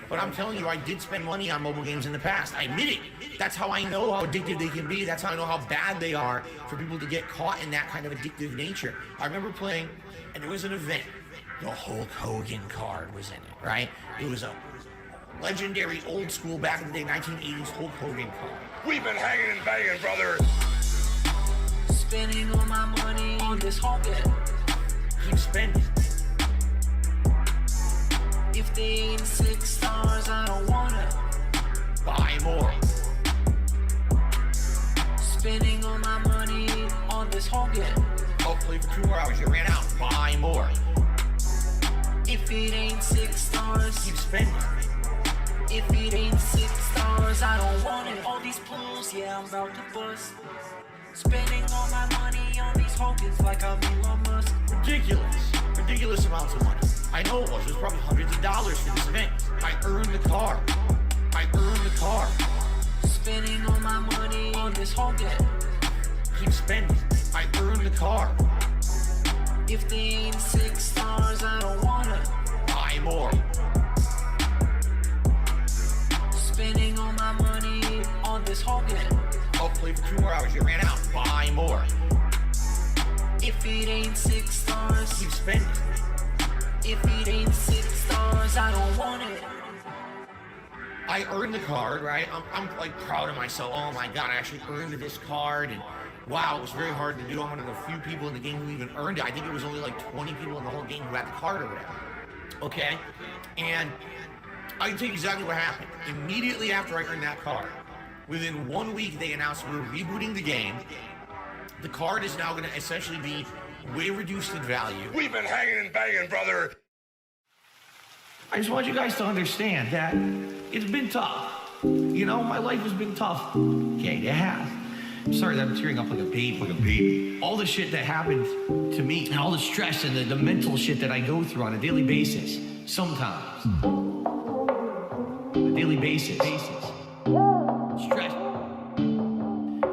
But I'm telling you, I did spend money on mobile games in the past. I admit it. That's how I know how addictive they can be. That's how I know how bad they are for people to get caught in that kind of addictive nature. I remember playing, and there was an event. The Hulk Hogan card was in it, right? It was a legendary old school back in the day 1980s Hulk Hogan card. We've been hanging and banging, brother. Spending all my money on this Hogan. Keep spending. If they ain't 6 stars, I don't wanna Buy more. Spending all my money on this Hogan. Hopefully for 2 more hours. You ran out. Buy more. If it ain't 6 stars, Keep spending. if it ain't 6 stars, I don't want it. All these pools, yeah, I'm about to bust. Spending all my money on these Hogans like I'm Elon Musk. Ridiculous amounts of money. I know it was probably hundreds of dollars for this event. I earned the card. Spending all my money on this Hogan. Keep spending. I earned the card. If they ain't 6 stars, I don't wanna Buy more. spending all my money on this Hogan. Hopefully for 2 more hours. You ran out. Buy more. If it ain't 6 stars, Keep spending. if it ain't 6 stars, I don't want it. I earned the card, right? I'm like proud of myself. Oh my God, I actually earned this card. And wow, it was very hard to do. I'm one of the few people in the game who even earned it. I think it was only like 20 people in the whole game who had the card or whatever. Okay? And I can tell you exactly what happened. Immediately after I earned that card, within 1 week, they announced we're rebooting the game. The card is now going to essentially be way reduced in value. We've been hanging and banging, brother. I just want you guys to understand that it's been tough. You know, my life has been tough. Okay, it has. I'm sorry that I'm tearing up like a baby. All the shit that happened to me and all the stress and the mental shit that I go through on a daily basis. Sometimes. On a daily basis. Stress.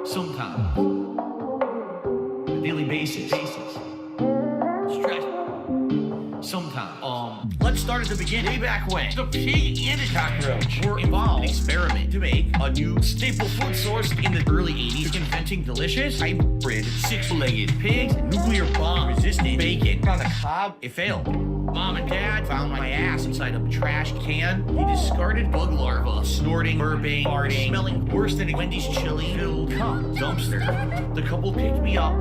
Sometimes. On a daily basis. Stress. Sometimes. Let's start at the beginning. Way back when the pig and the cockroach were involved in an experiment to make a new staple food source in the early 80s, inventing delicious hybrid 6-legged pigs, nuclear bomb resistant bacon on the cob. It failed. Mom and Dad found my ass inside a trash can. The discarded bug larva, snorting, burping, farting, smelling worse than a Wendy's chili filled cup dumpster. The couple picked me up,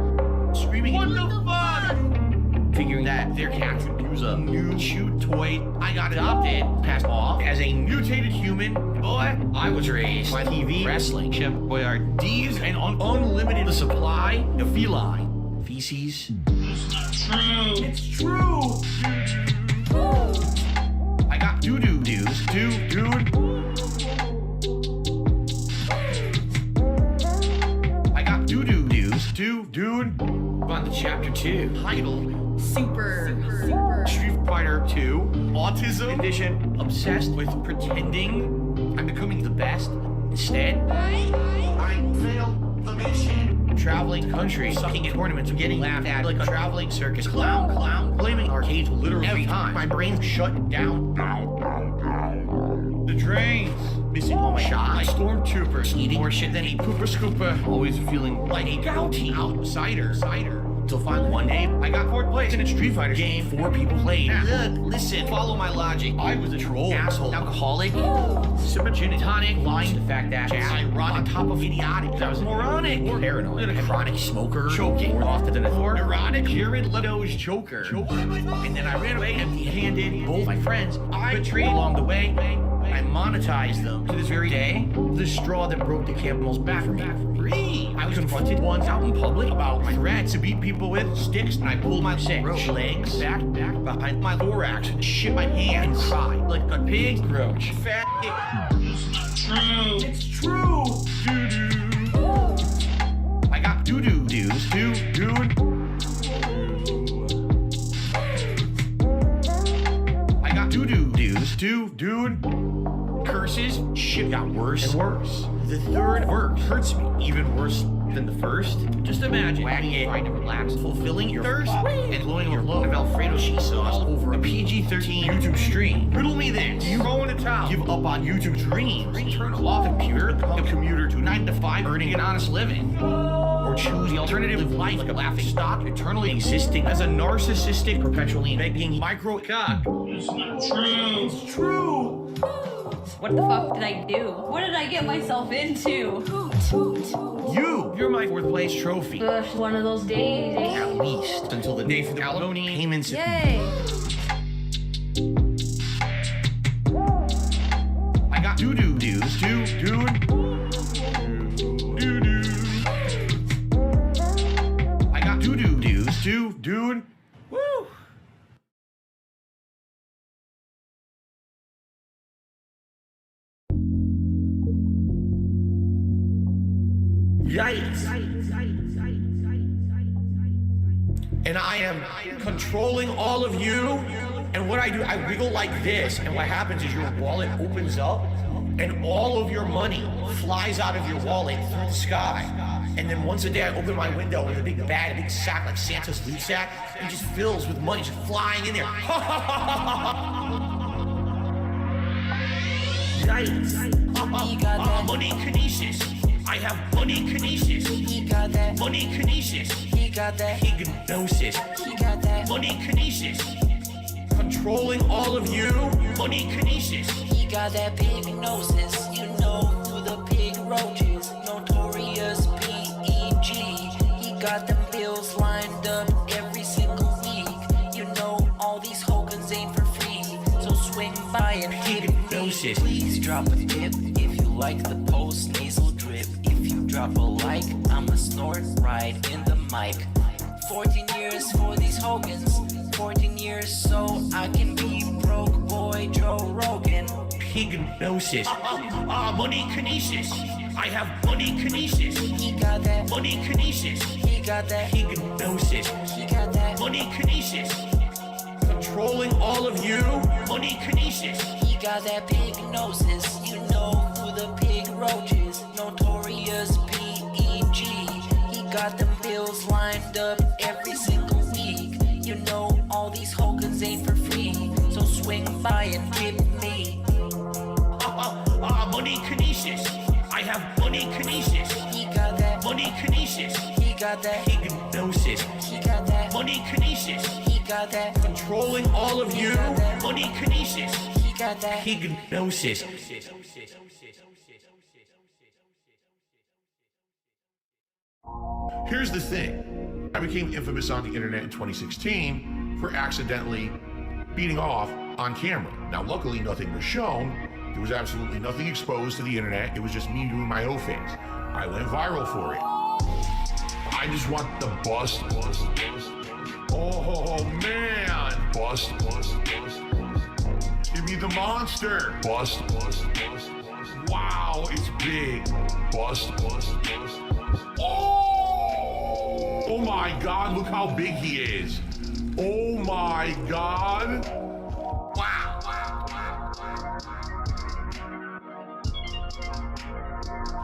screaming, "What the fuck?" Figuring that their cat could use a new chew toy. I got adopted, passed off as a mutated human. Boy, I was raised by TV, wrestling, Chef Boyardee's, and unlimited supply of feline feces. It's true. I got doo-doo dudes, dude. I got doo-doo dudes, dude. On to chapter 2, titled Super. Street Fighter 2, Autism Edition, obsessed with pretending I'm becoming the best. Instead, I failed the mission. Traveling countries, sucking at tournaments, and getting laughed at like a traveling circus clown, blaming arcades literally every time. My brain's shut down. The drains, missing all my shots. My stormtroopers eating more shit than a pooper scooper. Always feeling like a gouty outsider. Till finally one day, I got 4th place in a Street Fighter game 4 people played. Look, listen, follow my logic. I was a troll, asshole, alcoholic, sipping gin and tonic, lying to the fact that ironic on top of idiotic. I was moronic, paranoid, a chronic smoker, choking more often than before, neurotic, Jared Leto's Joker. And then I ran away empty-handed. Both my friends I betrayed along the way. I monetized them to this very day. The straw that broke the camel's back for me. I was confronted once out in public about my threats to beat people with sticks, and I pulled my legs back behind my thorax, shit my hand, and cried like a pig, roach, fat. It's true. I got doo-doo dudes, dude. I got doo-doo dudes, dude. Curses, shit got worse and worse. The 3rd verse hurts me even worse than the first? Just imagine wagging it, trying to relax, fulfilling your thirst, and blowing your load of Alfredo cheese sauce over a PG-13 YouTube stream. Riddle me this. Do you go into town, give up on YouTube dreams, turn off computer, become a commuter to 9 to 5, earning an honest living? Or choose the alternative life like a laughing stock, eternally existing as a narcissistic, perpetually begging micro cock? It's not true. It's true. What the fuck did I do? What did I get myself into? You're my fourth place trophy. Gosh, one of those days. At least until the day for the alimony payments. Yay! I got doo-doo dues, dude. I got doo-doo dues, dude. Woo! Yikes. And I am controlling all of you. And what I do, I wiggle like this. And what happens is your wallet opens up and all of your money flies out of your wallet through the sky. And then once a day I open my window with a big bag, a big sack like Santa's loot sack, and it just fills with money just flying in there. Yikes. Money kinesis. I have money kinesis. He got that. Money kinesis. He got that. Hypnosis. He got that. Money kinesis. Controlling all of you. Money kinesis. He got that pig gnosis. You know who the pig roaches. Notorious P.E.G. He got them bills lined up every single week. You know all these Hogans ain't for free. So swing by and hit me. Please drop a tip if you like the post nasal drip. If you drop a like, I'ma snort right in the mic. 14 years for these Hogans. 14 years so I can be broke boy Joe Rogan. Hypnosis. Money kinesis. I have money kinesis. He got that. Money kinesis. He got that. Hypnosis. He got that. Money kinesis. Controlling all of you. Money kinesis. He got that pig gnosis. You know who the pig roaches. Notorious P.E.G. He got them bills lined up every single week. You know all these Hogans ain't for free. So swing by and tip me. Money kinesis. I have money kinesis. He got that. Money kinesis. He got that. Hypnosis. He got that. Money kinesis. He got that. Controlling all of you. Money kinesis. He got that. Hypnosis. Here's the thing. I became infamous on the internet in 2016 for accidentally beating off on camera. Now, luckily, nothing was shown. There was absolutely nothing exposed to the internet. It was just me doing my own things. I went viral for it. I just want the bust. Oh, man. Bust. Give me the monster. Bust. Wow, it's big. Bust. Oh my God, look how big he is. Oh my God. Wow.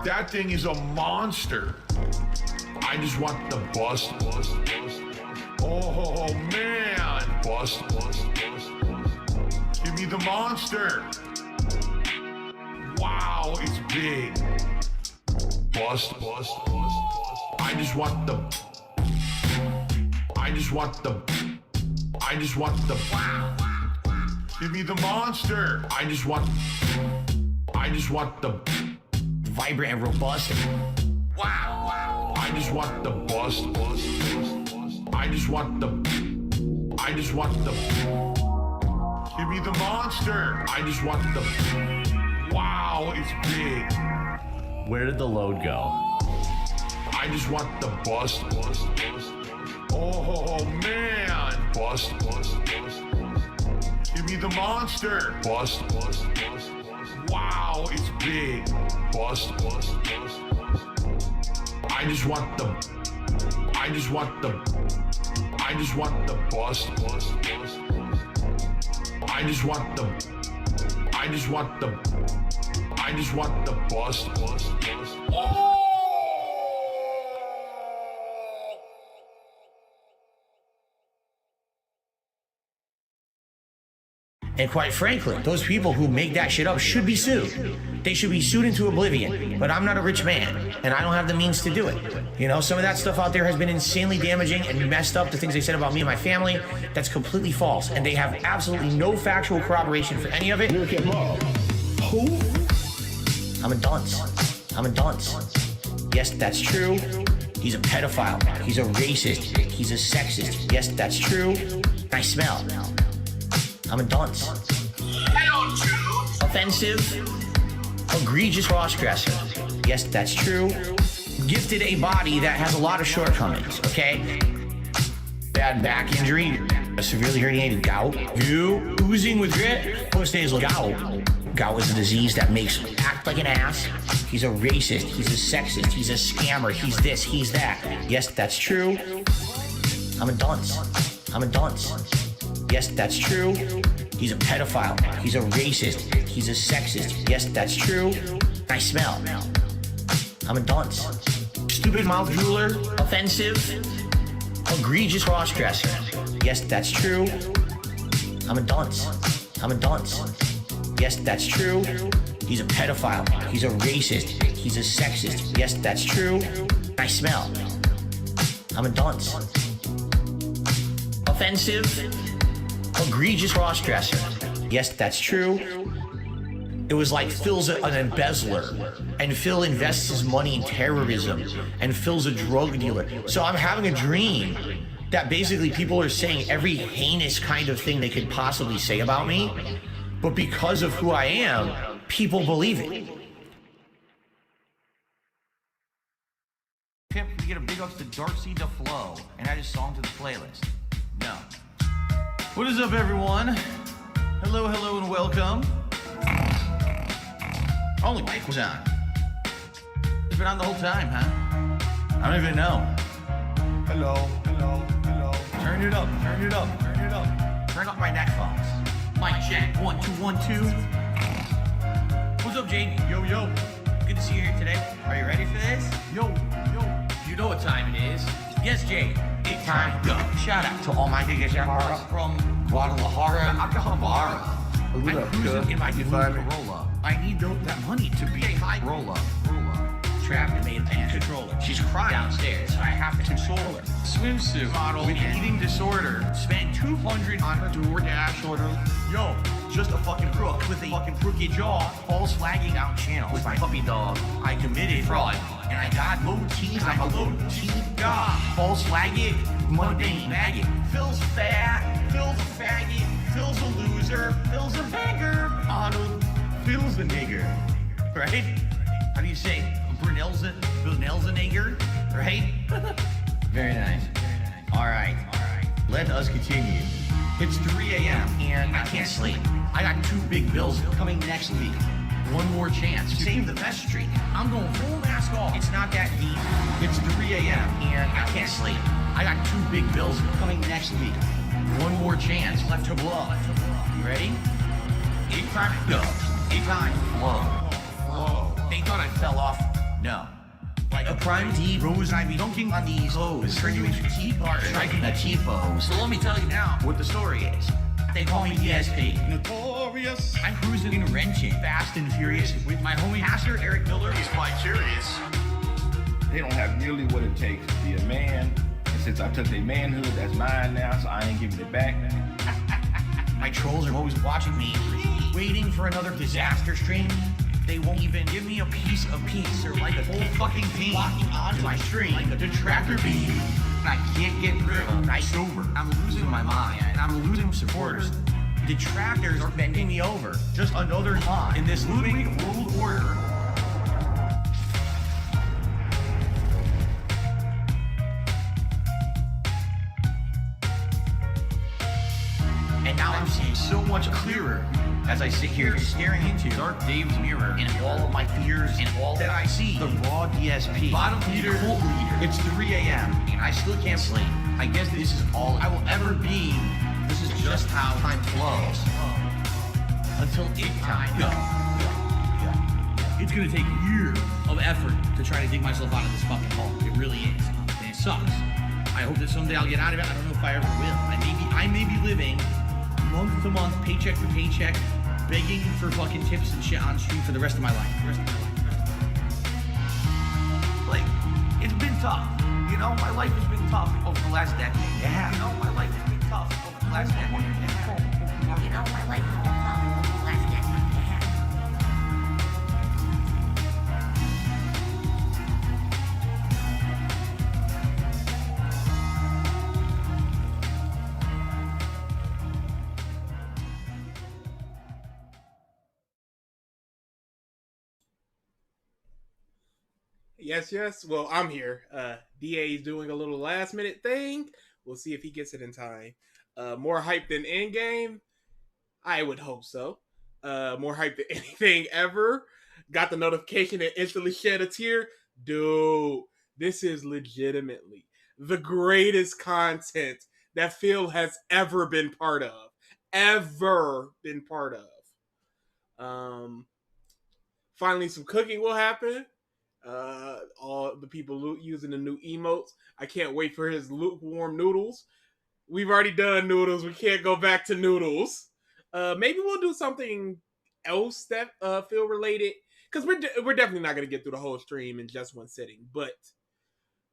That thing is a monster. I just want the bust. Oh man. Bust. Give me the monster. Wow, it's big. Bust. I just want the give me the monster. I just want the Vibrant and robust. wow. I just want the bust. I just want the give me the monster. I just want the wow, it's big. Where did the load go? I just want the bust. Oh man. Bust. Give me the monster. Bust. Wow, it's big. Bust. I just want the bust. I just want the bust. Oh! And quite frankly, those people who make that shit up should be sued. They should be sued into oblivion. But I'm not a rich man, and I don't have the means to do it. You know, some of that stuff out there has been insanely damaging and messed up. The things they said about me and my family, that's completely false. And they have absolutely no factual corroboration for any of it. Look at Bob. Who? I'm a dunce. I'm a dunce. Yes, that's true. He's a pedophile. He's a racist. He's a sexist. Yes, that's true. I smell. I'm a dunce. Offensive. Egregious cross-dresser. Yes, that's true. Gifted a body that has a lot of shortcomings, okay? Bad back injury. A severely herniated gout. You oozing with grit. Post-nasal gout. Gout is a disease that makes you act like an ass. He's a racist. He's a sexist. He's a scammer. He's this. He's that. Yes, that's true. I'm a dunce. I'm a dunce. Yes, that's true. He's a pedophile. He's a racist. He's a sexist. Yes, that's true. I smell. I'm a dunce. Stupid mouth drooler. Offensive. Egregious cross-dresser. Yes, that's true. I'm a dunce. I'm a dunce. Yes, that's true. He's a pedophile. He's a racist. He's a sexist. Yes, that's true. I smell. I'm a dunce. Offensive. Egregious cross-dresser. Yes, that's true. It was like Phil's an embezzler, and Phil invests his money in terrorism, and Phil's a drug dealer. So I'm having a dream that basically people are saying every heinous kind of thing they could possibly say about me, but because of who I am, people believe it. Pip, we get a big ups to DarksydePhil and add his song to the playlist. No. What is up, everyone? Hello, hello, and welcome. Only mic was on. It's been on the whole time, huh? I don't even know. Hello, hello, hello. Turn it up, turn it up, turn it up. Turn up my neck phones. Mic check, 1, 2, 1, 2. What's up, Jamie? Yo, yo. Good to see you here today. Are you ready for this? Yo, yo. You know what time it is. Yes, Jay. It's time to go. Shout out To all my niggas from Guadalajara, Acapulco. I'm cruising in my new Corolla. I need that money to be a high roller. Trapped in a controller. She's crying downstairs, so I have to console her. Swimsuit model with eating disorder. Spent $200 on her DoorDash order. Yo, just a fucking crook with a fucking crooked jaw. False flagging out channel with my puppy dog. I committed fraud, and I got low teeth. I'm a low teeth guy. False flagging, mundane maggot. Phil's fat, Phil's a faggot, Phil's a loser, Phil's a beggar. Arnold, Phil's a nigger, right? How do you say? Brunel's a nigger, right? Very nice. All right. Let us continue. It's 3 a.m. and I can't sleep. I got 2 big bills coming next week. One more chance to save the best streak. I'm going full mask off. It's not that deep. It's 3 a.m. and I can't sleep. I got 2 big bills coming next week. One more chance left to blow. You ready? 8 time go. 8 time flow. They thought I fell off. No. Like a prime D, Rose Ivy dunking on these O's. Turn you into T-bar, striking a T-pose. So let me tell you now what the story is. They call me DSP. Notorious. I'm cruising and wrenching, fast and furious, with my homie Pastor Eric Miller. He's quite curious. They don't have nearly what it takes to be a man. And since I took their manhood, that's mine now, so I ain't giving it back. My trolls are always watching me, waiting for another disaster stream. They won't even give me a piece of peace or like a whole fucking team locking onto my stream like a detractor beam. I can't get rid of them. I'm sober. I'm losing my mind and I'm losing supporters. Detractors are bending me over. Just another pawn in this moving world order. And now I'm seeing so much clearer as I sit here staring into Dark Dave's mirror and all of my fears and all that I see. The raw DSP. Bottom leader, cult leader. It's 3 a.m. and I still can't sleep. I guess this is all I will ever be. This is just how time flows. Until it time goes. It's gonna take years of effort to try to dig myself out of this fucking hole. It really is. And it sucks. I hope that someday I'll get out of it. I don't know if I ever will. I may be living month to month, paycheck to paycheck, begging for fucking tips and shit on stream for the rest of my life. Like, it's been tough. You know, my life has been tough over the last decade. Yeah. You know, my life has been tough over the last decade. Yeah. You know, my life has been tough over the last decade. Yes. Well, I'm here. DA is doing a little last minute thing. We'll see if he gets it in time. More hype than Endgame? I would hope so. More hype than anything ever. Got the notification and instantly shed a tear. Dude, this is legitimately the greatest content that Phil has ever been part of. Finally, some cooking will happen. All the people using the new emotes. I can't wait for his lukewarm noodles. We've already done noodles. We can't go back to noodles. Maybe we'll do something else that feel related, because we're definitely not gonna get through the whole stream in just one sitting. But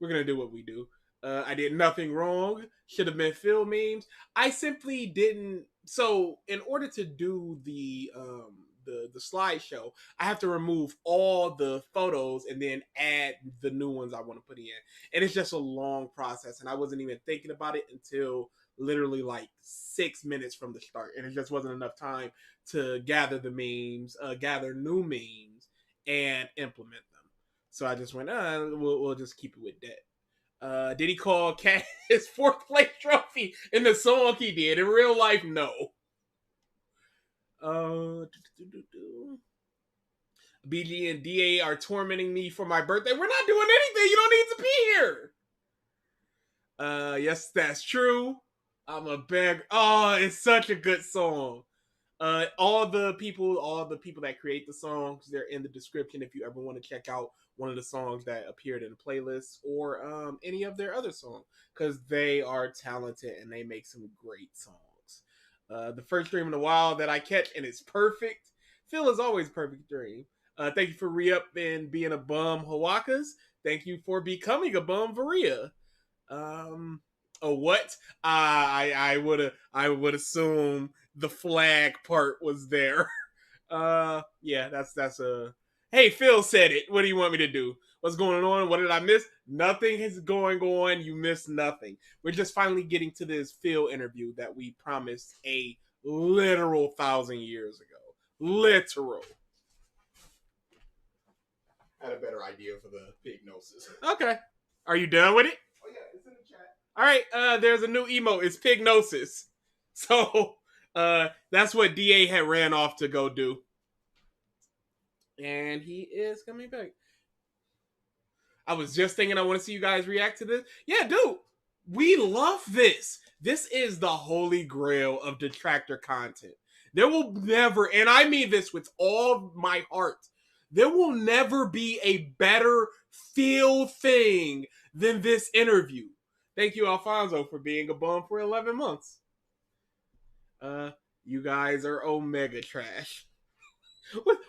we're gonna do what we do. I did nothing wrong. Should have been Phil memes. I simply didn't. So in order to do the slideshow, I have to remove all the photos and then add the new ones I want to put in. And it's just a long process. And I wasn't even thinking about it until literally like 6 minutes from the start. And it just wasn't enough time to gather the memes, gather new memes, and implement them. So I just went, we'll just keep it with that. Did he call Cat his 4th place trophy in the song he did? In real life, no. BG and DA are tormenting me for my birthday. We're not doing anything. You don't need to be here. Yes, that's true. I'm a beg. Oh, it's such a good song. All the people that create the songs, they're in the description if you ever want to check out one of the songs that appeared in the playlist or any of their other songs, because they are talented and they make some great songs. The first dream in a while that I catch, and it's perfect. Phil is always perfect dream. Thank you for re-up and being a bum, Hawakas. Thank you for becoming a bum, Varia. What? I would assume the flag part was there. Yeah, that's a. Hey, Phil said it. What do you want me to do? What's going on? What did I miss? Nothing is going on. You missed nothing. We're just finally getting to this Phil interview that we promised a literal 1,000 years ago. Literal. I had a better idea for the pig noses. Okay. Are you done with it? Oh yeah, it's in the chat. All right. There's a new emote. It's pignosis. So that's what DA had ran off to go do. And he is coming back. I was just thinking I want to see you guys react to this. Yeah, dude. We love this. This is the holy grail of detractor content. There will never, and I mean this with all my heart, there will never be a better feel thing than this interview. Thank you, Alfonso, for being a bum for 11 months. You guys are omega trash.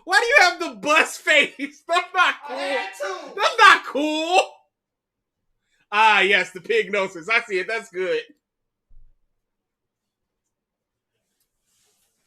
Why do you have the bus face? That's not cool. That's not cool. Ah, yes, the pignosis. I see it. That's good.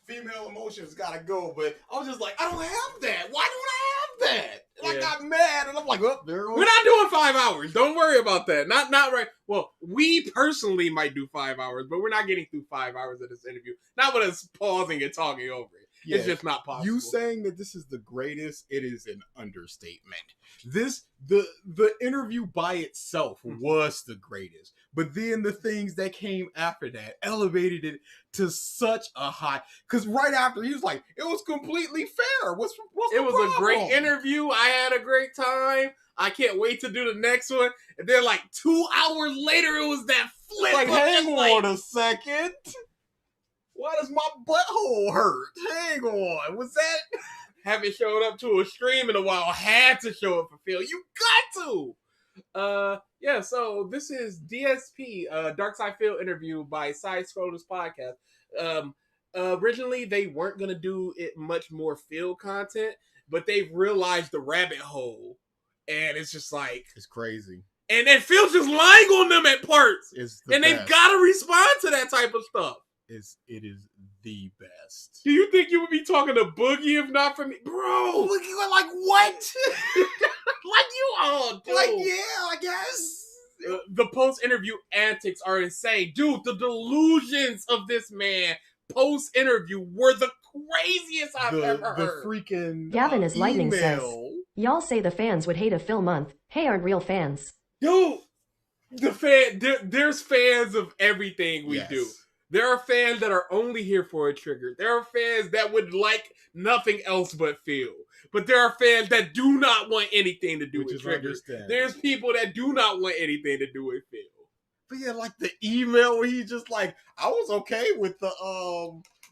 Female emotions gotta go, but I was just like, I don't have that. Why don't I have that? And Yeah. I got mad, and I'm like, oh, there goes. We're not doing 5 hours. Don't worry about that. Not right. Well, we personally might do 5 hours, but we're not getting through 5 hours of this interview. Not with us pausing and talking over it. Yeah, it's just not possible. You saying that this is the greatest, it is an understatement. The interview by itself was the greatest, but then the things that came after that elevated it to such a high. Because right after he was like, it was completely fair. What's it was problem? A great interview. I had a great time. I can't wait to do the next one. And then like 2 hours later, it was that flip. Like, hang on a second. Why does my butthole hurt? Hang on. Was that? Haven't showed up to a stream in a while. Had to show up for Phil. You got to. Yeah, so this is DSP, DarksydePhil Interview by Side Scrollers Podcast. Originally they weren't gonna do it much more Phil content, but they've realized the rabbit hole, and it's just like It's crazy. And then Phil's just lying on them at parts, and they've got to respond to that type of stuff. It is the best. Do you think you would be talking to Boogie if not for me, bro? Boogie, like what? Like you all do. Like yeah, I guess. The post-interview antics are insane. Dude, the delusions of this man post-interview were the craziest I've ever heard. The freaking Gavin is Lightning says, email. y'all say the fans would hate a Phil month. Hey, aren't real fans. Dude, there's fans of everything we do. There are fans that are only here for a trigger. There are fans that would like nothing else but Phil. But there are fans that do not want anything to do with triggers. There's people that do not want anything to do with Phil. But yeah, like the email where he just like, I was okay with the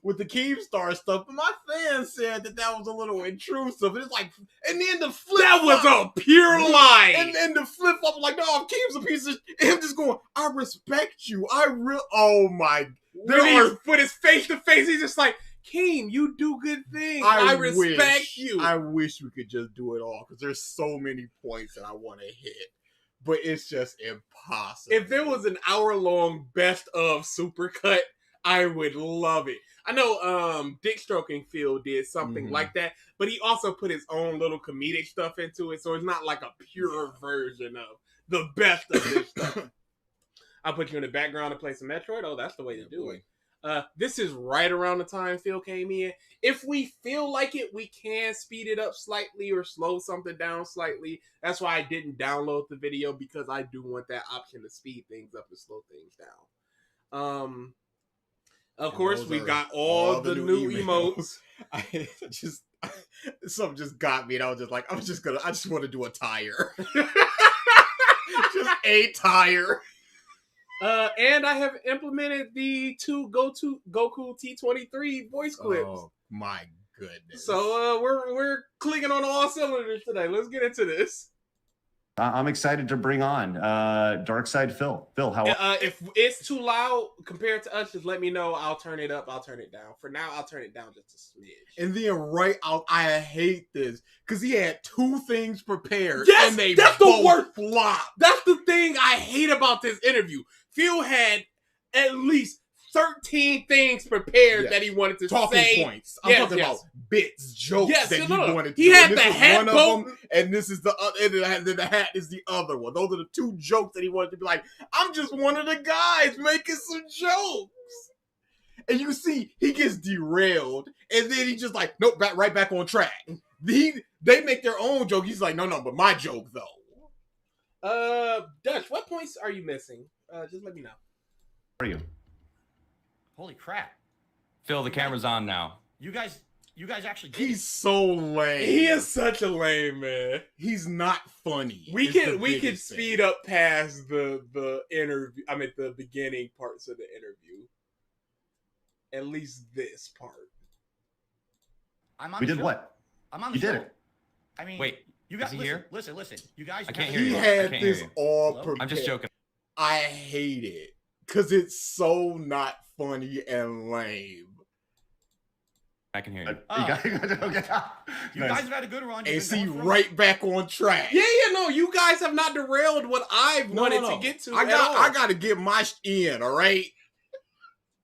Keemstar stuff, but my fans said that was a little intrusive. And it's like, and then the flip that was a pure lie. And then the flip flop, like, no, Keem's a piece of. And him just going, I respect you. Oh my. When he put his face to face, he's just like, Keem, you do good things. I respect you. I wish we could just do it all because there's so many points that I want to hit, but it's just impossible. If there was an hour-long best of supercut, I would love it. I know Dick Stroking Phil did something like that, but he also put his own little comedic stuff into it, so it's not like a pure version of the best of this stuff. I'll put you in the background to play some Metroid. Oh, that's the way to do it. This is right around the time Phil came in. If we feel like it, we can speed it up slightly or slow something down slightly. That's why I didn't download the video, because I do want that option to speed things up and slow things down. Of course, we got all the new emotes. Something just got me, and I was just like, I just want to do a tire. Just a tire. And I have implemented the two Goku T23 voice clips. Oh my goodness! So we're clicking on all cylinders today. Let's get into this. I'm excited to bring on DarksydePhil. Phil, how? If it's too loud compared to us, just let me know. I'll turn it up. I'll turn it down. For now, I'll turn it down just a smidge. And then I hate this because he had two things prepared. Yes, and that's the worst flop. That's the thing I hate about this interview. Phil had at least 13 things prepared that he wanted to talking say. Points. I'm talking about bits, jokes that he wanted to. He had and the hat one of them, and this is the other. And then the hat is the other one. Those are the two jokes that he wanted to be like. I'm just one of the guys making some jokes. And you see, he gets derailed, and then he just like, nope, right back on track. They make their own joke. He's like, no, but my joke though. Dutch, what points are you missing? Just let me know. Where are you? Holy crap. Phil, the camera's on now. You guys actually did He's so lame. He is such a lame man. He's not funny. We can speed up past the interview. I mean the beginning parts of the interview. At least this part. I'm on we the did show. what? I'm on the you show. did it. I mean, wait. You guys is he listen, here? Listen. You guys. I can't hear you. He I had can't this hear all Hello? prepared. I'm just joking. I hate it because it's so not funny and lame. I can hear you. You guys have had a good run. And see, right back on track. Yeah, no, you guys have not derailed what I've wanted to get to. I got to get my in, all right?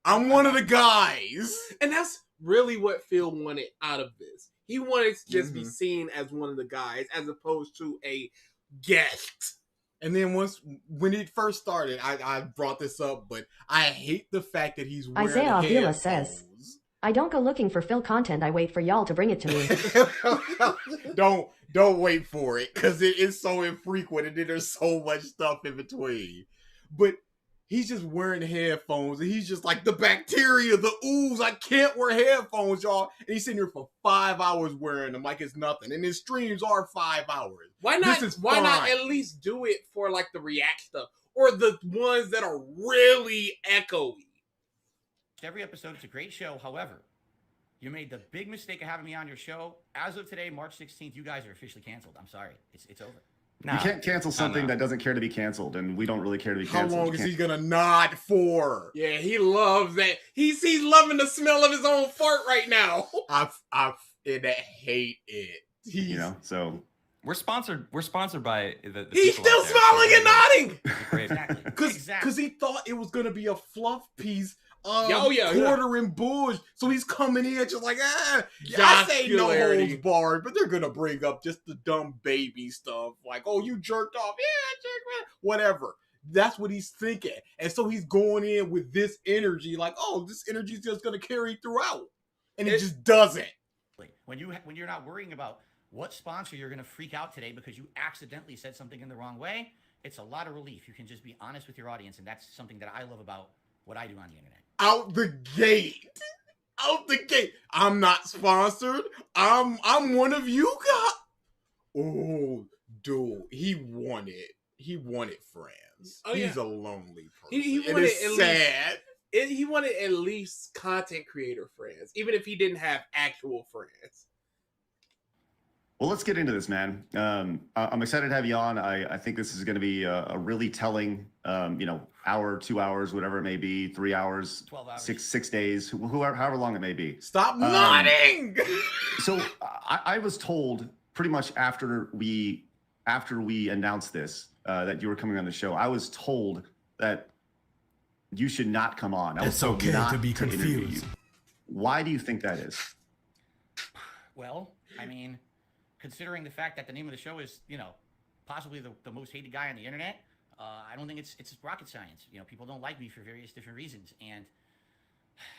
I'm one of the guys. And that's really what Phil wanted out of this. He wanted to just be seen as one of the guys as opposed to a guest. And then when it first started, I brought this up, but I hate the fact that he's wearing Isaiah Avila headphones. says, I don't go looking for Phil content. I wait for y'all to bring it to me. Don't wait for it because it is so infrequent and then there's so much stuff in between. But he's just wearing headphones and he's just like the bacteria, the ooze. I can't wear headphones, y'all. And he's sitting here for 5 hours wearing them like it's nothing. And his streams are 5 hours. Why not at least do it for like the React stuff or the ones that are really echoey? Every episode, it's a great show. However, you made the big mistake of having me on your show. As of today, March 16th, you guys are officially canceled. I'm sorry. It's over. You can't cancel something that doesn't care to be canceled, and we don't really care to be How canceled. long is he gonna nod for? Yeah, he loves that. He's loving the smell of his own fart right now. I hate it. So we're sponsored by the He's people still out there, smiling so and nodding. Great. Exactly. Because he thought it was gonna be a fluff piece. Yeah. Quarter and bush. So he's coming in just like, I say no Jocularity. holds barred, but they're gonna bring up just the dumb baby stuff, like, oh, you jerked off, whatever. That's what he's thinking, and so he's going in with this energy, like, oh, this energy is just gonna carry throughout, and it just doesn't. When you're not worrying about what sponsor you're gonna freak out today because you accidentally said something in the wrong way, it's a lot of relief. You can just be honest with your audience, and that's something that I love about what I do on the internet. Out the gate. I'm not sponsored. I'm one of you guys. Oh, dude, he wanted friends. Oh, He's a lonely person. He it wanted is sad. He wanted at least content creator friends, even if he didn't have actual friends. Well, let's get into this, man. I'm excited to have you on. I think this is going to be a really telling, hour, 2 hours, whatever it may be, 3 hours, 12 hours. 6 days, however long it may be. Stop nodding. So I was told pretty much after we announced this that you were coming on the show, I was told that you should not come on. It's okay to be confused. Why do you think that is? Well, I mean, considering the fact that the name of the show is, possibly the most hated guy on the internet, I don't think it's rocket science. People don't like me for various different reasons. And,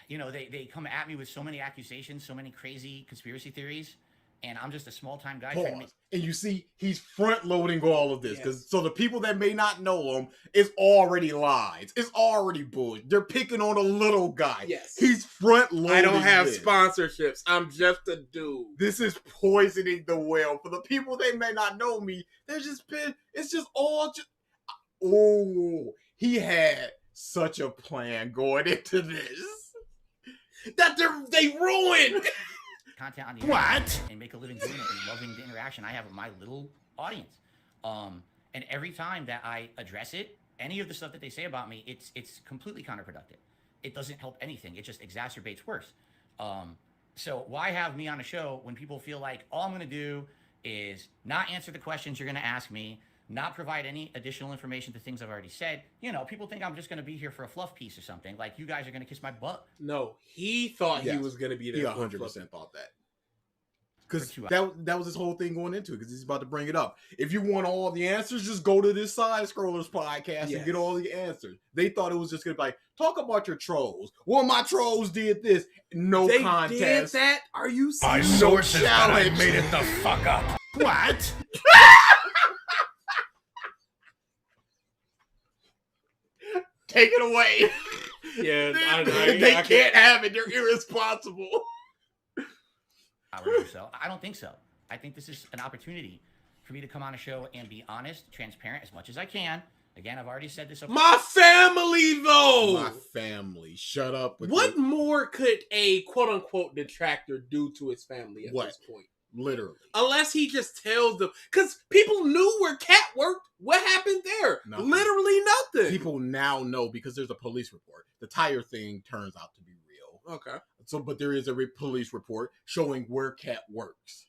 they come at me with so many accusations, so many crazy conspiracy theories. And I'm just a small-time guy. And you see, he's front-loading all of this. So the people that may not know him, it's already lies. It's already bullshit. They're picking on a little guy. Yes. He's front-loading I don't have this. sponsorships. I'm just a dude. This is poisoning the well. For the people that may not know me, it's just all just... Oh, he had such a plan going into this. That they ruined! Content on the internet and make a living doing it and loving the interaction I have with my little audience. And every time that I address it, any of the stuff that they say about me, it's completely counterproductive. It doesn't help anything. It just exacerbates worse. So why have me on a show when people feel like all I'm going to do is not answer the questions you're going to ask me, not provide any additional information to things I've already said? People think I'm just going to be here for a fluff piece or something. Like, you guys are going to kiss my butt. No, he thought he was going to be there. He 100% thought that. Because that was his whole thing going into it, because he's about to bring it up. If you want all the answers, just go to this Side Scrollers podcast and get all the answers. They thought it was just going to be like, talk about your trolls. Well, my trolls did this. No contest. They did that? Are you serious? My sources that I made it the fuck up. What? Take it away. Yeah, they can't have it. They're irresponsible. I don't think so. I think this is an opportunity for me to come on a show and be honest, transparent as much as I can. Again, I've already said this. My family, though. My family. Shut up. What more could a quote-unquote detractor do to his family at this point? Literally. Unless he just tells them. Because people knew where Cat worked. What happened there? Nothing. Literally nothing. People now know because there's a police report. The tire thing turns out to be real. Okay. But there is a police report showing where Cat works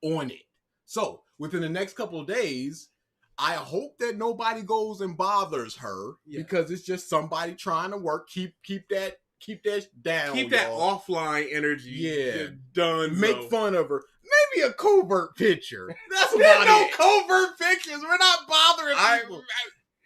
on it. So within the next couple of days, I hope that nobody goes and bothers her because it's just somebody trying to work. Keep that down. Keep that offline energy. Yeah. Done. Make fun of her. Maybe a covert picture. That's There's about no it. covert pictures. We're not bothering people.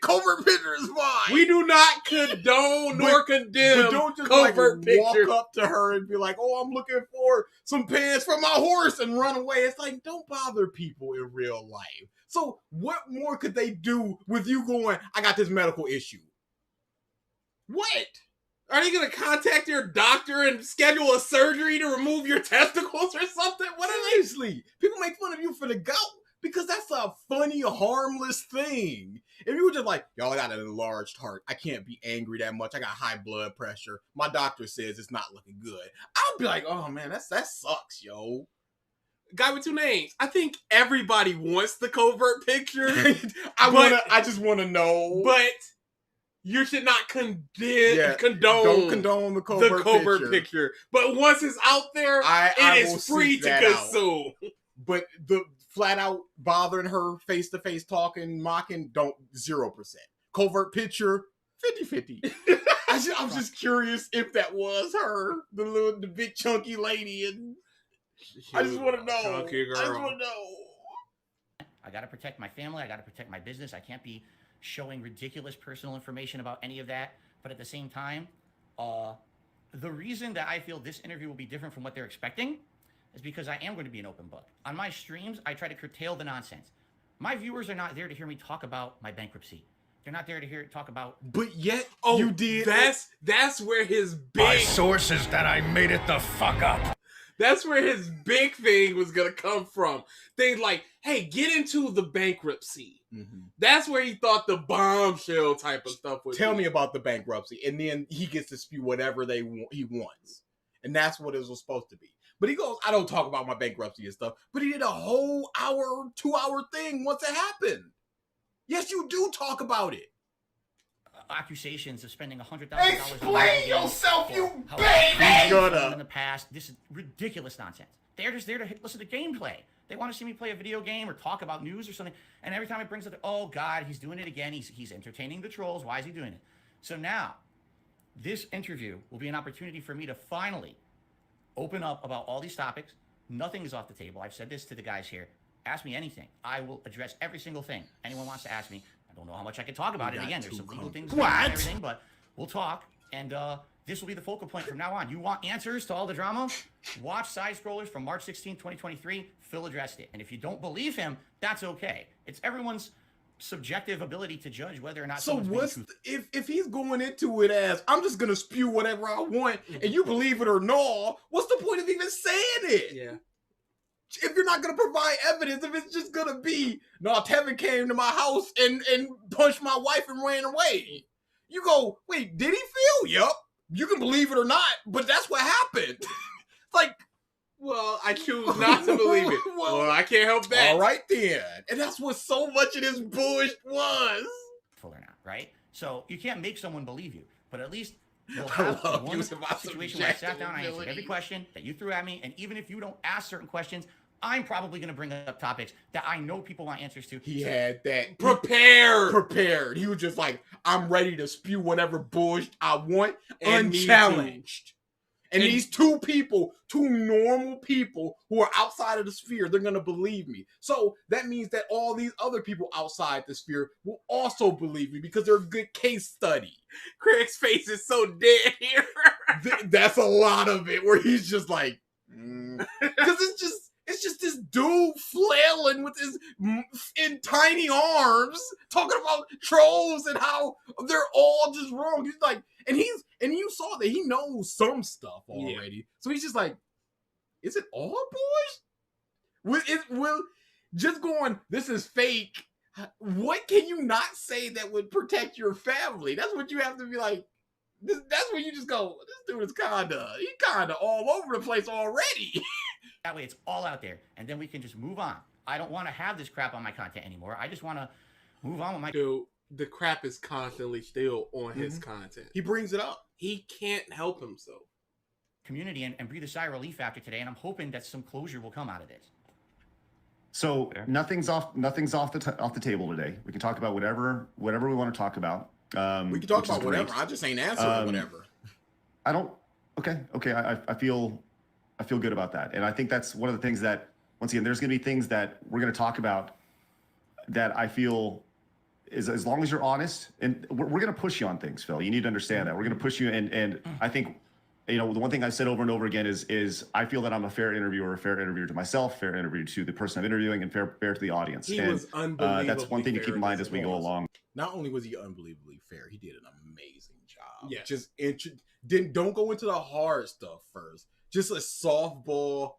Covert picture is fine. We do not condone nor condemn but don't just covert pictures. walk up to her and be like, oh, I'm looking for some pants for my horse and run away. It's like, don't bother people in real life. So what more could they do with you going, I got this medical issue? What? Are they going to contact your doctor and schedule a surgery to remove your testicles or something? What are they? Seriously, people make fun of you for the gout because that's a funny, harmless thing. If you were just like, yo, I got an enlarged heart. I can't be angry that much. I got high blood pressure. My doctor says it's not looking good. I'll be like, oh man, that sucks, yo. Guy with two names. I think everybody wants the covert picture. I just want to know. But you should not condone Don't condone the covert picture. But once it's out there, it is free to consume. But the flat out bothering her face to face talking, mocking, 0%. Covert picture, 50-50. I'm just curious if that was her, the big chunky lady, and I just want to know. I got to protect my family. I got to protect my business. I can't be showing ridiculous personal information about any of that. But at the same time, the reason that I feel this interview will be different from what they're expecting is because I am going to be an open book. On my streams, I try to curtail the nonsense. My viewers are not there to hear me talk about my bankruptcy. They're not there to talk about. But yet, you did. That's where his big. My source is that I made it the fuck up. That's where his big thing was gonna come from. Things like, hey, get into the bankruptcy. Mm-hmm. That's where he thought the bombshell type of stuff would Tell me about the bankruptcy. And then he gets to spew whatever he wants. And that's what it was supposed to be. But he goes, I don't talk about my bankruptcy and stuff. But he did a whole 2-hour thing once it happened. Yes, you do talk about it. Accusations of spending $100,000. Explain yourself, you baby! In the past, this is ridiculous nonsense. They're just there to listen to gameplay. They want to see me play a video game or talk about news or something. And every time it brings up, oh God, he's doing it again. He's entertaining the trolls. Why is he doing it? So now, this interview will be an opportunity for me to finally open up about all these topics. Nothing is off the table. I've said this to the guys here. Ask me anything. I will address every single thing anyone wants to ask me. I don't know how much I can talk about it. Again, there's some legal things and everything, but we'll talk. And this will be the focal point from now on. You want answers to all the drama? Watch Side Scrollers from March 16, 2023. Phil addressed it. And if you don't believe him, that's okay. It's everyone's subjective ability to judge whether or not. So if he's going into it as I'm just gonna spew whatever I want, and you believe it or not, what's the point of even saying it? Yeah. If you're not gonna provide evidence, if it's just gonna be, no, Tevin came to my house and punched my wife and ran away. You go, wait, did he feel? Yup. You can believe it or not, but that's what happened. Like, well, I choose not to believe it. well, I can't help that. All right then. And that's what so much of this bullshit was. Full or not, right? So you can't make someone believe you, but at least you'll have one situation where I sat down and I answered every question that you threw at me, and even if you don't ask certain questions, I'm probably going to bring up topics that I know people want answers to. He had that prepared. He was just like, I'm ready to spew whatever bullshit I want, unchallenged. And these two normal people who are outside of the sphere, they're going to believe me. So that means that all these other people outside the sphere will also believe me because they're a good case study. Craig's face is so dead here. That's a lot of it where he's just like, because it's just this dude flailing with his in tiny arms talking about trolls and how they're all just wrong. He's like, and you saw that he knows some stuff already. Yeah. So he's just like, is it all boys? Just going, this is fake. What can you not say that would protect your family? That's what you have to be like. That's when you just go, this dude is kinda all over the place already. That way it's all out there, and then we can just move on. I don't want to have this crap on my content anymore. I just want to move on with my... Dude, the crap is constantly still on his content. He brings it up. He can't help himself. Community and breathe a sigh of relief after today, and I'm hoping that some closure will come out of this. So nothing's off the table today. We can talk about whatever we want to talk about. We can talk about whatever. I just ain't answering whatever. I don't. Okay. I feel good about that, and I think that's one of the things that, once again, there's going to be things that we're going to talk about that I feel is, as long as you're honest, and we're going to push you on things, Phil. You need to understand that we're going to push you, and I think, the one thing I've said over and over again is I feel that I'm a fair interviewer to myself, fair interviewer to the person I'm interviewing, and fair to the audience. He was unbelievably that's one thing to keep in mind as we go along. Not only was he unbelievably fair, he did an amazing job. Yeah. Just don't go into the hard stuff first. Just a softball.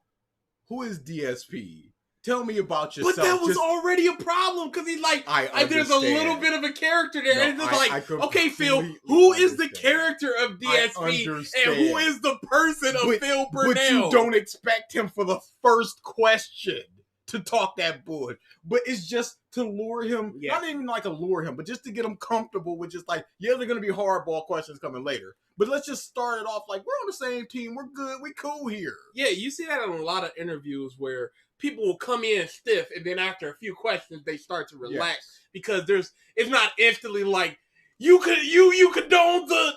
Who is DSP? Tell me about yourself. But that was already a problem because he's like, there's a little bit of a character there. And it's like, okay, Phil, who is the character of DSP and who is the person of Phil Burnell? But you don't expect him for the first question to talk that bull. But it's just to lure him, not even like to lure him, but just to get him comfortable with just like, yeah, they're going to be hardball questions coming later. But let's just start it off like, we're on the same team. We're good. We cool here. Yeah, you see that in a lot of interviews where people will come in stiff, and then after a few questions, they start to relax because it's not instantly like you condone the.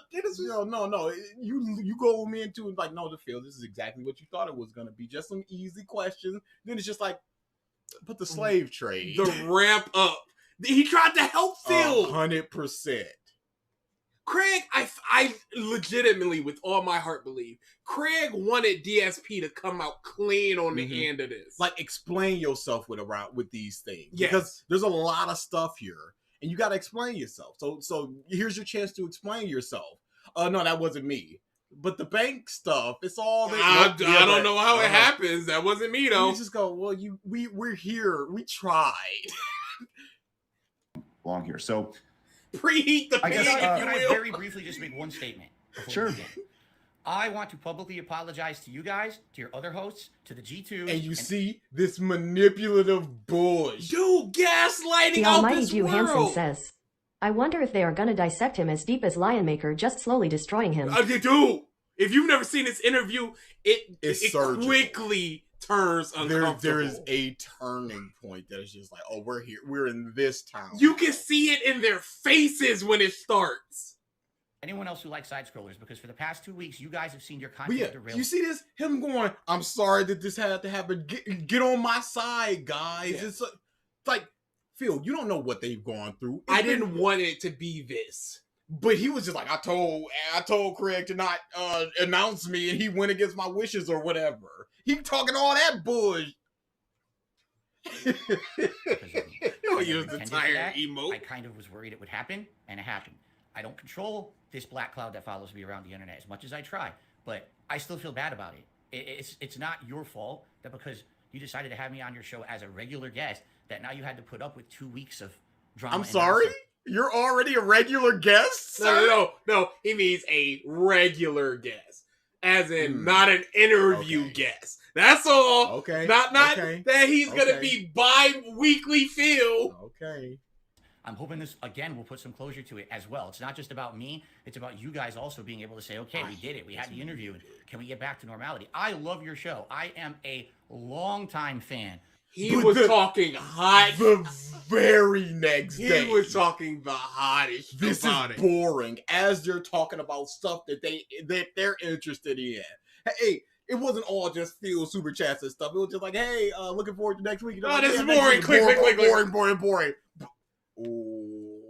No. You go me into it like, no, the Phil, this is exactly what you thought it was gonna be. Just some easy questions. Then it's just like, but the slave trade, the ramp up. He tried to help Phil. 100%. Craig, I legitimately, with all my heart, believe Craig wanted DSP to come out clean on the end of this. Like, explain yourself with these things. Yes. Because there's a lot of stuff here, and you got to explain yourself. So here's your chance to explain yourself. No, that wasn't me. But the bank stuff, it's all that. I don't know how it happens. That wasn't me though. You just go, well, we're here. We tried. Long here, so. Preheat the pig, Can I very briefly just make one statement? Sure. I want to publicly apologize to you guys, to your other hosts, to the G2s. And you see this manipulative bullshit. Dude, gaslighting The out almighty this Jew Hansen world. says, I wonder if they are gonna dissect him as deep as Lionmaker, just slowly destroying him. Dude, if you've never seen this interview, it quickly turns uncomfortable. There is a turning point that is just like, oh, we're here. We're in this town. You can see it in their faces when it starts. Anyone else who likes side scrollers, because for the past 2 weeks, you guys have seen your content derailed. You see this? Him going, I'm sorry that this had to happen. Get on my side, guys. Yeah. It's like, Phil, you don't know what they've gone through. I didn't want it to be this. But he was just like, I told Craig to not announce me, and he went against my wishes or whatever. He talking all that bullshit. You don't use the tire emote. I kind of was worried it would happen, and it happened. I don't control this black cloud that follows me around the internet as much as I try, but I still feel bad about it. It's not your fault that because you decided to have me on your show as a regular guest, that now you had to put up with 2 weeks of drama. I'm sorry? You're already a regular guest? No. He means a regular guest. As in, not an interview guest. That's all. Okay. Not that he's going to be bi-weekly Phil. Okay. I'm hoping this, again, will put some closure to it as well. It's not just about me. It's about you guys also being able to say, okay, we did it. We had the interview. Can we get back to normality? I love your show. I am a longtime fan. He was talking hot. The very next day. He was talking the hottest this about is it. boring as they're talking about stuff that they're interested in. Hey, it wasn't all just Phil super chats and stuff. It was just like, hey, looking forward to next week. Oh, this is boring. Click. Boring. Ooh.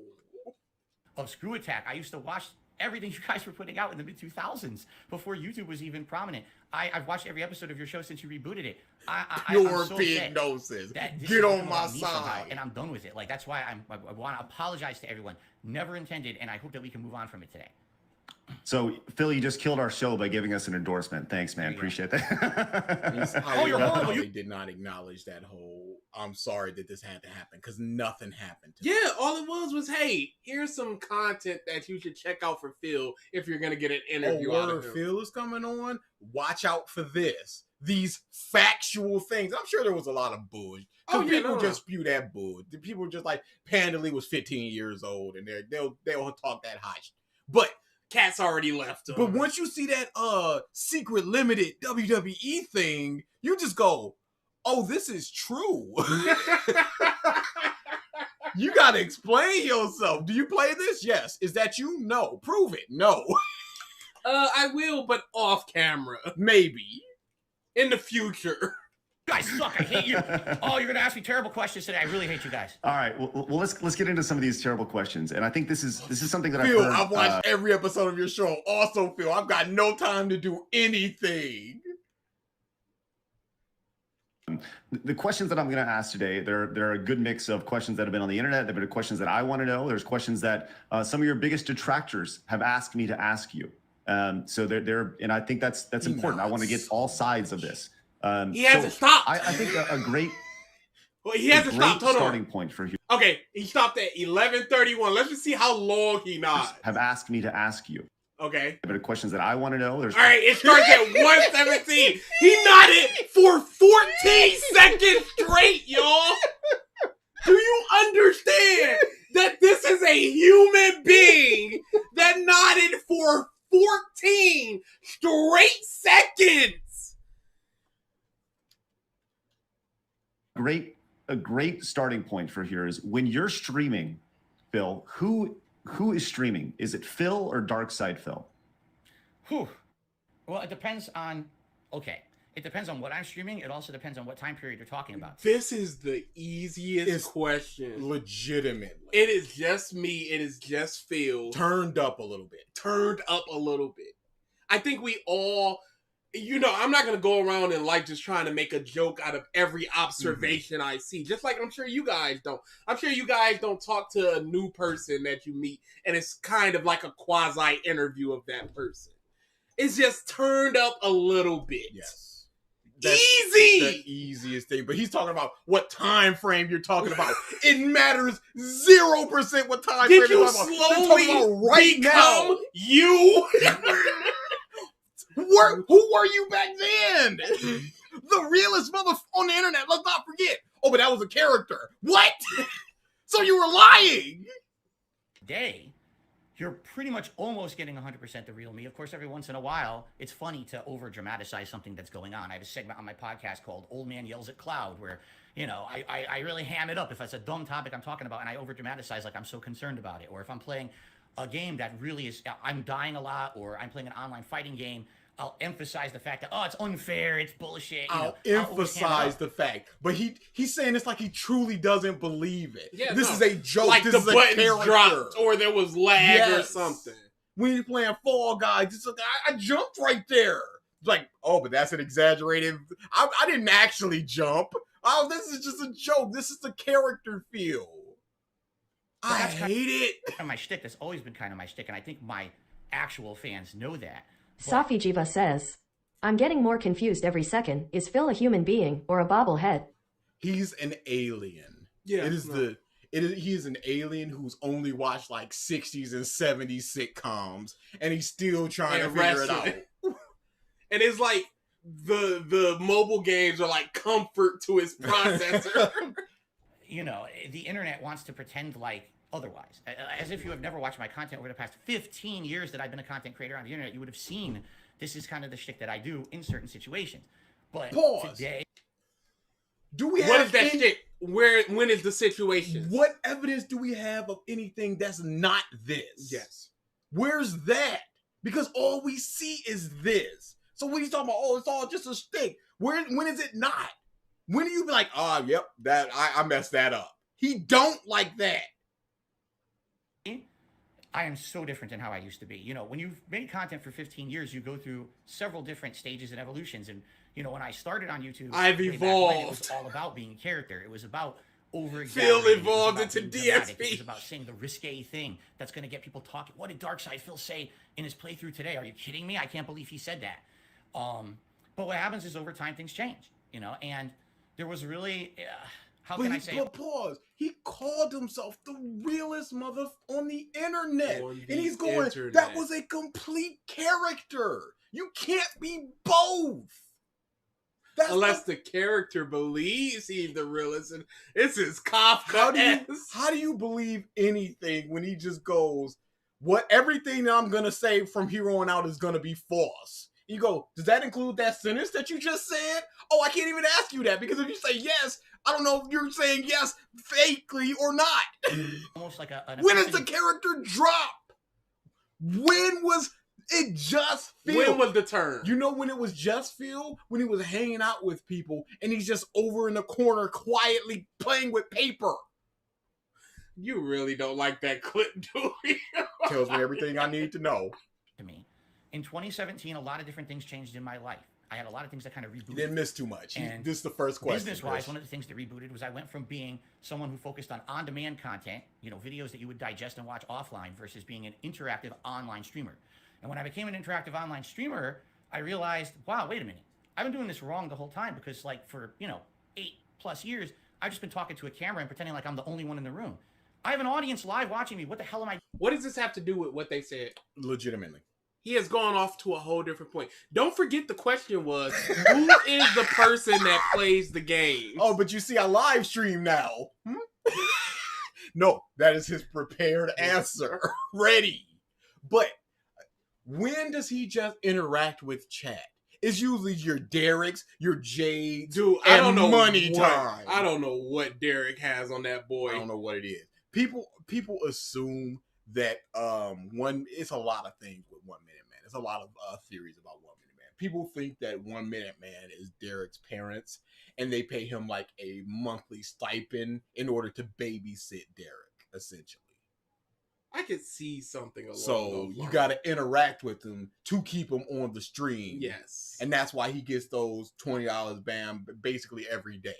Of Screw Attack, I used to watch everything you guys were putting out in the mid-2000s before YouTube was even prominent. I've watched every episode of your show since you rebooted it. Your big noses. Get on my side. Somehow, and I'm done with it. Like, that's why I want to apologize to everyone. Never intended, and I hope that we can move on from it today. So, Phil, you just killed our show by giving us an endorsement. Thanks, man. Appreciate that. You're horrible. They did not acknowledge that whole, I'm sorry that this had to happen, because nothing happened. Yeah, all it was, hey, here's some content that you should check out for Phil if you're going to get an interview out of him. Phil is coming on. Watch out for this. These factual things. I'm sure there was a lot of bullshit. People just spew that bull. The people just like, Panda Lee was 15 years old, and they'll talk that hot. But Cat's already left him. But once you see that secret limited WWE thing, you just go, oh, this is true. You gotta explain yourself. Do you play this? Yes. Is that you? No. Prove it. No. I will, but off camera. Maybe. In the future. You guys suck. I hate you. Oh, you're gonna ask me terrible questions today. I really hate you guys. All right. Well, let's get into some of these terrible questions. And I think this is something that Phil, I've watched every episode of your show. Also, Phil, I've got no time to do anything. The questions that I'm going to ask today, they're a good mix of questions that have been on the internet. They've been questions that I want to know. There's questions that some of your biggest detractors have asked me to ask you. So they're and I think that's important. I want to get all sides of this. He hasn't stopped. I think a great Well, he hasn't stopped. Hold starting on. point for you. Okay, he stopped at 11:31. Let's just see how long he nods. Have asked me to ask you. Okay. But the questions that I want to know. There's all right, it starts at 1:17. He nodded for 14 seconds straight, y'all. Do you understand that this is a human being that nodded for 14 straight seconds? A great starting point for here is when you're streaming, Phil, who is streaming? Is it Phil or DarksydePhil? Whew. Well, it depends on, it depends on what I'm streaming. It also depends on what time period you're talking about. This is the easiest question. Legitimately. It is just me. It is just Phil. Turned up a little bit. I think we all, I'm not going to go around and like just trying to make a joke out of every observation I see. Just like I'm sure you guys don't. I'm sure you guys don't talk to a new person that you meet and it's kind of like a quasi interview of that person. It's just turned up a little bit. Yes. Easy! The easiest thing. But he's talking about what time frame you're talking about. It matters 0% what time frame you're talking about. Slowly about right become now. You? Who were you back then? The realest mother on the internet. Let's not forget. Oh, but that was a character. What? So you were lying. Today, you're pretty much almost getting 100% the real me. Of course, every once in a while, it's funny to over-dramatize something that's going on. I have a segment on my podcast called Old Man Yells at Cloud where, I really ham it up if it's a dumb topic I'm talking about and I over-dramatize like I'm so concerned about it. Or if I'm playing a game that really is, I'm dying a lot, or I'm playing an online fighting game, I'll emphasize the fact that, it's unfair, it's bullshit. I'll emphasize the fact. But he's saying it's like he truly doesn't believe it. Yeah, this is a joke. Like this the is a buttons character. dropped or there was lag or something. When you're playing Fall Guys, it's like, I jumped right there. It's like, but that's an exaggerated. I didn't actually jump. This is just a joke. This is the character feel. I hate it. My shtick. That's always been kind of my shtick, and I think my actual fans know that. Safi Jiva says, I'm getting more confused every second. Is Phil a human being or a bobblehead? He's an alien. Yeah. He is an alien who's only watched like 60s and 70s sitcoms, and he's still trying to figure it out. And it's like the mobile games are like comfort to his processor. The internet wants to pretend like otherwise. As if you have never watched my content over the past 15 years that I've been a content creator on the internet, you would have seen this is kind of the shtick that I do in certain situations. But today... Do we what have is that shit? When is the situation? What evidence do we have of anything that's not this? Yes. Where's that? Because all we see is this. So when he's talking about, it's all just a stick. When is it not? When do you be like, yep, that I messed that up? He don't like that. I am so different than how I used to be. When you've made content for 15 years, you go through several different stages and evolutions. And, when I started on YouTube, I've evolved. It was all about being a character. It was about Phil evolved into DSP. It was about saying the risque thing that's going to get people talking. What did DarksydePhil say in his playthrough today? Are you kidding me? I can't believe he said that. But what happens is over time, things change, and there was really... How can I say it? Pause. He called himself the realest mother on the internet. And he's going, that was a complete character. You can't be both. Unless the character believes he's the realest. And it's his Kafka. How do you believe anything when he just goes, everything that I'm going to say from here on out is going to be false? You go, does that include that sentence that you just said? I can't even ask you that, because if you say yes, I don't know if you're saying yes fakely or not. Almost like when does the character drop? When was it just Phil? When was the turn? When it was just Phil? When he was hanging out with people and he's just over in the corner quietly playing with paper. You really don't like that clip, do you? Tells me everything I need to know. To me, in 2017, a lot of different things changed in my life. I had a lot of things that kind of rebooted. You didn't miss too much. And this is the first question. Business-wise, one of the things that rebooted was I went from being someone who focused on on-demand content, videos that you would digest and watch offline, versus being an interactive online streamer. And when I became an interactive online streamer, I realized, wow, wait a minute. I've been doing this wrong the whole time, because for, 8+ years, I've just been talking to a camera and pretending like I'm the only one in the room. I have an audience live watching me. What the hell am I? What does this have to do with what they said? Legitimately. He has gone off to a whole different point. Don't forget the question was, who is the person that plays the game? Oh, but you see, I live stream now. No, that is his prepared answer. Ready. But when does he just interact with chat? It's usually your Derek's, your Jade's, dude. I don't know money time. I don't know what Derek has on that boy. I don't know what it is. People assume that it's a lot of things with 1 Minute Man. There's a lot of theories about 1 Minute Man. People think that 1 Minute Man is Derek's parents, and they pay him like a monthly stipend in order to babysit Derek, essentially. I could see something along So those you lines. got to interact with him to keep him on the stream. Yes, and that's why he gets those $20 bam basically every day.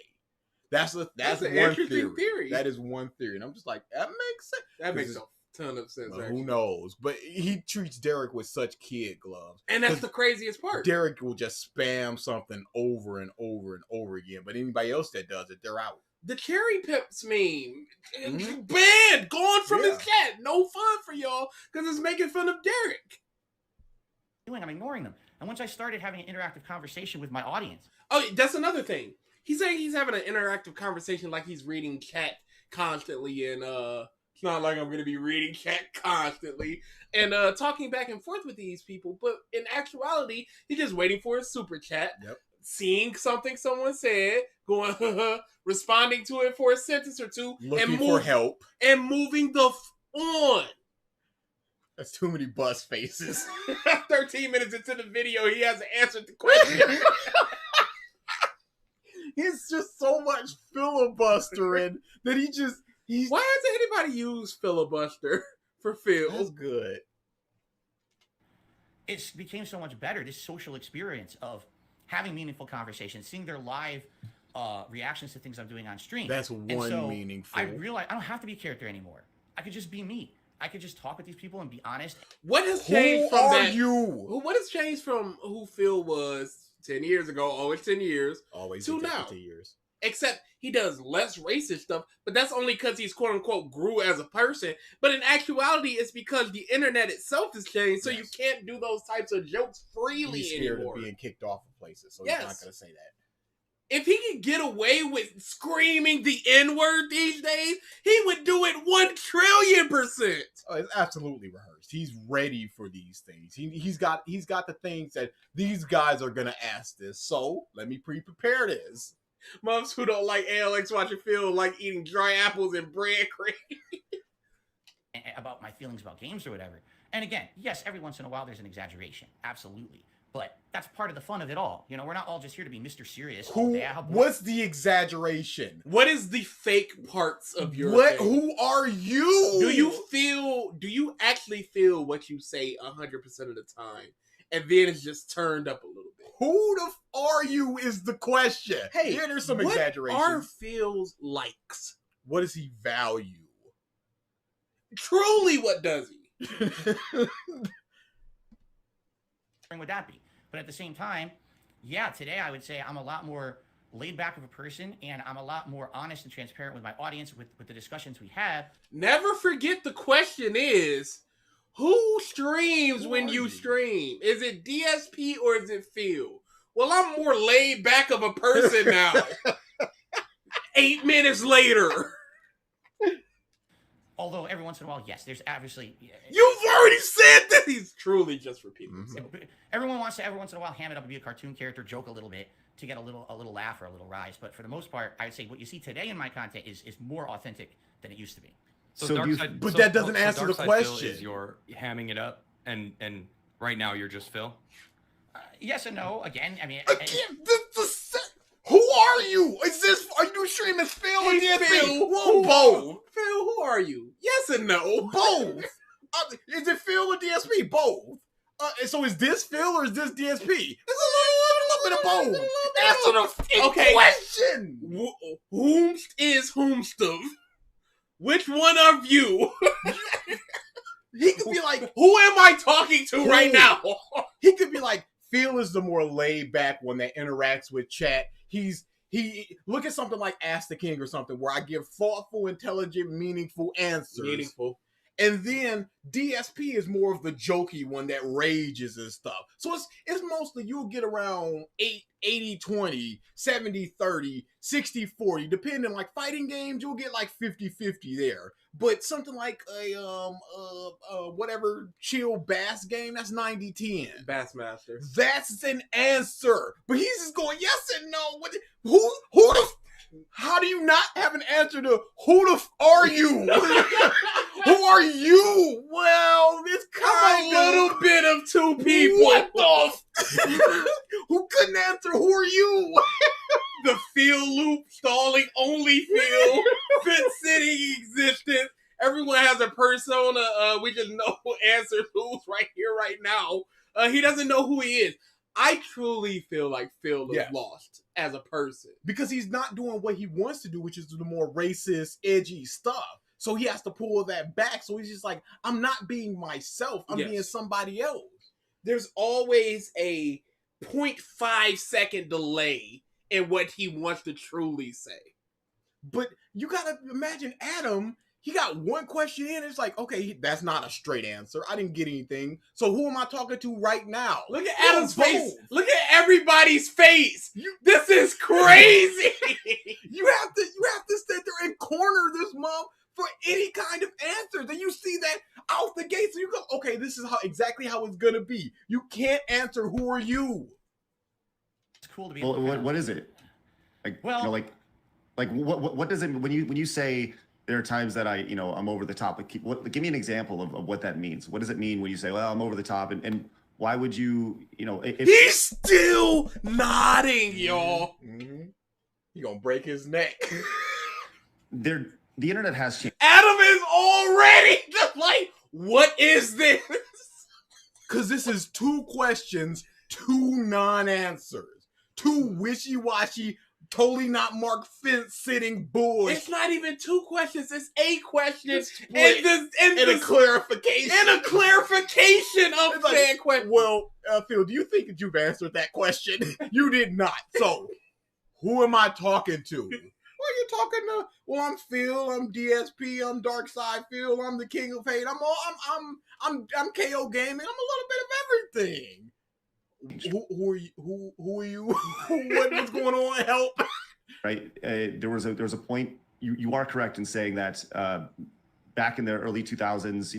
That's an one interesting theory. That is one theory, and I'm just like, that makes sense. That makes a ton of sense. Well, who knows? But he treats Derek with such kid gloves, and that's the craziest part. Derek will just spam something over and over and over again, but anybody else that does it, they're out. The Cherry Pips meme, banned, gone from his chat. No fun for y'all because it's making fun of Derek. I'm ignoring them. And once I started having an interactive conversation with my audience. Oh, that's another thing. He's saying he's having an interactive conversation like he's reading chat constantly, and it's not like I'm going to be reading chat constantly and talking back and forth with these people. But in actuality, he's just waiting for a super chat, seeing something someone said, going, responding to it for a sentence or two, looking for help, and moving the on. That's too many bus faces. 13 minutes into the video, he hasn't answered the question. He's just so much filibustering that Why hasn't anybody used filibuster for Phil? That's good. It became so much better, this social experience of having meaningful conversations, seeing their live reactions to things I'm doing on stream. That's meaningful. I realized I don't have to be a character anymore. I could just be me. I could just talk with these people and be honest. What has changed from that? You? What has changed from who Phil was 10 years ago, always 10 years, always to now? 10 years. Except he does less racist stuff, but that's only because he's quote unquote grew as a person. But in actuality, it's because the internet itself has changed, so you can't do those types of jokes freely He's scared anymore. of being kicked off of places, so he's not going to say that. If he could get away with screaming the N-word these days, he would do it 1,000,000,000%. Oh, it's absolutely rehearsed. He's ready for these things. He's got the things that these guys are gonna ask this. So let me prepare this. Moms who don't like ALX watching Phil like eating dry apples and bread cream. About my feelings about games or whatever. And again, yes, every once in a while there's an exaggeration. Absolutely. But that's part of the fun of it all. You know, we're not all just here to be Mr. Serious. What's the exaggeration? What is the fake parts of your thing? Who are you? Do you actually feel what you say 100% of the time? And then it's just turned up a little bit. Who the f are you is the question. Hey, yeah, there's some what exaggeration. Are Phil's likes? What does he value? Truly, what does he? Would that be? But at the same time, yeah, today I would say I'm a lot more laid back of a person, and I'm a lot more honest and transparent with my audience with the discussions we have. Never forget the question is, who streams when you stream? Is it DSP or is it Phil? Well, I'm more laid back of a person now. 8 minutes later. Although every once in a while, yes, there's obviously... You've already said that! He's truly just repeating himself. Everyone wants to, every once in a while, ham it up and be a cartoon character, joke a little bit to get a little laugh or a little rise. But for the most part, I would say what you see today in my content is more authentic than it used to be. But that doesn't answer the question. Is you're hamming it up, and right now you're just Phil? Yes and no. Again, I mean... Who are you? Are you streaming Phil or DSP? Phil, both. Phil, who are you? Yes and no. Both. Is it Phil or DSP? Both. So is this Phil or is this DSP? It's a little bit of both. Answer the question. Whomst is whomstuv? Which one of you? He could be like, who am I talking to right now? He could be like, Phil is the more laid back one that interacts with chat. He's he look at something like Ask the King or something where I give thoughtful, intelligent, meaningful answers. Meaningful. And then DSP is more of the jokey one that rages and stuff. So it's mostly you'll get around 80-20, 70-30, 60-40, depending. Like fighting games, you'll get like 50-50 there. But something like a whatever chill bass game, that's 90-10. Bassmaster. That's an answer. But he's just going yes and no. Who the how do you not have an answer to who the are you? Who are you? Well, it's kind of a little bit of two people. What the who couldn't answer who are you? The Phil loop stalling only Phil. Fit City existence. Everyone has a persona. We just know answers who's right here, right now. He doesn't know who he is. I truly feel like Phil is lost as a person. Because he's not doing what he wants to do, which is the more racist, edgy stuff. So he has to pull that back. So he's just like, I'm not being myself. I'm being somebody else. There's always a 0.5 second delay in what he wants to truly say. But you got to imagine Adam. He got one question in. It's like, okay, that's not a straight answer. I didn't get anything. So who am I talking to right now? Look at Adam's face. Look at everybody's face. This is crazy. You have to sit there and corner this mom for any kind of answer. Then you see that out the gate. So you go, okay, this is exactly how it's gonna be. You can't answer who are you. It's cool to be. Well, what is it? Like, well, what does it when you say? There are times that I'm over the top. Give me an example of what that means. What does it mean when you say, well, I'm over the top? And why would you, He's still nodding, y'all. Mm-hmm. You're going to break his neck. The internet has changed. Adam is already just like, what is this? Because this is 2 questions, 2 non-answers. 2 wishy-washy, totally not Mark Fence sitting bullshit. It's not even 2 questions. It's 8 questions and a clarification. And a clarification of that question. Well, Phil, do you think that you've answered that question? You did not. So, who am I talking to? Well, you're talking to. Well, I'm Phil. I'm DSP. I'm DarksydePhil. I'm the King of Hate. I'm KO Gaming. I'm a little bit of everything. Who are you? Who are you? What's going on? Help! Right. There was a point. You are correct in saying that back in the early 2000s,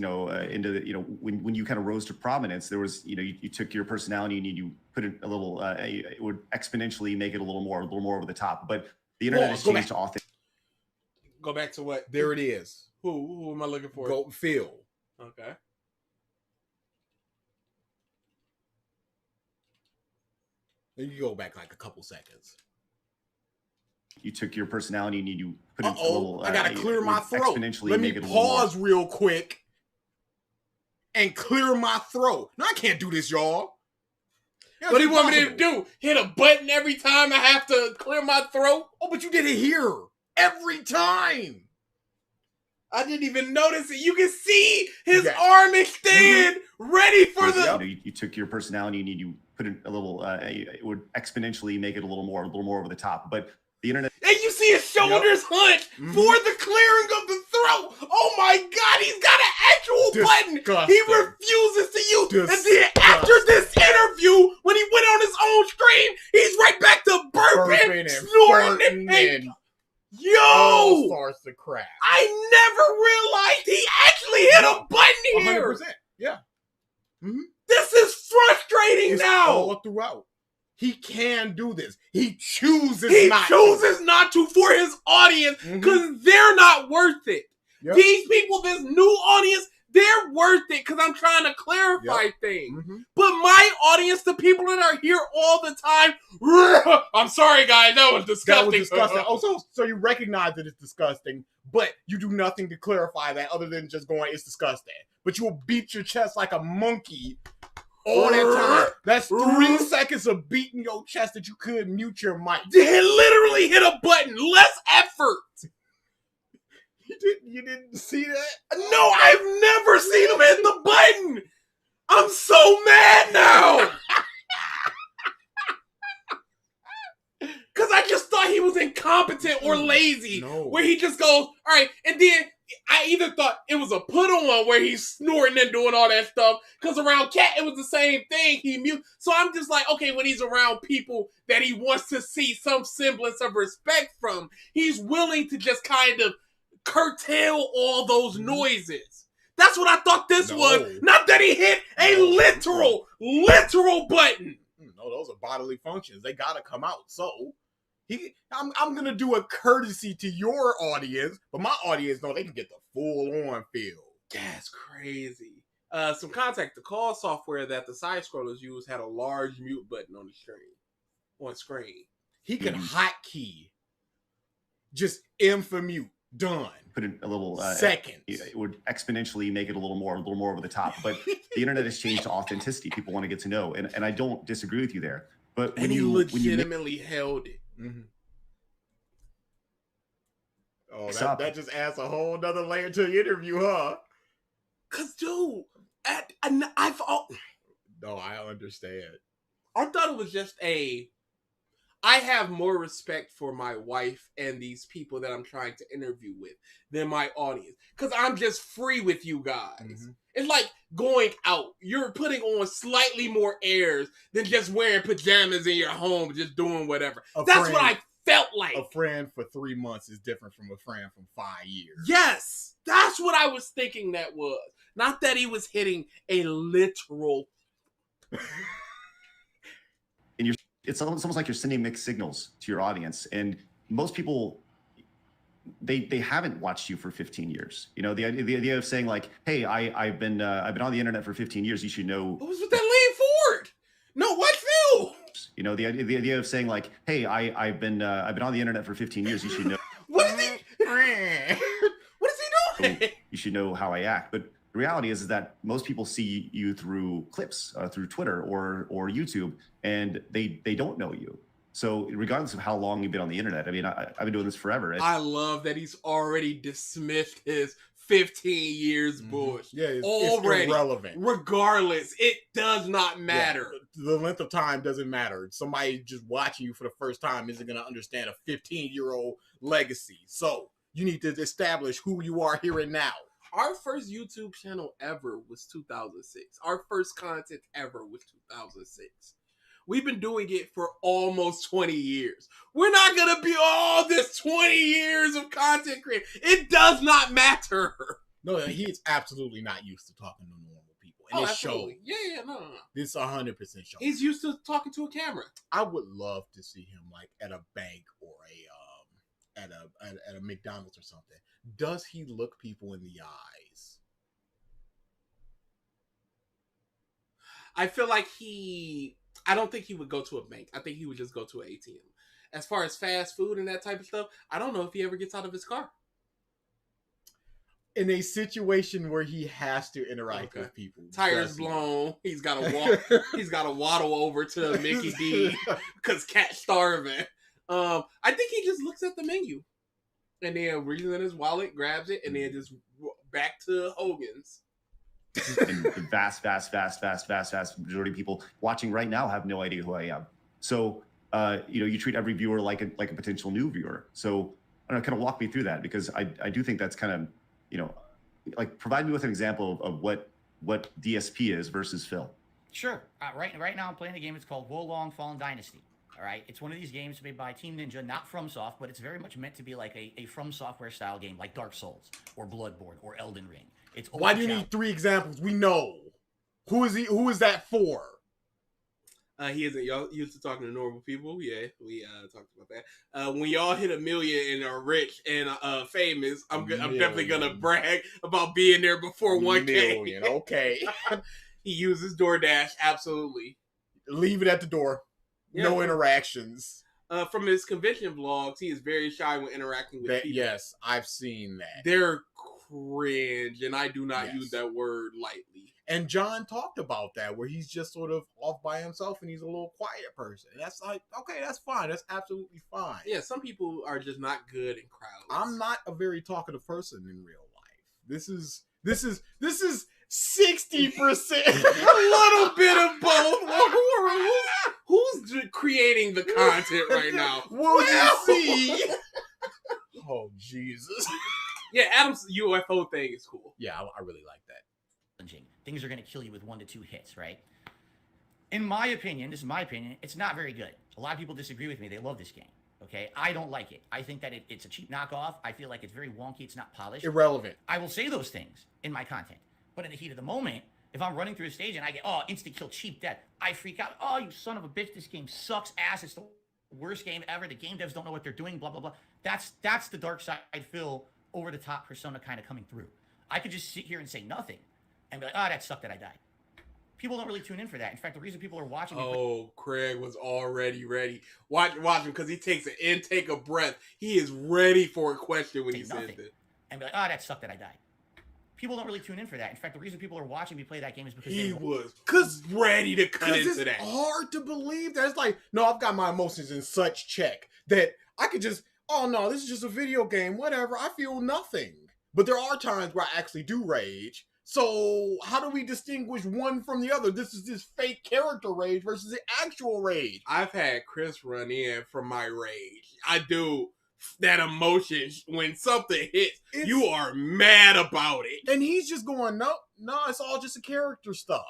into the, when you kind of rose to prominence, there was, you took your personality and you put it a little. It would exponentially make it a little more over the top. But the internet has changed to authentic. Go back to what? There it is. Who am I looking for? Go Phil. Okay. You go back like a couple seconds. You took your personality and you put it a little. I gotta clear my throat. Exponentially Let me make it pause real quick and clear my throat. No, I can't do this, y'all. What do you want me to do? Hit a button every time I have to clear my throat? Oh, but you did it here every time. I didn't even notice it. You can see his arm extend, ready for the. You took your personality and you put it a little. It would exponentially make it a little more over the top. But the internet. And you see his shoulders hunch for the clearing of the throat. Oh my God, he's got an actual button. He refuses to use. And then after this interview, when he went on his own stream, he's right back to burping and snorting and yo, starts to crash. I never realized he actually hit a button here. 100%. Yeah. Mm-hmm. This is frustrating now. All throughout. He can do this. He chooses not to for his audience because they're not worth it. Yep. These people, this new audience, they're worth it because I'm trying to clarify things. But my audience, the people that are here all the time, I'm sorry, guys, that was disgusting. That was disgusting. Oh, so you recognize that it's disgusting, but you do nothing to clarify that other than just going, it's disgusting. But you will beat your chest like a monkey all that time. That's 3 seconds of beating your chest that you could mute your mic. They literally hit a button. Less effort. You didn't see that? No, I've never seen him hit the button. I'm so mad now. Because I just thought he was was incompetent or lazy. No. Where he just goes, all right, and then I either thought it was a put on where he's snorting and doing all that stuff, because around Cat it was the same thing. He mute. So I'm just like, okay, when he's around people that he wants to see some semblance of respect from, he's willing to just kind of curtail all those noises. That's what I thought this was. Not that he hit a literal button. No, those are bodily functions. They gotta come out. So I'm gonna do a courtesy to your audience, but my audience know they can get the full on feel. That's crazy. Some contact. The call software that the side scrollers use had a large mute button on the screen. He can hotkey just M for mute. Done. Put in a little seconds. It would exponentially make it a little more over the top. But the internet has changed to authenticity. People want to get to know, and I don't disagree with you there. But when and he you legitimately held it. Mm-hmm. Oh, that just adds a whole nother layer to the interview, huh? Cause dude, no, I understand. I thought it was just I have more respect for my wife and these people that I'm trying to interview with than my audience. Because I'm just free with you guys. Mm-hmm. It's like going out. You're putting on slightly more airs than just wearing pajamas in your home, just doing whatever. That's what I felt like. A friend for 3 months is different from a friend from 5 years. Yes! That's what I was thinking that was. Not that he was hitting a literal... And it's almost like you're sending mixed signals to your audience, and most people they haven't watched you for 15 years. You know, the idea of saying like, "Hey, I've been on the internet for 15 years. You should know." What was with that lean forward? No, what Phil? You know, the idea of saying like, "Hey, I've been on the internet for 15 years. You should know." What is he? What is he doing? You should know how I act, but. The reality is that most people see you through clips, through Twitter or YouTube, and they don't know you. So regardless of how long you've been on the internet, I mean, I've been doing this forever. I love that he's already dismissed his 15 years bush. Yeah, it's already irrelevant. Regardless, it does not matter. Yeah, the length of time doesn't matter. Somebody just watching you for the first time isn't going to understand a 15-year-old legacy. So you need to establish who you are here and now. Our first YouTube channel ever was 2006. Our first content ever was 2006. We've been doing it for almost 20 years. We're not going to be all this 20 years of content creation. It does not matter. No, he's absolutely not used to talking to normal people. And it's show. Yeah, no. This 100% show. He's used to talking to a camera. I would love to see him like at a bank or at a McDonald's or something. Does he look people in the eyes? I feel like I don't think he would go to a bank. I think he would just go to an ATM. As far as fast food and that type of stuff, I don't know if he ever gets out of his car. In a situation where he has to interact with people. Tires blown. He's got to walk. He's got to waddle over to Mickey D because Cat's starving. I think he just looks at the menu and then reaches in his wallet, grabs it, and then just back to Hogan's. And the vast majority of people watching right now have no idea who I am. So, you treat every viewer like a potential new viewer. So, I don't know, kind of walk me through that, because I do think that's kind of, like, provide me with an example of what DSP is versus Phil. Sure. Right now I'm playing a game. It's called Wolong Fallen Dynasty. All right, it's one of these games made by Team Ninja, not FromSoft, but it's very much meant to be like a From Software style game, like Dark Souls or Bloodborne or Elden Ring. It's why do you need 3 examples? We know who is he. Who is that for? He isn't. Y'all used to talking to normal people. Yeah, we talked about that. When y'all hit 1 million and are rich and famous, I'm definitely gonna brag about being there before 1K. Okay. He uses DoorDash. Absolutely. Leave it at the door. No interactions. From his convention vlogs, he is very shy when interacting with people. Yes, I've seen that. They're cringe, and I do not use that word lightly. And John talked about that, where he's just sort of off by himself and he's a little quiet person. And that's like, okay, that's fine. That's absolutely fine. Yeah, some people are just not good in crowds. I'm not a very talkative person in real life. This is 60%. A little bit of both. Who's creating the content right now? Will you see? Oh, Jesus. Yeah, Adam's UFO thing is cool. Yeah, I really like that. Things are going to kill you with 1 to 2 hits, right? In my opinion, this is my opinion, it's not very good. A lot of people disagree with me. They love this game, okay? I don't like it. I think that it's a cheap knockoff. I feel like it's very wonky. It's not polished. Irrelevant. I will say those things in my content. But in the heat of the moment, if I'm running through a stage and I get, oh, instant kill, cheap death, I freak out. Oh, you son of a bitch, this game sucks ass. It's the worst game ever. The game devs don't know what they're doing, blah, blah, blah. That's the DarksydePhil over-the-top persona kind of coming through. I could just sit here and say nothing and be like, oh, that sucked that I died. People don't really tune in for that. In fact, the reason people are watching... Craig was already ready. Watch him, because he takes an intake of breath. He is ready for a question when he says it. And be like, oh, that sucked that I died. People don't really tune in for that. In fact, the reason people are watching me play that game is because he was ready to cut into that. It's hard to believe that. It's like, no, I've got my emotions in such check that I could just, oh no, this is just a video game, whatever. I feel nothing. But there are times where I actually do rage. So how do we distinguish one from the other? This is this fake character rage versus the actual rage. I've had Chris run in from my rage. I do. That emotion when something hits, you are mad about it. And he's just going, no, it's all just a character stuff.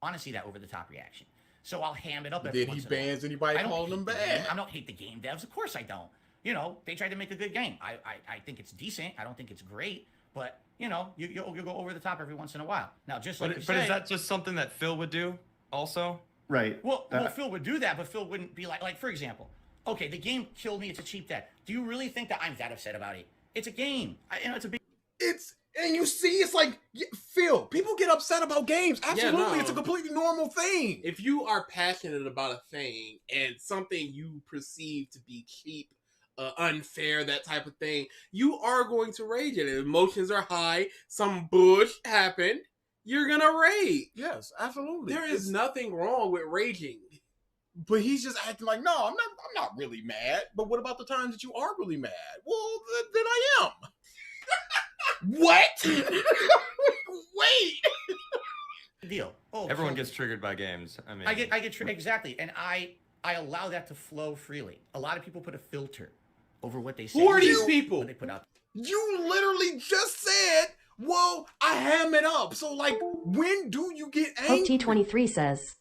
I want to see that over-the-top reaction. So I'll ham it up every once in a while. Did he bans anybody calling them bad? I don't hate the game devs. Of course I don't. You know, they tried to make a good game. I think it's decent. I don't think it's great. But, you know, you'll go over the top every once in a while. Now, just like But is that just something that Phil would do also? Right. Well, Phil would do that, but Phil wouldn't be like, for example, okay, the game killed me. It's a cheap death. Do you really think that I'm that upset about it? It's a game. It's a big... And you see, it's like, Phil, people get upset about games. Absolutely. Yeah, no. It's a completely normal thing. If you are passionate about a thing and something you perceive to be cheap, unfair, that type of thing, you are going to rage at it. Emotions are high. Some bush happened. You're going to rage. Yes, absolutely. There is nothing wrong with raging. But he's just acting like, no, I'm not really mad. But what about the times that you are really mad? Well, then I am. What? Wait. Deal. Oh, everyone gets triggered by games. I mean, I get triggered exactly, and I allow that to flow freely. A lot of people put a filter over what they say. Who are these people? When they put out. You literally just said, well, I ham it up. So, like, when do you get angry? T23 says,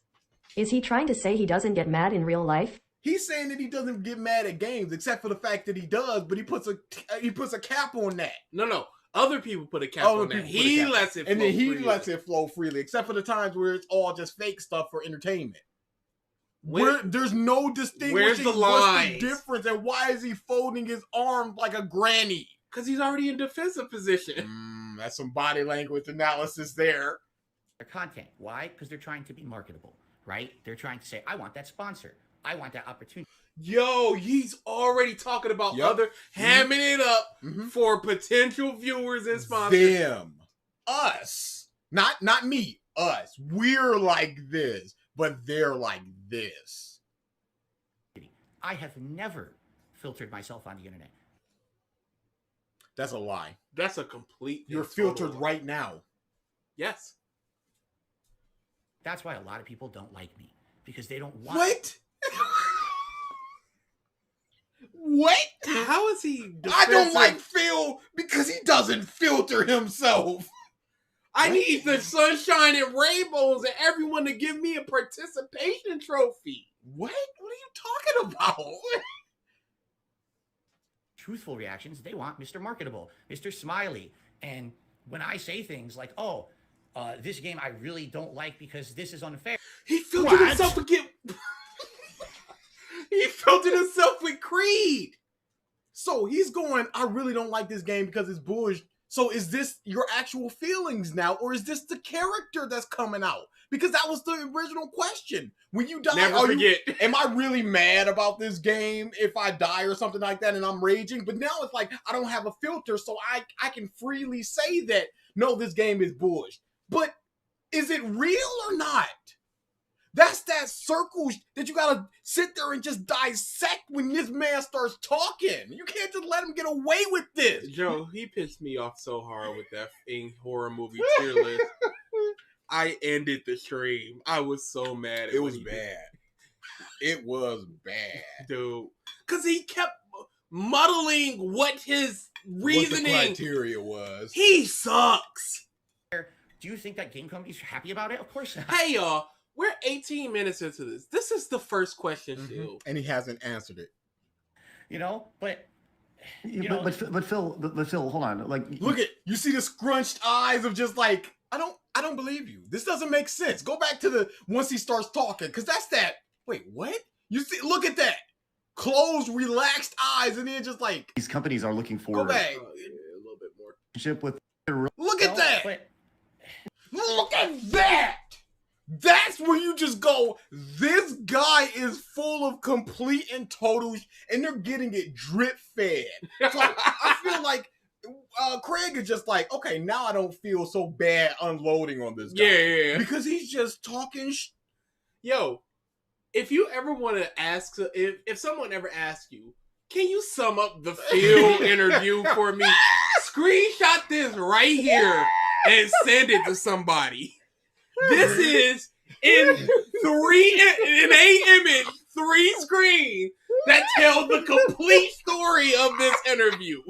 is he trying to say he doesn't get mad in real life? He's saying that he doesn't get mad at games, except for the fact that he does, but he puts a cap on that. No. Other people put a cap on that. He lets it flow freely. And then he lets it flow freely, except for the times where it's all just fake stuff for entertainment. There's no distinguishing. Where's the what's the difference, and why is he folding his arms like a granny? Because he's already in defensive position. That's some body language analysis there. Their content. Why? Because they're trying to be marketable, right? They're trying to say, I want that sponsor. I want that opportunity. Yo, he's already talking about other hamming it up for potential viewers and sponsors. Them. Us. Not me. Us. We're like this, but they're like this. I have never filtered myself on the internet. That's a lie. That's a complete... You're filtered right now. Yes. That's why a lot of people don't like me. Because they don't want... What? What? How is he defensive? I don't like Phil because he doesn't filter himself. I need the sunshine and rainbows and everyone to give me a participation trophy. What? What are you talking about? Truthful reactions, they want Mr. Marketable, Mr. Smiley. And when I say things like, oh, this game I really don't like because this is unfair. He filtered himself again. He filtered himself with Creed. So he's going, I really don't like this game because it's bullshit. So is this your actual feelings now, or is this the character that's coming out? Because that was the original question. When you die, never forget. Am I really mad about this game if I die or something like that and I'm raging? But now it's like, I don't have a filter, so I can freely say that, no, this game is bullshit. But is it real or not? That's that circle that you gotta sit there and just dissect when this man starts talking. You can't just let him get away with this. Joe, he pissed me off so hard with that horror movie tier list. I ended the stream. I was so mad. It was bad. It was bad, dude. Because he kept muddling what his reasoning, what the criteria was. He sucks. Do you think that game companies are happy about it? Of course not. Hey, y'all. We're 18 minutes into this. This is the first question, Phil. And he hasn't answered it. You know, but... But Phil, hold on. Like, look at, you see the scrunched eyes of just like, I don't believe you. This doesn't make sense. Go back to the once he starts talking, because that's that. Wait, what? You see? Look at that. Closed, relaxed eyes, and then just like these companies are looking for. Go back. A little bit more. With. Look at that. Look at that. That's where you just go, this guy is full of complete and total, and they're getting it drip fed. So I feel like Craig is just like, okay, now I don't feel so bad unloading on this guy. Yeah. Because he's just talking Yo, if you ever want to ask, if someone ever asks you, can you sum up the Phil interview for me? Screenshot this right here and send it to somebody. This is in a image, 3 screens that tell the complete story of this interview.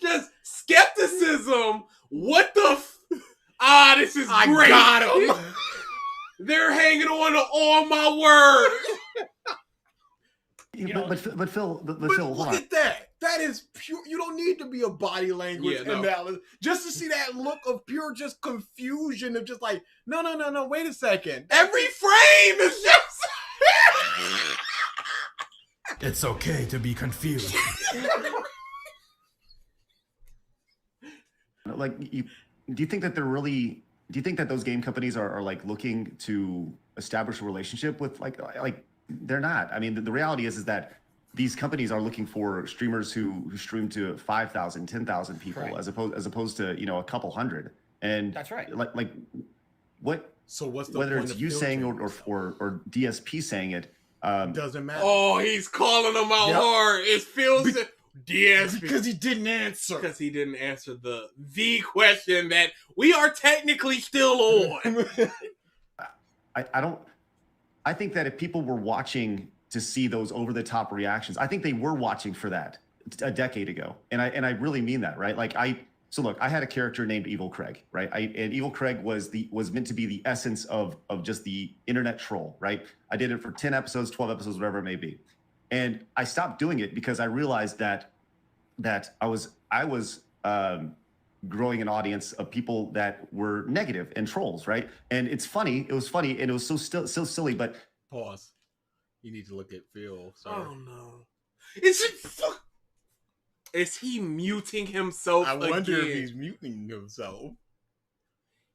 Just skepticism. What the this is I great. got him. They're hanging on to all my words. But Phil, hold look on. at that. That is pure. You don't need to be a body language analysis just to see that look of pure just confusion of just like, no, wait a second. Every frame is just. It's okay to be confused. Like, do you think that do you think that those game companies are like looking to establish a relationship with like they're not. I mean, the reality is that these companies are looking for streamers who stream to 5,000, 10,000 people, right, as opposed to, you know, a couple hundred. And that's right. Like what? So what's the whether point it's of you saying filtering or DSP saying it? Doesn't matter. Oh, he's calling them out hard. It feels DSP because he didn't answer. Because he didn't answer the question that we are technically still on. I think that if people were watching to see those over-the-top reactions, I think they were watching for that a decade ago, and I really mean that, right? Like so look, I had a character named Evil Craig, right? And Evil Craig was meant to be the essence of just the internet troll, right? I did it for 10 episodes, 12 episodes, whatever it may be, and I stopped doing it because I realized that I was growing an audience of people that were negative and trolls, right? And it's funny. It was funny, and it was so silly. But pause. You need to look at Phil. Sorry. Oh no! Is he muting himself? I wonder again? if he's muting himself.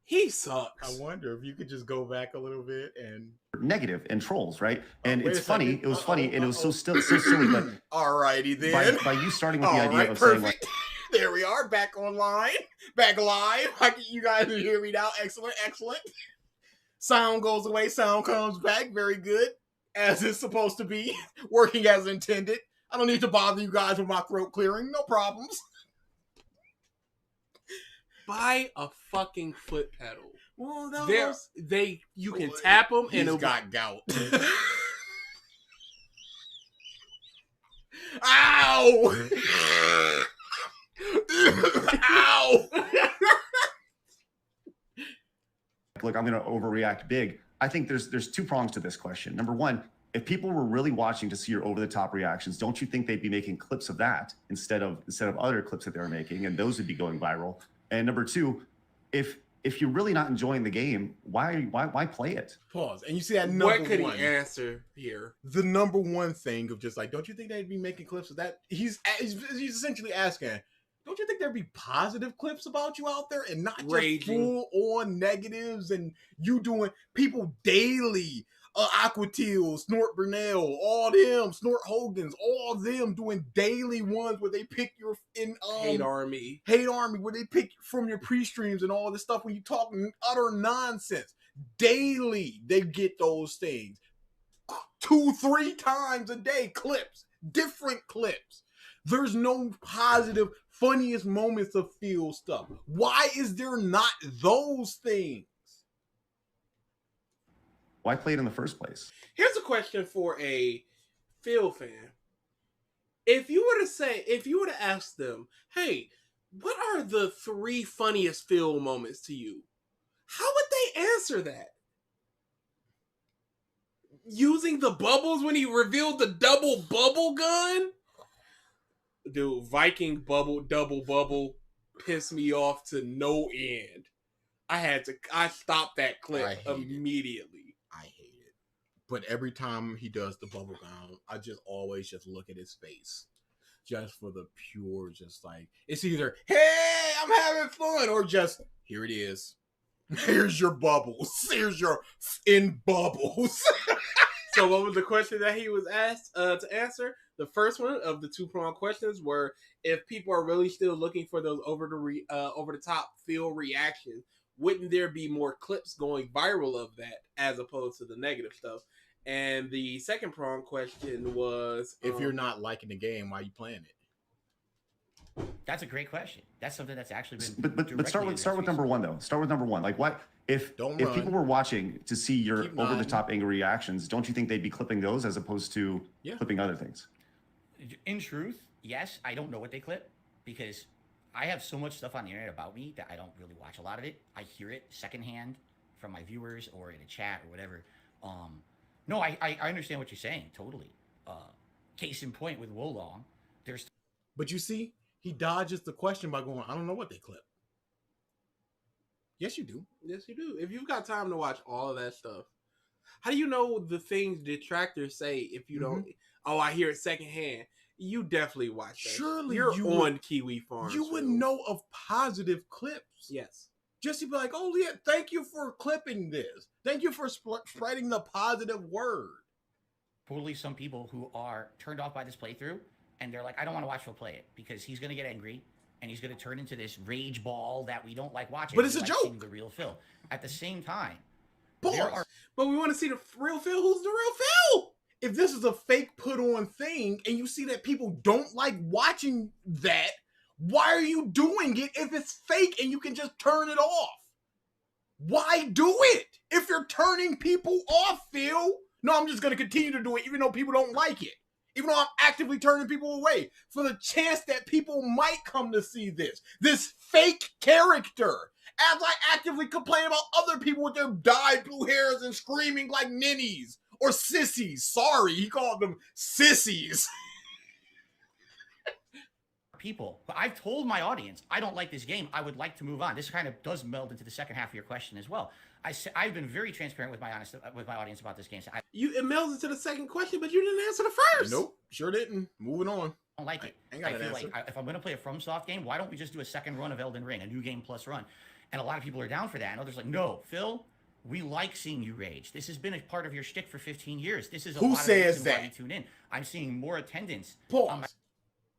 He sucks. I wonder if you could just go back a little bit and negative and trolls, right? And it's funny. It was funny, and it was so silly. But alrighty then. By you starting with the idea of perfect. saying like. There we are, back online, back live. You guys can hear me now. Excellent. Sound goes away, sound comes back. Very good, as it's supposed to be, working as intended. I don't need to bother you guys with my throat clearing. No problems. Buy a fucking foot pedal. Well, you can tap them, and he's got gout. Ow! Ow! Look, I'm going to overreact big. I think there's 2 prongs to this question. Number one, if people were really watching to see your over-the-top reactions, don't you think they'd be making clips of that instead of other clips that they were making, and those would be going viral? And number 2, if you're really not enjoying the game, why play it? Pause. And you see that number what could one, he answer here? The number one thing of just like, don't you think they'd be making clips of that? He's essentially asking, don't you think there'd be positive clips about you out there and not just full on negatives and you doing people daily? Aquatil, Snort Burnell, all them, Snort Hogan's, all them doing daily ones where they pick your Hate Army, where they pick from your pre-streams and all this stuff when you talking utter nonsense. Daily, they get those things 2-3 times a day, clips, different clips. There's no positive, funniest moments of Phil stuff. Why is there not those things? Why play it in the first place? Here's a question for a Phil fan. If you were to ask them, hey, what are the 3 funniest Phil moments to you? How would they answer that? Using the bubbles when he revealed the double bubble gun? Dude, Viking double bubble pissed me off to no end. I stopped that clip immediately. I hate it. But every time he does the bubble gum, I just always just look at his face. Just for the pure, just like, it's either, hey, I'm having fun, or just, here it is. Here's your bubbles. Here's your in bubbles. So what was the question that he was asked to answer? The first one of the 2-pronged questions were if people are really still looking for those over the top Phil reactions, wouldn't there be more clips going viral of that as opposed to the negative stuff? And the second prong question was, if you're not liking the game, why are you playing it? That's a great question. That's something that's actually been. But start with number one though. Start with number one. Like what if people were watching to see your over the top angry reactions? Don't you think they'd be clipping those as opposed to clipping other things? In truth, yes. I don't know what they clip because I have so much stuff on the internet about me that I don't really watch a lot of it. I hear it secondhand from my viewers or in a chat or whatever. No, I understand what you're saying totally. Case in point with Wolong, there's. But you see, he dodges the question by going, I don't know what they clip. Yes, you do. Yes, you do. If you've got time to watch all of that stuff, how do you know the things detractors say if you don't? Oh, I hear it secondhand. You definitely watch that. Surely you're you on would, Kiwi Farms. You would know of positive clips. Yes. Just to be like, oh yeah, thank you for clipping this. Thank you for spreading the positive word. Totally, some people who are turned off by this playthrough, and they're like, I don't want to watch Phil play it because he's going to get angry and he's going to turn into this rage ball that we don't like watching. But it's a like joke. The real Phil. At the same time, but we want to see the real Phil. Who's the real Phil? If this is a fake put on thing and you see that people don't like watching that, why are you doing it if it's fake and you can just turn it off? Why do it? If you're turning people off, Phil. No, I'm just going to continue to do it even though people don't like it. Even though I'm actively turning people away for the chance that people might come to see this fake character. As I actively complain about other people with their dyed blue hairs and screaming like ninnies or sissies. Sorry, he called them sissies. People, but I've told my audience I don't like this game. I would like to move on. This kind of does meld into the second half of your question as well. I've been very transparent with my audience about this game. So it melds into the second question, but you didn't answer the first. Nope, sure didn't. Moving on. I don't like it. I feel like if I'm going to play a FromSoft game, why don't we just do a second run of Elden Ring, a new game plus run? And a lot of people are down for that. And others are like, no, Phil, we like seeing you rage. This has been a part of your shtick for 15 years. This is a Who lot says of that? Why you tune in. I'm seeing more attendance. Pause.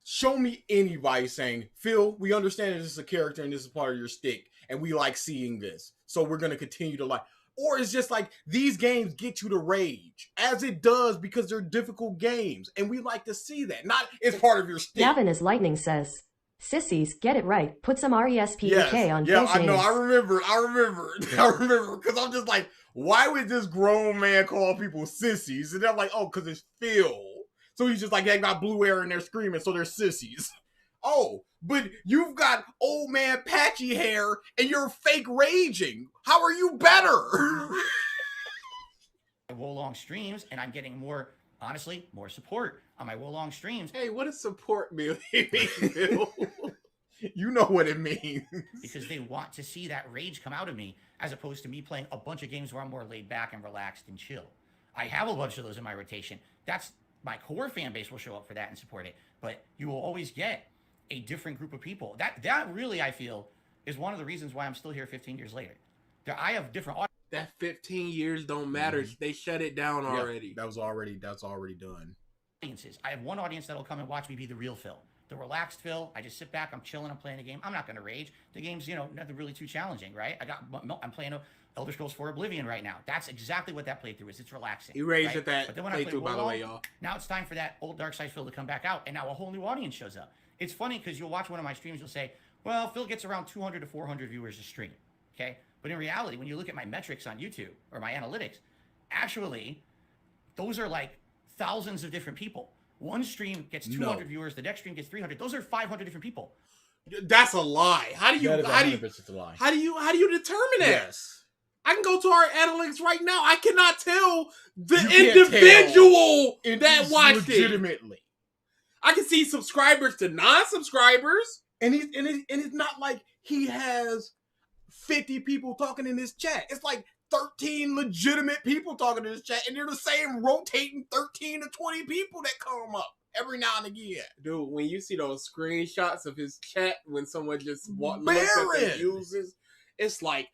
Show me anybody saying, Phil, we understand that this is a character and this is part of your shtick, and we like seeing this, so we're going to continue to like. Or it's just like, these games get you to rage, as it does because they're difficult games, and we like to see that. Not it's part of your shtick. Gavin as Lightning says, sissies, get it right. Put some RESPEK on yeah, Phil's I know, names. I remember, because I'm just like, why would this grown man call people sissies? And they're like, oh, because it's Phil. So he's just like, they got blue hair and they're screaming, so they're sissies. Oh, but you've got old man patchy hair and you're fake raging. How are you better? Wolong streams, and I'm getting more, honestly, more support on my Wolong streams. Hey, what does support mean, Phil? You know what it means. Because they want to see that rage come out of me, as opposed to me playing a bunch of games where I'm more laid back and relaxed and chill. I have a bunch of those in my rotation. That's my core fan base will show up for that and support it. But you will always get a different group of people. That really, I feel, is one of the reasons why I'm still here 15 years later. I have different audiences. That 15 years don't matter. They shut it down already. That's already done. I have one audience that'll come and watch me be the real Phil. The relaxed Phil. I just sit back, I'm chilling, I'm playing a game. I'm not going to rage. The game's, nothing really too challenging, right? I'm playing Elder Scrolls 4 Oblivion right now. That's exactly what that playthrough is. It's relaxing. You raged right? at that but then when I play playthrough, by the way, y'all. Now it's time for that old DarksydePhil to come back out, and now a whole new audience shows up. It's funny because you'll watch one of my streams, you'll say, well, Phil gets around 200 to 400 viewers a stream, okay? But in reality, when you look at my metrics on YouTube or my analytics, actually, those are like thousands of different people. One stream gets 200 viewers, the next stream gets 300. Those are 500 different people. That's a lie. How do you That is 100% a lie. how do you determine that? Yes. I can go to our analytics right now. I cannot tell the You can't individual tell. that watched legitimately. it. I can see subscribers to non-subscribers. And it's not like he has 50 people talking in his chat. It's like 13 legitimate people talking in his chat, and they're the same rotating 13 to 20 people that come up every now and again. Dude, when you see those screenshots of his chat when someone just looks at Barren. the users, it's like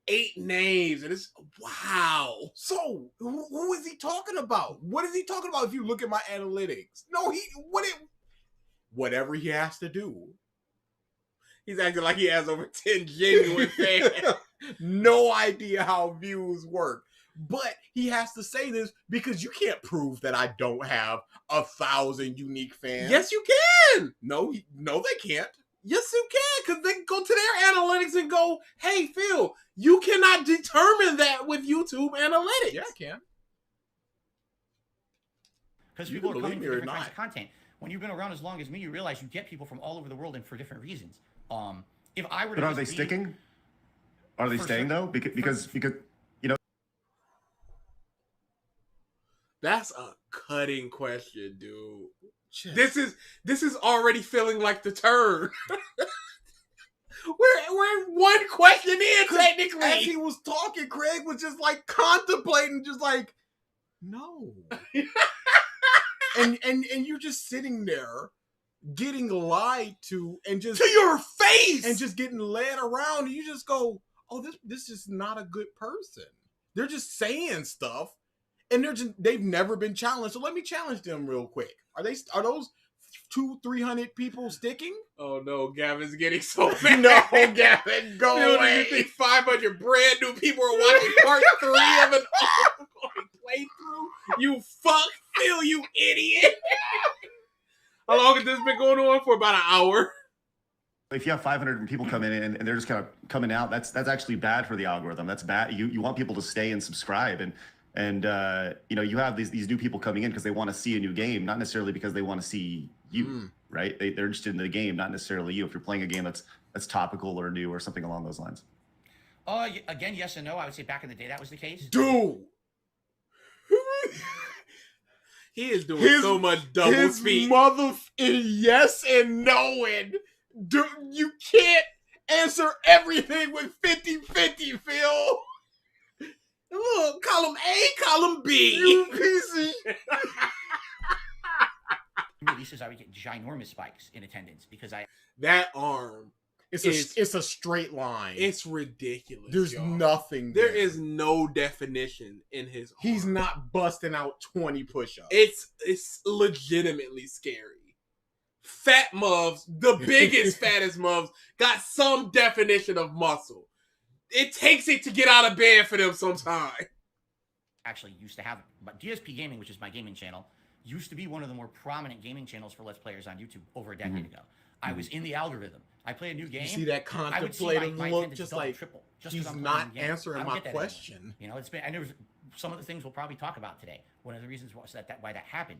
8 names, and it's wow. So who is he talking about? What is he talking about? If you look at my analytics, whatever he has to do. He's acting like he has over 10 genuine fans. No idea how views work. But he has to say this because you can't prove that I don't have 1,000 unique fans. Yes, you can. No, they can't. Yes, you can, because they can go to their analytics and go, hey, Phil, you cannot determine that with YouTube analytics. Yeah, I can. Because You people can are coming believe for me or different kinds not. of content. When you've been around as long as me, you realize you get people from all over the world and for different reasons. If I were to But are just they be- sticking? Are they For staying sure. though? Because you know. That's a cutting question, dude. This is already feeling like the turn. we're one question in, technically. As he was talking, Craig was just like contemplating, just like, no. and you're just sitting there getting lied to and just to your face and just getting led around, and you just go, oh, this is not a good person. They're just saying stuff, and they've never been challenged. So let me challenge them real quick. Are those 200-300 people sticking? Oh no, Gavin's getting so mad. No, Gavin, go Phil, away. do you think 500 brand new people are watching part 3 of an ongoing playthrough? You fuck, Phil, you idiot. How long has this been going on for? About an hour. If you have 500 people come in and they're just kind of coming out, that's actually bad for the algorithm. That's bad. You want people to stay and subscribe, and you have these new people coming in because they want to see a new game, not necessarily because they want to see you, right? They're interested in the game, not necessarily you. If you're playing a game that's topical or new or something along those lines. Again, yes and no. I would say back in the day that was the case. Dude. He is doing so much double speak. Yes and no, and you can't answer everything with 50-50, Phil. Look, column A, column B. You piece of Releases, I would get ginormous spikes in attendance because that arm. It's a straight line. It's ridiculous. There's nothing there. There is no definition in his arm. He's not busting out 20 push-ups. It's legitimately scary. Fat muvs, the biggest, fattest muvs, got some definition of muscle. It takes it to get out of bed for them sometimes. actually used to have. But DSP Gaming, which is my gaming channel, used to be one of the more prominent gaming channels for Let's Players on YouTube over a decade ago. I was in the algorithm. I play a new game. You see that contemplative look, just like triple, he's not answering my question. You know, it's been. I know some of the things we'll probably talk about today. One of the reasons was why that happened.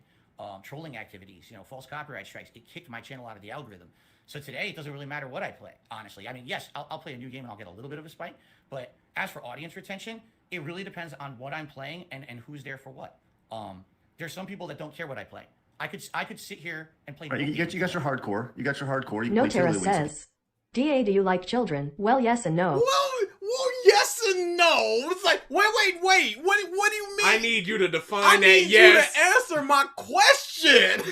Trolling activities, you know, false copyright strikes. It kicked my channel out of the algorithm. So today, it doesn't really matter what I play, honestly. I mean, yes, I'll play a new game and I'll get a little bit of a spike. But as for audience retention, it really depends on what I'm playing and who's there for what. There's some people that don't care what I play. I could sit here and play. Right, you got your hardcore. You got your hardcore. You No, play Tara Totally Wasted. says. DA, do you like children? Well, yes and no. Well, yes and no. It's like, wait. What do you mean? I need you to define I that need yes. you to answer my question.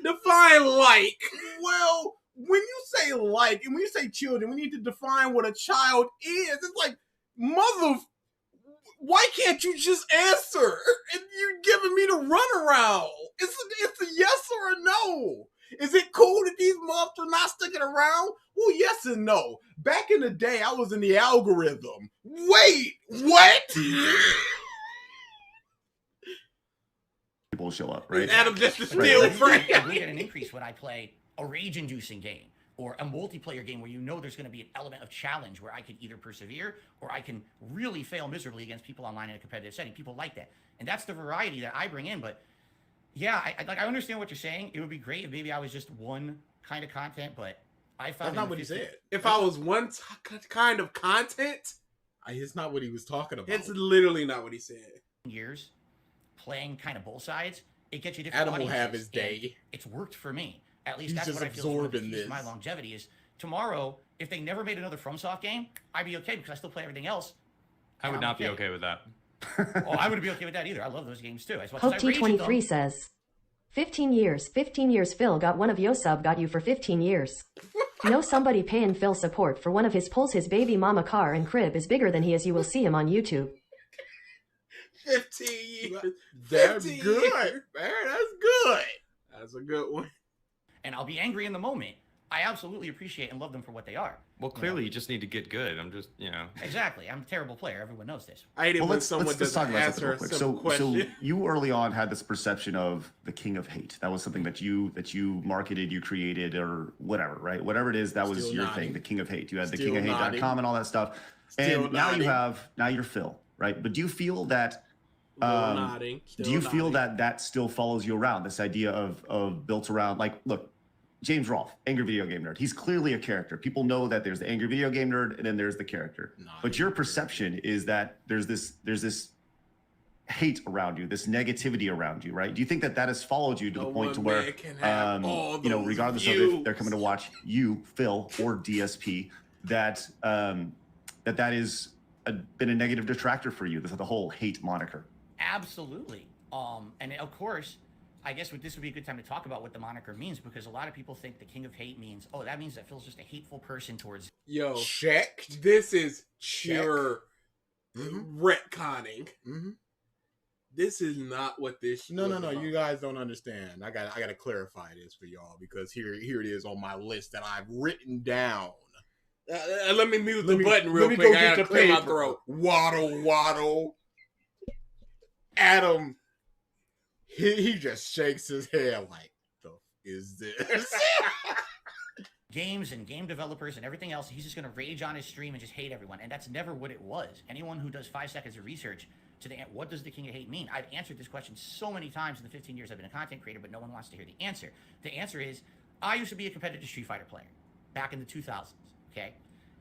Define like. Well, when you say like, and when you say children, we need to define what a child is. It's like, why can't you just answer? And you're giving me the runaround. It's a yes or a no. Is it cool that these mobs are not sticking around? Well, yes and no. Back in the day, I was in the algorithm. Wait, what? People will show up, right? Adam just a But steel I frame. really get an increase when I play a rage-inducing game. or a multiplayer game where you know there's going to be an element of challenge where I can either persevere or I can really fail miserably against people online in a competitive setting. People like that. And that's the variety that I bring in. But yeah, I understand what you're saying. It would be great if maybe I was just one kind of content, but I found that's not what he said. If I was one kind of content, it's not what he was talking about. It's literally not what he said. Years playing kind of both sides, it gets you different Adam will have audiences, his day. It's worked for me. At least He's that's just what I feel is one of the absorbing keys to this. my longevity is tomorrow, if they never made another FromSoft game, I'd be okay because I still play everything else. I would not be okay with that. Oh, I wouldn't be okay with that either. I love those games too. As much Hope as I rage at T23 them, says, 15 years. 15 years. Phil got one of yo sub got you for 15 years. Know somebody paying Phil support for one of his pulls. His baby mama car and crib is bigger than he is. You will see him on YouTube. 15 years. That's 15 good, years. man. That's good. That's a good one. and I'll be angry in the moment. I absolutely appreciate and love them for what they are. Well, clearly you just need to get good. I'm just, you know. Exactly. I'm a terrible player. Everyone knows this. I hate it when let's someone talk doesn't about answer something real a quick. simple So question. you early on had this perception of the king of hate. That was something that you marketed, you created, or whatever, right? Whatever it is, that was Still your nodding. thing, the king of hate. You had the Still kingofhate.com and all that stuff. Still And now nodding. now you're Phil, right? But do you feel that Nodding. do you feel that still follows you around? This idea of built around, like, look, James Rolfe, angry video game nerd. He's clearly a character. People know that there's the angry video game nerd, and then there's the character. But your perception is that there's this hate around you, this negativity around you, right? Do you think that has folled you to the point to where, regardless of if they're coming to watch you, Phil, or DSP, that is been a negative detractor for you? The whole hate moniker. Absolutely. And of course, I guess this would be a good time to talk about what the moniker means, because a lot of people think the King of Hate means, oh, that means that Phil's just a hateful person towards. Yo, check. This is pure retconning. Mm-hmm. This is not what this. No. was about. You guys don't understand. I got to clarify this for y'all, because here it is on my list that I've written down. Let me mute the button real quick. I gotta clear my throat. Waddle. Adam, he just shakes his head like, the is this? Games and game developers and everything else, he's just going to rage on his stream and just hate everyone. And that's never what it was. Anyone who does 5 seconds of research to what does the King of Hate mean? I've answered this question so many times in the 15 years I've been a content creator, but no one wants to hear the answer. The answer is, I used to be a competitive Street Fighter player back in the 2000s, okay?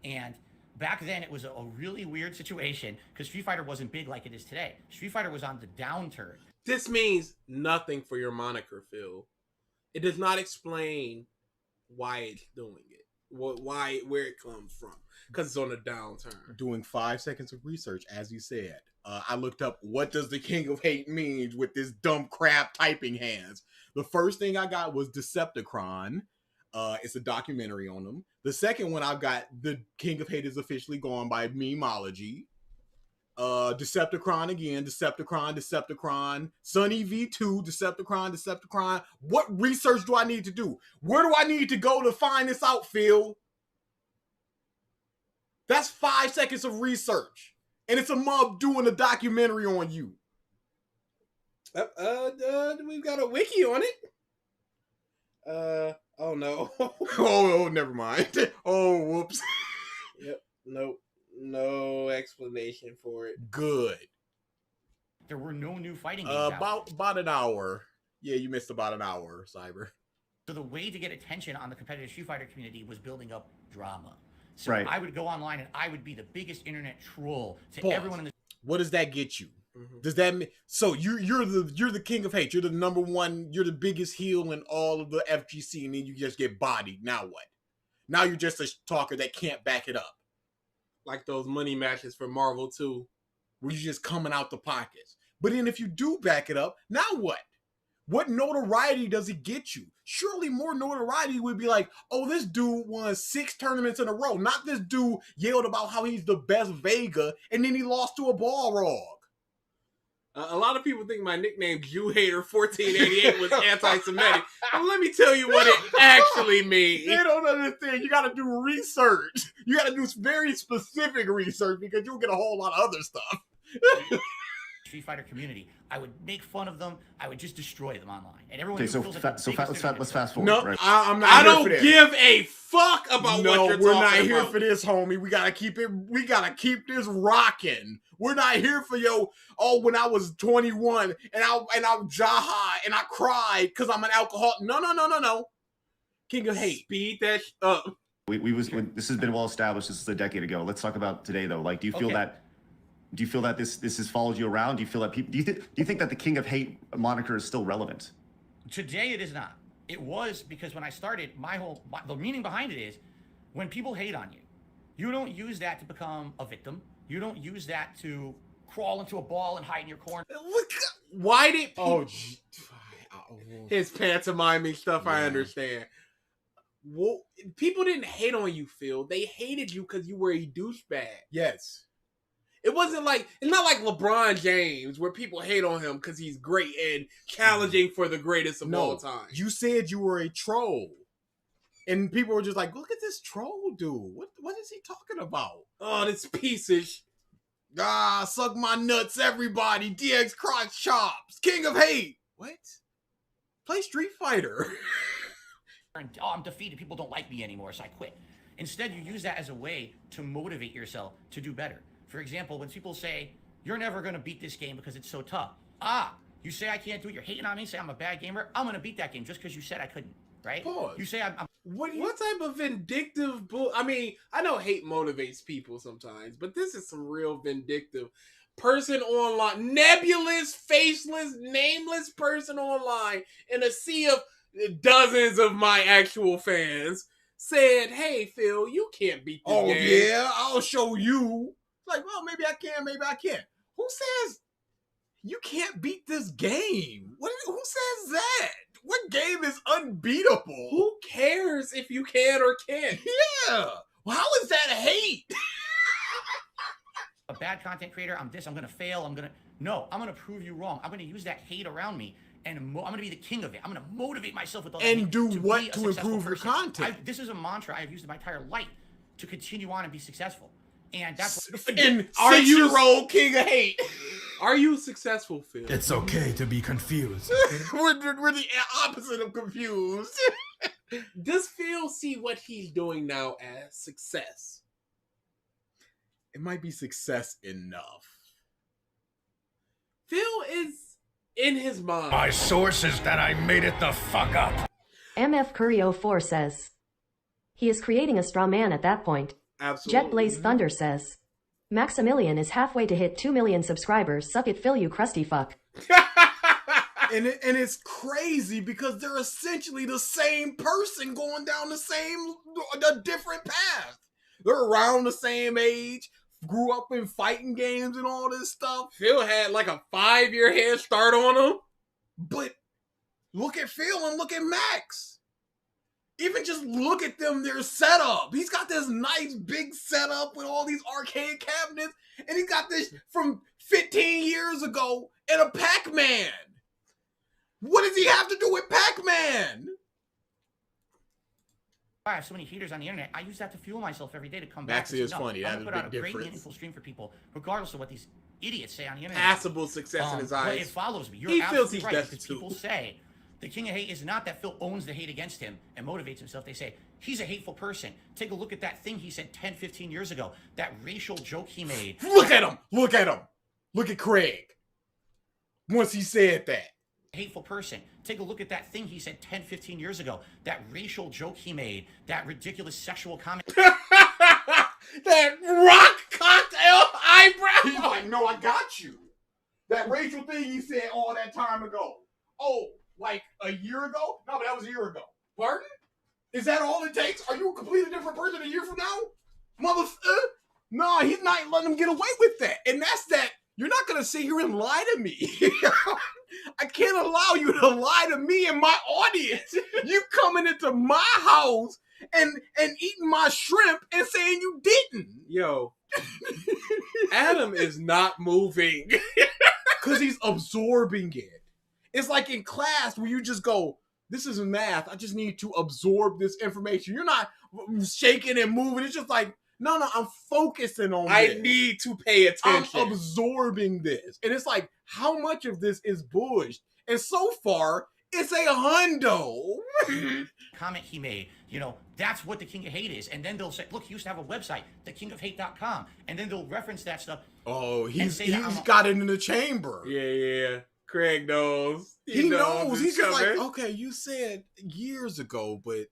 And back then it was a really weird situation because Street Fighter wasn't big like it is today. Street Fighter was on the downturn. This means nothing for your moniker, Phil. It does not explain why it's doing it, where it comes from, because it's on a downturn. Doing 5 seconds of research, as you said. I looked up, what does the King of Hate mean with this dumb crap typing hands? The first thing I got was Decepticon. It's a documentary on them. The second one I've got, the King of Hate is officially gone by Memeology. Decepticon again, Decepticon, Sunny V2, Decepticon. What research do I need to do? Where do I need to go to find this out, Phil? That's 5 seconds of research. And it's a mob doing a documentary on you. We've got a wiki on it. Oh no. oh, never mind. Oh, whoops. Yep. Nope. No explanation for it. Good. There were no new fighting games out. About an hour. Yeah, you missed about an hour, Cyber. So the way to get attention on the competitive Street Fighter community was building up drama. So Right. I would go online and I would be the biggest internet troll to Pause. everyone in the. What does that get you? Does that mean so you're the King of Hate? You're the number one. You're the biggest heel in all of the FGC, and then you just get bodied. Now what? Now you're just a talker that can't back it up. Like those money matches for Marvel 2. Where you're just coming out the pockets. But then if you do back it up, now what? What notoriety does it get you? Surely more notoriety would be like, oh, this dude won 6 tournaments in a row. Not this dude yelled about how he's the best Vega, and then he lost to a Balrog. A lot of people think my nickname Jew Hater 1488 was anti-Semitic. But let me tell you what it actually means. They don't understand. You got to do research. You got to do very specific research because you'll get a whole lot of other stuff. Street Fighter community. I would make fun of them. I would just destroy them online. And everyone Okay, so feels like let's fast forward. No, right? I'm not. I here don't for this. give a fuck about No, what you're we're talking not here about. for this, homie. We gotta keep it. We gotta keep this rocking. We're not here for yo. Oh, when I was 21 and I jaha and I cried because I'm an alcoholic. No. King of hate. Speed that up. This has been well established. This is a decade ago. Let's talk about today, though. Like, do you feel that? Do you feel that this has followed you around? Do you feel that people? Do you think that the King of Hate moniker is still relevant? Today it is not. It was because when I started, the meaning behind it is when people hate on you, you don't use that to become a victim. You don't use that to crawl into a ball and hide in your corner. Why did Oh, his pantomiming stuff? I understand. Well, people didn't hate on you, Phil. They hated you because you were a douchebag. yes. It's not like LeBron James where people hate on him because he's great and challenging for the greatest of all time. You said you were a troll, and people were just like, "Look at this troll dude. What is he talking about?" Oh, this piece of Suck my nuts, everybody. DX crotch chops. King of Hate. What? Play Street Fighter. I'm defeated. People don't like me anymore, so I quit. Instead, you use that as a way to motivate yourself to do better. For example, when people say, you're never going to beat this game because it's so tough. You say I can't do it. You're hating on me. Say I'm a bad gamer. I'm going to beat that game just because you said I couldn't, right? Pause. You say I'm What type of vindictive bull? I mean, I know hate motivates people sometimes, but this is some real vindictive person online, nebulous, faceless, nameless person online in a sea of dozens of my actual fans said, "Hey, Phil, you can't beat this game." Oh yeah, I'll show you. Like, well, maybe I can, maybe I can't. Who says you can't beat this game? Who says that? What game is unbeatable? Who cares if you can or can't? Yeah. Well, how is that hate? a bad content creator. I'm this. I'm going to fail. I'm going to prove you wrong. I'm going to use that hate around me. And I'm going to be the king of it. I'm going to motivate myself with all that. And do to what to improve your content? This is a mantra I've used my entire life to continue on and be successful. And that's and are you old king of hate? Are you successful, Phil? It's okay to be confused. we're the opposite of confused. Does Phil see what he's doing now as success? It might be success enough. Phil is in his mind. My source is that I made it the fuck up. MF Curry 04 says he is creating a straw man at that point. Absolutely. Jet Blaze Thunder says Maximilian is halfway to hit 2 million subscribers. Suck it, Phil, you crusty fuck. And it's crazy because they're essentially the same person going down a different path. They're around the same age, grew up in fighting games and all this stuff. Phil had like a 5-year head start on him. But look at Phil and look at Max. Even just look at them, their setup. He's got this nice big setup with all these arcade cabinets, and he's got this from 15 years ago and a Pac-Man. What does he have to do with Pac-Man? I have so many haters on the internet. I use that to fuel myself every day to come back. Maxie is funny. I'm That gonna is put a big out a great, difference. meaningful stream for people, regardless of what these idiots say on the internet. Passable success in his eyes. But it follows me. You're He feels absolutely he's right. best Because too. people say the king of hate is not that Phil owns the hate against him and motivates himself. They say he's a hateful person. Take a look at that thing he said 10, 15 years ago. That racial joke he made. Look at him. Look at him. Look at Craig. Once he said that. Hateful person. Take a look at that thing he said 10, 15 years ago. That racial joke he made. That ridiculous sexual comment. That rock-cocked eyebrow. He's like, no, I got you. That racial thing he said all that time ago. Oh, like a year ago? No, but that was a year ago. Pardon? Is that all it takes? Are you a completely different person a year from now? No, he's not letting him get away with that. And that's that. You're not going to sit here and lie to me. I can't allow you to lie to me and my audience. You coming into my house and eating my shrimp and saying you didn't. Yo, Adam is not moving. Because he's absorbing it. It's like in class where you just go, this is math. I just need to absorb this information. You're not shaking and moving. It's just like, No, I'm focusing on I this. need to pay attention. I'm absorbing this. And it's like, how much of this is bullshit? And so far, it's a hundo. Comment he made, you know, that's what the King of Hate is. And then they'll say, look, he used to have a website, thekingofhate.com. And then they'll reference that stuff. Oh, he's got it in the chamber. Yeah. Craig knows. He knows. He's just coming. like, okay, you said years ago, but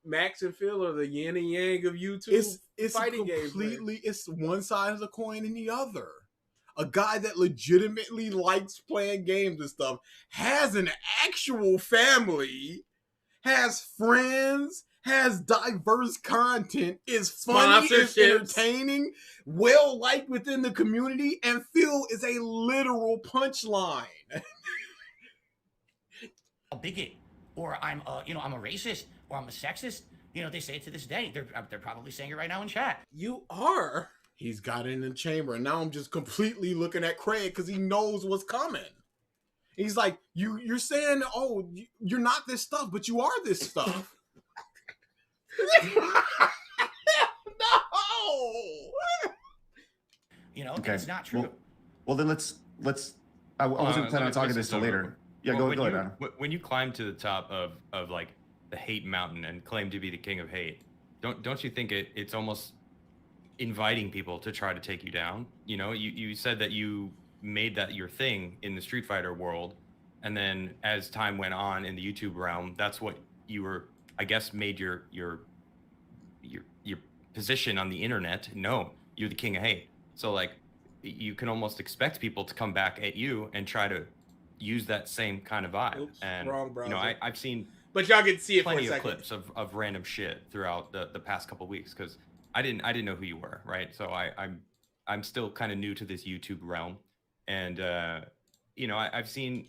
Max and Phil are the yin and yang of YouTube. It's fighting completely, it's one side of the coin and the other. A guy that legitimately likes playing games and stuff, has an actual family, has friends, has diverse content, is funny, is entertaining, well liked within the community, and Phil is a literal punchline. A bigot, or I'm a racist, or I'm a sexist. You know, they say it to this day. They're probably saying it right now in chat. You are. He's got it in the chamber, and now I'm just completely looking at Craig because he knows what's coming. He's like, you're saying, oh, you're not this stuff, but you are this stuff. No. You know, it's not true. Well, then let's. I wasn't planning on talking this till later. Yeah, go ahead, Adam. When you climb to the top of like the hate mountain and claim to be the king of hate, don't you think it's almost inviting people to try to take you down? You know, you said that you made that your thing in the Street Fighter world, and then as time went on in the YouTube realm, that's what you were, I guess, made your position on the internet. No, you're the king of hate. So like, you can almost expect people to come back at you and try to use that same kind of vibe. Oops, and wrong browser. you know, I've seen, but y'all can see it plenty for a of second. clips of random shit throughout the past couple weeks, because I didn't know who you were, right? So I'm still kind of new to this YouTube realm, and you know, I've seen.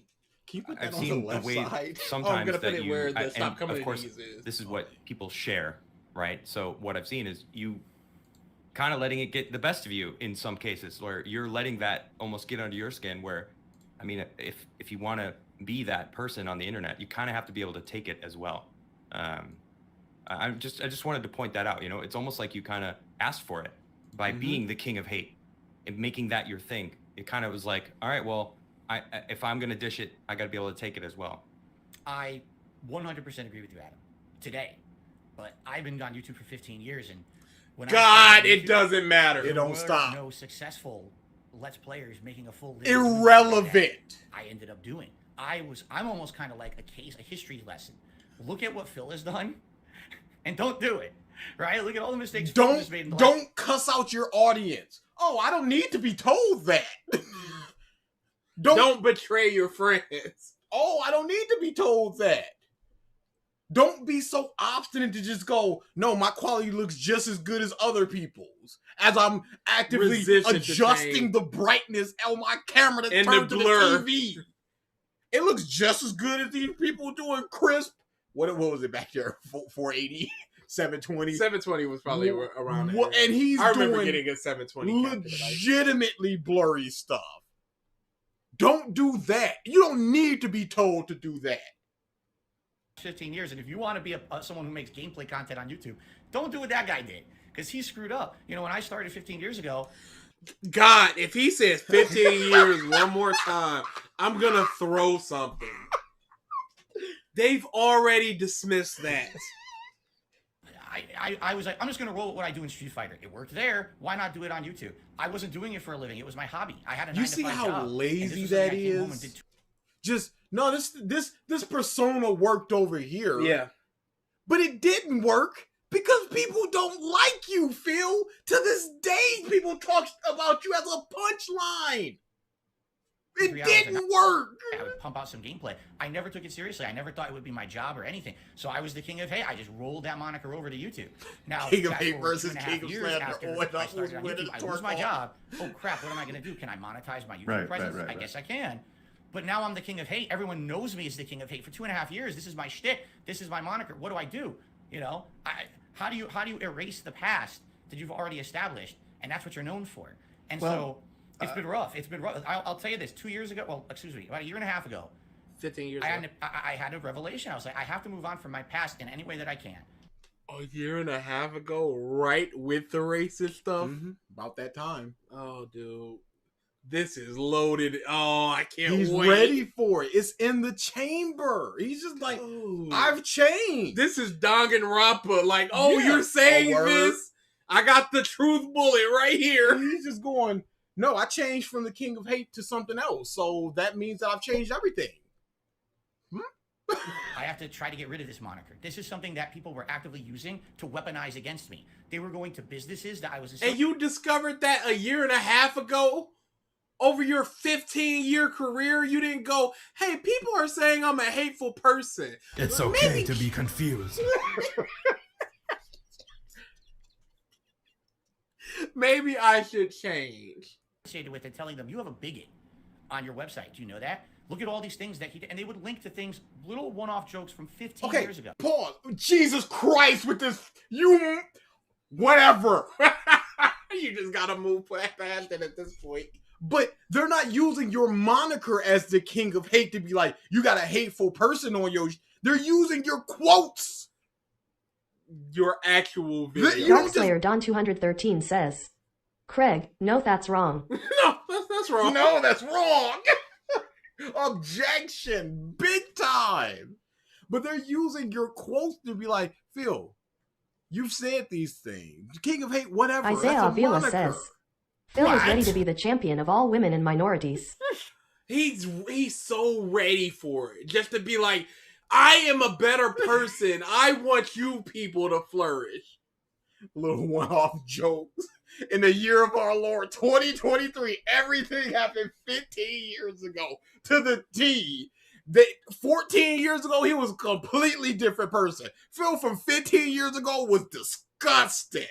I've seen the way sometimes that you, and of course, this is what people share, right? So what I've seen is you kind of letting it get the best of you in some cases, where you're letting that almost get under your skin. Where, I mean, if you want to be that person on the internet, you kind of have to be able to take it as well. I just wanted to point that out. You know, it's almost like you kind of asked for it by being the king of hate and making that your thing. It kind of was like, all right, well, if I'm gonna dish it, I gotta be able to take it as well. I 100% agree with you, Adam. Today, but I've been on YouTube for 15 years, and when it doesn't matter. It don't stop. No successful Let's Players making a full living. Irrelevant. I ended up doing. I'm almost kind of like a history lesson. Look at what Phil has done, and don't do it. Right? Look at all the mistakes Phil has made in the Don't cuss out your audience. Oh, I don't need to be told that. Don't betray your friends. Oh, I don't need to be told that. Don't be so obstinate to just go, no, my quality looks just as good as other people's. As I'm actively adjusting the brightness on my camera to turn to the TV. It looks just as good as these people doing crisp. What was it back there? 480? 720? 720 was probably around there. And he's I remember doing getting a 720 legitimately blurry stuff. Don't do that. You don't need to be told to do that. 15 years, and if you want to be someone who makes gameplay content on YouTube, don't do what that guy did, because he screwed up. You know, when I started 15 years ago, God, if he says 15 years one more time, I'm gonna throw something. They've already dismissed that. I was like, I'm just going to roll with what I do in Street Fighter. It worked there. Why not do it on YouTube? I wasn't doing it for a living. It was my hobby. I had a 9 to 5 job. You see how lazy that is? Just, no, this persona worked over here. Yeah. But it didn't work because people don't like you, Phil. To this day, people talk about you as a punchline. It didn't work. I would pump out some gameplay. I never took it seriously. I never thought it would be my job or anything. So I was the king of hate. I just rolled that moniker over to YouTube. Now, King of hate versus King of slander. I lose my job. Oh crap! What am I going to do? Can I monetize my YouTube presence? I guess I can. But now I'm the king of hate. Everyone knows me as the king of hate for 2.5 years. This is my shtick. This is my moniker. What do I do? You know, how do you erase the past that you've already established? And that's what you're known for. And so. It's been rough. It's been rough. I'll tell you this. 2 years ago, well, excuse me, about a year and a half ago, 15 years I had a revelation. I was like, I have to move on from my past in any way that I can. A year and a half ago, right with the racist stuff. About that time. Oh, dude. This is loaded. Oh, I can't He's wait. ready for it. It's in the chamber. He's just like, I've changed. This is Danganronpa. Like, oh, you're saying this? I got the truth bullet right here. He's just going, no, I changed from the King of Hate to something else. So that means that I've changed everything. I have to try to get rid of this moniker. This is something that people were actively using to weaponize against me. They were going to businesses that I was... And you discovered that a year and a half ago? Over your 15-year career, you didn't go, hey, people are saying I'm a hateful person. It's okay to be confused. Maybe I should change. With it, telling them, you have a bigot on your website. Do you know that? Look at all these things that he did. And they would link to things, little one-off jokes from 15 years ago. Pause. Jesus Christ with this. You... Whatever. You just gotta move past it at this point. But they're not using your moniker as the King of Hate to be like, you got a hateful person on your... They're using your quotes. Your actual video. Darkslayer Don 213 says, Craig, no, that's wrong. No, that's wrong. No, that's wrong. Objection. Big time. But they're using your quotes to be like, Phil, you've said these things. King of Hate, whatever. Isaiah Avila says, Phil is ready to be the champion of all women and minorities. He's so ready for it. Just to be like, I am a better person. I want you people to flourish. Little one-off jokes. In the year of our Lord 2023, everything happened 15 years ago to the T. 14 years ago, he was a completely different person. Phil from 15 years ago was disgusting.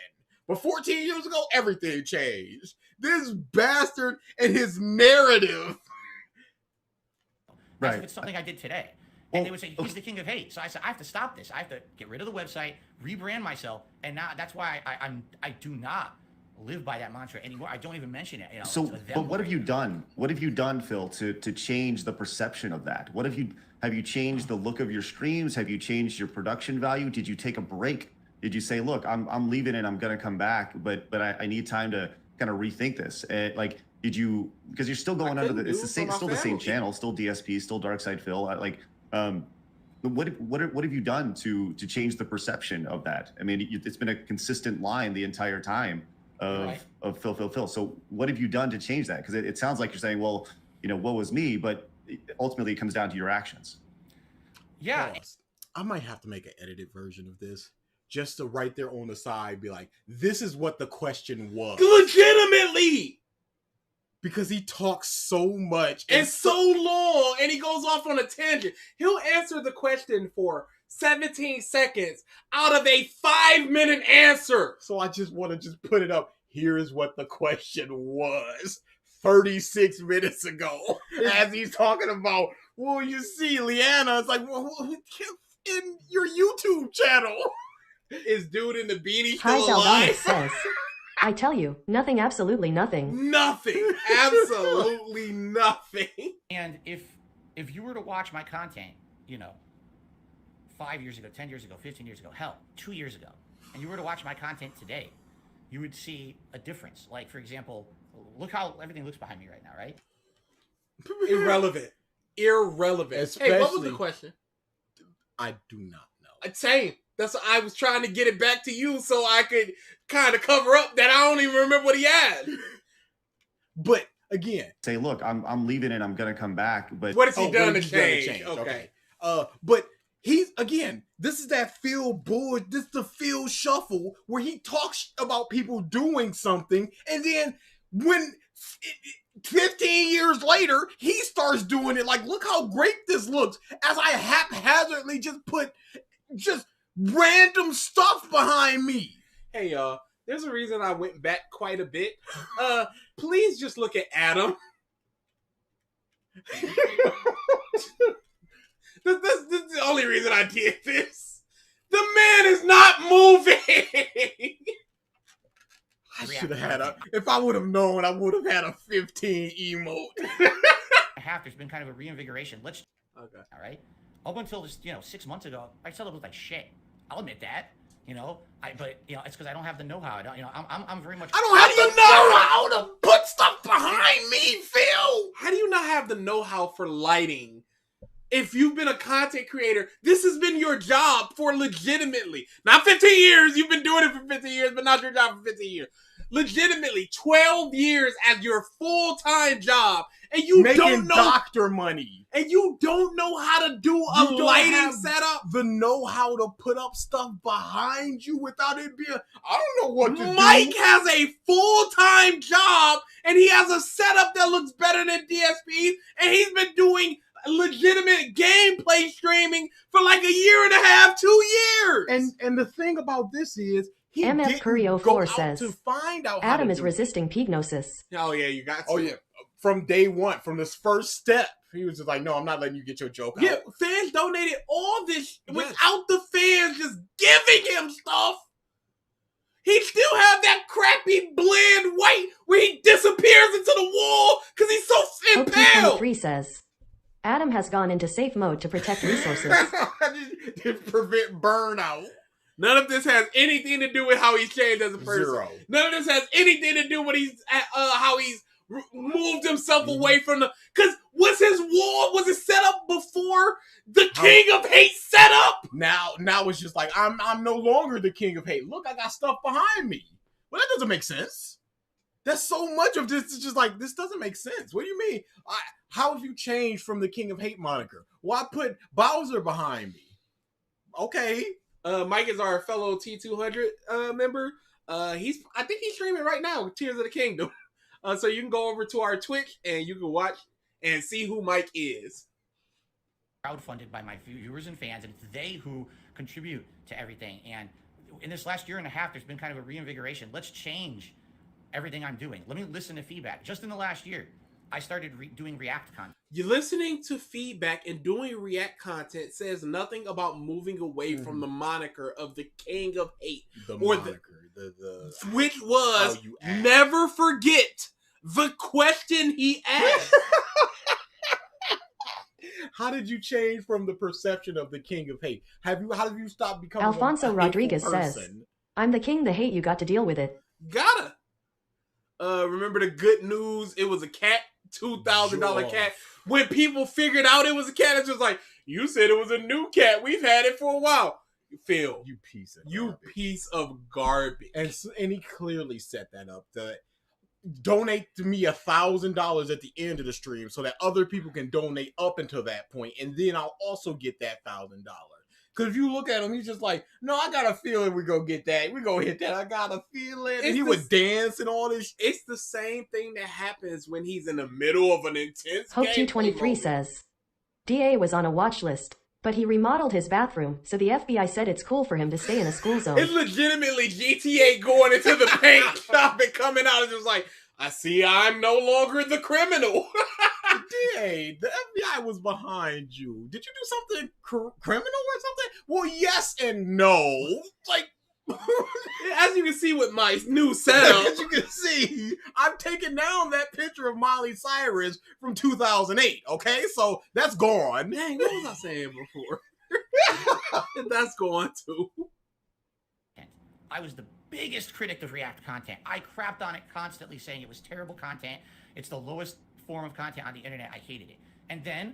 But 14 years ago, everything changed. This bastard and his narrative. Right. It's something I did today. And they would say, he's the King of Hate. So I said, I have to stop this. I have to get rid of the website, rebrand myself. And now that's why I do not live by that mantra anymore. I don't even mention it. You know, so, but what have you done? What have you done, Phil, to change the perception of that? What have you changed the look of your streams? Have you changed your production value? Did you take a break? Did you say, look, I'm leaving and I'm going to come back, but I need time to kind of rethink this? Like, did you, because you're still going under it's the same, still the same channel, still DSP, still DarksydePhil. What have you done to change the perception of that? I mean, it's been a consistent line the entire time of Phil. So what have you done to change that? Because it sounds like you're saying, well, you know, what was me? But ultimately, it comes down to your actions. Yeah. I might have to make an edited version of this just to right there on the side, be like, this is what the question was. Legitimately! Because he talks so much and so long, and he goes off on a tangent. He'll answer the question for 17 seconds out of a 5-minute answer. So I just want to just put it up. Here's what the question was 36 minutes ago. As he's talking about, well, you see, Leanna, it's like, well, in your YouTube channel. Is dude in the beanie Hi, still alive? says, I tell you, nothing, absolutely nothing. Nothing. Absolutely nothing. And if you were to watch my content, you know, 5 years ago, 10 years ago, 15 years ago, hell, 2 years ago, and you were to watch my content today, you would see a difference. Like, for example, look how everything looks behind me right now, right? Irrelevant. Especially, hey, what was the question? I do not know. Same. That's what I was trying to get it back to you so I could kind of cover up that I don't even remember what he had. But again, say, look, I'm leaving and I'm gonna come back. But what has he done to change? Okay. But he's again, this is that Phil Bull, this is the Phil shuffle where he talks about people doing something, and then when 15 years later, he starts doing it. Like, look how great this looks. As I haphazardly just put random stuff behind me. Hey, there's a reason I went back quite a bit. Please just look at Adam. This is the only reason I did this. The man is not moving. I should have had if I would have known, I would have had a 15 emote. There's been kind of a reinvigoration. Okay. All right. Up until this, 6 months ago, I still looked like shit. I'll admit that. You know, but you know, it's because I don't have the know-how. I don't, you know, I'm very much. I don't have the know-how to put stuff behind me, Phil. How do you not have the know-how for lighting? If you've been a content creator, this has been your job for legitimately, not 15 years. You've been doing it for 15 years, but not your job for 15 years. Legitimately, 12 years as your full-time job, and you Making don't know doctor money, and you don't know how to do a lighting setup. The know-how to put up stuff behind you without it being. I don't know what to do. Mike has a full-time job, and he has a setup that looks better than DSP's, and he's been doing legitimate gameplay streaming for like a year and a half, 2 years. And the thing about this is, he MF didn't Curio go 4 out says, to find out. Adam how to is do it. resisting pignosis. Oh yeah, you got to. Oh yeah, from day one, from this first step, he was just like, "No, I'm not letting you get your joke out." Yeah, fans donated all this without the fans just giving him stuff. He still have that crappy bland white where he disappears into the wall because he's so impaled. OP23 says, Adam has gone into safe mode to protect resources. To prevent burnout. None of this has anything to do with how he's changed as a person. Zero. None of this has anything to do with how he's moved himself away from the. Because was his wall, was it set up before the King of Hate set up? Now it's just like I'm no longer the King of Hate. Look, I got stuff behind me. Well, that doesn't make sense. That's so much of this. It's just like, this doesn't make sense. What do you mean? How have you changed from the King of Hate moniker? Well, I put Bowser behind me. Okay. Mike is our fellow T200 member. I think he's streaming right now with Tears of the Kingdom. So you can go over to our Twitch and you can watch and see who Mike is. Crowdfunded by my viewers and fans, and it's they who contribute to everything. And in this last year and a half, there's been kind of a reinvigoration. Let's change everything I'm doing. Let me listen to feedback. Just in the last year, I started doing React content. You're listening to feedback and doing React content says nothing about moving away from the moniker of the King of Hate. Which was, never forget the question he asked. How did you change from the perception of the King of Hate? How have you stopped becoming Alfonso a Rodriguez hateful says, person? I'm the king, the hate, you got to deal with it. Gotta. Remember the good news? It was a cat, $2,000 cat. When people figured out it was a cat, it's just like, you said it was a new cat. We've had it for a while. Phil, you piece of garbage. And he clearly set that up. Donate to me $1,000 at the end of the stream so that other people can donate up until that point, and then I'll also get that $1,000. Because if you look at him, he's just like, no, I got a feeling we're going to get that. We're going to hit that. I got a feeling. And he would dance and all this. It's the same thing that happens when he's in the middle of an intense Hope223 says, DA was on a watch list, but he remodeled his bathroom, so the FBI said it's cool for him to stay in a school zone. It's legitimately GTA going into the paint shop and coming out and just like, I see I'm no longer the criminal. DA, the FBI was behind you. Did you do something criminal or something? Well, yes and no. Like, as you can see with my new setup, as you can see, I'm taking down that picture of Miley Cyrus from 2008. Okay, so that's gone. Dang, what was I saying before? That's gone too. I was the biggest critic of React content. I crapped on it constantly, saying it was terrible content. It's the lowest form of content on the internet. I hated it. And then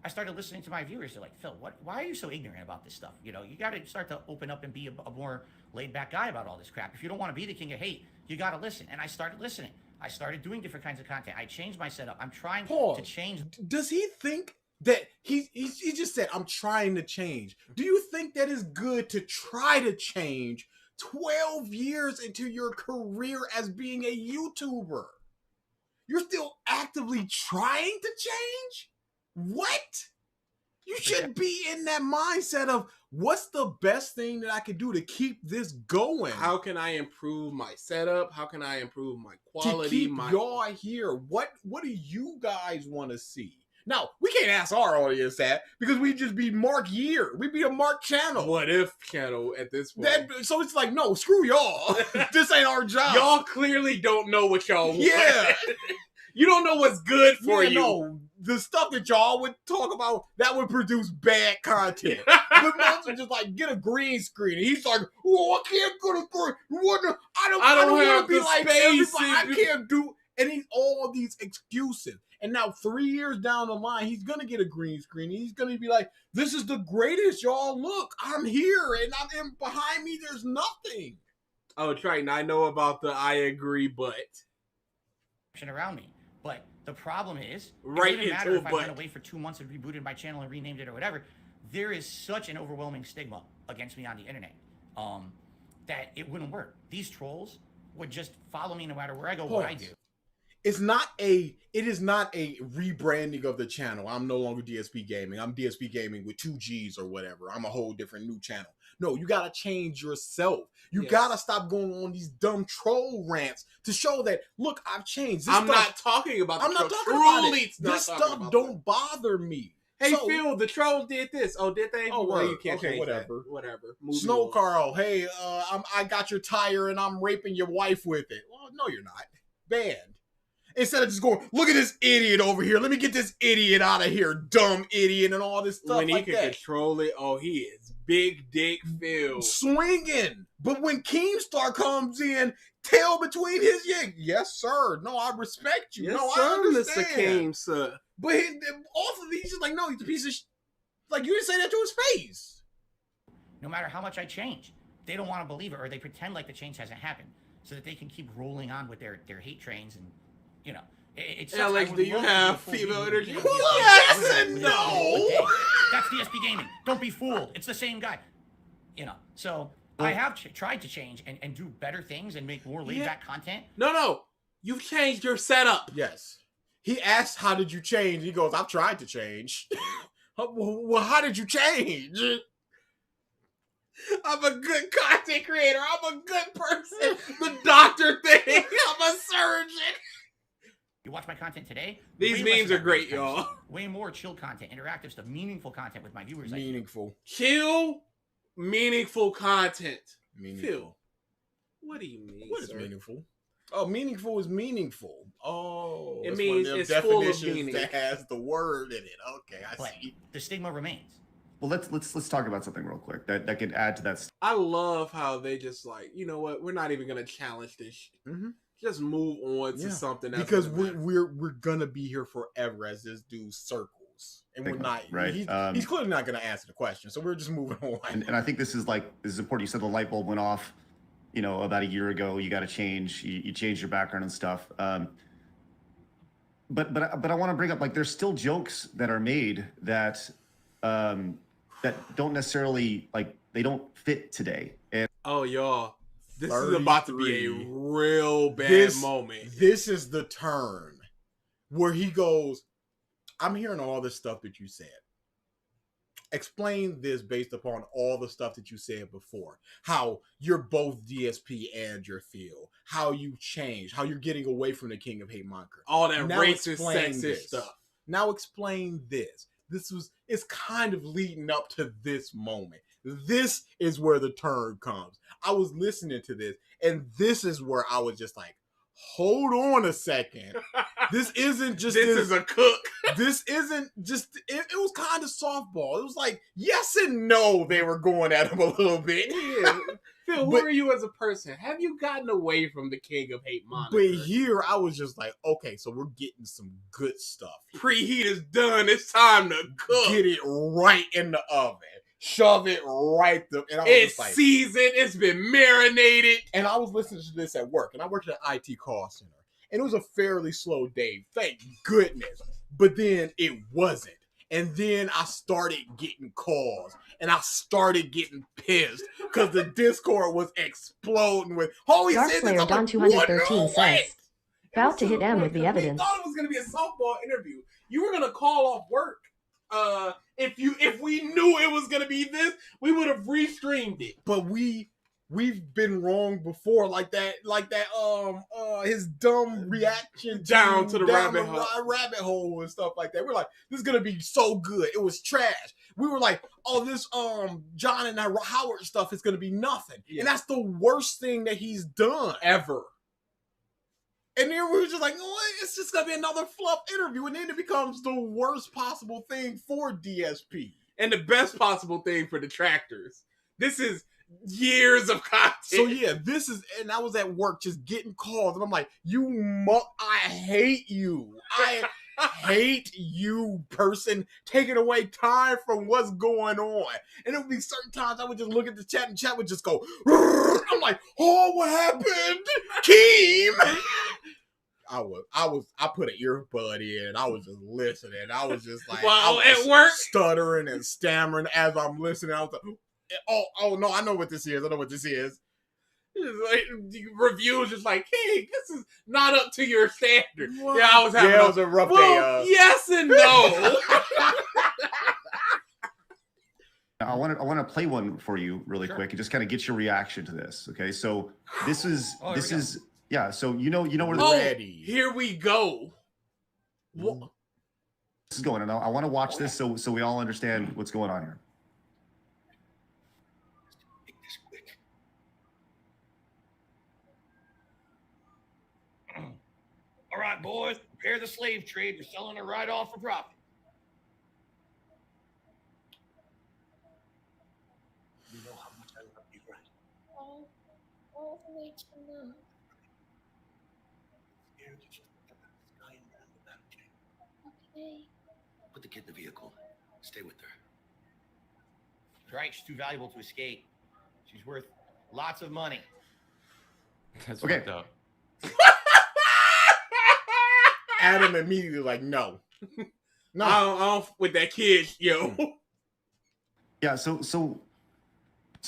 I started listening to my viewers. They're like, Phil, why are you so ignorant about this stuff? You know, you got to start to open up and be a more laid-back guy about all this crap. If you don't want to be the king of hate, you got to listen. And I started listening. I started doing different kinds of content. I changed my setup. I'm trying to change. Does he think that he just said, I'm trying to change? Do you think that is good to try to change 12 years into your career as being a YouTuber? You're still actively trying to change? What? You should be in that mindset of, what's the best thing that I can do to keep this going? How can I improve my setup? How can I improve my quality? To keep y'all here, what do you guys want to see? Now, we can't ask our audience that because we'd just be Mark Year. We'd be a Mark channel. What if channel at this point? So it's like, no, screw y'all. This ain't our job. Y'all clearly don't know what y'all want. Yeah. You don't know what's good for you. No, the stuff that y'all would talk about, that would produce bad content. But most are just like, get a green screen. And he's like, oh, I can't go to green. I don't want to be like everybody. I can't do. And he's all these excuses. And now 3 years down the line, he's going to get a green screen. And he's going to be like, this is the greatest, y'all. Look, I'm here. And behind me, there's nothing. Oh, Triton, I know about the I agree, but. Around me. But the problem is, right, it wouldn't matter if I went away for 2 months and rebooted my channel and renamed it or whatever. There is such an overwhelming stigma against me on the internet that it wouldn't work. These trolls would just follow me no matter where I go, what I do. It is not a rebranding of the channel. I'm no longer DSP Gaming. I'm DSP Gaming with 2 G's or whatever. I'm a whole different new channel. No, you got to change yourself. You got to stop going on these dumb troll rants to show that, look, I've changed. I'm not talking about I'm not talking about it. This stuff don't bother me. Hey, Phil, the trolls did this. Oh, did they? Oh, well, you can't change whatever. That. Whatever. Snow Carl, hey, I got your tire and I'm raping your wife with it. Well, no, you're not. Banned. Instead of just going, look at this idiot over here. Let me get this idiot out of here, dumb idiot, and all this stuff when like he that. can control it, oh, he is big dick Phil. Swinging. But when Keemstar comes in, tail between his leg, yes, sir. No, I respect you. Yes, no, sir, I understand. Mr. Keemstar. But off of these, he's just like, no, he's a piece of like, you didn't say that to his face. No matter how much I change, they don't want to believe it, or they pretend like the change hasn't happened so that they can keep rolling on with their hate trains and, you know, it's Alex, do you have female energy? Yes and no. That's DSP Gaming. Don't be fooled. It's the same guy. You know, so I have tried to change and do better things and make more laid-back content. No. You've changed your setup. Yes. He asked, how did you change? He goes, I've tried to change. Well, how did you change? I'm a good content creator. I'm a good person. The doctor thing. I'm a surgeon. You watch my content today? These memes are great, y'all. Way more chill content, interactive stuff, meaningful content with my viewers. Meaningful. Chill, meaningful content. Meaningful. Phil, what do you mean, What is sir? meaningful? Oh, meaningful is meaningful. Oh. It it's means one of them it's full of definitions meaning. that has the word in it. Okay, I see. The stigma remains. Well, let's talk about something real quick that could add to that. I love how they just like, you know what? We're not even gonna challenge this shit. Mm-hmm. Just move on to something else. Because we're gonna be here forever as this dude circles, and we're not right. He's clearly not gonna answer the question, so we're just moving on. And I think this is important. You said the light bulb went off, you know, about a year ago. You got to change. You changed your background and stuff. But I want to bring up, like, there's still jokes that are made that that don't necessarily, like, they don't fit today. And oh, y'all. This is about to be a real bad moment. This is the turn where he goes, I'm hearing all this stuff that you said. Explain this based upon all the stuff that you said before. How you're both DSP and you're Phil. How you changed. How you're getting away from the King of Hate moniker. All that now racist, sexist stuff. Now explain this. It's kind of leading up to this moment. This is where the turn comes. I was listening to this, and this is where I was just like, hold on a second. This isn't just this is a cook. This isn't just, it was kind of softball. It was like, yes and no, they were going at him a little bit. Yeah. Phil, who are you as a person? Have you gotten away from the King of Hate moniker? But here, I was just like, okay, so we're getting some good stuff. Preheat is done. It's time to cook. Get it right in the oven. Shove it right there. And I was it's just like, seasoned. It's been marinated. And I was listening to this at work, and I worked at an IT call center. And it was a fairly slow day, thank goodness. But then it wasn't. And then I started getting calls, and I started getting pissed because the Discord was exploding with, holy Dark shit, Slayer Don 213 says, about to hit M with the evidence. I thought it was going to be a softball interview. You were going to call off work. If we knew it was going to be this, we would have restreamed it. But we've been wrong before, like that his dumb reaction down to the rabbit hole and stuff like that. We're like, this is gonna be so good. It was trash. We were like, oh, this John and Howard stuff is gonna be nothing. Yeah. And that's the worst thing that he's done ever. And then we were just like, oh, it's just gonna be another fluff interview, and then it becomes the worst possible thing for DSP. And the best possible thing for detractors. This is years of content. So yeah, this is, and I was at work just getting calls, and I'm like, I hate you. I hate you, person, taking away time from what's going on. And it would be certain times I would just look at the chat, and chat would just go, I'm like, oh, what happened? Keem! I put an earbud in, and I was just listening. I was just like, wow, I was at work, stuttering and stammering as I'm listening. I was like, oh no, I know what this is. I know what this is. Like, reviews just like, hey, this is not up to your standard. What? Yeah, I was having it was a rough day. Yes and no. I want to play one for you really quick and just kind of get your reaction to this. Okay, so this is yeah. So you know where ready. Here we go. This is going, and I want to watch this so we all understand what's going on here. All right, boys, prepare the slave trade. You're selling it right off for profit. You know how much I love you, right? Oh, makes me know. Okay. Put the kid in the vehicle. Stay with her. That's right. She's too valuable to escape. She's worth lots of money. That's okay. fucked up. Adam immediately like, no. I don't with that kid, yo. Yeah, so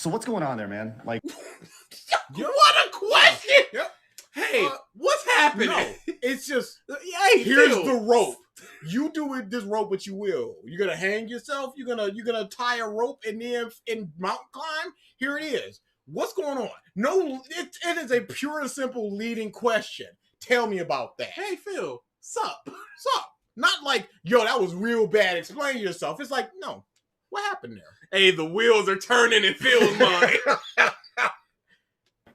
what's going on there, man? Like, what a question! Yep. Hey, what's happening? No, it's just, hey, here's Phil. the rope. You do with this rope what you will. You're gonna hang yourself. You're gonna tie a rope and then mountain climb. Here it is. What's going on? No, it is a pure and simple leading question. Tell me about that. Hey, Phil, sup? Not like, yo, that was real bad. Explain yourself. It's like, no, what happened there? Hey, the wheels are turning in Phil's mind.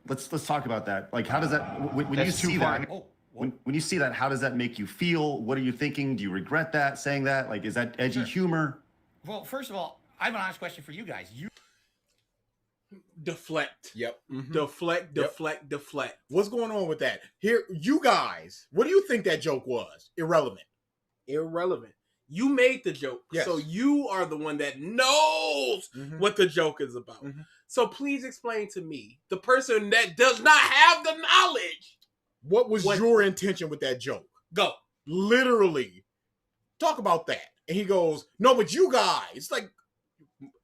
let's talk about that. Like, how does that when you see that? When you see that, how does that make you feel? What are you thinking? Do you regret that, saying that? Like, is that edgy humor? Well, first of all, I have an honest question for you guys. Deflect. Yep. Mm-hmm. Deflect. What's going on with that? Here, you guys, what do you think that joke was? Irrelevant. You made the joke. Yes. So you are the one that knows what the joke is about. So please explain to me, the person that does not have the knowledge. What was your intention with that joke? Go. Literally. Talk about that. And he goes, no, but you guys, like,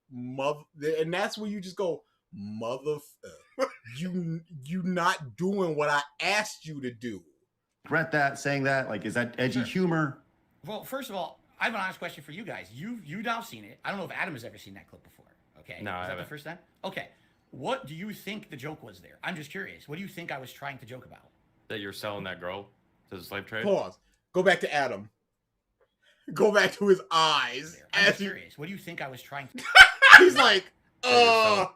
mother, and that's where you just go, mother, you not doing what I asked you to do. Regret that, saying that? Like, is that edgy humor? Well, first of all, I have an honest question for you guys. You now seen it. I don't know if Adam has ever seen that clip before. Okay. No, Is I that haven't. the first time? Okay. What do you think the joke was there? I'm just curious. What do you think I was trying to joke about? That you're selling that girl to the slave trade? Pause. Go back to Adam. Go back to his eyes. I'm just curious. What do you think I was trying to... He's like, the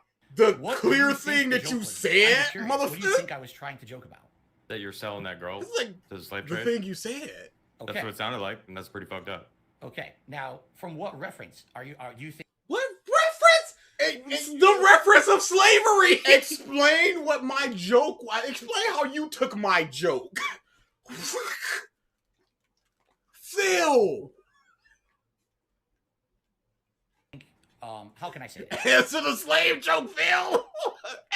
What clear do you think thing the that joke you was? said, I'm just curious. What do you motherfucker. think I was trying to joke about? That you're selling that girl It's like to the slave the trade? thing you said. Okay. That's what it sounded like, and that's pretty fucked up. Okay. Now, from what reference are you think... What reference? The reference of slavery. Explain what my joke was. Explain how you took my joke. Phil. How can I say that? Answer the slave joke, Phil.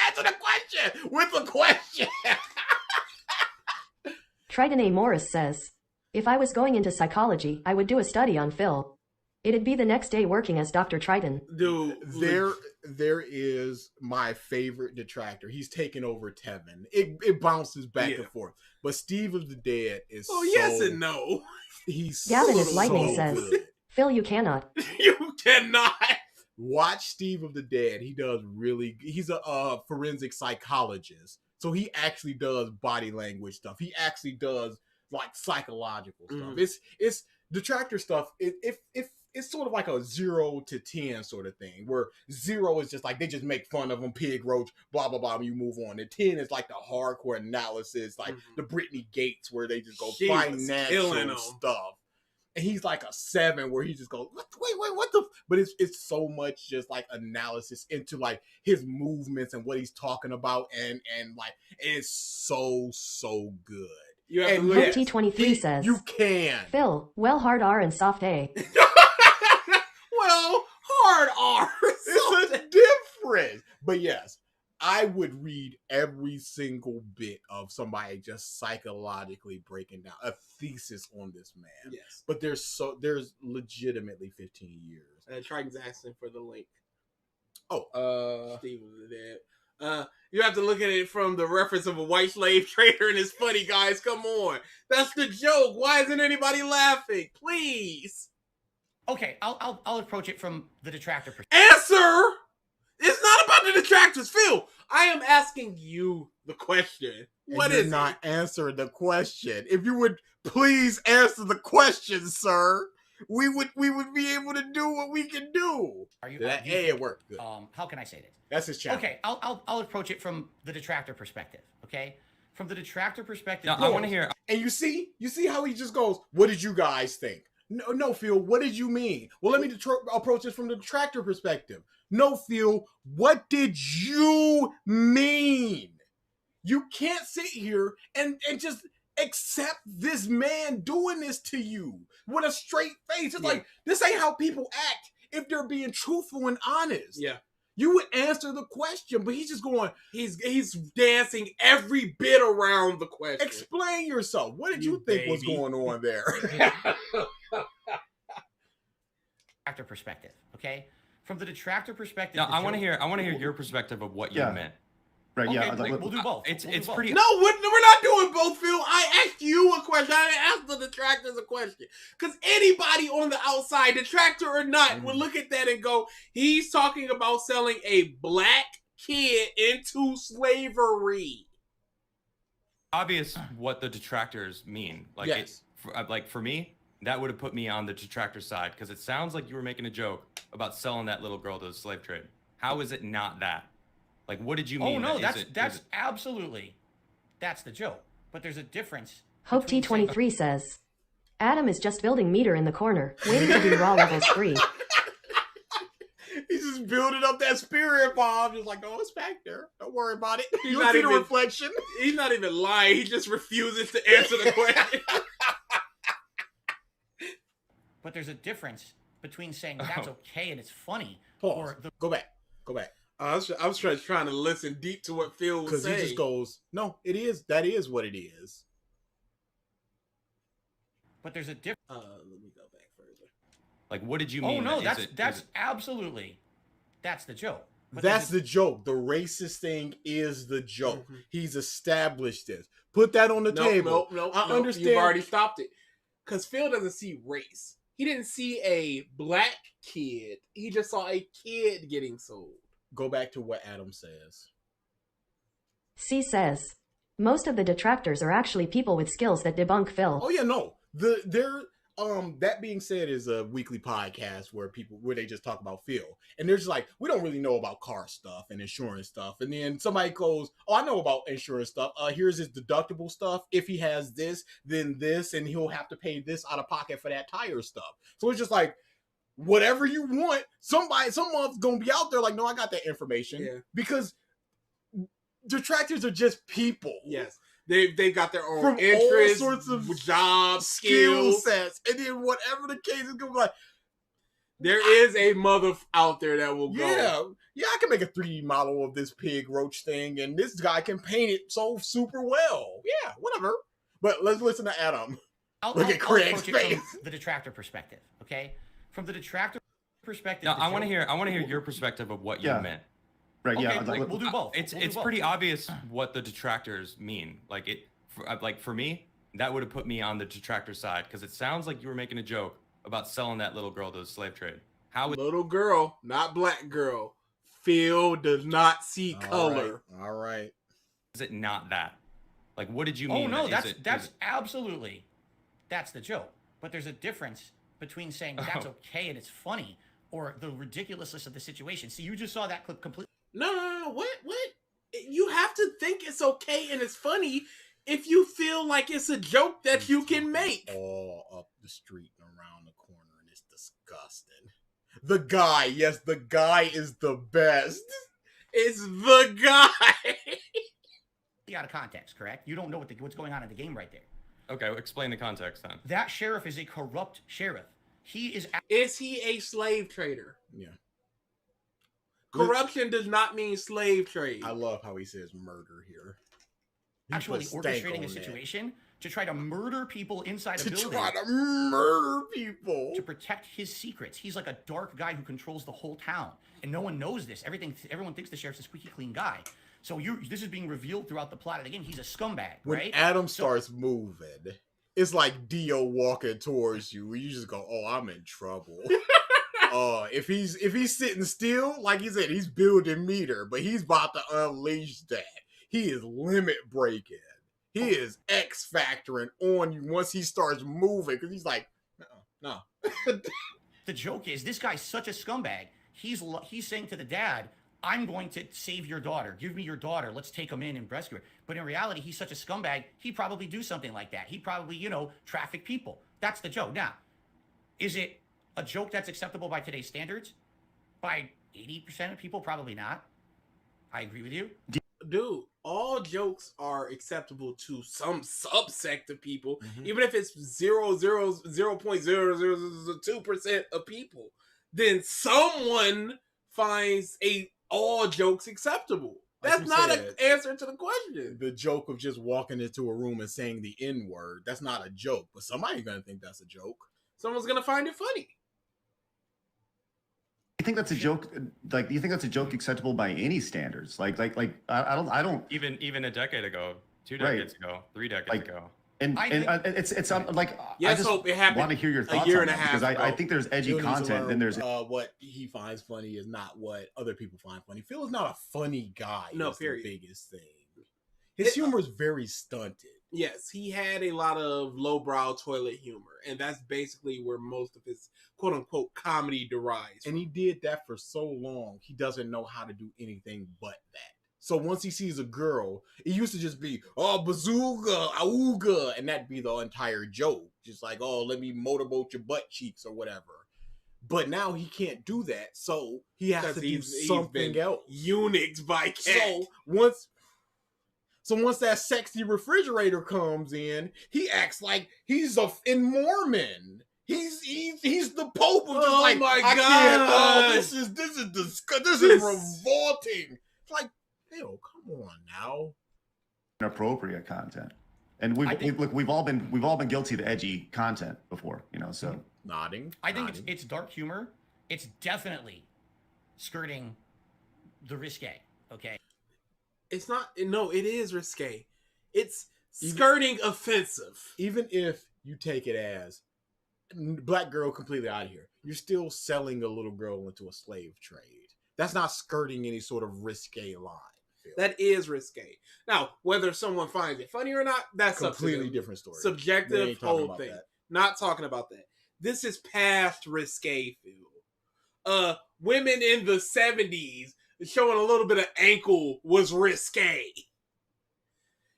Answer the question with the question. Triton A. Morris says, if I was going into psychology, I would do a study on Phil. It'd be the next day working as Dr. Triton. Dude, there is my favorite detractor. He's taken over Tevin. It bounces back and forth. But Steve of the Dead is yes and no. He's Gavin is Lightning so says, good. Phil, you cannot. You cannot. Watch Steve of the Dead. He does he's a forensic psychologist. So he actually does body language stuff. He actually does like psychological stuff. It's detractor stuff. If it's sort of like a 0 to 10 sort of thing, where 0 is just like they just make fun of him, pig roach, blah blah blah, and you move on. And 10 is like the hardcore analysis, like the Brittany Gates, where they just go She was killing financial 'em. stuff. And he's like a 7, where he just goes, wait, what the? But it's so much just like analysis into like his movements and what he's talking about, and like it's so good. You have And to look yes, T23 says, you can. Phil, well, hard R and soft A. Well, hard R. It's a difference. But yes, I would read every single bit of somebody just psychologically breaking down a thesis on this man. Yes. But there's legitimately 15 years. Triton's asking for the link. Oh, Steve was dead. You have to look at it from the reference of a white slave trader, and it's funny, guys. Come on, that's the joke. Why isn't anybody laughing? Please. Okay, I'll approach it from the detractor perspective. Answer. It's not about the detractors, Phil. I am asking you the question. What you're is not answering the question. If you would please answer the question, sir, we would be able to do what we can do. Are you? Hey, it worked. Good. How can I say this? That's his challenge. Okay, I'll approach it from the detractor perspective. Okay, from the detractor perspective. Now, I want to hear. And you see how he just goes, "What did you guys think?" No, Phil, what did you mean? Well, let me approach this from the detractor perspective. No, Phil, what did you mean? You can't sit here and just accept this man doing this to you with a straight face. It's like, this ain't how people act if they're being truthful and honest. Yeah. You would answer the question, but he's just going, he's dancing every bit around the question. Explain yourself. What did you think was going on there? Detractor perspective, okay? From the detractor perspective. Now, I want to hear your perspective of what you meant. Right, okay, yeah. we'll do both. It's We'll do both. pretty. No, we're not doing both, Phil. I asked you a question. I didn't ask the detractors a question. Because anybody on the outside, detractor or not, would look at that and go, he's talking about selling a black kid into slavery. Obvious what the detractors mean. Like, yes. For me, that would have put me on the detractor side, because it sounds like you were making a joke about selling that little girl to the slave trade. How is it not that? Like, what did you mean? Oh no, that's absolutely, that's the joke. But there's a difference. Hope T23 says, Adam is just building meter in the corner, waiting to do raw levels 3. He's just building up that spirit bomb, just like, oh, it's back there. Don't worry about it. He's You'll not see even the reflection. He's not even lying. He just refuses to answer the question. But there's a difference between saying that's okay and it's funny. Pause. Go back. I was trying to listen deep to what Phil was Because saying. he just goes, no, it is. That is what it is. But there's a difference. Let me go back further. Like, what did you mean? Oh no, that's absolutely, that's the joke. But that's the joke. The racist thing is the joke. He's established this. Put that on the table. No, I understand. You've already stopped it. Because Phil doesn't see race. He didn't see a black kid. He just saw a kid getting sold. Go back to what Adam says. C says, most of the detractors are actually people with skills that debunk Phil. Oh yeah, no. That being said is a weekly podcast where they just talk about Phil. And they're just like, we don't really know about car stuff and insurance stuff. And then somebody goes, oh, I know about insurance stuff. Here's his deductible stuff. If he has this, then this, and he'll have to pay this out of pocket for that tire stuff. So it's just like, whatever you want, someone's gonna be out there like, no, I got that information. Yeah. Because detractors are just people. Yes. They got their own From interests, all sorts of jobs, skill skills. sets. And then whatever the case is gonna be like, there is a mother out there that will go. Yeah, I can make a 3D model of this pig roach thing, and this guy can paint it so super well. Yeah, whatever. But let's listen to Adam. Look at Craig's face. From the detractor perspective, okay? From the detractor perspective. Now, I want to hear your perspective of what you meant. Right. Okay, Yeah. we'll do both. It's pretty obvious what the detractors mean. Like for me, that would have put me on the detractor side, because it sounds like you were making a joke about selling that little girl to the slave trade. Little girl, not black girl. Phil does not see color. All right. Is it not that? Like, what did you mean? Oh no, that's absolutely, that's the joke. But there's a difference between saying that's okay and it's funny or the ridiculousness of the situation. See, you just saw that clip completely. No. What? You have to think it's okay and it's funny if you feel like it's a joke that you can make. All up the street and around the corner, and it's disgusting. The guy, yes, the guy is the best. It's the guy. Out of context, correct? You don't know what's going on in the game right there. Okay, well, explain the context then. That sheriff is a corrupt sheriff. He is. Is he a slave trader? Yeah. Corruption does not mean slave trade. I love how he says murder here. He Actually put stank orchestrating on a that. situation to try to murder people inside a building. To try to murder people. To protect his secrets. He's like a dark guy who controls the whole town. And no one knows this. Everyone thinks the sheriff's a squeaky clean guy. So this is being revealed throughout the plot of the game. He's a scumbag, When right? Adam starts moving, it's like Dio walking towards you. You just go, "Oh, I'm in trouble." If he's sitting still, like he said, he's building meter, but he's about to unleash that. He is limit breaking. He is X factoring on you once he starts moving because he's like, no. The joke is this guy's such a scumbag. He's saying to the dad, I'm going to save your daughter. Give me your daughter. Let's take him in and rescue her. But in reality, he's such a scumbag, he'd probably do something like that. He'd probably, traffic people. That's the joke. Now, is it a joke that's acceptable by today's standards? By 80% of people, probably not. I agree with you. Dude, all jokes are acceptable to some subsect of people, even if it's 0.0002% of people. Then someone finds all jokes acceptable. Like That's you not said, an answer to the question. The joke of just walking into a room and saying the N-word, that's not a joke, but somebody's going to think that's a joke. Someone's going to find it funny. You think that's a joke? Like, do you think that's a joke acceptable by any standards? I don't. Even a decade ago, 2 decades ago, 3 decades ago. And it's like Yes, I just hope it happened want to hear your thoughts a year on and a that half because I ago. think there's edgy Phil needs to content. learn, Then there's what he finds funny is not what other people find funny. Phil is not a funny guy. No, is period. The biggest thing. His humor is very stunted. Yes, he had a lot of lowbrow toilet humor, and that's basically where most of his quote-unquote comedy derives And he did that for so long, he doesn't know how to do anything but that. So once he sees a girl, it used to just be, oh, bazooka, auga, and that'd be the entire joke. Just like, oh, let me motorboat your butt cheeks or whatever. But now he can't do that, so he has to do something else. Unix by cat. So once that sexy refrigerator comes in, he acts like he's in Mormon. He's the Pope of just like, my I God. can't, oh, this is revolting. It's like, yo, come on now. inappropriate content, and we've all been guilty of edgy content before, So Nodding. I think it's dark humor. It's definitely skirting the risque. Okay. It's not. No, it is risque. It's skirting offensive. Even if you take it as black girl completely out of here, you're still selling a little girl into a slave trade. That's not skirting any sort of risque line. That is risque. Now, whether someone finds it funny or not, that's Completely different story. We Subjective ain't talking whole about thing. that. Not talking about that. This is past risque, Phil. Women in the 70s showing a little bit of ankle was risque.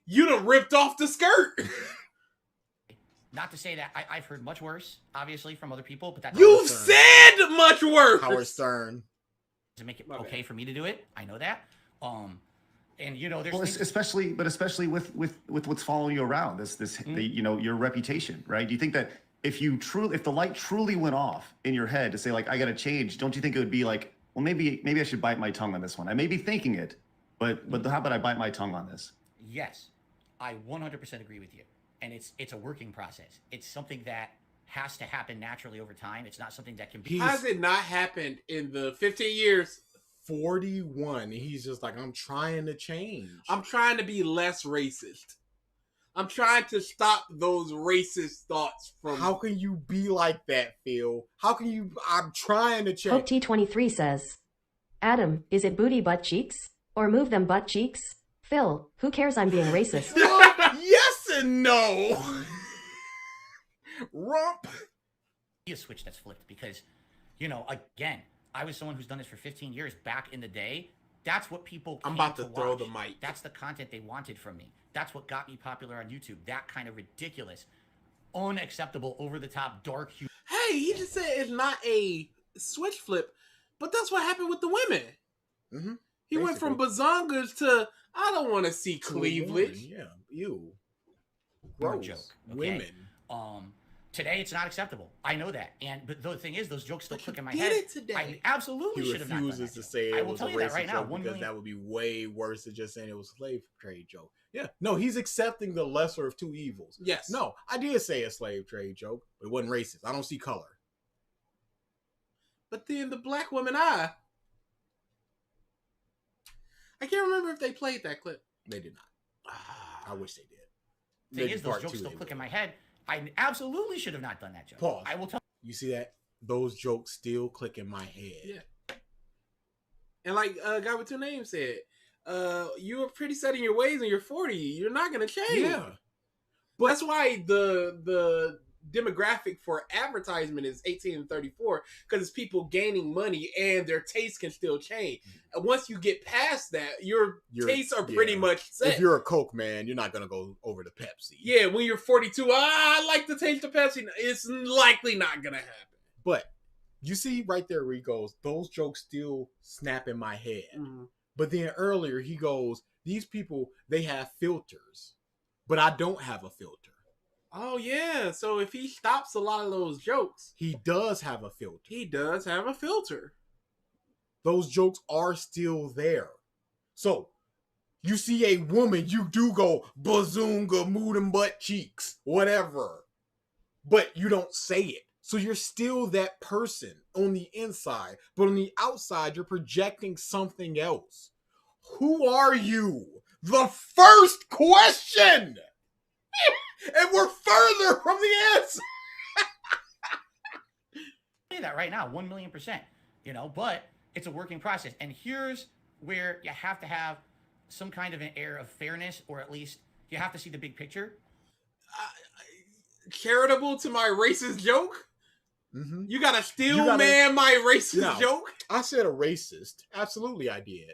You done ripped off the skirt. Not to say that I've heard much worse, obviously, from other people, but that's You've said much worse. Howard Stern. To make it okay for me to do it. I know that. And there's well, especially with what's following you around, your reputation, right? Do you think that if the light truly went off in your head to say like I got to change, don't you think it would be like, well, maybe I should bite my tongue on this one. I may be thinking it, but how about I bite my tongue on this? Yes, I 100% agree with you. And it's a working process. It's something that has to happen naturally over time. It's not something that can be. How has it not happened in the 15 years? 41. He's just like, I'm trying to change. I'm trying to be less racist. I'm trying to stop those racist thoughts from. How can you be like that, Phil? How can you? I'm trying to change. Hope T23 says, Adam, is it booty butt cheeks? Or move them butt cheeks? Phil, who cares I'm being racist? Yes and no. Rump. a switch that's flipped because, you know, again, I was someone who's done this for 15 years back in the day. That's what people I'm came about to throw watch. the mic. That's the content they wanted from me. That's what got me popular on YouTube. That kind of ridiculous, unacceptable, over-the-top, dark humor. Hey, he just said it's not a switch flip, but that's what happened with the women. Mm-hmm. He went from bazongas to I don't want to see cleavage. Yeah, you. Gross. Joke. Okay? Women. Today it's not acceptable. I know that, but the thing is, those jokes still click in my did head. it today. I absolutely He should have not done refuses that to joke. say I it will was tell a you that racist right now. joke 1 because million. that would be way worse than just saying it was a slave trade joke. Yeah, no, he's accepting the lesser of two evils. Yes. No, I did say a slave trade joke, but it wasn't racist. I don't see color. But then the black woman I can't remember if they played that clip. They did not. I wish they did. Thing is, those jokes still click in my head. I absolutely should have not done that joke. Pause. I will tell. You see that? Those jokes still click in my head. Yeah. And like guy with two names said, you were pretty set in your ways and you're 40. You're not gonna change. Yeah. But that's why the demographic for advertisement is 18 and 34, because it's people gaining money and their tastes can still change. And once you get past that, your tastes are pretty much set. If you're a Coke man, you're not gonna go over to Pepsi. Yeah, when you're 42, I like the taste of Pepsi. It's likely not gonna happen. But you see right there where he goes, those jokes still snap in my head. Mm-hmm. But then earlier he goes, these people, they have filters, but I don't have a filter. Oh, yeah. So if he stops a lot of those jokes, he does have a filter. He does have a filter. Those jokes are still there. So you see a woman, you do go bazoonga, mood and butt cheeks, whatever. But you don't say it. So you're still that person on the inside, but on the outside, you're projecting something else. Who are you? The first question! And we're further from the answer. Say that right now, 1,000,000%. You know, but it's a working process. And here's where you have to have some kind of an air of fairness, or at least you have to see the big picture. Charitable to my racist joke? Mm-hmm. You gotta still man my racist joke? I said a racist. Absolutely I did.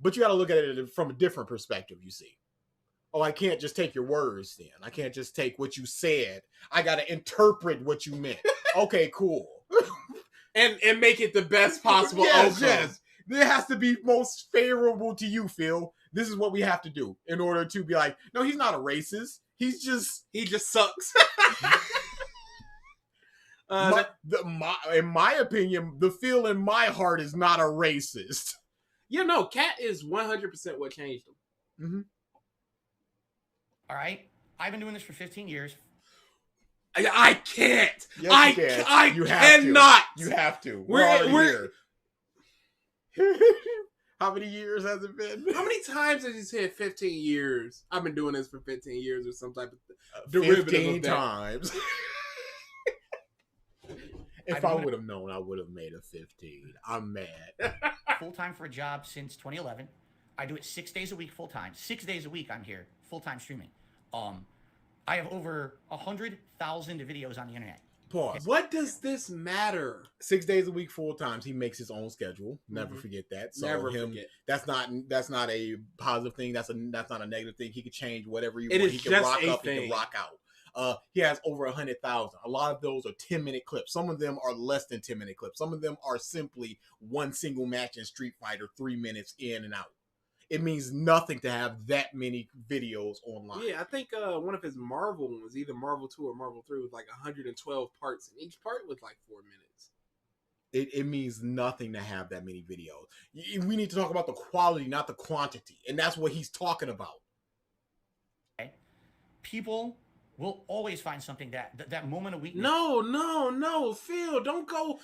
But you gotta look at it from a different perspective, you see. Oh, I can't just take your words then. I can't just take what you said. I gotta interpret what you meant. Okay, cool. and make it the best possible yes, outcome. Yes. It has to be most favorable to you, Phil. This is what we have to do in order to be like, no, he's not a racist. He just sucks. In my opinion, the Phil in my heart is not a racist. Yeah, no, Cat is 100% what changed him. Mm-hmm. All right, I've been doing this for 15 years. I can't. Yes, I cannot. To. You have to. We're here. How many years has it been? How many times has he said 15 years? I've been doing this for 15 years or some type of derivative 15 times. If I would have known, I would have made a 15. I'm mad. Full-time for a job since 2011. I do it 6 days a week full-time. 6 days a week I'm here, full-time streaming. I have over 100,000 videos on the internet. Pause. What does this matter? 6 days a week, full time. He makes his own schedule. Never forget that. So Never forget. That's not a positive thing. That's not a negative thing. He can change whatever you want. He can rock up. He can rock out. He has over 100,000. A lot of those are 10-minute clips. Some of them are less than 10-minute clips. Some of them are simply one single match in Street Fighter, 3 minutes in and out. It means nothing to have that many videos online. Yeah, I think one of his Marvel ones, either Marvel 2 or Marvel 3, was like 112 parts, and each part was like 4 minutes. It means nothing to have that many videos. We need to talk about the quality, not the quantity. And that's what he's talking about. Okay. People will always find something that moment of weakness. No, Phil, don't go,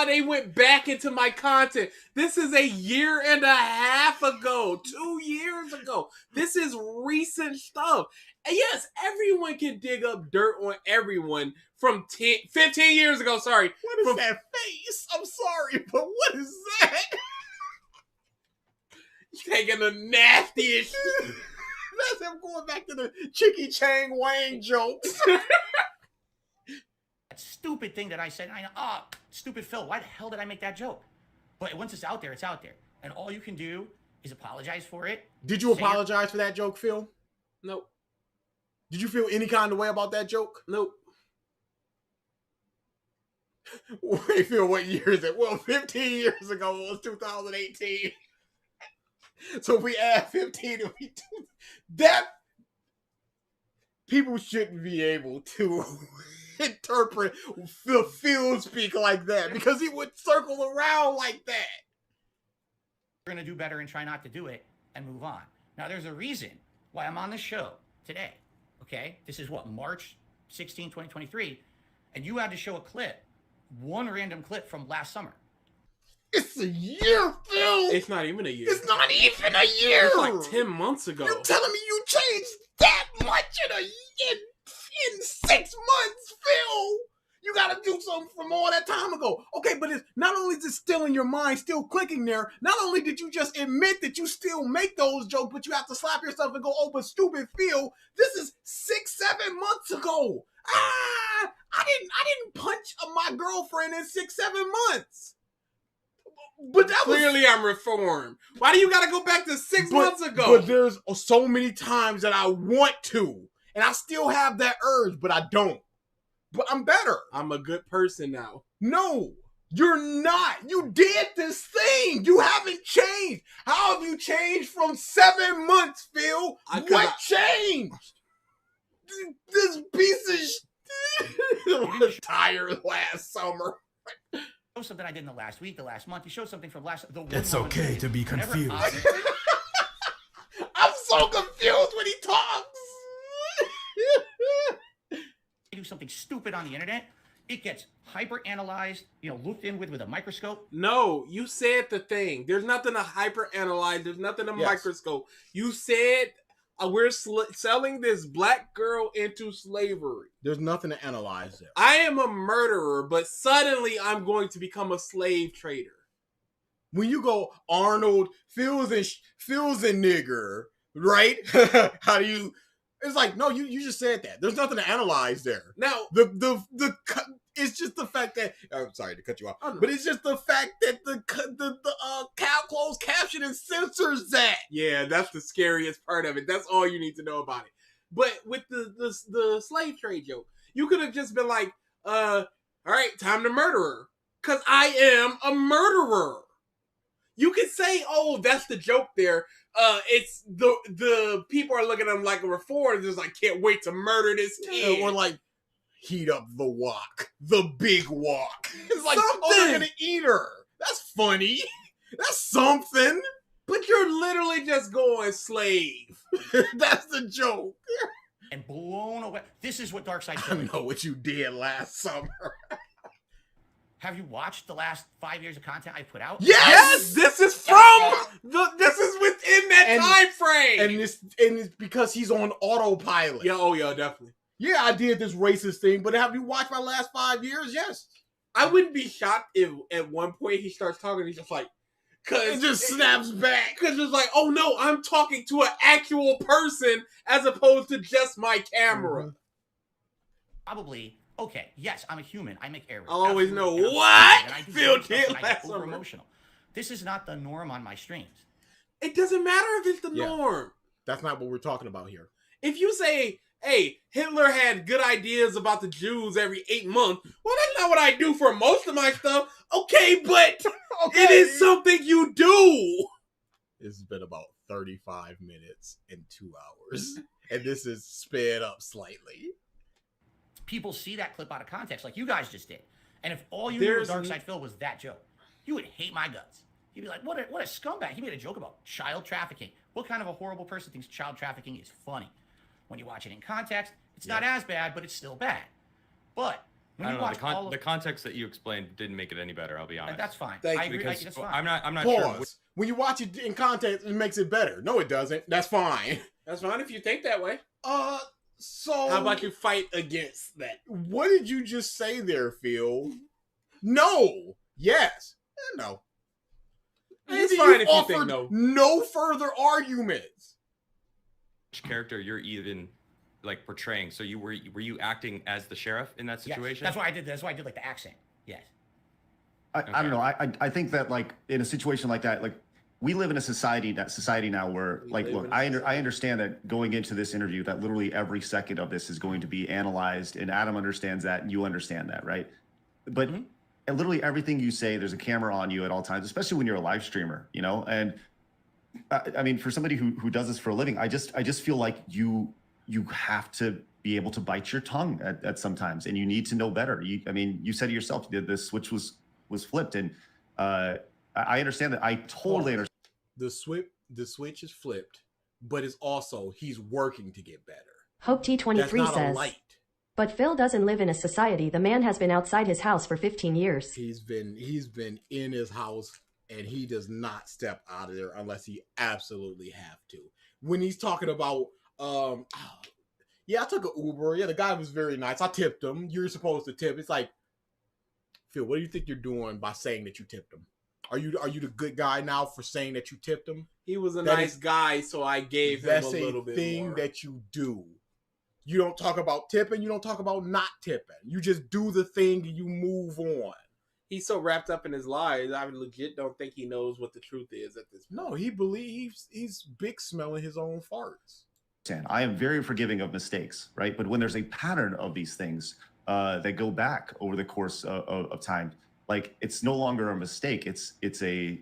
they went back into my content. This is a year and a half ago, 2 years ago. This is recent stuff. And yes, everyone can dig up dirt on everyone from 15 years ago, sorry. What is that face? I'm sorry, but what is that? Taking the nastiest That's him going back to the Chicky Chang Wang jokes. stupid thing that I said. And I know, oh, stupid Phil, why the hell did I make that joke? But once it's out there, it's out there. And all you can do is apologize for it. Did you apologize for that joke, Phil? Nope. Did you feel any kind of way about that joke? Nope. Wait, Phil, what year is it? Well, 15 years ago it was 2018. So if we add 15 to that, people shouldn't be able to interpret Phil speak like that because he would circle around like that. We're going to do better and try not to do it and move on. Now, there's a reason why I'm on this show today, okay? This is what, March 16, 2023, and you had to show a clip, one random clip from last summer. It's a year, Phil! It's not even a year. It's not even a year! It's like 10 months ago. You're telling me you changed that much in 6 months, Phil? You gotta do something from all that time ago. Okay, but it's not only is it still in your mind, still clicking there, not only did you just admit that you still make those jokes, but you have to slap yourself and go, oh, but stupid Phil, this is 6-7 months ago. I didn't punch my girlfriend in 6-7 months. But that clearly I'm reformed. Why do you gotta go back to 6 months ago? But there's so many times that I want to, and I still have that urge, but I don't. But I'm better. I'm a good person now. No, you're not. You did this thing. You haven't changed. How have you changed from 7 months, Phil? What changed? This piece of shit was tired last summer. Show something I did in the last week, the last month. You showed something from last. It's okay to be confused. I'm so confused when he talks. You do something stupid on the internet, it gets hyper analyzed, looked in with a microscope. No, you said the thing. There's nothing to hyper analyze. There's nothing to microscope. You said we're selling this black girl into slavery. There's nothing to analyze there. I am a murderer, but suddenly I'm going to become a slave trader. When you go, Arnold, Phil's and nigger, right? How do you... It's like, no, you just said that. There's nothing to analyze there. Now, it's just the fact that... I'm sorry to cut you off. But it's just the fact that the closed captioning censors that. Yeah, that's the scariest part of it. That's all you need to know about it. But with the slave trade joke, you could have just been like, all right, time to murder her. Because I am a murderer. You could say, oh, that's the joke there. It's the people are looking at him like a reformer, just like, can't wait to murder this kid. Yeah, or like, heat up the wok. The big wok. It's like, something. oh, they're gonna eat her. That's funny. That's something. But you're literally just going slave. That's the joke. And blown away. This is what DarksydePhil I know what you did last summer. Have you watched the last 5 years of content I put out? Yes! This is within that time frame. And it's because he's on autopilot. Yeah, oh yeah, definitely. Yeah, I did this racist thing, but have you watched my last 5 years? Yes. I wouldn't be shocked if at one point he starts talking, he's just like, it just snaps back. Because it's like, oh no, I'm talking to an actual person as opposed to just my camera. Mm-hmm. Probably. Okay, yes, I'm a human. I make errors. I'll always know Absolutely. what I do Phil dumb stuff did and I last get summer. over-emotional. This is not the norm on my streams. It doesn't matter if it's the norm. That's not what we're talking about here. If you say, hey, Hitler had good ideas about the Jews every 8 months, well, that's not what I do for most of my stuff. Okay, but it is something you do. This has been about 35 minutes and 2 hours. And this is sped up slightly. People see that clip out of context like you guys just did. And if all you knew of DarksydePhil was that joke, you would hate my guts. You'd be like, what a scumbag. He made a joke about child trafficking. What kind of a horrible person thinks child trafficking is funny? When you watch it in context, it's not as bad, but it's still bad. But when I you don't know, watch the context that you explained didn't make it any better, I'll be honest. That's fine. Thank I you. agree. Because That's fine. I'm not Pause. sure. When you watch it in context, it makes it better. No, it doesn't. That's fine. That's fine if you think that way. So how about you fight against that? What did you just say there, Phil? No. Yes. No. It's fine if you think no. No further arguments. Which character you're even like portraying. So were you acting as the sheriff in that situation? Yes, that's why I did. That's why I did like the accent. Yes. I don't know. I think that like in a situation like that, like we live in a society now where like, look, I understand that going into this interview that literally every second of this is going to be analyzed, and Adam understands that and you understand that, right? But and literally everything you say, there's a camera on you at all times, especially when you're a live streamer, you know? And I mean, for somebody who does this for a living, I just feel like you have to be able to bite your tongue at sometimes, and you need to know better. I mean, you said it yourself, the switch was flipped, and I understand that. I totally understand. The switch is flipped, but it's also he's working to get better. Hope T23 says, but Phil doesn't live in a society. The man has been outside his house for 15 years. He's been in his house, and he does not step out of there unless he absolutely have to. When he's talking about, yeah, I took an Uber. Yeah, the guy was very nice. I tipped him. You're supposed to tip. It's like, Phil, what do you think you're doing by saying that you tipped him? Are you the good guy now for saying that you tipped him? He was a nice guy, so I gave him a little bit more. That's a thing that you do. You don't talk about tipping. You don't talk about not tipping. You just do the thing and you move on. He's so wrapped up in his lies. I legit don't think he knows what the truth is at this point. No, he believes he's big smelling his own farts. I am very forgiving of mistakes, right? But when there's a pattern of these things that go back over the course of time, like it's no longer a mistake. It's a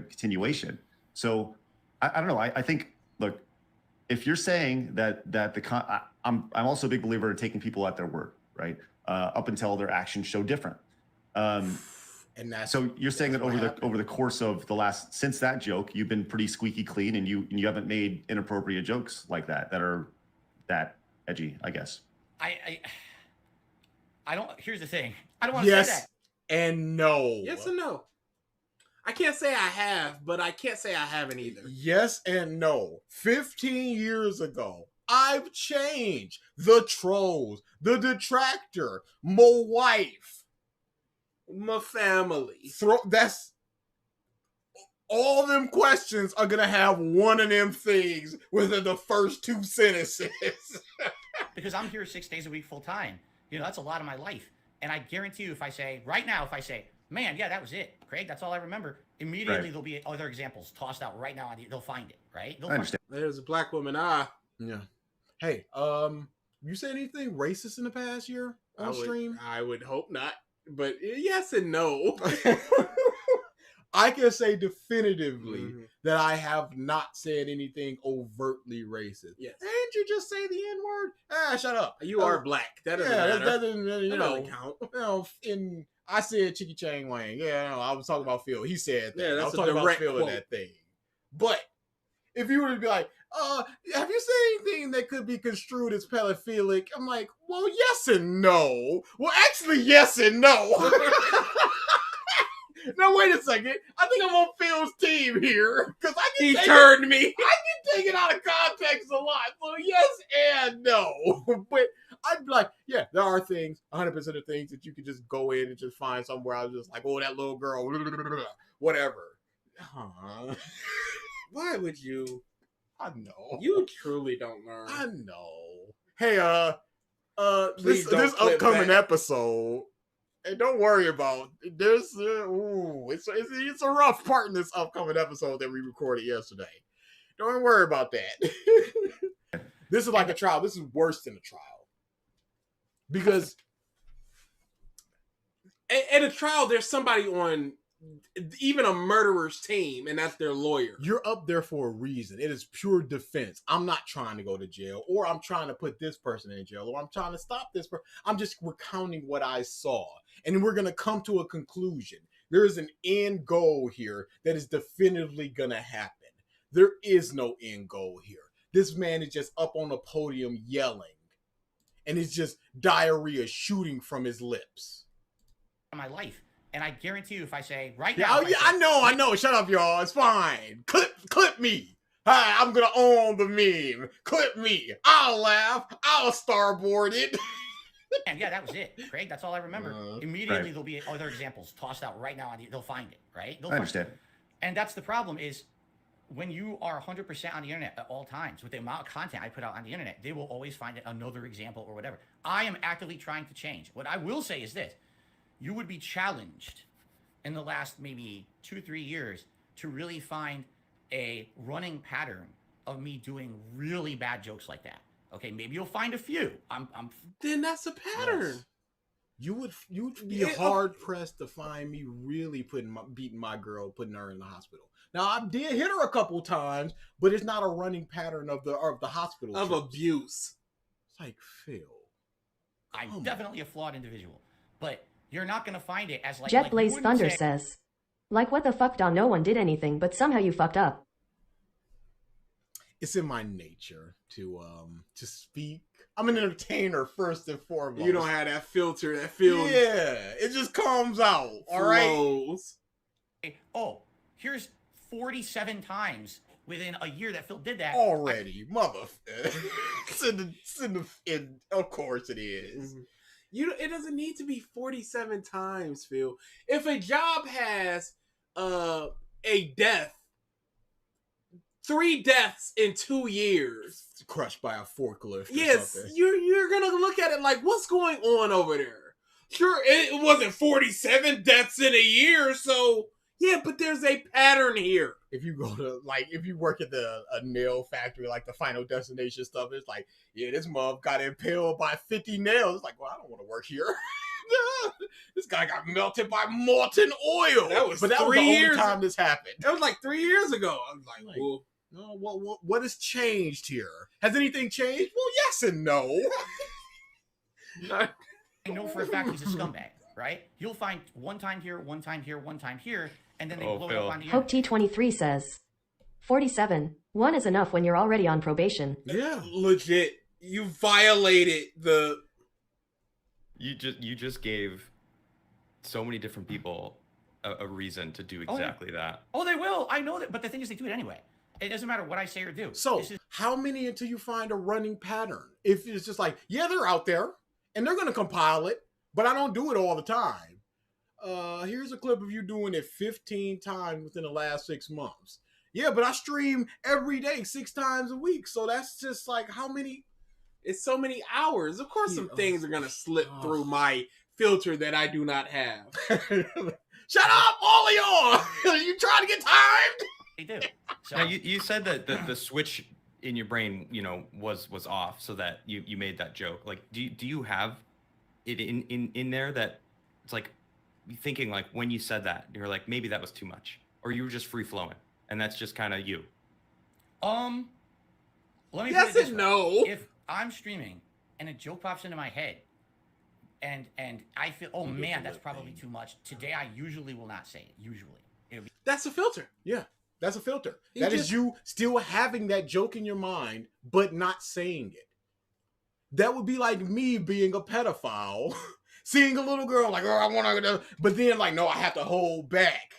continuation. So I don't know. I think, look, if you're saying that I'm also a big believer in taking people at their word, right? Up until their actions show different. And that's so you're saying that over the course of since that joke, you've been pretty squeaky clean, and you haven't made inappropriate jokes like that are that edgy, I guess. I don't. Here's the thing. I don't want to say that. Yes and no. Yes and no. I can't say I have, but I can't say I haven't either. Yes and no. 15 years ago, I've changed. The trolls, the detractor, my wife, my family. That's all them questions are gonna have one of them things within the first 2 sentences. Because I'm here 6 days a week full time. You know, that's a lot of my life. And I guarantee you, if I say, man, yeah, that was it, Craig, that's all I remember, immediately there'll be other examples tossed out right now. They'll find it, right? I understand. There's a black woman. Yeah. Hey, you said anything racist in the past year on stream? I would hope not. But yes and no. I can say definitively that I have not said anything overtly racist. Yes. Didn't you just say the N-word? Shut up. You are black. That doesn't matter. That doesn't count. You know, I said Chicky Chang Wang. Yeah, no, I was talking about Phil. He said that. Yeah, that's I was talking about Phil in that thing. But if you were to be like, have you said anything that could be construed as pedophilic? I'm like, well, yes and no. Well, actually, yes and no. Now, wait a second. I think I'm on Phil's team here. Because he turned me. I get taken out of context a lot. So, yes and no. But I'd be like, yeah, there are things, 100% of things that you could just go in and just find somewhere. I was just like, oh, that little girl, whatever. Why would you? I know. You truly don't learn. I know. Hey, this upcoming episode, and don't worry about there's it's a rough part in this upcoming episode that we recorded yesterday. Don't worry about that. This is like a trial. This is worse than a trial. Because at a trial, there's somebody on even a murderer's team, and that's their lawyer. You're up there for a reason. It is pure defense. I'm not trying to go to jail, or I'm trying to put this person in jail, or I'm trying to stop this person. I'm just recounting what I saw, and we're going to come to a conclusion. There is an end goal here that is definitively going to happen. There is no end goal here. This man is just up on the podium yelling, and it's just diarrhea shooting from his lips. My life. And I guarantee you, if I say now, I know. Shut up, y'all. It's fine. Clip me. Hi, I'm gonna own the meme. Clip me. I'll laugh. I'll starboard it. And yeah, that was it, Craig. That's all I remember. Immediately, there'll be other examples tossed out right now. They'll find it, right? I understand. And that's the problem is, when you are 100% on the internet at all times with the amount of content I put out on the internet, they will always find another example or whatever. I am actively trying to change. What I will say is this: you would be challenged in the last maybe 2-3 years to really find a running pattern of me doing really bad jokes like that. Okay, maybe you'll find a few. Then that's a pattern. Yes. You'd be hard pressed to find me really beating my girl, putting her in the hospital. Now I did hit her a couple times, but it's not a running pattern of the hospital of trips. abuse. It's like, Phil, I'm definitely a flawed individual, but you're not gonna find it as like Jet like, Blaze Thunder says, like what the fuck, Don? No one did anything, but somehow you fucked up. it's in my nature to speak. I'm an entertainer first and foremost. You don't have that filter that feels. Yeah, it just comes out. All right. Flows. Oh, here's 47 times within a year that Phil did that Already, mother. Of course it is. It doesn't need to be 47 times, Phil. If a job has a death, 3 deaths in 2 years, Crushed by a forklift. yes, you're gonna look at it like, what's going on over there? Sure, it wasn't 47 deaths in a year, so yeah, but there's a pattern here. If you go to, like, if you work at a nail factory, like the Final Destination stuff, it's like, yeah, this mother got impaled by 50 nails. It's like, well, I don't want to work here. This guy got melted by molten oil. That was the 3 only years time this happened. That was like 3 years ago. I was like, well, no, what has changed here? Has anything changed? Well, yes and no. I know for a fact he's a scumbag, right? You'll find one time here, one time here, one time here, and then they blow it up on the Hope T23 says, 47. 1 is enough when you're already on probation. yeah, legit. You violated the. You just gave so many different people a reason to do exactly that. Oh, they will. I know that, but the thing is, they do it anyway. It doesn't matter what I say or do. So, how many until you find a running pattern? If it's just like, yeah, they're out there, and they're going to compile it, but I don't do it all the time. Here's a clip of you doing it 15 times within the last 6 months. Yeah, but I stream every day, 6 times a week. So that's just like, how many? It's so many hours. Of course, some things are going to slip through my filter that I do not have. Shut up, all of y'all! You trying to get timed? They do. So, now, you said that the switch in your brain, was off, so that you made that joke. Like, do you have it in there that it's like thinking, like, when you said that, you're like, maybe that was too much, or you were just free flowing, and that's just kind of you. Let me Yes put it this and way. no. If I'm streaming and a joke pops into my head, and I feel, oh man, that's probably too much. Today, I usually will not say it. Usually, it'll be. That's a filter. Yeah, that's a filter. You That is just- you still having that joke in your mind, but not saying it. That would be like me being a pedophile, seeing a little girl like, oh, I want to, but then like, no, I have to hold back.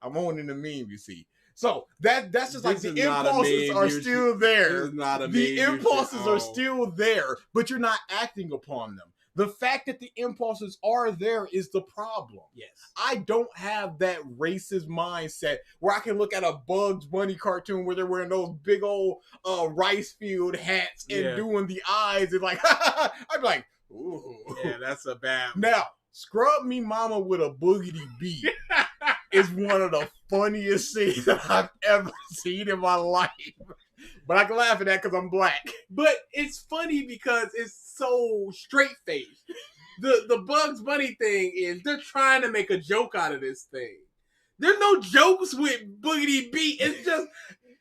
I'm owning the meme, you see. So that's just like This the is not a impulses meme are you still should- there. this is not a The meme you impulses should are own. still there, but you're not acting upon them. The fact that the impulses are there is the problem. Yes. I don't have that racist mindset where I can look at a Bugs Bunny cartoon where they're wearing those big old rice field hats and doing the eyes and like, I'm like, ooh. Yeah, that's a bad. Now, Scrub Me Mama with a boogity beat is one of the funniest things that I've ever seen in my life. But I can laugh at that because I'm black. But it's funny because it's so straight faced. The Bugs Bunny thing is they're trying to make a joke out of this thing. There's no jokes with Boogity Beat. It's just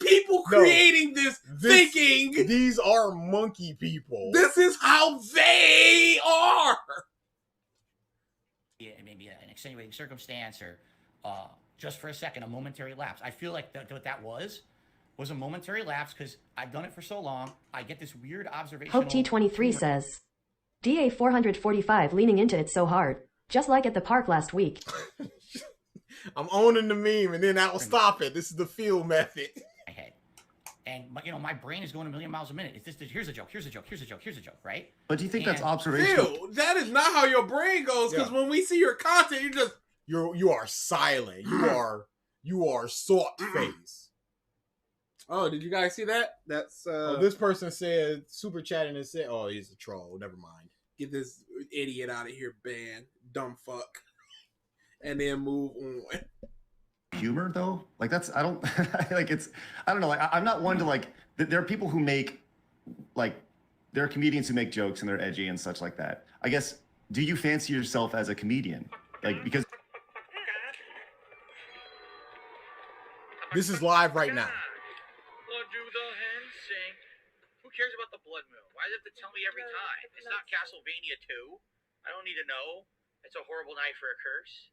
people creating this thinking. These are monkey people. This is how they are. Yeah, maybe an extenuating circumstance or just for a second, a momentary lapse. I feel like what that was a momentary lapse because I've done it for so long. I get this weird observation. Hope T23 says, DA 445 leaning into it so hard, just like at the park last week. I'm owning the meme and then I will stop it. This is the feel method. My head. And my brain is going a million miles a minute. It's just here's a joke, here's a joke, here's a joke, here's a joke, right? But do you think that's And- observational? Phil, that is not how your brain goes because when we see your content, you You are silent. You are salt face. Oh, did you guys see that? That's this person said super chatting and said, "Oh, he's a troll. Never mind. Get this idiot out of here, ban, dumb fuck, and then move on." Humor though, like that's I don't like it's I don't know. Like I'm not one to like. There are people who make like there are comedians who make jokes and they're edgy and such like that. I guess. Do you fancy yourself as a comedian? Like because this is live right now. Who cares about the blood moon? Why does it have to tell me every time? It's not Castlevania 2. I don't need to know. It's a horrible night for a curse.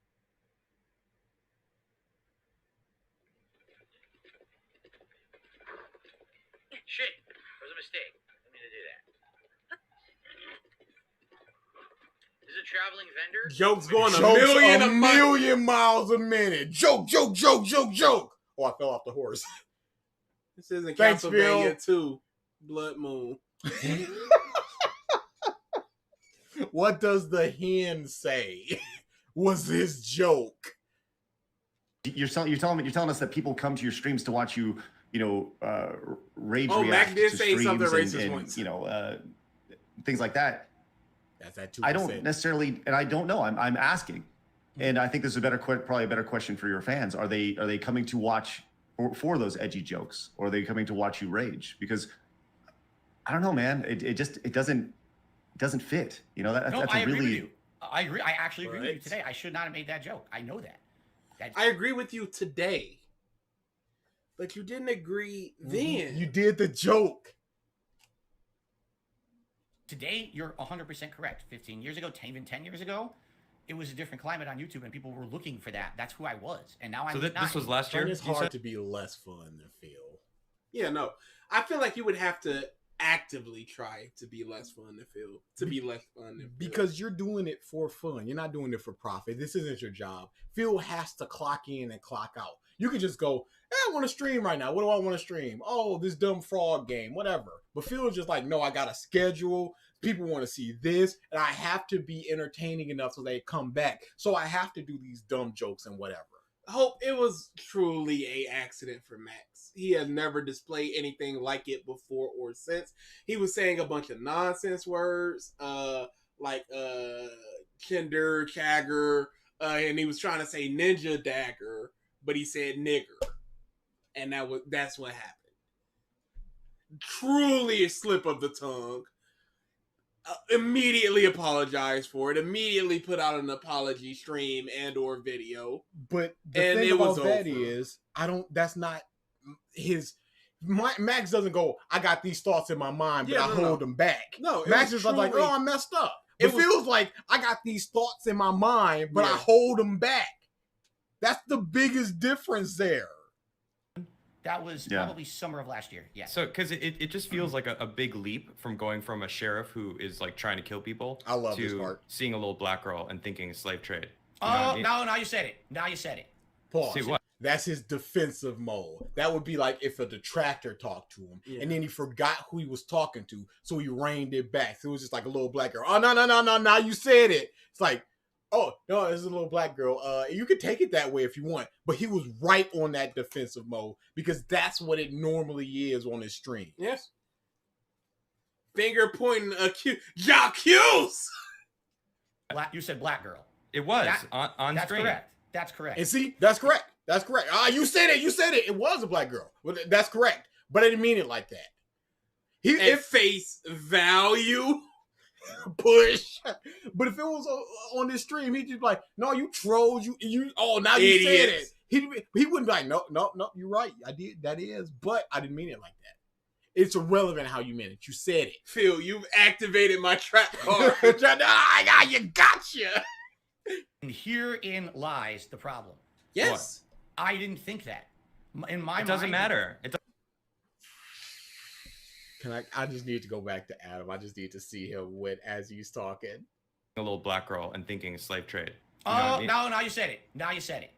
Shit, it was a mistake. I didn't mean to do that. Is it traveling vendor? Jokes going Jokes a million miles a minute. Joke. Oh, I fell off the horse. This isn't Thanks, Castlevania 2. Blood Moon. What does the hen say? Was his joke? you're telling us that people come to your streams to watch you, rage Oh, react Mac did to say streams something racist and once. Things like that. That's that 2%. I don't necessarily, and I don't know. I'm asking, and I think this is probably a better question for your fans. Are they coming to watch for those edgy jokes, or are they coming to watch you rage? Because I don't know, man. It doesn't fit. That's I a agree really. with you. I agree. I actually agree with you today. I should not have made that joke. I know that. I agree with you today, but you didn't agree then. You did the joke. Today, you're 100% correct. 15 years ago, even 10 years ago, it was a different climate on YouTube, and people were looking for that. That's who I was, and now I'm not. This was last year. It's hard to be less fun than Phil. Yeah, no. I feel like you would have to actively try to be less fun than Phil. Because you're doing it for fun. You're not doing it for profit. This isn't your job. Phil has to clock in and clock out. You could just go, I want to stream right now. What do I want to stream? Oh, this dumb frog game, whatever. But Phil's just like, no, I got a schedule. People want to see this, and I have to be entertaining enough so they come back. So I have to do these dumb jokes and whatever. I hope it was truly a accident for Max. He has never displayed anything like it before or since. He was saying a bunch of nonsense words, like Kinder, Chagger, and he was trying to say ninja dagger, but he said nigger. And that's what happened. Truly a slip of the tongue. Immediately apologized for it. Immediately put out an apology stream and or video. But the thing about that is, that's not his. Max doesn't go, I got these thoughts in my mind, but I hold them back. No, Max is like, oh, I messed up. It feels like I got these thoughts in my mind, but I hold them back. That's the biggest difference there. That was probably summer of last year. Yeah. So, because it just feels like a big leap from going from a sheriff who is like trying to kill people I love to this part. seeing a little black girl and thinking slave trade. Oh, no, now you said it. Now you said it. Pause. See what? That's his defensive mode. That would be like if a detractor talked to him and then he forgot who he was talking to, so he reined it back. So it was just like a little black girl. Oh, no, now you said it. It's like, oh, no, this is a little black girl. You could take it that way if you want. But he was right on that defensive mode because that's what it normally is on his stream. Yes. Finger pointing accuse. You said black girl. It was on that's stream. Correct. That's correct. And see, that's correct. That's correct. You said it. It was a black girl. But that's correct. But I didn't mean it like that. At face value. Push. But if it was on this stream, he'd just be like, no, you trolls, now you said it. He wouldn't be like, no, you're right. I did, that is, but I didn't mean it like that. It's irrelevant how you meant it. You said it. Phil, you've activated my trap card. You gotcha. And herein lies the problem. Yes. What? I didn't think that. In my mind, it doesn't matter. I just need to go back to Adam. I just need to see him as he's talking. A little black girl and thinking slave trade. Now you said it. Now you said it.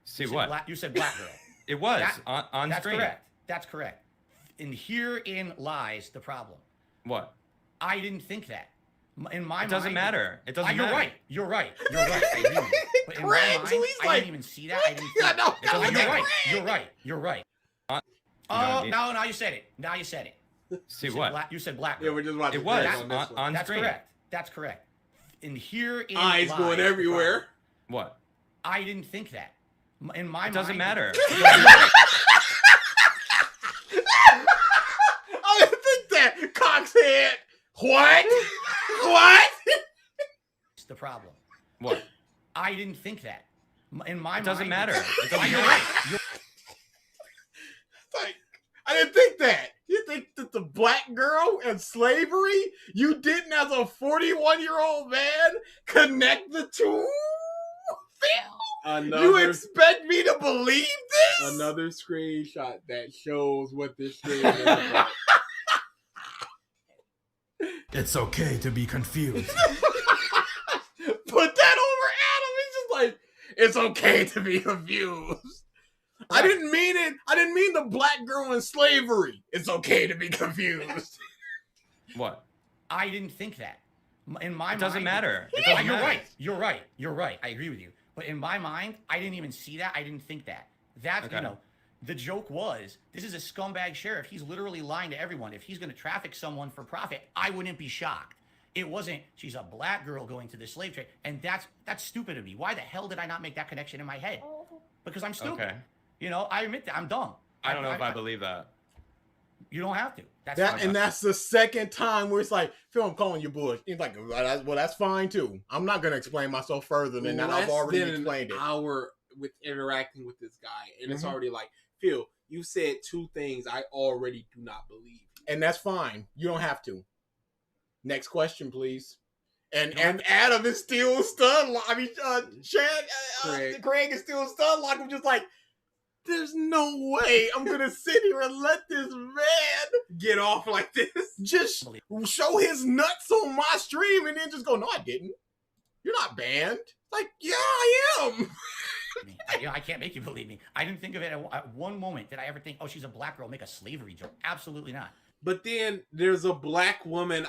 See what? You said black girl. It was on that's stream. Correct. That's correct. And herein lies the problem. What? I didn't think that. In my mind, it doesn't matter. It doesn't matter. You're right. I hear you. But in my mind, I didn't even see that. I didn't think, You're right. You know what I mean? No, you said it. Now you said it. See you what? Said you said black girl. Yeah, we're just watching. It was on That's screen. correct. That's correct. And here is Eyes going everywhere. What? I didn't think that. In my mind, It doesn't matter. I didn't think that. Cock's head. What? What? It's the problem. What? I didn't think that. In my mind, It doesn't matter. It doesn't You're matter. right. Like, I didn't think that. You think that the black girl and slavery, you didn't, as a 41-year-old man, connect the two? Phil? You expect me to believe this? Another screenshot that shows what this stream is about. It's okay to be confused. Put that over Adam. He's just like, it's okay to be confused. I didn't mean it. I didn't mean the black girl in slavery. It's okay to be confused. What? I didn't think that. In my It doesn't mind, matter. It doesn't You're matter. right. You're right. You're right. I agree with you. But in my mind, I didn't even see that. I didn't think that. That's, Okay. you know, the joke was, this is a scumbag sheriff. He's literally lying to everyone. If he's going to traffic someone for profit, I wouldn't be shocked. It wasn't, she's a black girl going to the slave trade. And that's stupid of me. Why the hell did I not make that connection in my head? Because I'm stupid. Okay. You know, I admit that. I'm dumb. I don't know if I believe that. You don't have to. That's the second time where it's like, Phil, I'm calling you bush. He's like, well, that's fine too. I'm not going to explain myself further than that. I've already explained it. An hour with interacting with this guy, and it's Mhm. already like, Phil, you said two things I already do not believe. And that's fine. You don't have to. Next question, please. And Adam is still stunned. I mean, Craig is still stunned. Like, I'm just like, there's no way I'm gonna sit here and let this man get off like this. Just show his nuts on my stream and then just go, no, I didn't. You're not banned. Like, yeah, I am. I can't make you believe me. I didn't think of it at one moment. Did I ever think, oh, she's a black girl, make a slavery joke? Absolutely not. But then there's a black woman,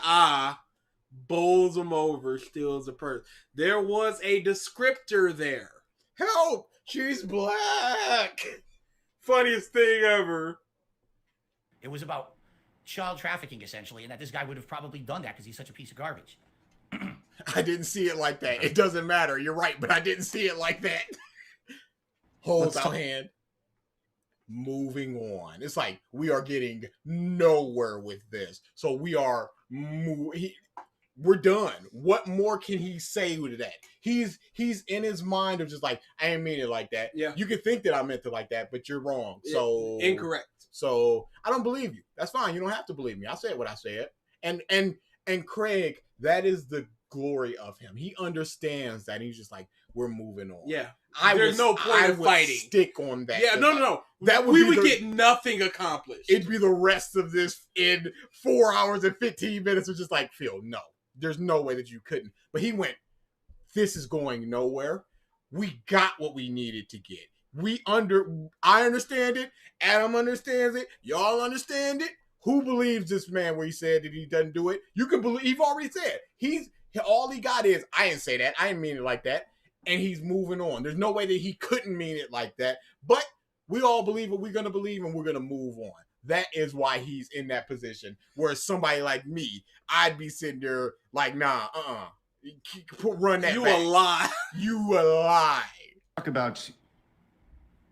bowls him over, steals a purse. There was a descriptor there. Help! She's black. Funniest thing ever. It was about child trafficking, essentially, and that this guy would have probably done that because he's such a piece of garbage. I didn't see it like that. It doesn't matter. You're right, but I didn't see it like that. Holds out hand. Moving on. It's like we are getting nowhere with this. So we are we're done. What more can he say to that? He's in his mind of just like, I didn't mean it like that. Yeah. You can think that I meant it like that, but you're wrong. So incorrect. So I don't believe you. That's fine. You don't have to believe me. I said what I said. And Craig, that is the glory of him. He understands that. He's just like, we're moving on. Yeah. There's no point in fighting. Stick on that. Yeah, no. That we would get nothing accomplished. It'd be the rest of this in 4 hours and 15 minutes of just like, Phil, no. There's no way that you couldn't. But he went, this is going nowhere. We got what we needed to get. I understand it. Adam understands it. Y'all understand it. Who believes this man where he said that he doesn't do it? You can believe, he's already said. All he got is, I didn't say that. I didn't mean it like that. And he's moving on. There's no way that he couldn't mean it like that. But we all believe what we're going to believe and we're going to move on. That is why he's in that position. Whereas somebody like me, I'd be sitting there like, nah, run that You back. a lie. You a lie. Talk about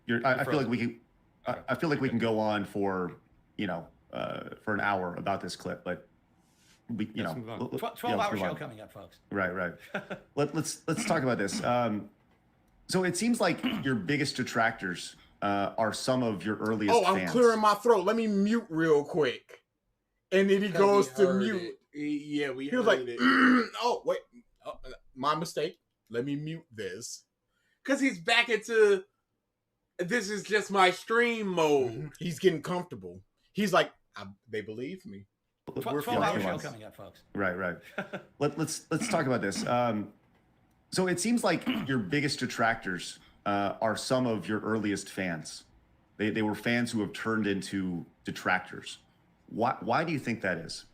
your. I feel like we can. I feel like we can go on for for an hour about this clip, but we 12-hour show coming up, folks. Right. Let's talk about this. So it seems like your biggest detractors are some of your earliest fans. I'm clearing my throat. Let me mute real quick. And then he goes to mute. Yeah, we He was heard like, it. oh, wait. My mistake. Let me mute this. Because he's back into, this is just my stream mode. He's getting comfortable. He's like, they believe me. 12-hour show coming up, folks. Right. Let's talk about this. So it seems like your biggest detractors are some of your earliest fans. They were fans who have turned into detractors. Why do you think that is?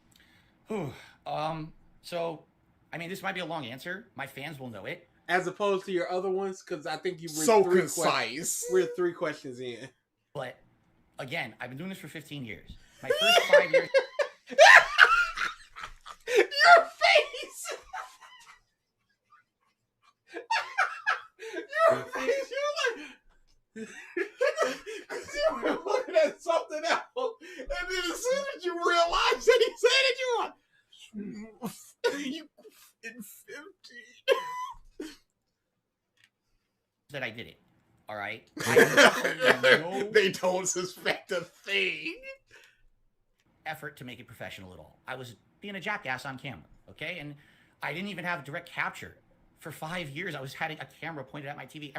So, I mean, this might be a long answer. My fans will know it. As opposed to your other ones, because I think you were so concise. We're 3 questions in. But Again, I've been doing this for 15 years. My first 5 years. Your face! Your face, you're like... Because you were looking at something else, and then as soon as you realized that he said it, you were like... You in 50. That I did it. All right? They don't suspect a thing. Effort to make it professional at all. I was being a jackass on camera, okay? And I didn't even have direct capture. For 5 years, I was having a camera pointed at my TV.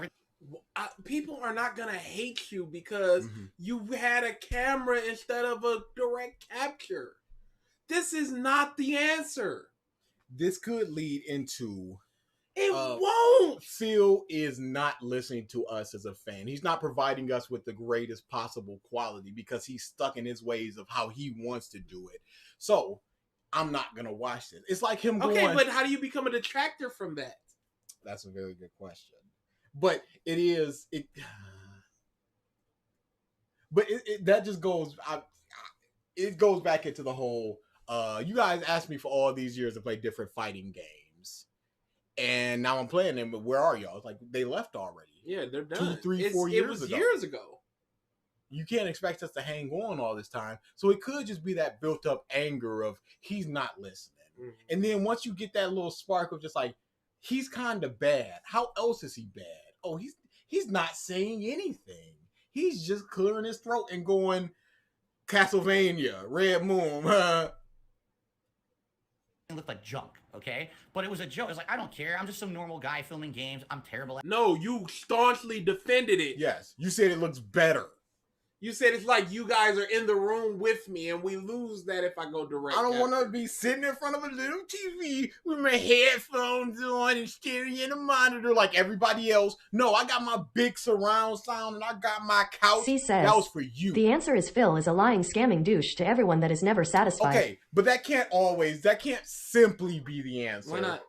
People are not going to hate you because you had a camera instead of a direct capture. This is not the answer. This could lead into... It won't. Phil is not listening to us as a fan. He's not providing us with the greatest possible quality because he's stuck in his ways of how he wants to do it. So I'm not going to watch this. It's like him going... Okay, but how do you become a detractor from that? That's a very good question. But it is... But that just goes... it goes back into the whole... you guys asked me for all these years to play different fighting games. And now I'm playing them, but where are y'all? It's like, they left already. Yeah, they're done. 2, 3, 4 years ago. It was years ago. You can't expect us to hang on all this time. So it could just be that built up anger of he's not listening. Mm-hmm. And then once you get that little spark of just like, he's kind of bad. How else is he bad? Oh, he's not saying anything. He's just clearing his throat and going, Castlevania, Red Moon, It looked like junk, okay? But it was a joke. It was like, I don't care. I'm just some normal guy filming games. I'm terrible at... No, you staunchly defended it. Yes, you said it looks better. You said it's like you guys are in the room with me and we lose that if I go direct. I don't want to be sitting in front of a little TV with my headphones on and staring at a monitor like everybody else. No, I got my big surround sound and I got my couch. C says, that was for you. The answer is Phil is a lying, scamming douche to everyone that is never satisfied. Okay, but that can't simply be the answer. Why not?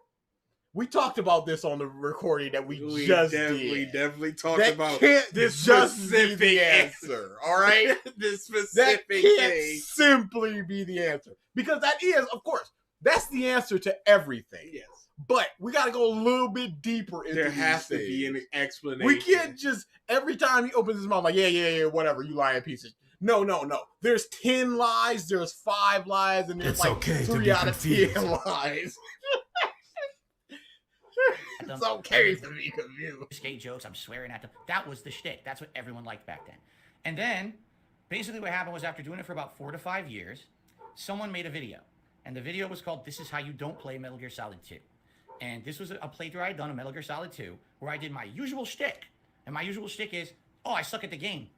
We talked about this on the recording that we just did. We definitely talked that about can't this just specific be the answer, all right? This specific that can't thing. simply be the answer. Because that is, of course, that's the answer to everything. Yes. But we got to go a little bit deeper into There has to things. be an explanation. We can't just, every time he opens his mouth, like, yeah, whatever, you lying pieces. No. There's 10 lies, there's 5 lies, and there's It's like okay 3 out of 10 lies. It's okay to be confused. Skate jokes, I'm swearing at them. That was the shtick. That's what everyone liked back then. And then, basically what happened was after doing it for about 4 to 5 years, someone made a video. And the video was called, This Is How You Don't Play Metal Gear Solid 2. And this was a playthrough I had done of Metal Gear Solid 2, where I did my usual shtick. And my usual shtick is, oh, I suck at the game.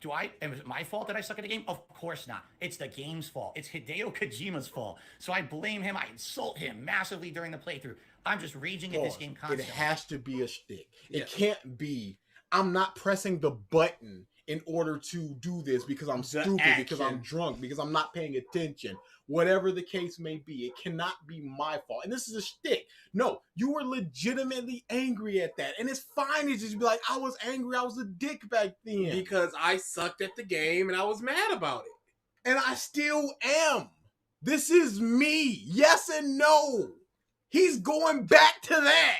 And was it my fault that I suck at the game? Of course not. It's the game's fault. It's Hideo Kojima's fault. So I blame him. I insult him massively during the playthrough. I'm just raging at this game constantly. It has to be a shtick. It can't be, I'm not pressing the button in order to do this because I'm stupid, because I'm drunk, because I'm not paying attention. Whatever the case may be, it cannot be my fault. And this is a shtick. No, you were legitimately angry at that. And it's fine to just be like, I was angry, I was a dick back then. Because I sucked at the game and I was mad about it. And I still am. This is me. Yes and no. He's going back to that.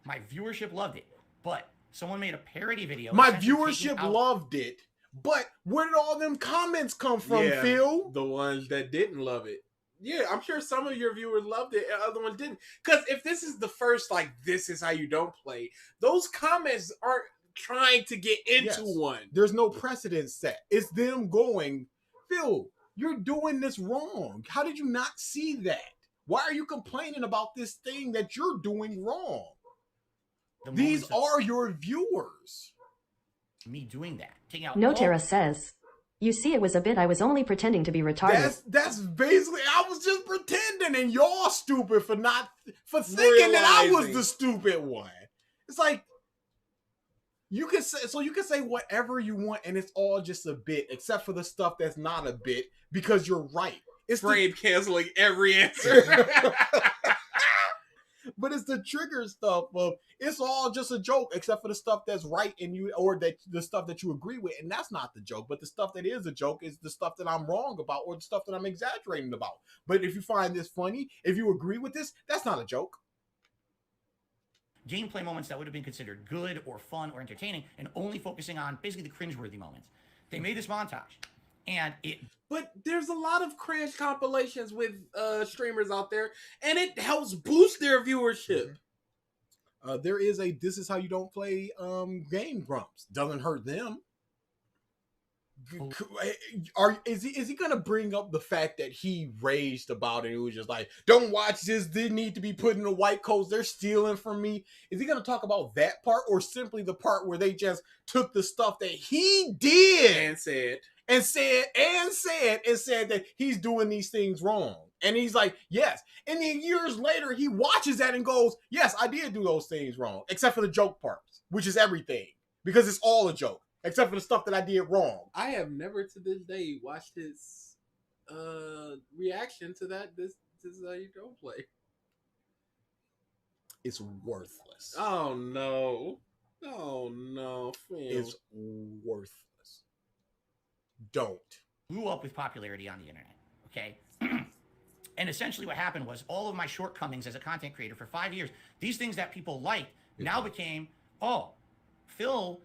My viewership loved it, but someone made a parody video. My viewership loved it, but where did all them comments come from, Phil? The ones that didn't love it. Yeah, I'm sure some of your viewers loved it and other ones didn't. Because if this is the first, like, this is how you don't play, those comments aren't trying to get into one. There's no precedent set. It's them going, Phil, you're doing this wrong. How did you not see that? Why are you complaining about this thing that you're doing wrong? These are your viewers. Me doing that. Taking out Notera says, you see, it was a bit. I was only pretending to be retarded. That's basically, I was just pretending, and y'all stupid for thinking that I was the stupid one. It's like, you can say whatever you want, and it's all just a bit, except for the stuff that's not a bit, because you're right. It's frame canceling every answer. But it's the trigger stuff of it's all just a joke, except for the stuff that's right and you, or that the stuff that you agree with, and that's not the joke. But the stuff that is a joke is the stuff that I'm wrong about, or the stuff that I'm exaggerating about. But if you find this funny, if you agree with this, that's not a joke. Gameplay moments that would have been considered good or fun or entertaining, and only focusing on basically the cringeworthy moments. They made this montage, and it. But there's a lot of cringe compilations with streamers out there, and it helps boost their viewership. There is a "This Is How You Don't Play" Game Grumps. Doesn't hurt them. Is he gonna bring up the fact that he raged about it? It was just like, don't watch this. They need to be put in the white coats. They're stealing from me. Is he gonna talk about that part, or simply the part where they just took the stuff that he did and said that he's doing these things wrong? And he's like, yes. And then years later, he watches that and goes, yes, I did do those things wrong, except for the joke parts, which is everything, because it's all a joke. Except for the stuff that I did wrong. I have never to this day watched his reaction to that. This is how you don't play. It's worthless. Oh no. Oh no. Phil. It's worthless. Don't. Blew up with popularity on the internet. Okay. And essentially what happened was all of my shortcomings as a content creator for 5 years, these things that people liked now became, oh, Phil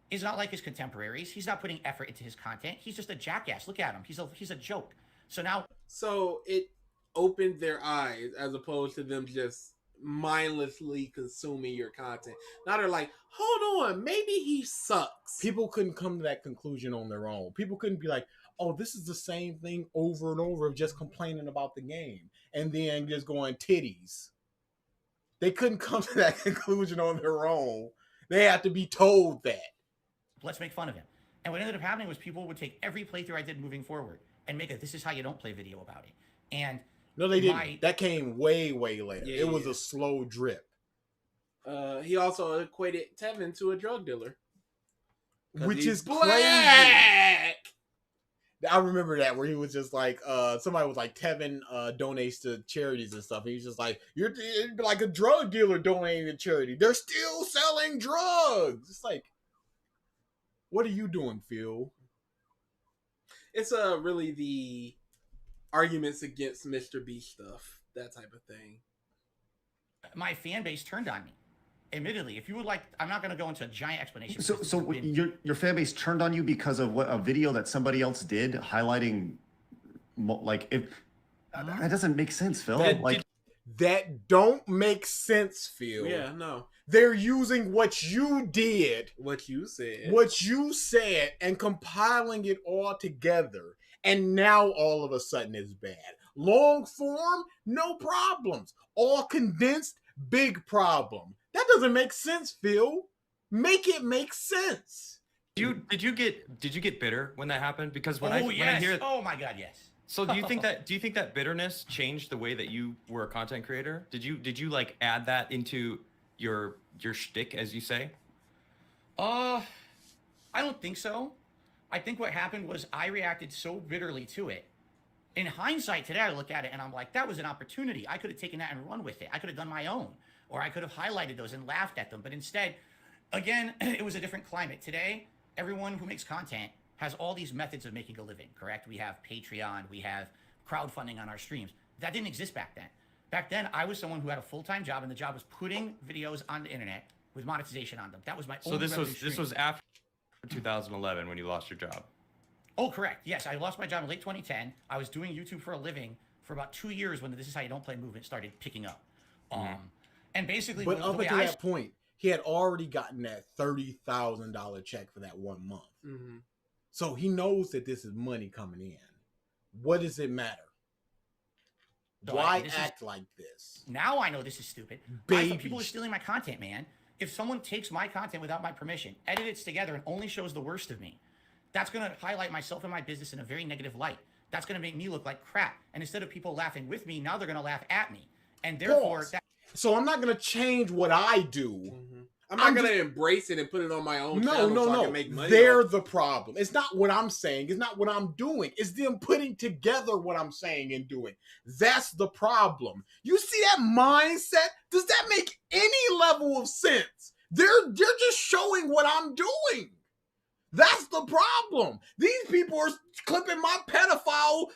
is not like his contemporaries. He's not putting effort into his content. He's just a jackass. Look at him. He's a joke. So now, so it opened their eyes as opposed to them just mindlessly consuming your content. Now they're like, hold on, maybe he sucks. People couldn't come to that conclusion on their own. People couldn't be like, oh, this is the same thing over and over of just complaining about the game and then just going titties. They couldn't come to that conclusion on their own. They had to be told that. Let's make fun of him. And what ended up happening was people would take every playthrough I did moving forward and make a "This Is How You Don't Play" video about it. And no, they didn't. That came way, way later. Yeah, it was a slow drip. He also equated Tevin to a drug dealer, which is black. Crazy. I remember that where he was just like, somebody was like, Tevin donates to charities and stuff. And he's just like, you're like a drug dealer donating to charity. They're still selling drugs. It's like, what are you doing, Phil? It's really the arguments against Mr. Beast stuff, that type of thing. My fan base turned on me. Admittedly, if you would like, I'm not going to go into a giant explanation. So your fan base turned on you because of what a video that somebody else did highlighting, like if that doesn't make sense, Phil. That don't make sense, Phil. Yeah, no. They're using what you did, what you said, and compiling it all together. And now all of a sudden it's bad. Long form, no problems. All condensed, big problem. That doesn't make sense, Phil. Make it make sense. Did you get bitter when that happened? Because when I hear, oh my God, yes. So do you think that bitterness changed the way that you were a content creator? Did you like add that into your shtick, as you say? I don't think so. I think what happened was I reacted so bitterly to it. In hindsight, today I look at it and I'm like, that was an opportunity. I could have taken that and run with it. I could have done my own, or I could have highlighted those and laughed at them. But instead, again, it was a different climate. Today, everyone who makes content has all these methods of making a living, correct? We have Patreon, we have crowdfunding on our streams. That didn't exist back then. Back then, I was someone who had a full-time job, and the job was putting videos on the internet with monetization on them. That was my only revenue stream. This was after 2011 when you lost your job. Oh, correct. Yes, I lost my job in late 2010. I was doing YouTube for a living for about 2 years when the "This Is How You Don't Play" movement started picking up. And basically, but up until that point, he had already gotten that $30,000 check for that 1 month. Mm-hmm. So he knows that this is money coming in. What does it matter? Why act like this? Now I know this is stupid. People are stealing my content, man. If someone takes my content without my permission, edits together, and only shows the worst of me, that's going to highlight myself and my business in a very negative light. That's going to make me look like crap. And instead of people laughing with me, now they're going to laugh at me. And therefore... So I'm not going to change what I do. Mm-hmm. I'm not going to embrace it and put it on my own channel so I can make money. They're the problem. It's not what I'm saying. It's not what I'm doing. It's them putting together what I'm saying and doing. That's the problem. You see that mindset? Does that make any level of sense? They're just showing what I'm doing. That's the problem. These people are clipping my pedophile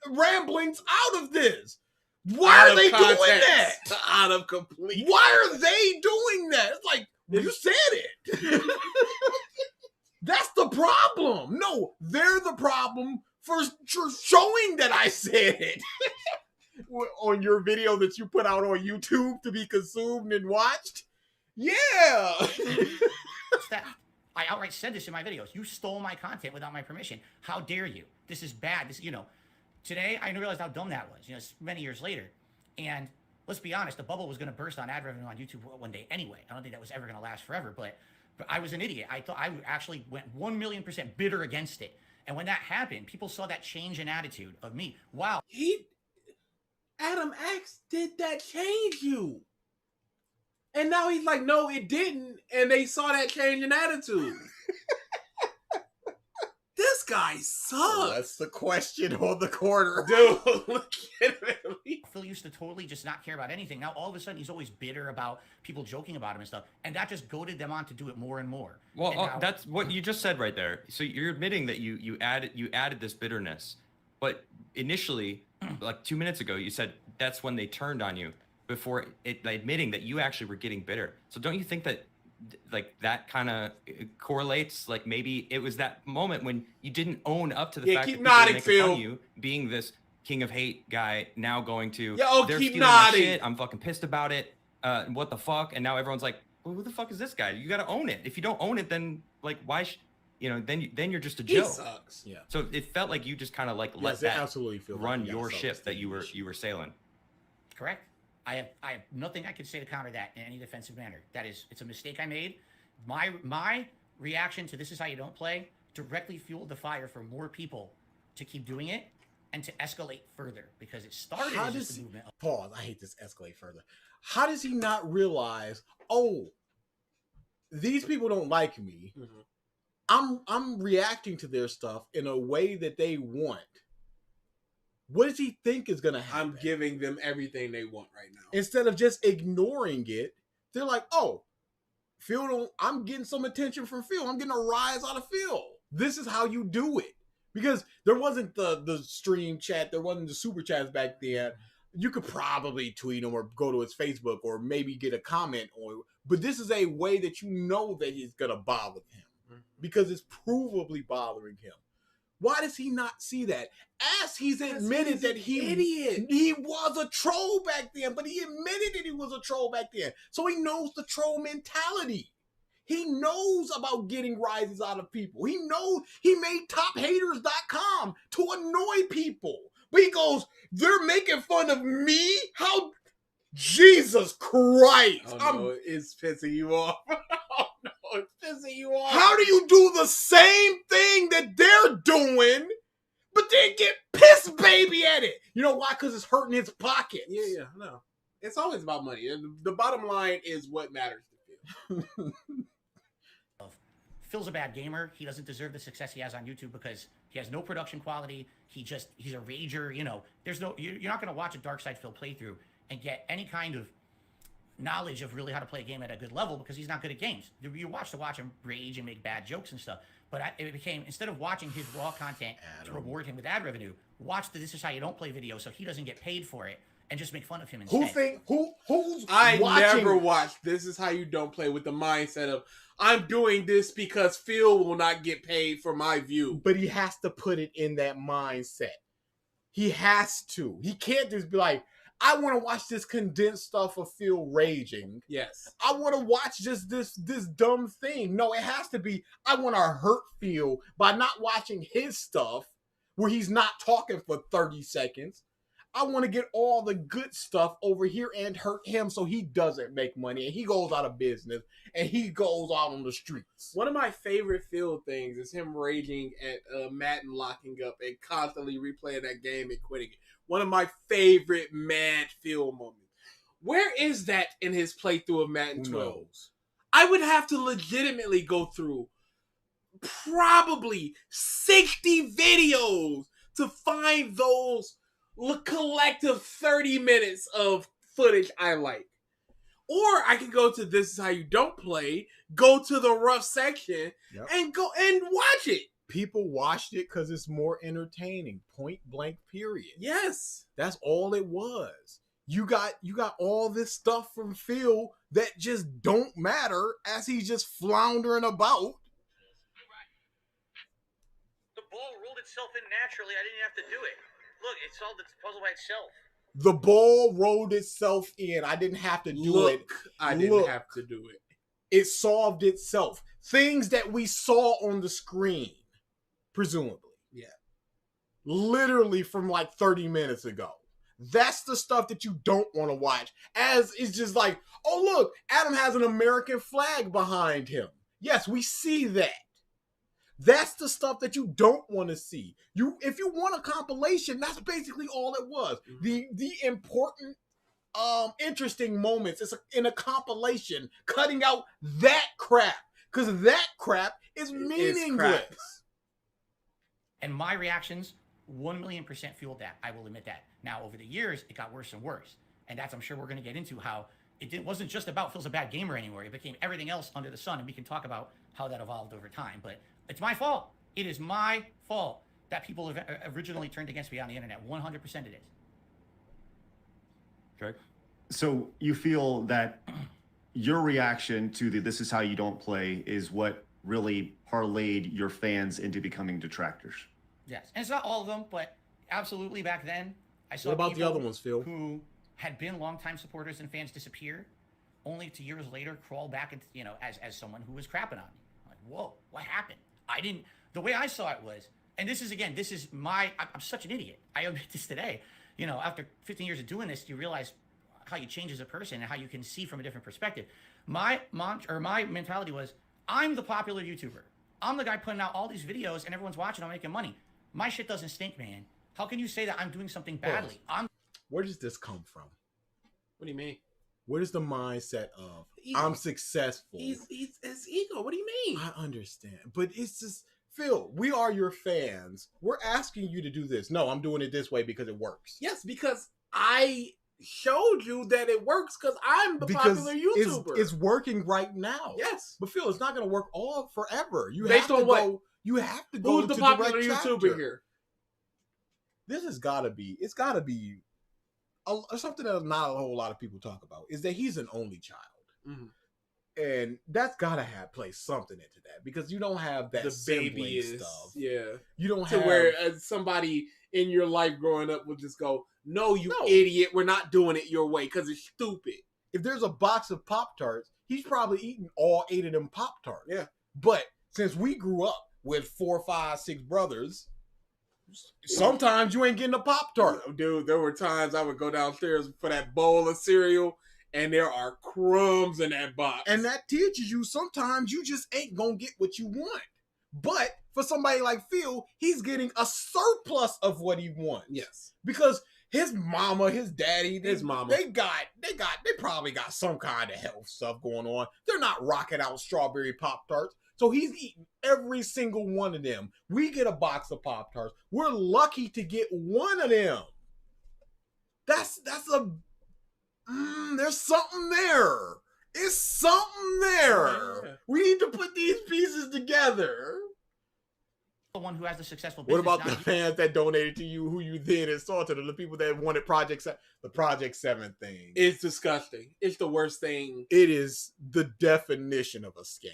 ramblings out of this. Why are they doing that? Out of complete. Why are they doing that? It's like, you said it. That's the problem. No, they're the problem for showing that I said it. On your video that you put out on YouTube to be consumed and watched? Yeah. I outright said this in my videos. You stole my content without my permission. How dare you? This is bad. This, today I realized how dumb that was, many years later. And let's be honest, the bubble was going to burst on ad revenue on YouTube one day anyway. I don't think that was ever going to last forever, but I was an idiot. I thought I actually went 1,000,000% bitter against it. And when that happened, people saw that change in attitude of me. Wow. Adam X did that change you. And now he's like, no, it didn't. And they saw that change in attitude. This guy sucks. Well, that's the question on the corner. Dude, legitimately. Phil used to totally just not care about anything. Now, all of a sudden, he's always bitter about people joking about him and stuff. And that just goaded them on to do it more and more. Well, and now, that's what you just said right there. So you're admitting that you added this bitterness. But initially, like 2 minutes ago, you said that's when they turned on you before admitting that you actually were getting bitter. So don't you think that that kind of correlates? Like maybe it was that moment when you didn't own up to the fact that people were making fun of you being this king of hate guy, now going to they're stealing my shit, I'm fucking pissed about it, what the fuck? And now everyone's like, well, who the fuck is this guy? You got to own it. If you don't own it, then why then you're just a Joe. He sucks. Yeah. So it felt like you just kind of let that absolutely run your ship that you were sailing. Correct. I have nothing I could say to counter that in any defensive manner. It's a mistake I made. My reaction to This Is How You Don't Play directly fueled the fire for more people to keep doing it and to escalate further, because it started as just a movement. Pause. I hate this escalate further. How does he not realize, these people don't like me. Mm-hmm. I'm reacting to their stuff in a way that they want. What does he think is going to happen? I'm giving them everything they want right now. Instead of just ignoring it, they're like, Phil, I'm getting some attention from Phil. I'm getting a rise out of Phil. This is how you do it. Because there wasn't the stream chat. There wasn't the super chats back then. You could probably tweet him or go to his Facebook or maybe get a comment on it. But this is a way that you know that he's going to bother him. Because it's provably bothering him. Why does he not see that? As he's admitted that he was a troll back then, but he admitted that he was a troll back then. So he knows the troll mentality. He knows about getting rises out of people. He knows he made tophaters.com to annoy people. But he goes, they're making fun of me? How? Jesus Christ. It's pissing you off. It's pissing you off. How do you do the same thing that they're doing, but then get pissed baby at it? You know why? Because it's hurting his pockets. Yeah, no. It's always about money. The bottom line is what matters to Phil. Phil's a bad gamer. He doesn't deserve the success he has on YouTube because he has no production quality. He's a rager. You're not going to watch a DarksydePhil playthrough and get any kind of knowledge of really how to play a game at a good level because he's not good at games. You watch him rage and make bad jokes and stuff. But it became, instead of watching his raw content to reward him with ad revenue, watch the This Is How You Don't Play video so he doesn't get paid for it and just make fun of him instead. Who's I watching? never watched This Is How You Don't Play with the mindset of, I'm doing this because Phil will not get paid for my view. But he has to put it in that mindset. He has to. He can't just be like, I want to watch this condensed stuff of Phil raging. Yes. I want to watch just this dumb thing. No, it has to be, I want to hurt Phil by not watching his stuff where he's not talking for 30 seconds. I want to get all the good stuff over here and hurt him so he doesn't make money and he goes out of business and he goes out on the streets. One of my favorite Phil things is him raging at Madden locking up and constantly replaying that game and quitting it. One of my favorite Mad Phil moments. Where is that in his playthrough of Madden 12? I would have to legitimately go through probably 60 videos to find those collective 30 minutes of footage I like. Or I can go to This Is How You Don't Play, go to the rough section, and go and watch it. People watched it because it's more entertaining. Point blank, period. Yes. That's all it was. You got all this stuff from Phil that just don't matter as he's just floundering about. The ball rolled itself in naturally. I didn't have to do it. Look, it solved its puzzle by itself. The ball rolled itself in. I didn't have to do it. I didn't have to do it. It solved itself. Things that we saw on the screen, presumably. Yeah. Literally from like 30 minutes ago. That's the stuff that you don't want to watch. As it's just like, oh look, Adam has an American flag behind him. Yes, we see that. That's the stuff that you don't want to see. If you want a compilation, that's basically all it was. The important, interesting moments is in a compilation, cutting out that crap because that crap is meaningless. And my reactions 1,000,000% fueled that. I will admit that. Now, over the years, it got worse and worse. And that's, I'm sure we're going to get into how it wasn't just about Phil's a bad gamer anymore. It became everything else under the sun. And we can talk about how that evolved over time. But it's my fault. It is my fault that people have originally turned against me on the internet. 100% it is. Okay. So you feel that your reaction to the This Is How You Don't Play is what really parlayed your fans into becoming detractors? Yes. And it's not all of them, but absolutely back then, I saw What about the people other ones, Phil? who had been longtime supporters and fans disappear, only to years later crawl back into, as someone who was crapping on me. I'm like, whoa, what happened? The way I saw it was, and this is I'm such an idiot. I admit this today. After 15 years of doing this, you realize how you change as a person and how you can see from a different perspective. My mentality was, I'm the popular YouTuber. I'm the guy putting out all these videos and everyone's watching, I'm making money. My shit doesn't stink, man. How can you say that I'm doing something badly? Where does this come from? What do you mean? What is the mindset of I'm successful? It's ego. What do you mean? I understand, but it's just, Phil, we are your fans. We're asking you to do this. No, I'm doing it this way because it works. Yes, because I showed you that it works because I'm the popular YouTuber. It's working right now. Yes. But Phil, it's not going to work all forever. You Based have on to what? go. You have to go. Who's the to popular direct YouTuber tractor. here? This has got to be. It's got to be something that not a whole lot of people talk about. Is that he's an only child, and that's got to play something into that because you don't have that The baby stuff. Yeah, you don't to have where somebody in your life growing up will just go, "No, you idiot, we're not doing it your way because it's stupid." If there's a box of Pop-Tarts, he's probably eating all 8 of them Pop-Tarts. Yeah, but since we grew up with 4, 5, 6 brothers, sometimes you ain't getting a Pop-Tart. Dude, there were times I would go downstairs for that bowl of cereal and there are crumbs in that box. And that teaches you sometimes you just ain't gonna get what you want. But for somebody like Phil, he's getting a surplus of what he wants. Yes. Because his mama, his daddy, his mama, they probably got some kind of health stuff going on. They're not rocking out strawberry Pop-Tarts. So he's eating every single one of them. We get a box of Pop-Tarts. We're lucky to get one of them. There's something there. It's something there. Yeah. We need to put these pieces together. The one who has the successful business. What about the you. fans that donated to you, who you then insulted, the people that wanted the Project 7 thing? It's disgusting. It's the worst thing. It is the definition of a scam.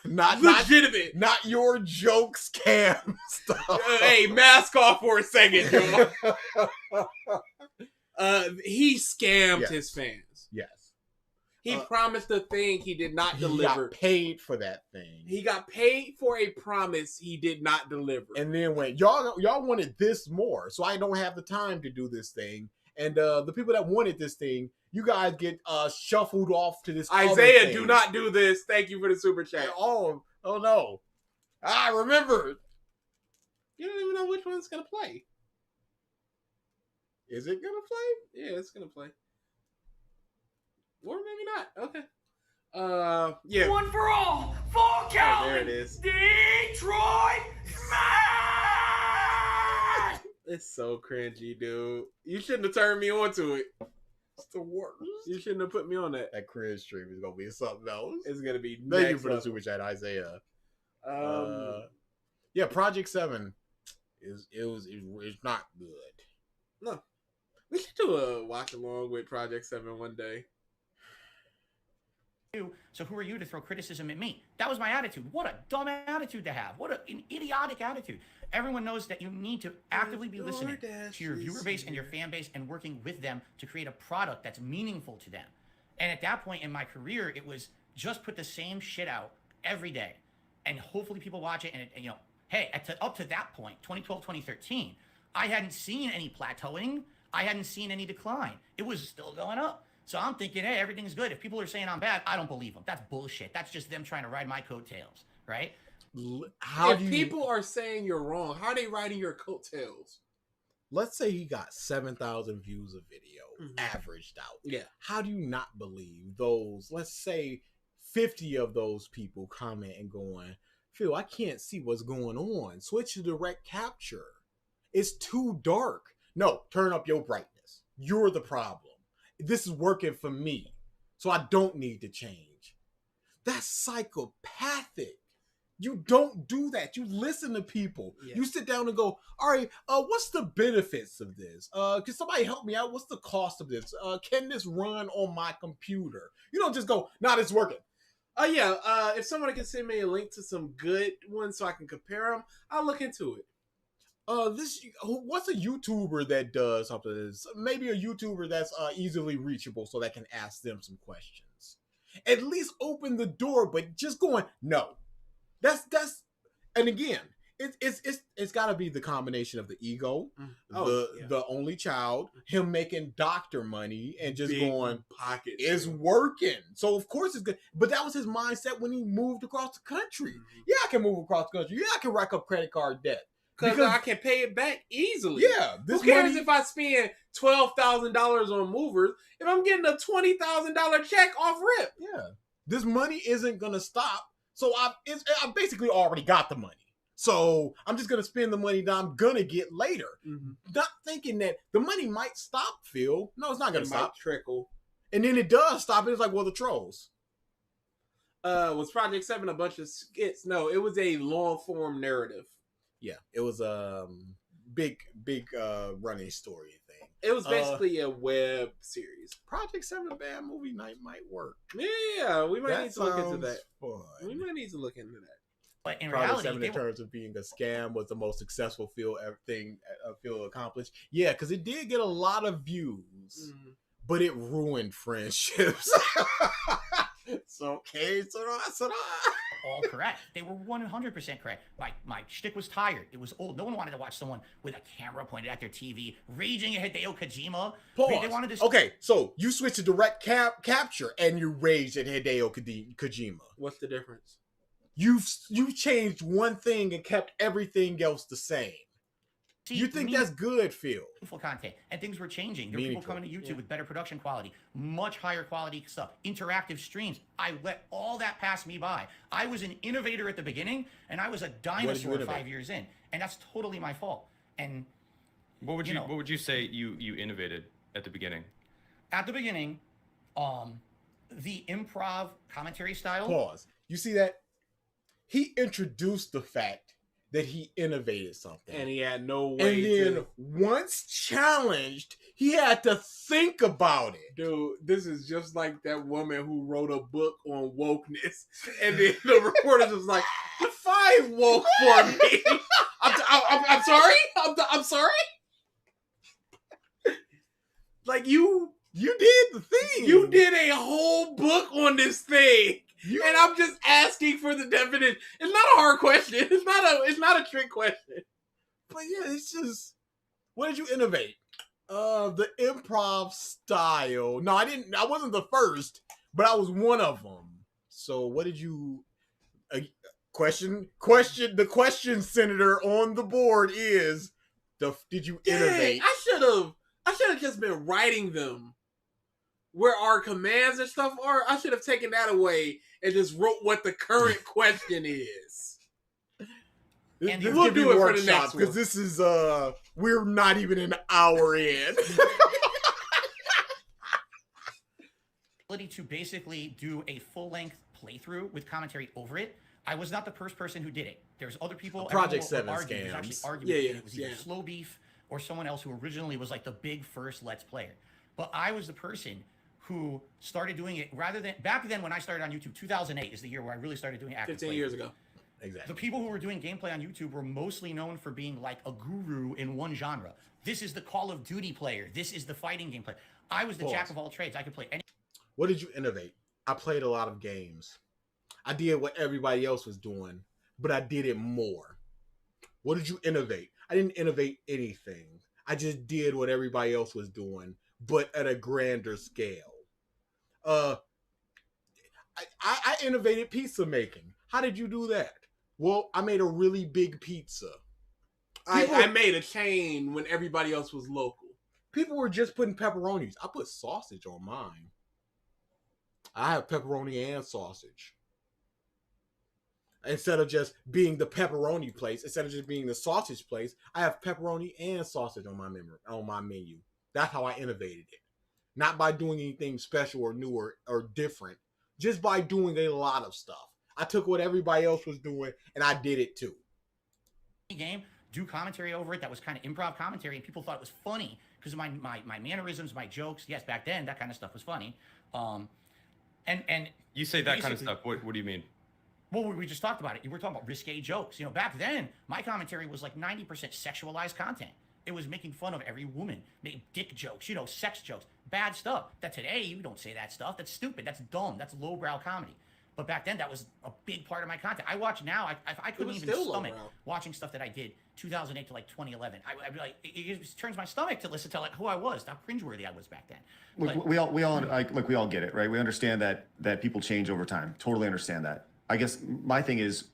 Not legitimate. Not your joke scam stuff. Hey, mask off for a second, y'all. He scammed his fans. Yes. He promised a thing he did not deliver. He got paid for that thing. He got paid for a promise he did not deliver. And then when y'all wanted this more, so I don't have the time to do this thing. And the people that wanted this thing, you guys get shuffled off to this. Isaiah, do not do this. Thank you for the super chat. Oh no. I remember. You don't even know which one's gonna play. Is it gonna play? Yeah, it's gonna play. Or maybe not. Okay. Yeah. One for all. Full count. There it is. Detroit Smash. It's so cringy, dude. You shouldn't have turned me on to it. It's the worst. You shouldn't have put me on that. That cringe stream is gonna be something else. It's gonna be. Thank you next for the level. super chat, Isaiah. Yeah, Project 7 is not good. No, we should do a watch along with Project 7 one day. So who are you to throw criticism at me? That was my attitude. What a dumb attitude to have. What an idiotic attitude. Everyone knows that you need to actively be listening to your viewer base and your fan base and working with them to create a product that's meaningful to them. And at that point in my career, it was just put the same shit out every day. And hopefully people watch it. And you know, hey, up to that point, 2012, 2013, I hadn't seen any plateauing. I hadn't seen any decline. It was still going up. So I'm thinking, hey, everything's good. If people are saying I'm bad, I don't believe them. That's bullshit. That's just them trying to ride my coattails, right? If people are saying you're wrong, how are they riding your coattails? Let's say he got 7,000 views a video, averaged out. Yeah. How do you not believe those, let's say 50 of those people comment and going, Phil, I can't see what's going on. Switch to direct capture. It's too dark. No, turn up your brightness. You're the problem. This is working for me, so I don't need to change. That's psychopathic. You don't do that. You listen to people. Yeah. You sit down and go, all right, what's the benefits of this? Can somebody help me out? What's the cost of this? Can this run on my computer? You don't just go, nah, it's working. If somebody can send me a link to some good ones so I can compare them, I'll look into it. What's a YouTuber that does something? Maybe a YouTuber that's easily reachable so that I can ask them some questions. At least open the door, but just going, no. That's and again, it's got to be the combination of the ego, the only child, him making doctor money, and just going pocket. It's working, so of course it's good. But that was his mindset when he moved across the country. Yeah, I can move across the country. Yeah, I can rack up credit card debt because I can pay it back easily. Yeah, who cares if I spend $12,000 on movers if I'm getting a $20,000 check off rip? Yeah, this money isn't gonna stop. So I basically already got the money. So I'm just going to spend the money that I'm going to get later. Not thinking that the money might stop, Phil. No, it's not going to stop. Might trickle. And then it does stop. It's like, well, the trolls. Was Project 7 a bunch of skits? No, it was a long-form narrative. Yeah, it was a big running story thing. It was basically a web series. Project 7 bad movie night might work. Yeah, we might need to look into that. Fun. We might need to look into that. But in Project reality, 7 in terms of being a scam was the most successful Phil accomplished. Yeah, because it did get a lot of views, but it ruined friendships. It's okay, all correct. They were 100% correct. My shtick was tired. It was old. No one wanted to watch someone with a camera pointed at their TV, raging at Hideo Kojima. Pause. They wanted to... Okay, so you switched to direct capture and you raged at Hideo Kojima. What's the difference? You've changed one thing and kept everything else the same. See, you think that's good, Phil? Meaningful content, and things were changing. There were people coming to YouTube with better production quality, much higher quality stuff, interactive streams. I let all that pass me by. I was an innovator at the beginning, and I was a dinosaur 5 years in, and that's totally my fault. And what would you say you innovated at the beginning? At the beginning, the improv commentary style. Pause. You see that? He introduced the fact that he innovated something. And he had no way And then once challenged, he had to think about it. Dude, this is just like that woman who wrote a book on wokeness. And then the reporter was like, define woke for me. I'm sorry? I'm sorry? Like, you did the thing. You did a whole book on this thing. And I'm just asking for the definition. It's not a hard question. It's not a trick question. But yeah, it's just, what did you innovate? The improv style. No, I wasn't the first, but I was one of them. So what did you question? The question senator on the board is did you innovate? I should have just been writing them. where our commands and stuff are. I should have taken that away and just wrote what the current question is. This We'll could be do it for the workshops next because one. this is we're not even an hour in. Ability to basically do a full-length playthrough with commentary over it. I was not the first person who did it. There's other people. Project everyone 7 there's actually scams. argument Yeah, that it was either yeah. Slow Beef or someone else who originally was like the big first Let's Player. But I was the person who started doing it rather than back then when I started on YouTube. 2008 is the year where I really started doing active 15 playthroughs. years ago. Exactly. The people who were doing gameplay on YouTube were mostly known for being like a guru in one genre. This is the Call of Duty player. This is the fighting game player. I was the jack of all trades. I could play any. What did you innovate? I played a lot of games. I did what everybody else was doing, but I did it more. What did you innovate? I didn't innovate anything. I just did what everybody else was doing, but at a grander scale. I innovated pizza making. How did you do that? Well, I made a really big pizza. I made a chain when everybody else was local. People were just putting pepperonis. I put sausage on mine. I have pepperoni and sausage. Instead of just being the pepperoni place, instead of just being the sausage place, I have pepperoni and sausage on my menu. That's how I innovated it. Not by doing anything special or new or different, just by doing a lot of stuff. I took what everybody else was doing and I did it too. Game, do commentary over it that was kind of improv commentary, and people thought it was funny because of my mannerisms, my jokes. Yes, back then that kind of stuff was funny. And you say that kind of stuff. What do you mean? Well, we just talked about it. We're talking about risque jokes. You know, back then my commentary was like 90% sexualized content. It was making fun of every woman, making dick jokes, you know, sex jokes, bad stuff. That today you don't say that stuff. That's stupid. That's dumb. That's lowbrow comedy. But back then, that was a big part of my content. I watch now. I couldn't even stomach watching stuff that I did 2008 to like 2011. I'd be like, it just turns my stomach to listen to like who I was, how cringeworthy I was back then. Look, we all get it, right? We understand that people change over time. Totally understand that. I guess my thing is,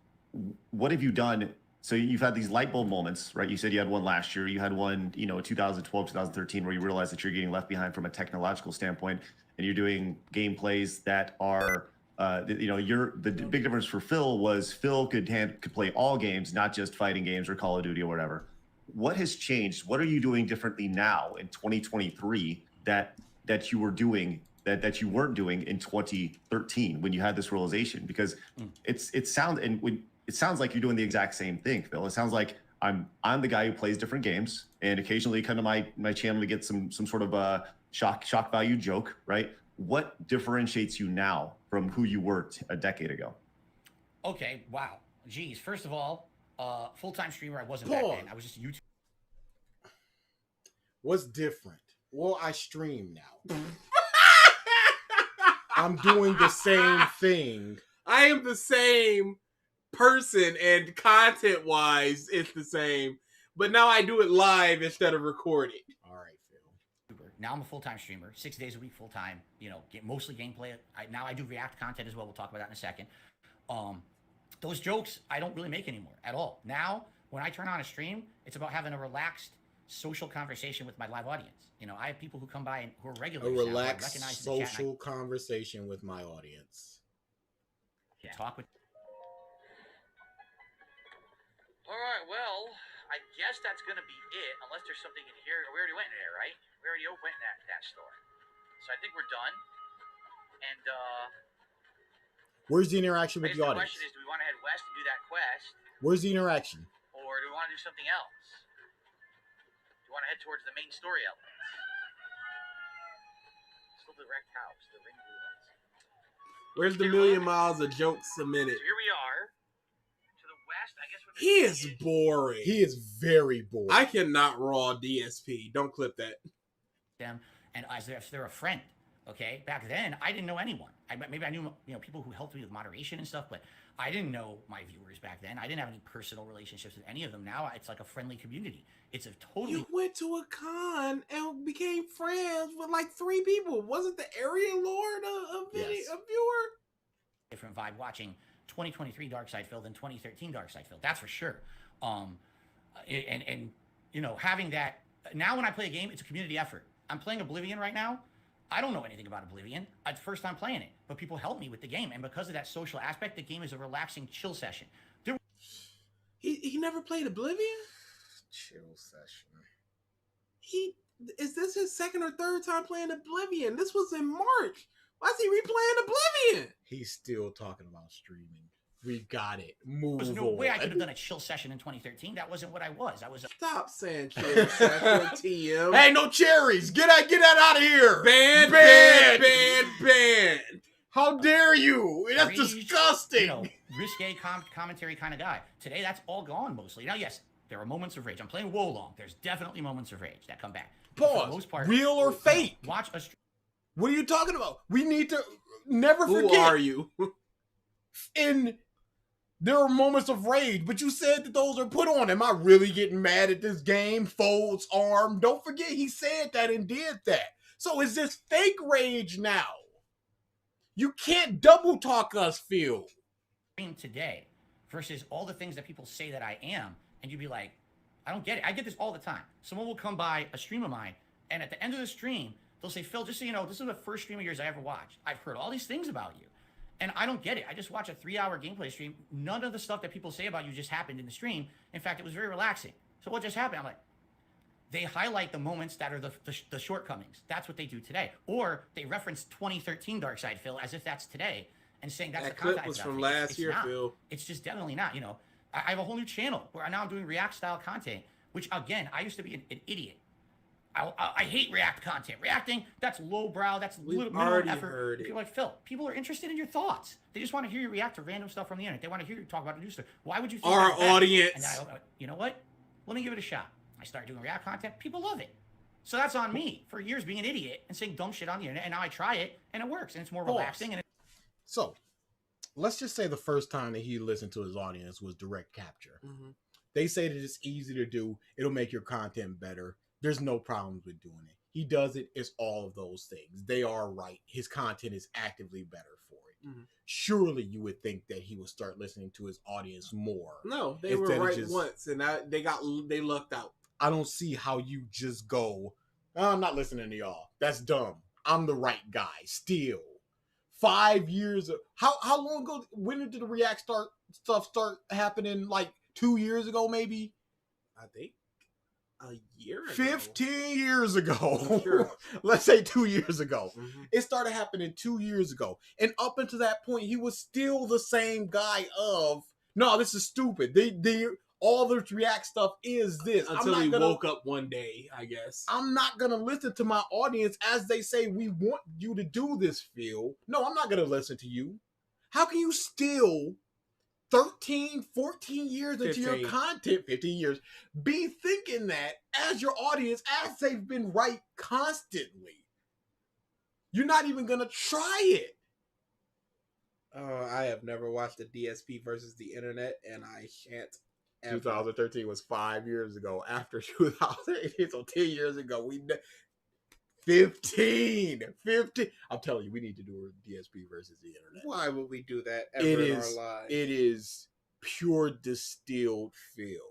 what have you done? So you've had these light bulb moments, right? You said you had one last year. You had one, 2012, 2013, where you realized that you're getting left behind from a technological standpoint, and you're doing gameplays that are. The big difference for Phil was Phil could play all games, not just fighting games or Call of Duty or whatever. What has changed? What are you doing differently now in 2023 that you were doing that you weren't doing in 2013 when you had this realization? Because it sounds like you're doing the exact same thing, Phil. It sounds like I'm the guy who plays different games and occasionally come to my channel to get some sort of shock value joke, right? What differentiates you now from who you were a decade ago? Okay, wow. Geez, first of all, full-time streamer I wasn't back then. I was just a YouTube. What's different? Well, I stream now. I'm doing the same thing. I am the same person, and content-wise, it's the same. But now I do it live instead of recording. All right, Phil. Now I'm a full-time streamer, 6 days a week, full-time. Mostly gameplay. Now I do React content as well. We'll talk about that in a second. Those jokes I don't really make anymore at all. Now, when I turn on a stream, it's about having a relaxed social conversation with my live audience. I have people who come by and who are regulars. A relaxed social conversation with my audience. Yeah. Talk with. All right, well, I guess that's going to be it, unless there's something in here. We already went in there, right? We already went in that store. So I think we're done. And, where's the interaction with the the audience? question is, do we want to head west and do that quest? Where's the interaction? Or do we want to do something else? Do you want to head towards the main story elements? Still the wrecked house, the ring ruins. Where's the million miles of jokes a minute? So here we are. To the west, I guess we're He is boring. He is very boring. I cannot raw DSP. Don't clip that. Them and as if they're a friend. Okay, back then I didn't know anyone. Maybe I knew people who helped me with moderation and stuff, but I didn't know my viewers back then. I didn't have any personal relationships with any of them. Now it's like a friendly community. It's a totally. You went to a con and became friends with like 3 people. Wasn't the area lord a viewer? Different vibe watching 2023 DarksydePhil than 2013 DarksydePhil. That's for sure. And having that now when I play a game, it's a community effort. I'm playing Oblivion right now. I don't know anything about Oblivion. It's the first time playing it, but people help me with the game, and because of that social aspect, the game is a relaxing chill session. He never played Oblivion? Chill session. Is this his second or third time playing Oblivion? This was in March. Why is he replaying Oblivion? He's still talking about streaming. We got it. Move There's no on. way I could have done a chill session in 2013. That wasn't what I was. I was. Stop saying chill session, TM. Hey, no cherries. Get that out of here. Ban. How dare you? That's Rage, disgusting. You know, risque commentary kind of guy. Today, that's all gone mostly. Now, yes, there are moments of rage. I'm playing Wolong. There's definitely moments of rage that come back. Pause. For the most part, real or fake? Watch a. What are you talking about? We need to never forget. Who are you? There are moments of rage, but you said that those are put on. Am I really getting mad at this game? Folds arm. Don't forget he said that and did that. So is this fake rage now? You can't double talk us, Phil. Today versus all the things that people say that I am, and you'd be like, I don't get it. I get this all the time. Someone will come by a stream of mine, and at the end of the stream, they'll say, Phil, just so you know, this is the first stream of yours I ever watched. I've heard all these things about you. And I don't get it. I just watch a 3-hour gameplay stream. None of the stuff that people say about you just happened in the stream. In fact, it was very relaxing. So what just happened? I'm like, they highlight the moments that are the shortcomings. That's what they do today. Or they reference 2013 DarksydePhil as if that's today and saying that's that the content. clip was from last year, not. Phil. It's just definitely not. You know, I have a whole new channel where now I'm doing React style content, which again, I used to be an idiot. I hate React content. Reacting, that's lowbrow. That's little minimum effort. People are like, Phil, people are interested in your thoughts. They just want to hear you react to random stuff from the internet. They want to hear you talk about new stuff. Why would you think our that's audience? And you know what? Let me give it a shot. I started doing React content. People love it. So that's on me for years being an idiot and saying dumb shit on the internet. And now I try it and it works and it's more relaxing. And So let's just say the first time that he listened to his audience was direct capture. Mm-hmm. They say that it's easy to do. It'll make your content better. There's no problems with doing it. He does it. It's all of those things. They are right. His content is actively better for it. Mm-hmm. Surely you would think that he would start listening to his audience more. No, they were right once, and they lucked out. I don't see how you just go, oh, I'm not listening to y'all. That's dumb. I'm the right guy. Still. 5 years. How long ago? When did the React stuff start happening? Like 2 years ago, maybe? I think a year ago. 15 years ago. Sure. Let's say 2 years ago. Mm-hmm. It started happening 2 years ago. And up until that point, he was still the same guy of, no, this is stupid. All the React stuff is this. Until he woke up one day, I guess. I'm not going to listen to my audience as they say, we want you to do this, Phil. No, I'm not going to listen to you. How can you still 13, 14 years into your content, 15 years, be thinking that as your audience, as they've been right constantly? You're not even going to try it. I have never watched the DSP versus the internet, and I shan't. 2013 was 5 years ago. After 2018, so 10 years ago, 15. I'm telling you, we need to do a DSP versus the internet. Why would we do that ever in our lives? It is pure distilled feel.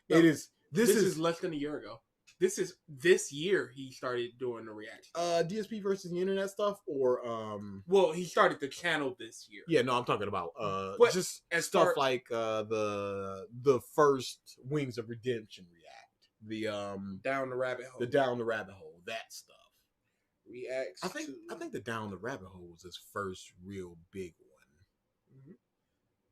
No, This is less than a year ago. This year he started doing the reaction. DSP versus the internet stuff, or well, he started the channel this year. Yeah, no, I'm talking about just stuff like the first Wings of Redemption react, the Down the Rabbit Hole, that stuff. Reacts. I think the Down the Rabbit Hole was his first real big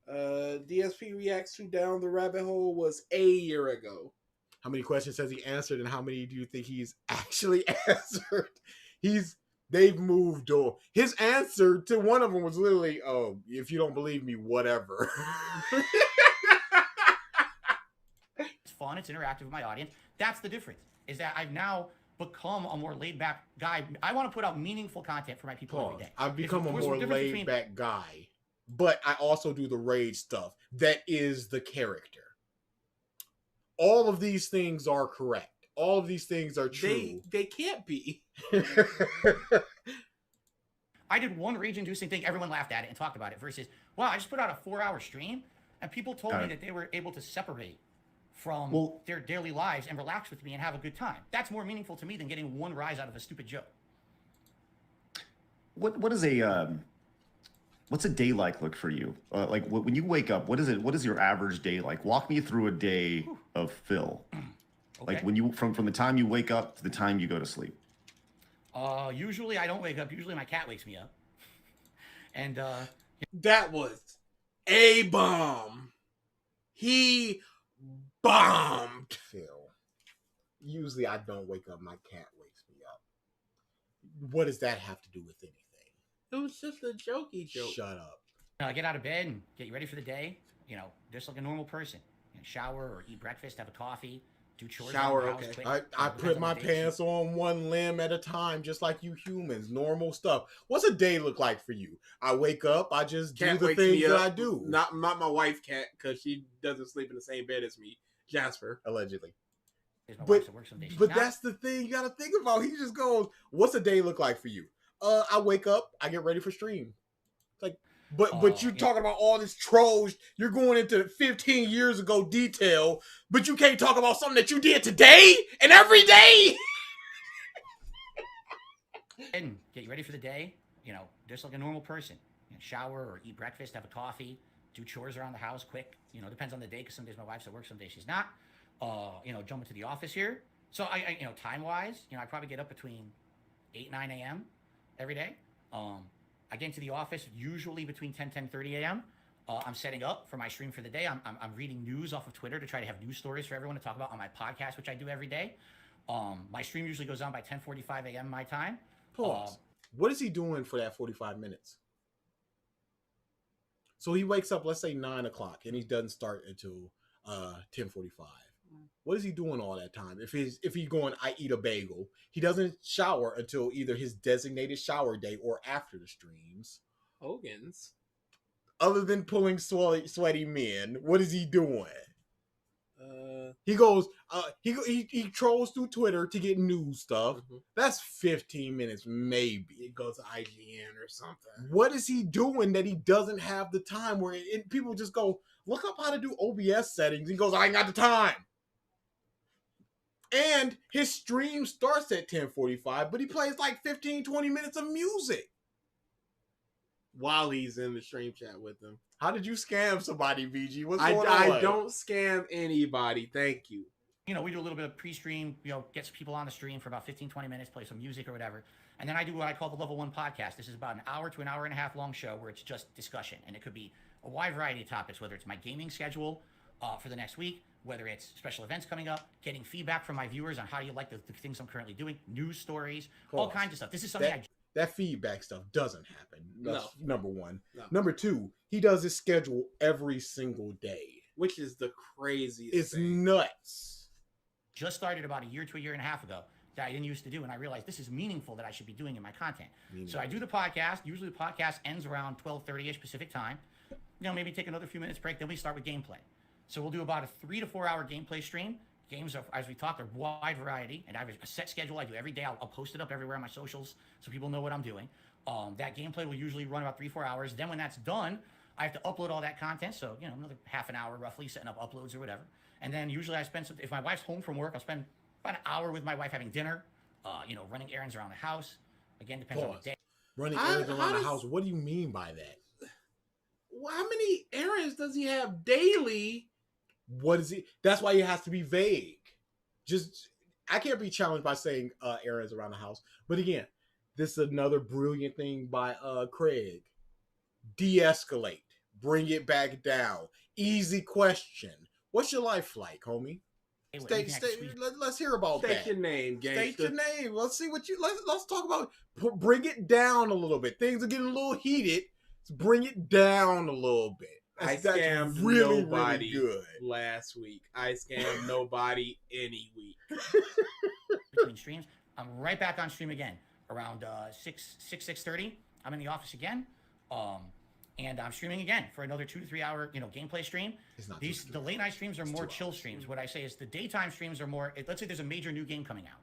one. DSP reacts to Down the Rabbit Hole was a year ago. How many questions has he answered, and how many do you think he's actually answered? They've moved on. His answer to one of them was literally, "Oh, if you don't believe me, whatever." it's fun. It's interactive with my audience. That's the difference. Is that I've now become a more laid-back guy. I want to put out meaningful content for my people every day. I've become a more laid-back guy, but I also do the rage stuff. That is the character. All of these things are correct. All of these things are true. They can't be. I did one rage-inducing thing. Everyone laughed at it and talked about it. Versus, wow, I just put out a 4-hour stream, and people told me that they were able to separate from their daily lives and relax with me and have a good time. That's more meaningful to me than getting one rise out of a stupid joke. what is a what's a day like look for you? Like when you wake up, what is your average day like? Walk me through a day of Phil. Okay. Like when you from the time you wake up to the time you go to sleep. Usually I don't wake up. Usually my cat wakes me up. And that was a bomb. He bombed Phil. Usually I don't wake up, my cat wakes me up. What does that have to do with anything? It was just a jokey joke. Shut up. Get out of bed and get you ready for the day. You know, just like a normal person. You know, shower or eat breakfast, have a coffee, do chores. Shower, okay. I put my pants on one limb at a time, just like you humans. Normal stuff. What's a day look like for you? I wake up, I just do the things that I do. Not my wife, Cat, because she doesn't sleep in the same bed as me. Jasper. Allegedly. But that's the thing you got to think about. He just goes, what's a day look like for you? I wake up, I get ready for stream. It's like, but you talking about all this trolls. You're going into 15 years ago detail, but you can't talk about something that you did today and every day. And get you ready for the day. You know, just like a normal person. You know, shower or eat breakfast, have a coffee, do chores around the house quick. You know, depends on the day because some days my wife's at work, some days she's not. You know, jump into the office here. So I you know, time-wise, you know, I probably get up between 8, 9 a.m. every day. I get into the office usually between 10:30 a.m. I'm setting up for my stream for the day. I'm reading news off of Twitter to try to have news stories for everyone to talk about on my podcast, which I do every day. My stream usually goes on by 10:45 a.m. my time. Pause. What is he doing for that 45 minutes? So he wakes up, let's say 9 o'clock, and he doesn't start until 10:45. What is he doing all that time? If he's going, I eat a bagel. He doesn't shower until either his designated shower day or after the streams. Hogan's. Other than pulling sweaty men, what is he doing? He goes. He trolls through Twitter to get news stuff. Mm-hmm. That's 15 minutes, maybe. It goes to IGN or something. What is he doing that he doesn't have the time? Where people just go look up how to do OBS settings. He goes, I ain't got the time. And his stream starts at 10:45, but he plays like 15-20 minutes of music while he's in the stream chat with them. How did you scam somebody, VG? What's going on? I don't scam anybody. Thank you. You know, we do a little bit of pre-stream, you know, gets people on the stream for about 15-20 minutes, play some music or whatever. And then I do what I call the Level 1 podcast. This is about an hour to an hour and a half long show where it's just discussion. And it could be a wide variety of topics, whether it's my gaming schedule for the next week, whether it's special events coming up, getting feedback from my viewers on how you like the things I'm currently doing, news stories, all kinds of stuff. This is something that feedback stuff doesn't happen. That's number one. No. Number two, he does his schedule every single day. Which is the craziest It's thing. Nuts. Just started about a year to a year and a half ago that I didn't used to do, and I realized this is meaningful that I should be doing in my content. So I do the podcast. Usually the podcast ends around 12:30ish Pacific time. You know, maybe take another few minutes break, then we start with gameplay. So we'll do about a 3 to 4 hour gameplay stream. Games, as we talked, are wide variety, and I have a set schedule I do every day. I'll post it up everywhere on my socials so people know what I'm doing. That gameplay will usually run about 3-4 hours. Then when that's done, I have to upload all that content. So, you know, another half an hour roughly setting up uploads or whatever. And then usually I spend if my wife's home from work, I'll spend about an hour with my wife having dinner, you know, running errands around the house. Again, depends on the day. Running errands around the house. What do you mean by that? Well, how many errands does he have daily? What is he? That's why he has to be vague. Just, I can't be challenged by saying errands around the house. But again, this is another brilliant thing by Craig. De-escalate. Bring it back down. Easy question. What's your life like, homie? Let's hear about that. State your name, gangster. State your name. Let's see what you. Let's talk about. Bring it down a little bit. Things are getting a little heated. Let's bring it down a little bit. I scammed nobody last week. I scammed nobody any week. Between streams, I'm right back on stream again around 6:30. I'm in the office again, and I'm streaming again for another 2 to 3 hour, you know, gameplay stream. The late night streams are more chill streams. What I say is the daytime streams are more. Let's say there's a major new game coming out.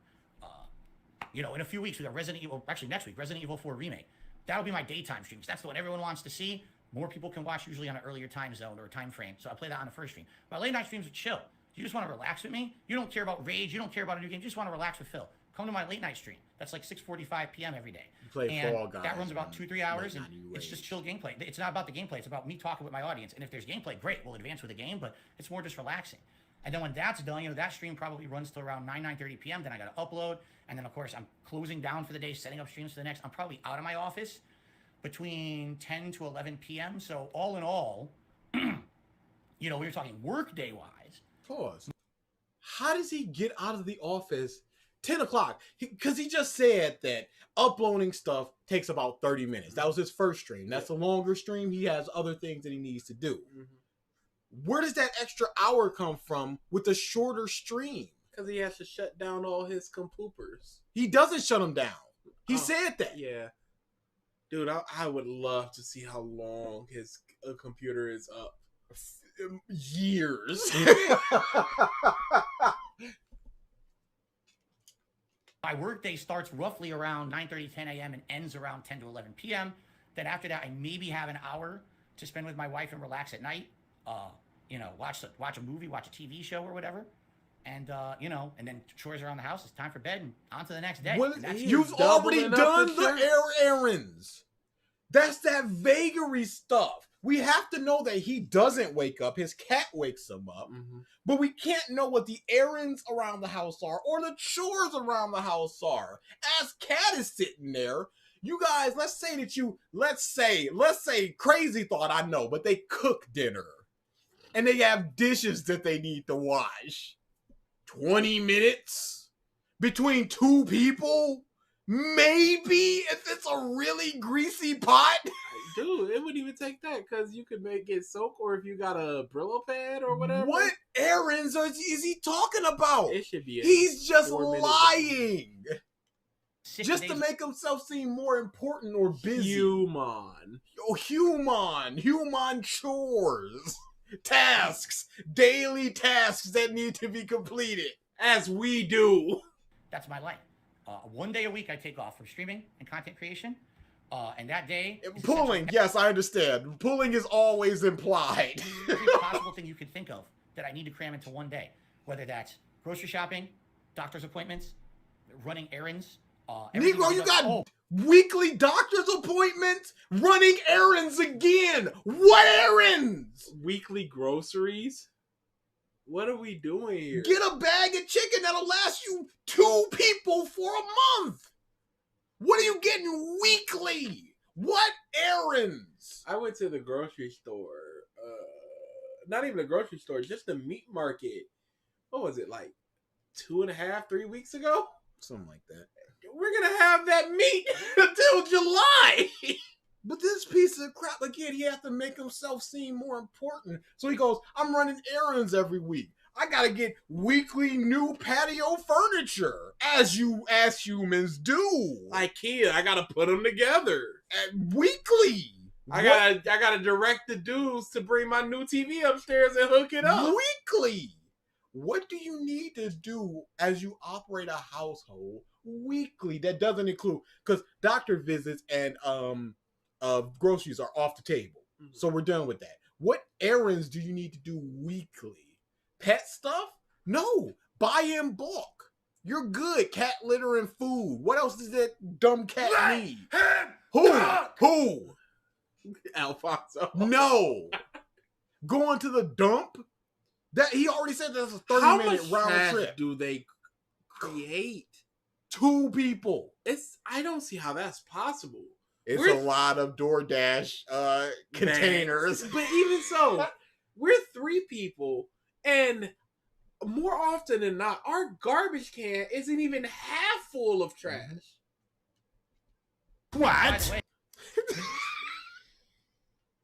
You know, in a few weeks we got Resident Evil. Actually, next week, Resident Evil 4 remake. That'll be my daytime streams. That's the one everyone wants to see. More people can watch usually on an earlier time zone or time frame. So I play that on the first stream. My late night streams are chill. You just want to relax with me? You don't care about rage. You don't care about a new game. You just want to relax with Phil. Come to my late night stream. That's like 6:45 p.m. every day. You play and Fall Guys. That runs about 2-3 hours, and you it's rage. just chill gameplay. It's not about the gameplay. It's about me talking with my audience. And if there's gameplay, great. We'll advance with the game, but it's more just relaxing. And then when that's done, you know, that stream probably runs till around 9:30 p.m. Then I got to upload. And then, of course, I'm closing down for the day, setting up streams for the next. I'm probably out of my office between 10 to 11 p.m. So all in all, you know, we were talking work day-wise. Pause. How does he get out of the office 10 o'clock? Because he just said that uploading stuff takes about 30 minutes. That was his first stream. That's a longer stream. He has other things that he needs to do. Where does that extra hour come from with a shorter stream? Because he has to shut down all his compoopers. He doesn't shut them down. He said that. Yeah. Dude, I would love to see how long his computer is up. Years. My workday starts roughly around 9:30, 10 a.m. and ends around 10 to 11 p.m. Then after that, I maybe have an hour to spend with my wife and relax at night. You know, watch a movie, watch a TV show or whatever. And, you know, and then chores around the house. It's time for bed and on to the next day. You've already done the errands. That's that vagary stuff. We have to know that he doesn't wake up. His cat wakes him up. But we can't know what the errands around the house are or the chores around the house are. As Cat is sitting there, you guys, let's say, crazy thought, I know, but they cook dinner. And they have dishes that they need to wash. 20 minutes between two people? Maybe if it's a really greasy pot. Dude, it wouldn't even take that because you could make it soak, or if you got a Brillo pad or whatever. What errands is he talking about? It should be. He's just 4 minutes. lying. Just to make himself seem more important or busy. Human chores. Tasks. Daily tasks that need to be completed. As we do. That's my life. 1 day a week I take off from streaming and content creation. And that day... Pulling, yes, I understand. Pulling is always implied. Every possible thing you could think of that I need to cram into 1 day. Whether that's grocery shopping, doctor's appointments, running errands. Negro, you got weekly doctor's appointments? Running errands again! What errands? Weekly groceries? What are we doing here? Get a bag of chicken that'll last you 2 people for a month. What are you getting weekly? What errands? I went to the grocery store. Not even a grocery store, just the meat market. What was it, like 2.5, 3 weeks ago? Something like that. We're going to have that meat until July. But this piece of crap, again, he has to make himself seem more important. So he goes, I'm running errands every week. I got to get weekly new patio furniture, as humans do. IKEA, I got to put them together. Weekly. I gotta direct the dudes to bring my new TV upstairs and hook it up. Weekly. What do you need to do as you operate a household weekly? That doesn't include, because doctor visits and groceries are off the table. So we're done with that. What errands do you need to do weekly? Pet stuff? No. Buy in bulk. You're good. Cat litter and food. What else does that dumb cat need? Who? Alfonso. No. Going to the dump? That he already said that's a 30-minute round trip. Do they create? 2 people. I don't see how that's possible. It's a lot of DoorDash containers. But even so, we're 3 people, and more often than not, our garbage can isn't even half full of trash. What?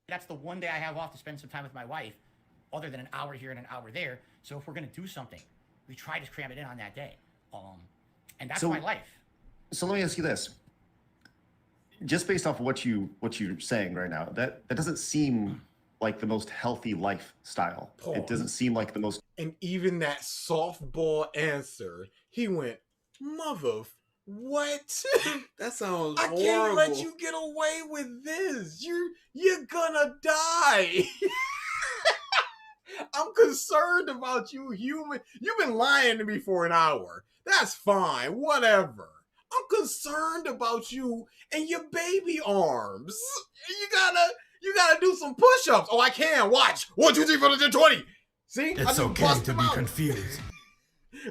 That's the 1 day I have off to spend some time with my wife, other than an hour here and an hour there. So if we're going to do something, we try to cram it in on that day. And that's my life. So let me ask you this. Just based off of what you're saying right now, that doesn't seem like the most healthy lifestyle. Pause. It doesn't seem like the most... And even that softball answer, he went, what? That sounds horrible. I can't let you get away with this. You're gonna die. I'm concerned about you, human. You've been lying to me for an hour. That's fine. Whatever. I'm concerned about you and your baby arms. You gotta do some push-ups. Oh, I can. Watch. 1, 2, 3, 4, 5, 20. See? It's okay to be confused.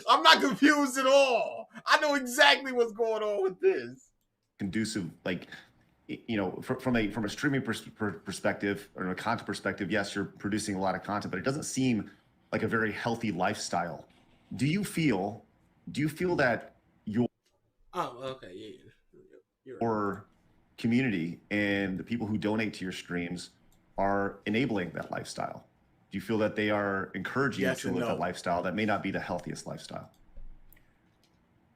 I'm not confused at all. I know exactly what's going on with this. Conducive, like, you know, from a streaming perspective or a content perspective, yes, you're producing a lot of content, but it doesn't seem like a very healthy lifestyle. Do you feel that your your community and the people who donate to your streams are enabling that lifestyle? Do you feel that they are encouraging you to live that lifestyle that may not be the healthiest lifestyle?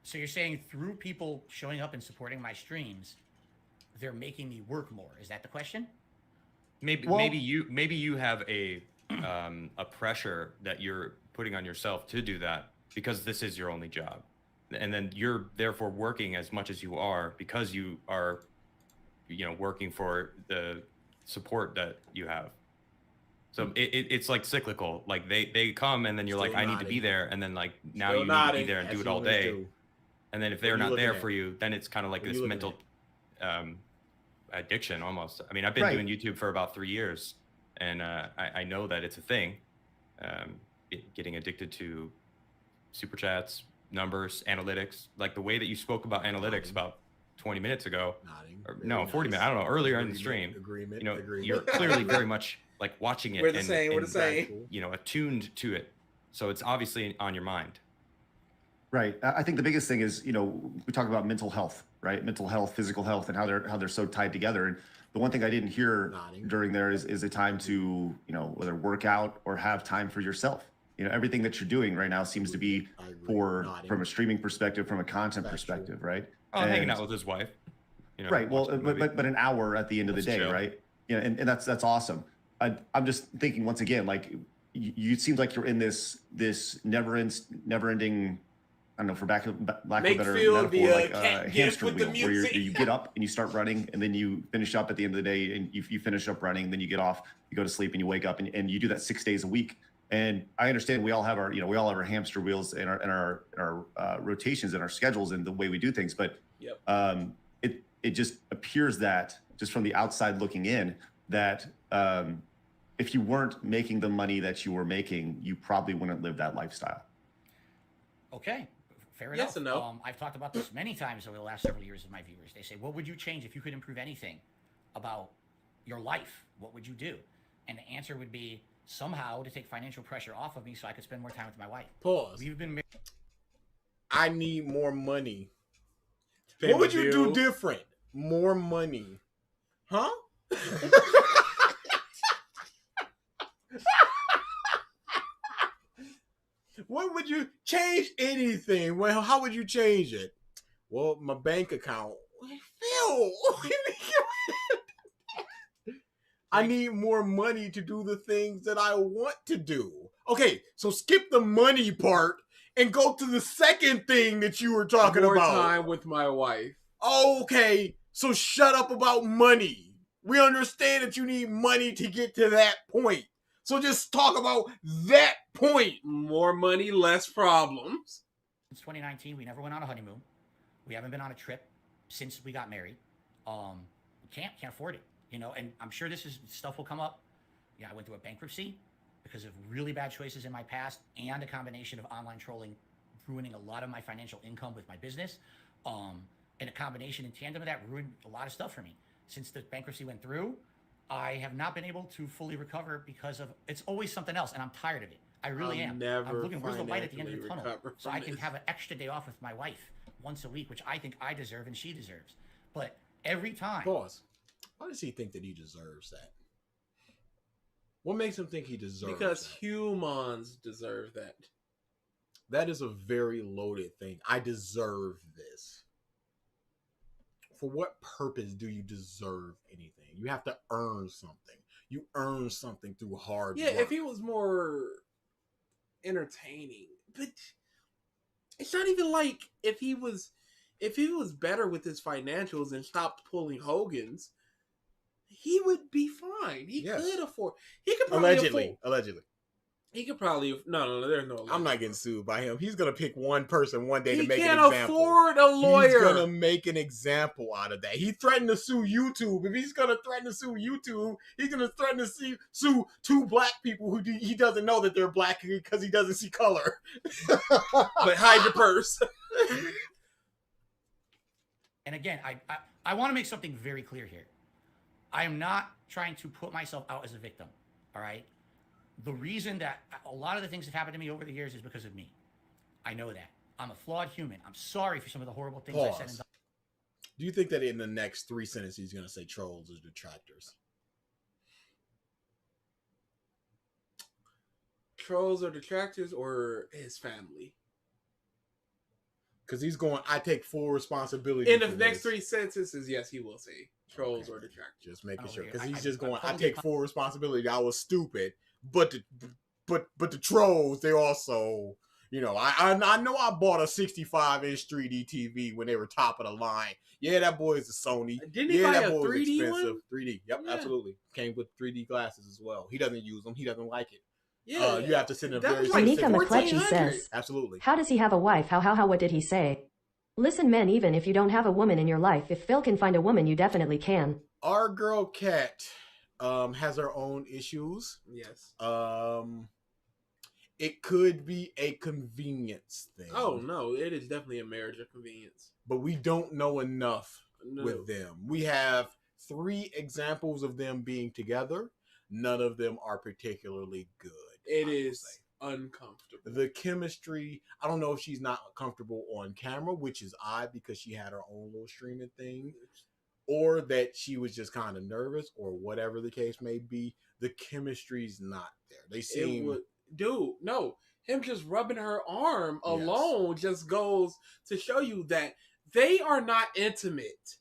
So you're saying through people showing up and supporting my streams, they're making me work more. Is that the question? Maybe you have a pressure that you're putting on yourself to do that because this is your only job, and then you're therefore working as much as you are because you are, you know, working for the support that you have. So it's like cyclical. Like they come and then you're like, I need to be there, and then like now you need to be there and do it all day. And then if they're not there for you, then it's kind of like this mental addiction almost. I mean, I've been doing YouTube for about 3 years, and I know that it's a thing. Getting addicted to super chats, numbers, analytics, like the way that you spoke about analytics about 20 minutes ago, or no, 40 minutes, I don't know, earlier in the stream. You know, you're clearly very much like watching it. We're the same. You know, attuned to it. So it's obviously on your mind. Right. I think the biggest thing is, you know, we talk about mental health, right? Mental health, physical health, and how they're so tied together. And the one thing I didn't hear during there is a time to, you know, whether work out or have time for yourself. You know, everything that you're doing right now seems to be from a streaming perspective, from a content perspective, right? Oh, hanging out with his wife. You know, right. Well, but an hour at the end of the day, right? You know, and that's awesome. I'm just thinking once again, like you seem like you're in this never-ending, I don't know, for lack of a better metaphor, like a hamster wheel, where you get up and you start running, and then you finish up at the end of the day, and you finish up running, then you get off, you go to sleep, and you wake up, and you do that 6 days a week. And I understand we all have our hamster wheels and our rotations and our schedules and the way we do things, but it just appears that just from the outside looking in that if you weren't making the money that you were making, you probably wouldn't live that lifestyle. Okay, fair Yes enough. and no. I've talked about this many times over the last several years with my viewers. They say, what would you change if you could improve anything about your life? What would you do? And the answer would be somehow to take financial pressure off of me so I could spend more time with my wife. Pause. We've been married. I need more money. What would you do different? More money. Huh? What would you change anything? Well, how would you change it? Well, my bank account. Phil! I need more money to do the things that I want to do. Okay, so skip the money part and go to the second thing that you were talking about. More time with my wife. Okay, so shut up about money. We understand that you need money to get to that point. So just talk about that point. More money, less problems. Since 2019, we never went on a honeymoon. We haven't been on a trip since we got married. We can't afford it, you know. And I'm sure stuff will come up. Yeah, I went through a bankruptcy because of really bad choices in my past, and a combination of online trolling ruining a lot of my financial income with my business. And a combination in tandem of that ruined a lot of stuff for me. Since the bankruptcy went through, I have not been able to fully recover because of it's always something else, and I'm tired of it. I really am. I'm looking where's the light at the end of the tunnel, so I can have an extra day off with my wife once a week, which I think I deserve and she deserves. But every time. Pause. Why does he think that he deserves that? What makes him think he deserves Because that? humans deserve that. That is a very loaded thing. I deserve this. For what purpose do you deserve anything? You have to earn something. You earn something through hard work. If he was more entertaining, but it's not even like if he was better with his financials and stopped pulling Hogan's, he would be fine. He could afford. He could probably allegedly. He could probably no. There's no. I'm not getting sued by him. He's gonna pick one person one day He to make can't an example. afford a lawyer. He's gonna make an example out of that. He threatened to sue YouTube. If he's gonna threaten to sue YouTube, he's gonna threaten to sue two black people who he doesn't know that they're black because he doesn't see color. But hide your purse. And again, I want to make something very clear here. I am not trying to put myself out as a victim, all right? The reason that a lot of the things that happened to me over the years is because of me. I know that. I'm a flawed human. I'm sorry for some of the horrible things I said. Do you think that in the next 3 sentences he's going to say trolls or detractors? Trolls or detractors or his family? Because he's going, I take full responsibility. In the next 3 sentences, yes, he will say trolls or detractors. Just making sure. Because he's just going, I take full responsibility. I was stupid. But the trolls, they also, you know, I know I bought a 65-inch 3D TV when they were top of the line. Yeah, that boy is a Sony. Didn't he buy that a boy 3D expensive. one? 3D. Yep, Yeah. absolutely. Came with 3D glasses as well. He doesn't use them. He doesn't like it. Yeah, you have to sit in a that very was like Anika specific McCletchy place. says, Absolutely. How does he have a wife? How, what did he say? Listen, men, even if you don't have a woman in your life, if Phil can find a woman, you definitely can. Our girl Kat has her own issues. Yes. It could be a convenience thing. Oh, no. It is definitely a marriage of convenience. But we don't know enough with them. We have 3 examples of them being together. None of them are particularly good. It is uncomfortable. The chemistry, I don't know if she's not comfortable on camera, which is odd because she had her own little streaming thing, or that she was just kind of nervous, or whatever the case may be. The chemistry's not there. They seem... Dude, no. Him just rubbing her arm alone just goes to show you that they are not intimate.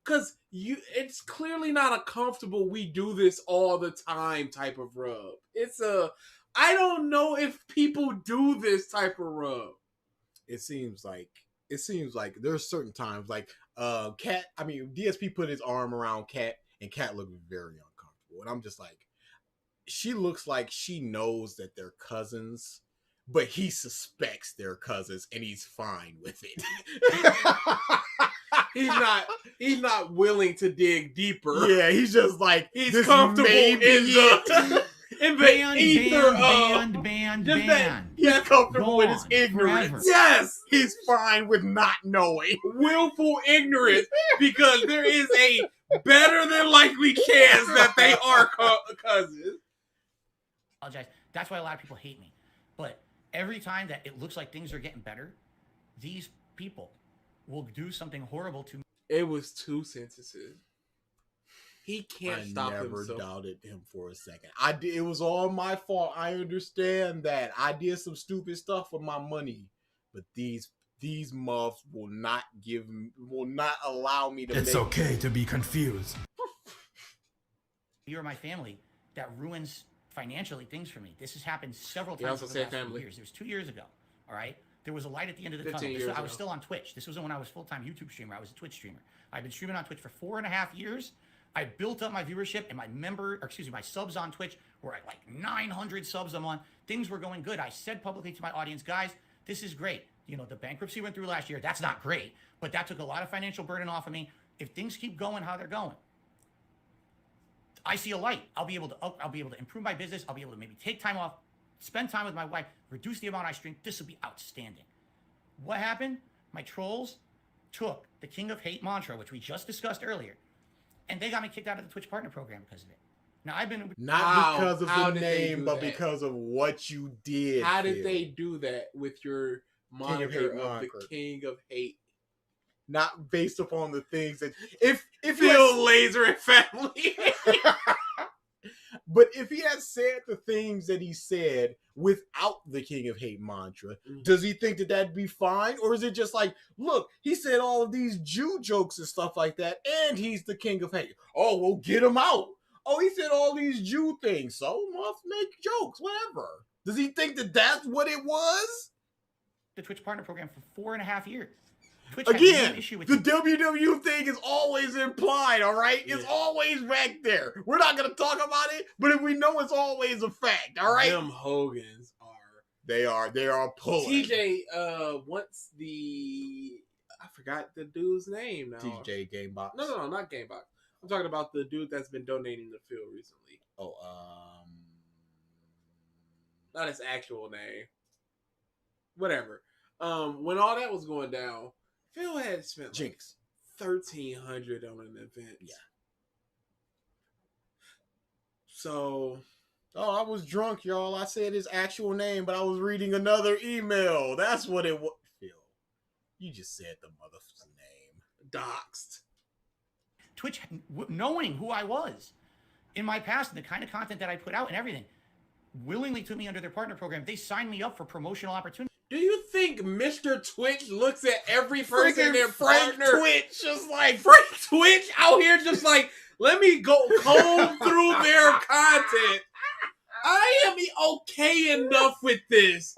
Because it's clearly not a comfortable, we do this all the time type of rub. It's I don't know if people do this type of rub. It seems like there's certain times like Kat, I mean, DSP put his arm around Kat and Kat looked very uncomfortable. And I'm just like, she looks like she knows that they're cousins, but he suspects they're cousins and he's fine with it. He's not willing to dig deeper. Yeah, he's just like, he's comfortable in the ether of band. He's comfortable with his Gone ignorance. forever. Yes, he's fine with not knowing. Willful ignorance, because there is a better than likely chance that they are cousins. Apologize. That's why a lot of people hate me. But every time that it looks like things are getting better, these people will do something horrible to me. It was 2 sentences. He can't stop himself. I never doubted him for a second. It was all my fault. I understand that. I did some stupid stuff with my money, but these muffs will not allow me to. It's okay to be confused. You or my family, that ruins financially things for me. This has happened several You times also over say the last few family. years. It was 2 years ago. All right. There was a light at the end of the 15 tunnel. years I was ago. still on Twitch. This wasn't when I was full-time YouTube streamer. I was a Twitch streamer. I've been streaming on Twitch for 4.5 years. I built up my viewership and my subs on Twitch were at like 900 subs I'm on. Things were going good. I said publicly to my audience, guys, this is great. You know, the bankruptcy went through last year. That's not great, but that took a lot of financial burden off of me. If things keep going how they're going, I see a light. I'll be able to improve my business. I'll be able to maybe take time off, spend time with my wife, reduce the amount I stream. This will be outstanding. What happened? My trolls took the King of Hate mantra, which we just discussed earlier, and they got me kicked out of the Twitch partner program because of it. Now I've been not because of the name, but because of what you did. How did they do that with your moniker of the King of Hate? Not based upon the things that if Phil Laser and family. But if he had said the things that he said without the King of Hate mantra, does he think that that'd be fine? Or is it just like, look, he said all of these Jew jokes and stuff like that, and he's the King of Hate. Oh, well, get him out. Oh, he said all these Jew things, so must make jokes, whatever. Does he think that that's what it was? The Twitch partner program for 4.5 years. Twitch has Again, no issue with the you. WW thing is always implied, all right? It's always back there. We're not going to talk about it, but if we know it's always a fact, all right? Them Hogans are. They are pulling. TJ wants I forgot the dude's name now. TJ Gamebox. No, not Gamebox. I'm talking about the dude that's been donating to Phil recently. Oh, not his actual name. Whatever. When all that was going down, Phil had spent Jinx. $1,300 on an event. Yeah. So, I was drunk, y'all. I said his actual name, but I was reading another email. That's what it was. Phil, you just said the motherfucker's name. Doxed. Twitch, knowing who I was in my past and the kind of content that I put out and everything, willingly took me under their partner program. They signed me up for promotional opportunities. Do you think Mr. Twitch looks at every person in their Frank partner? Twitch, just like Frank Twitch out here just like, let me go comb through their content. I am okay enough with this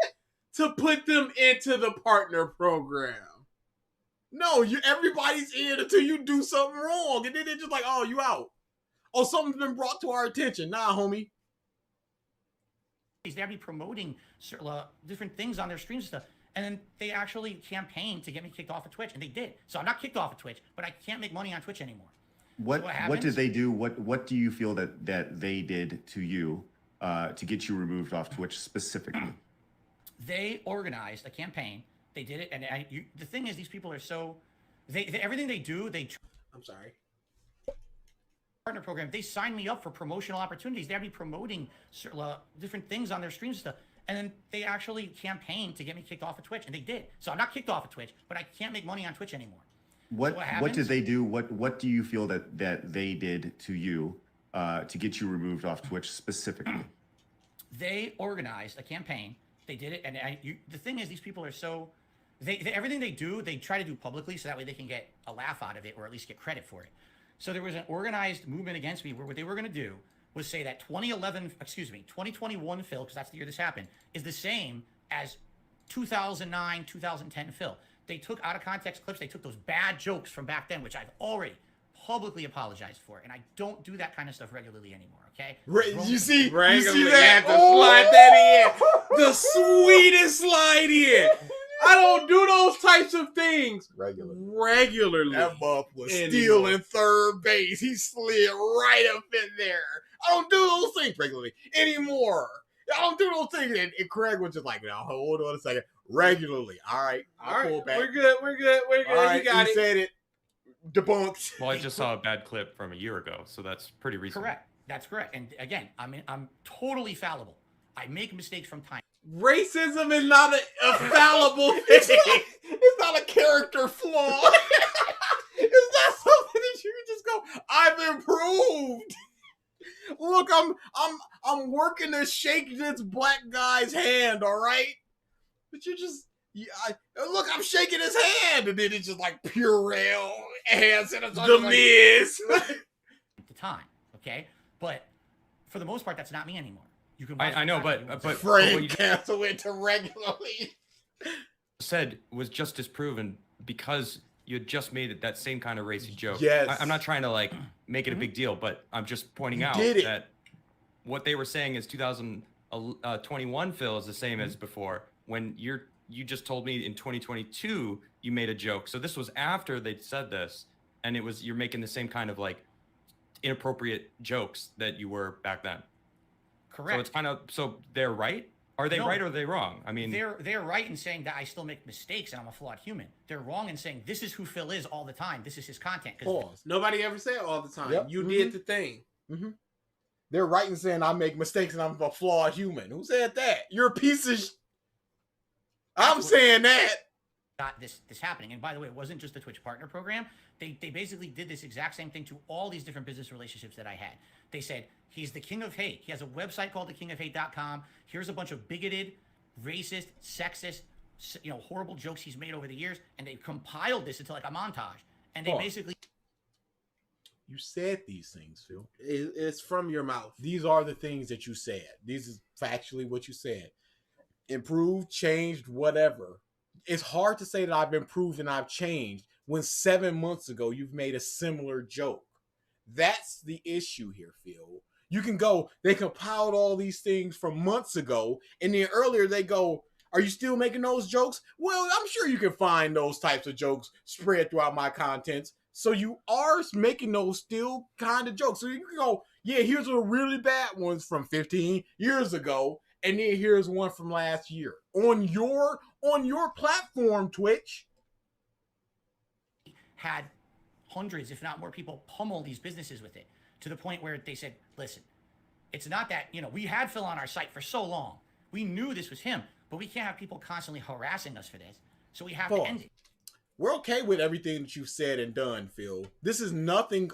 to put them into the partner program. No, everybody's in until you do something wrong, and then they're just like, "Oh, you out." Oh, something's been brought to our attention. Nah, homie. They'd be promoting different things on their streams and stuff. And then they actually campaigned to get me kicked off of Twitch, and they did. So I'm not kicked off of Twitch, but I can't make money on Twitch anymore. What did they do? What do you feel that they did to you to get you removed off Twitch specifically? They organized a campaign. They did it, and the thing is, these people are so everything they do. I'm sorry. Partner program. They signed me up for promotional opportunities. They'd be promoting different things on their streams and stuff. And then they actually campaigned to get me kicked off of Twitch, and they did. So I'm not kicked off of Twitch, but I can't make money on Twitch anymore. What did they do? What do you feel that they did to you to get you removed off Twitch specifically? They organized a campaign. They did it, and the thing is, these people are so everything they do, they try to do publicly, so that way they can get a laugh out of it or at least get credit for it. So there was an organized movement against me where what they were going to do was say that 2021 Phil, because that's the year this happened, is the same as 2009, 2010 Phil. They took out of context clips. They took those bad jokes from back then, which I've already publicly apologized for, and I don't do that kind of stuff regularly anymore. Okay? You see Regularly, that? You have to slide that in. The sweetest slide in. I don't do those types of things regularly. That buff was anymore. stealing third base. He slid right up in there. I don't do those things regularly anymore. I don't do those things. And Craig was just like, "Now hold on a second." Regularly. All right. I'll pull back. We're good. All right, you got it. said it. Debunked. Well, I just saw a bad clip from a year ago, so that's pretty recent. Correct. That's correct. And again, I'm totally fallible. I make mistakes from time. Racism is not a fallible thing. It's not a character flaw. It's not something that you can just go, "I've improved." Look, I'm working to shake this black guy's hand, all right? But you're just look, I'm shaking his hand, and then it's just like Purell hands and The Miz. At the time, okay? But for the most part, that's not me anymore. You can. I know, but Frank what you cancel it to regularly. said was just disproven because you had just made it that same kind of racy joke. Yes. I'm not trying to like make it a big deal, but I'm just pointing out did it. that what they were saying is 2021 Phil is the same as before. When you just told me in 2022 you made a joke, so this was after they said this, and you're making the same kind of like inappropriate jokes that you were back then. Correct. So it's kind of they're right. Are they No. right or are they wrong? I mean, they're right in saying that I still make mistakes and I'm a flawed human. They're wrong in saying this is who Phil is all the time. This is his content. Pause. Nobody ever said all the time. Yep. You did the thing. Mm-hmm. They're right in saying I make mistakes and I'm a flawed human. Who said that? You're a piece of I'm saying that. Got this happening. And by the way, it wasn't just the Twitch partner program. They basically did this exact same thing to all these different business relationships that I had. They said, he's the king of hate. He has a website called thekingofhate.com. Here's a bunch of bigoted, racist, sexist, horrible jokes he's made over the years. And they compiled this into like a montage. And they basically... You said these things, Phil. It's from your mouth. These are the things that you said. This is factually what you said. Improved, changed, whatever. it's hard to say that I've improved and I've changed when 7 months ago you've made a similar joke. That's the issue here, Phil. You can go, they compiled all these things from months ago, and then earlier they go, are you still making those jokes? Well, I'm sure you can find those types of jokes spread throughout my contents. So you are making those still kind of jokes. So you can go, yeah, here's a really bad ones from 15 years ago, and then here's one from last year. On your platform, Twitch. Had hundreds, if not more people pummel these businesses with it to the point where they said, listen, it's not that, we had Phil on our site for so long. We knew this was him, but we can't have people constantly harassing us for this. So we have to end it. We're okay with everything that you've said and done, Phil. This is nothing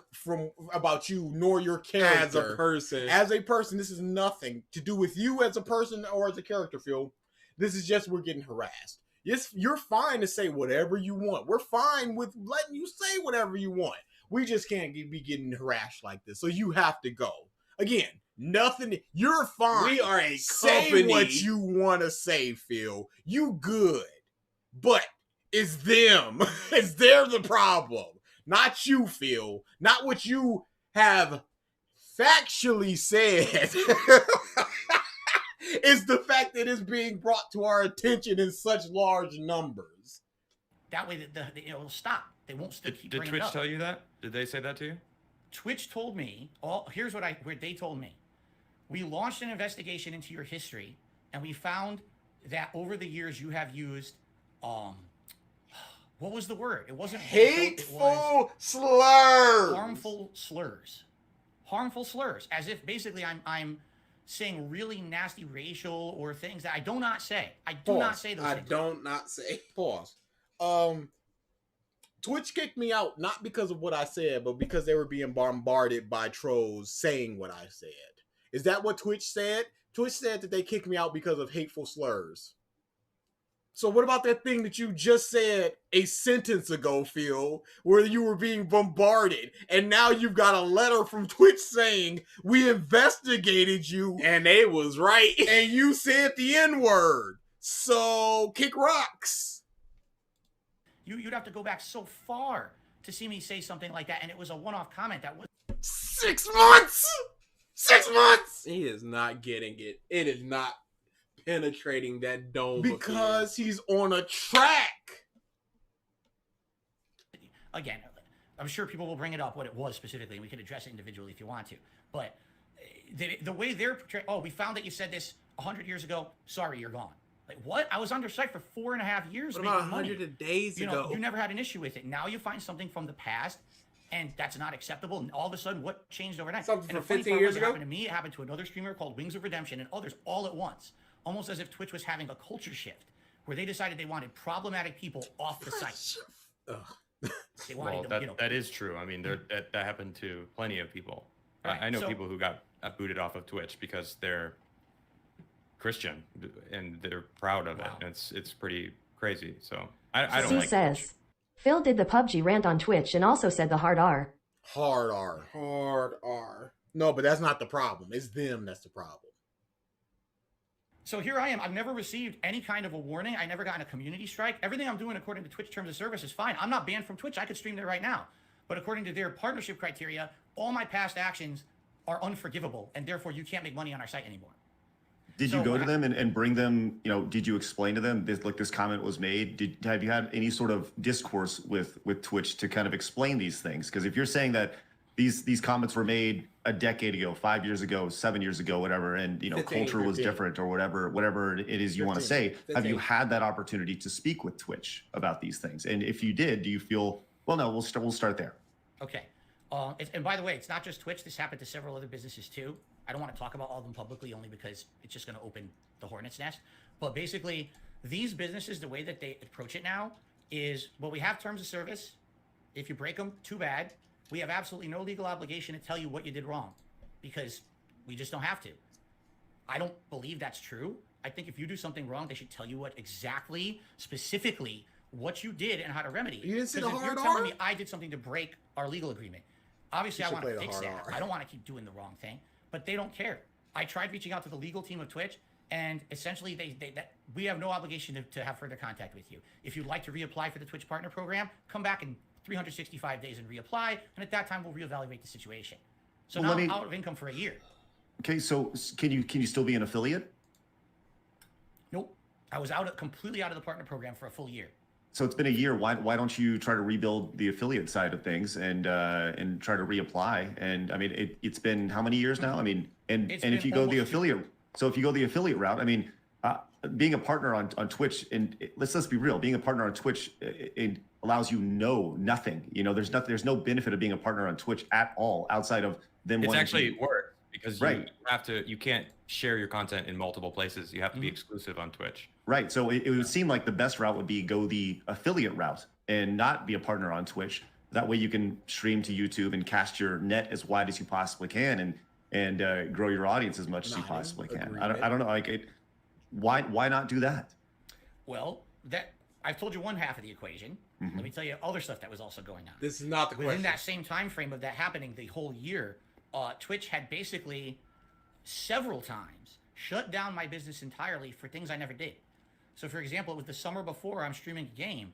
about you nor your character. As a person. As a person, this is nothing to do with you as a person or as a character, Phil. This is just we're getting harassed. Yes, you're fine to say whatever you want. We're fine with letting you say whatever you want. We just can't be getting harassed like this. So you have to go. Again, nothing. You're fine. We are a say company. what you want to say, Phil. You good. But it's them. It's they're the problem. Not you, Phil. Not what you have factually said. It's the fact that it's being brought to our attention in such large numbers. That way, it'll stop. They won't still keep Did bringing Twitch it up. tell you that? Did they say that to you? Twitch told me, here's what they told me. We launched an investigation into your history, and we found that over the years you have used, what was the word? It wasn't hateful slurs. Harmful slurs. Harmful slurs. As if basically I'm saying really nasty racial or things that I do not say. I do not say those things. I don't not say. Pause. Twitch kicked me out not because of what I said, but because they were being bombarded by trolls saying what I said. Is that what Twitch said? Twitch said that they kicked me out because of hateful slurs. So what about that thing that you just said a sentence ago, Phil, where you were being bombarded, and now you've got a letter from Twitch saying, we investigated you. And they was right. And you said the N-word. So, kick rocks. You'd have to go back so far to see me say something like that, and it was a one-off comment that was... 6 months! 6 months! He is not getting it. It is not penetrating that dome. Because he's on a track. Again, I'm sure people will bring it up, what it was specifically, and we can address it individually if you want to. But the way they're portraying, we found that you said this 100 years ago. Sorry, you're gone. Like, what? I was under site for 4.5 years. What about 100 days ago? You never had an issue with it. Now you find something from the past, and that's not acceptable. And all of a sudden, what changed overnight? Something and from 15 years ago? It happened to me. It happened to another streamer called Wings of Redemption, and others all at once. Almost as if Twitch was having a culture shift, where they decided they wanted problematic people off the site. They wanted them, that is true. I mean, that happened to plenty of people. Right. I know people who got booted off of Twitch because they're Christian and they're proud of it. And it's pretty crazy. So I don't like says, Twitch. Phil did the PUBG rant on Twitch and also said the hard R. Hard R. Hard R. No, but that's not the problem. It's them that's the problem. So here I am. I've never received any kind of a warning. I never gotten a community strike. Everything I'm doing according to Twitch terms of service is fine. I'm not banned from Twitch. I could stream there right now. But according to their partnership criteria, all my past actions are unforgivable, and therefore you can't make money on our site anymore. Did you go to them and bring them, did you explain to them this comment was made? Have you had any sort of discourse with Twitch to kind of explain these things? Because if you're saying that these comments were made a decade ago, 5 years ago, 7 years ago, whatever, and culture was different or whatever it is you want to say, have you had that opportunity to speak with Twitch about these things? And if you did, do you feel, well, no, we'll start there. Okay. And by the way, it's not just Twitch. This happened to several other businesses too. I don't want to talk about all of them publicly only because it's just going to open the hornet's nest. But basically, these businesses, the way that they approach it now is, well, we have terms of service. If you break them, too bad. We have absolutely no legal obligation to tell you what you did wrong because we just don't have to. I don't believe that's true. I think if you do something wrong, they should tell you specifically what you did and how to remedy it. You didn't see the hard R? If you're telling me I did something to break our legal agreement, obviously I want to fix that. I don't want to keep doing the wrong thing, but they don't care. I tried reaching out to the legal team of Twitch, And essentially, we have no obligation to have further contact with you. If you'd like to reapply for the Twitch Partner Program, come back in 365 days and reapply, and at that time, we'll reevaluate the situation. So now I'm out of income for a year. Okay, so can you still be an affiliate? Nope. I was completely out of the partner program for a full year. So it's been a year. Why don't you try to rebuild the affiliate side of things and try to reapply? And I mean, it's been how many years now? I mean, and if you go the affiliate, so if you go the affiliate route, I mean, being a partner on Twitch, and let's be real, being a partner on Twitch, it allows you nothing. You know, there's no benefit of being a partner on Twitch at all outside of them. It's actually work because right. you can't share your content in multiple places. You have to be exclusive on Twitch. Right. So it would seem like the best route would be go the affiliate route and not be a partner on Twitch. That way you can stream to YouTube and cast your net as wide as you possibly can and grow your audience as much as you possibly can. I don't know. Like why not do that? Well, I've told you one half of the equation. Let me tell you other stuff that was also going on. This is not the question. Within that same time frame of that happening, the whole year, Twitch had basically several times shut down my business entirely for things I never did. So, for example, it was the summer before I'm streaming a game,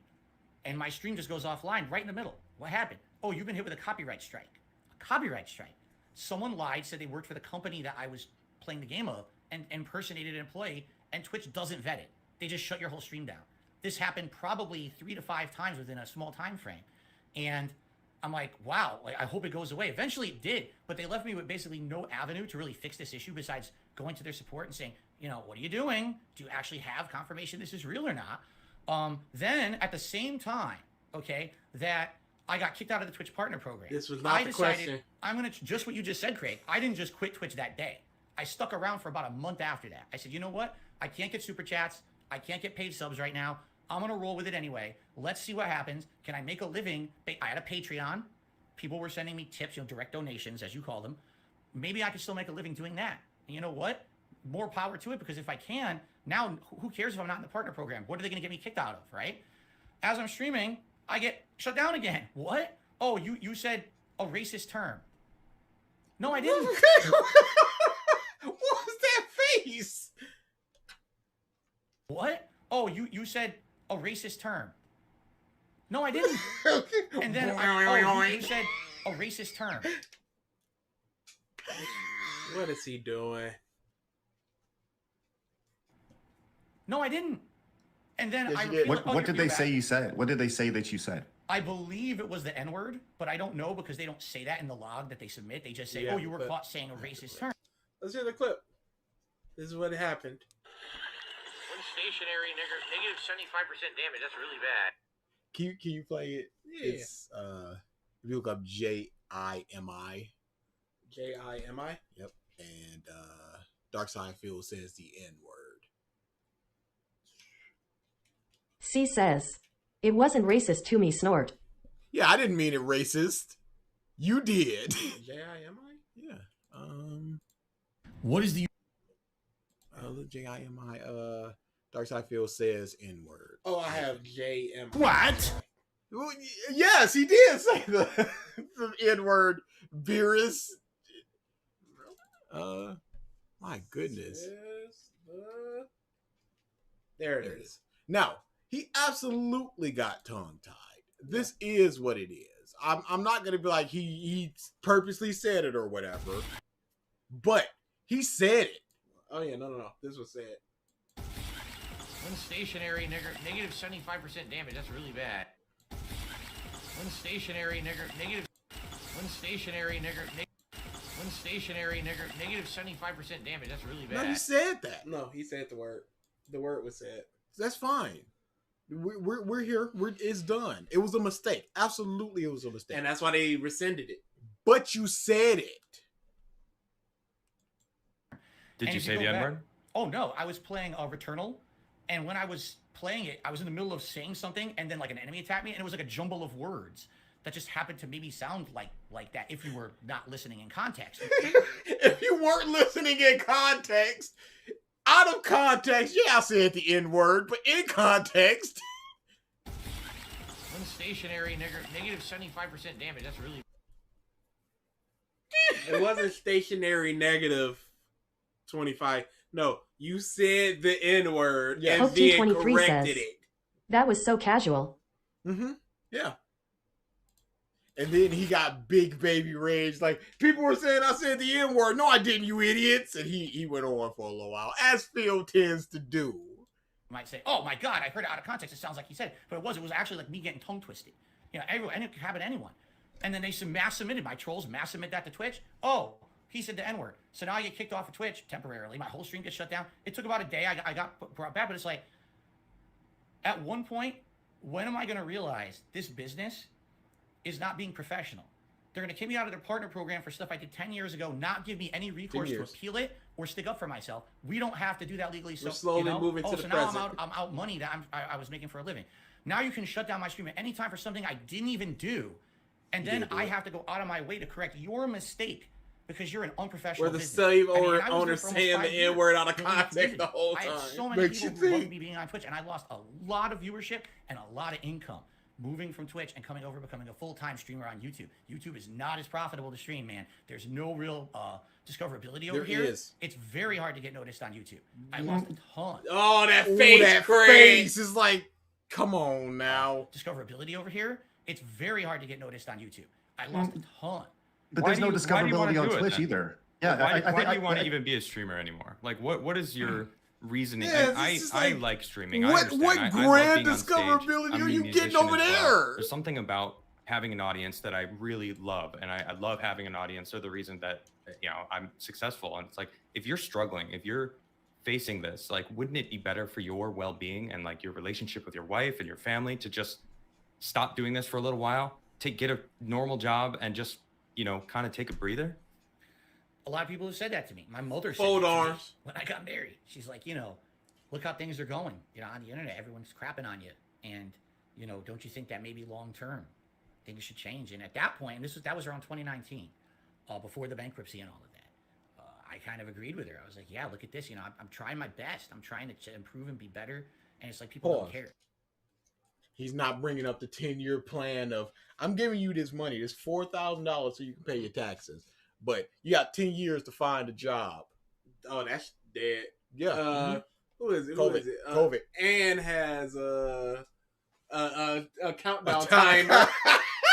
and my stream just goes offline right in the middle. What happened? Oh, you've been hit with a copyright strike. A copyright strike. Someone lied, said they worked for the company that I was playing the game of, and impersonated an employee, and Twitch doesn't vet it. They just shut your whole stream down. This happened probably 3 to 5 times within a small time frame. And I'm like, wow, I hope it goes away. Eventually it did, but they left me with basically no avenue to really fix this issue besides going to their support and saying, you know, what are you doing? Do you actually have confirmation this is real or not? Then at the same time, okay, that I got kicked out of the Twitch Partner Program. This was not the question. I'm going to, just what you just said, Craig, I didn't just quit Twitch that day. I stuck around for about a month after that. I said, you know what? I can't get super chats. I can't get paid subs right now. I'm going to roll with it anyway. Let's see what happens. Can I make a living? I had a Patreon. People were sending me tips, direct donations, as you call them. Maybe I could still make a living doing that. And you know what? More power to it, because if I can, now who cares if I'm not in the partner program? What are they going to get me kicked out of, right? As I'm streaming, I get shut down again. What? Oh, you said a racist term. No, I didn't. What was that face? What? Oh, you said a racist term. No, I didn't. And then you said a racist term. What is he doing? No, I didn't. And then What did they say you said? What did they say that you said? I believe it was the N-word, but I don't know because they don't say that in the log that they submit. They just say, oh, you were caught saying a racist term. Let's hear the clip. This is what happened. When stationary, negative 75% damage. That's really bad. Can you play it? Yeah. It's if you look up JIMI. JIMI? Yep. And DarksydePhil says the N-word. C says, it wasn't racist to me, snort. Yeah, I didn't mean it racist. You did. JIMI? Yeah. What is the look, JIMI. DarksydePhil says N-word. Oh, I have JMI. What? Well, yes, he did say the N-word. Beerus. My goodness. There it is. Now, he absolutely got tongue-tied. This is what it is. I'm not going to be like he purposely said it or whatever, but he said it. Oh, yeah, no. This was said. When stationary, negative 75% damage. That's really bad. When stationary, negative 75% damage. That's really bad. No, he said that. No, he said the word. The word was said. That's fine. We're here. It's done. It was a mistake. Absolutely, it was a mistake. And that's why they rescinded it. But you said it. Did you say the N-word? Oh, no. I was playing Returnal, and when I was playing it, I was in the middle of saying something, and then like an enemy attacked me, and it was like a jumble of words that just happened to maybe sound like that if you were not listening in context. If you weren't listening in context, out of context, yeah, I said the N-word, but in context. When stationary, negative 75% damage. That's really... It wasn't stationary negative 25. No, You said the N-word and Hope then T23 corrected says, it. that was so casual. Mm-hmm. Yeah. And then he got big baby rage. Like, people were saying I said the N-word. No, I didn't, you idiots. And he went on for a little while, as Phil tends to do. Might say, oh my God, I heard it out of context. It sounds like he said it. But it was actually like me getting tongue twisted. You know, everyone, and it could happen to anyone. And then they mass submitted, my trolls mass submit that to Twitch. Oh, he said the N-word. So now I get kicked off of Twitch temporarily. My whole stream gets shut down. It took about a day. I got brought back, but it's like, at one point, when am I going to realize this business is not being professional? They're going to kick me out of their partner program for stuff I did 10 years ago, not give me any recourse to appeal it or stick up for myself. We don't have to do that legally. So, we're slowly moving to the present. Now I'm out money that I was making for a living. Now you can shut down my stream at any time for something I didn't even do. And then I have to go out of my way to correct your mistake because you're an unprofessional business. Where the slave owner saying the N-word out of context the whole time. I had so many people who loved me being on Twitch, and I lost a lot of viewership and a lot of income moving from Twitch and coming over becoming a full-time streamer on YouTube. YouTube is not as profitable to stream, man. There's no real discoverability over here. Is. It's very hard to get noticed on YouTube. I lost a ton. Oh, that face is like, come on now. Discoverability over here, it's very hard to get noticed on YouTube. I lost a ton. But there's no discoverability on Twitch either. Yeah, why do you want to even be a streamer anymore? Like, what is your reasoning? Yeah, I like streaming. What grand discoverability are you getting over there? There's something about having an audience that I really love, and I love having an audience. They're the reason that I'm successful. And it's like, if you're struggling, if you're facing this, like, wouldn't it be better for your well-being and like your relationship with your wife and your family to just stop doing this for a little while, get a normal job, and just kind of take a breather? A lot of people have said that to me. My mother said Fold arms. When I got married. She's like, look how things are going. On the internet, everyone's crapping on you. And, don't you think that maybe long term things should change? And at that point, and that was around 2019, before the bankruptcy and all of that, I kind of agreed with her. I was like, yeah, look at this. I'm trying my best. I'm trying to improve and be better. And it's like, people don't care. He's not bringing up the 10-year plan of, I'm giving you this money, this $4,000 so you can pay your taxes. But you got 10 years to find a job. Oh, that's dead. Yeah. Who is it? COVID. Anne has a countdown timer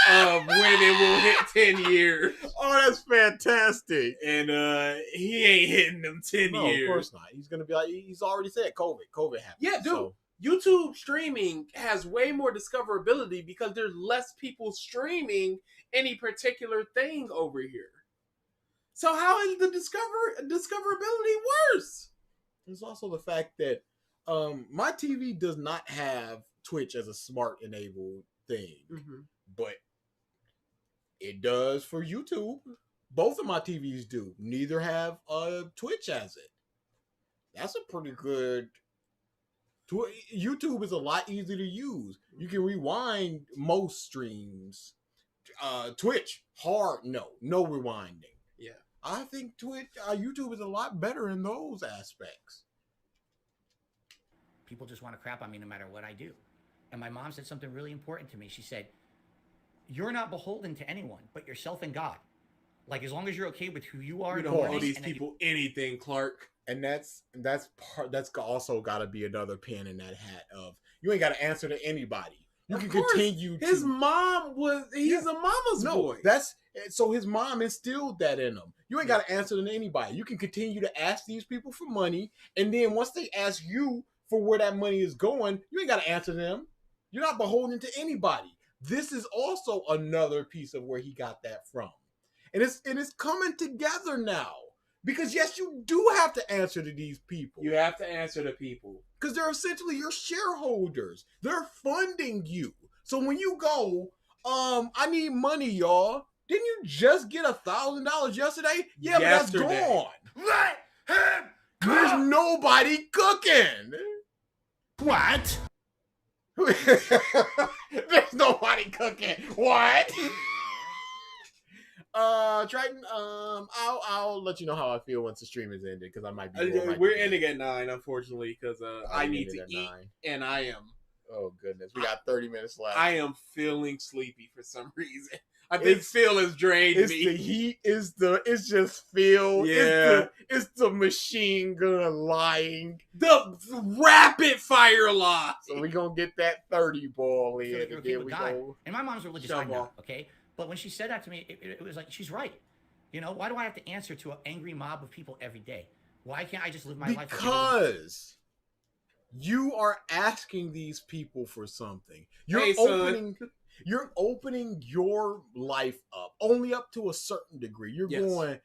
of when it will hit 10 years. Oh, that's fantastic. And he ain't hitting them 10 years. Of course not. He's going to be like, he's already said COVID happened. Yeah, dude. So. YouTube streaming has way more discoverability because there's less people streaming any particular thing over here. So how is the discoverability worse? There's also the fact that my TV does not have Twitch as a smart enabled thing, but it does for YouTube. Both of my TVs do. Neither have Twitch as it. That's a pretty good. YouTube is a lot easier to use. You can rewind most streams. Twitch, hard, no rewinding. Yeah. I think YouTube is a lot better in those aspects. People just want to crap on me no matter what I do. And my mom said something really important to me. She said, you're not beholden to anyone but yourself and God. Like, as long as you're okay with who you are. You don't owe these people anything, Clark. And that's also got to be another pin in that hat of, you ain't got to answer to anybody. You can continue to. His mom he's a mama's boy. So his mom instilled that in him. You ain't got to answer to anybody. You can continue to ask these people for money. And then once they ask you for where that money is going, you ain't got to answer them. You're not beholden to anybody. This is also another piece of where he got that from. And it's coming together now. Because yes, you do have to answer to these people. You have to answer to people. Because they're essentially your shareholders. They're funding you. So when you go, I need money, y'all. Didn't you just get $1,000 yesterday? Yeah, but that's gone. Let him go! There's nobody cooking. What? There's nobody cooking. What? Triton, I'll let you know how I feel once the stream is ended, because I might be. We're ending at 9, unfortunately, because I need to eat, and I am Oh goodness, we got 30 minutes left. I am feeling sleepy for some reason. I think Phil has drained It's me. the heat. It's just Phil. Yeah. It's the machine gun lying. The rapid fire lie. So we gonna get that 30 ball I feel in, like you're and okay then with we God. go. And my mom's religious, Shove I'm not, off. okay? But when she said that to me, it was like, she's right. You know, why do I have to answer to an angry mob of people every day? Why can't I just live my life? Because you are asking these people for something. You're Hey, son. opening. You're opening your life up only up to a certain degree. You're Yes. going,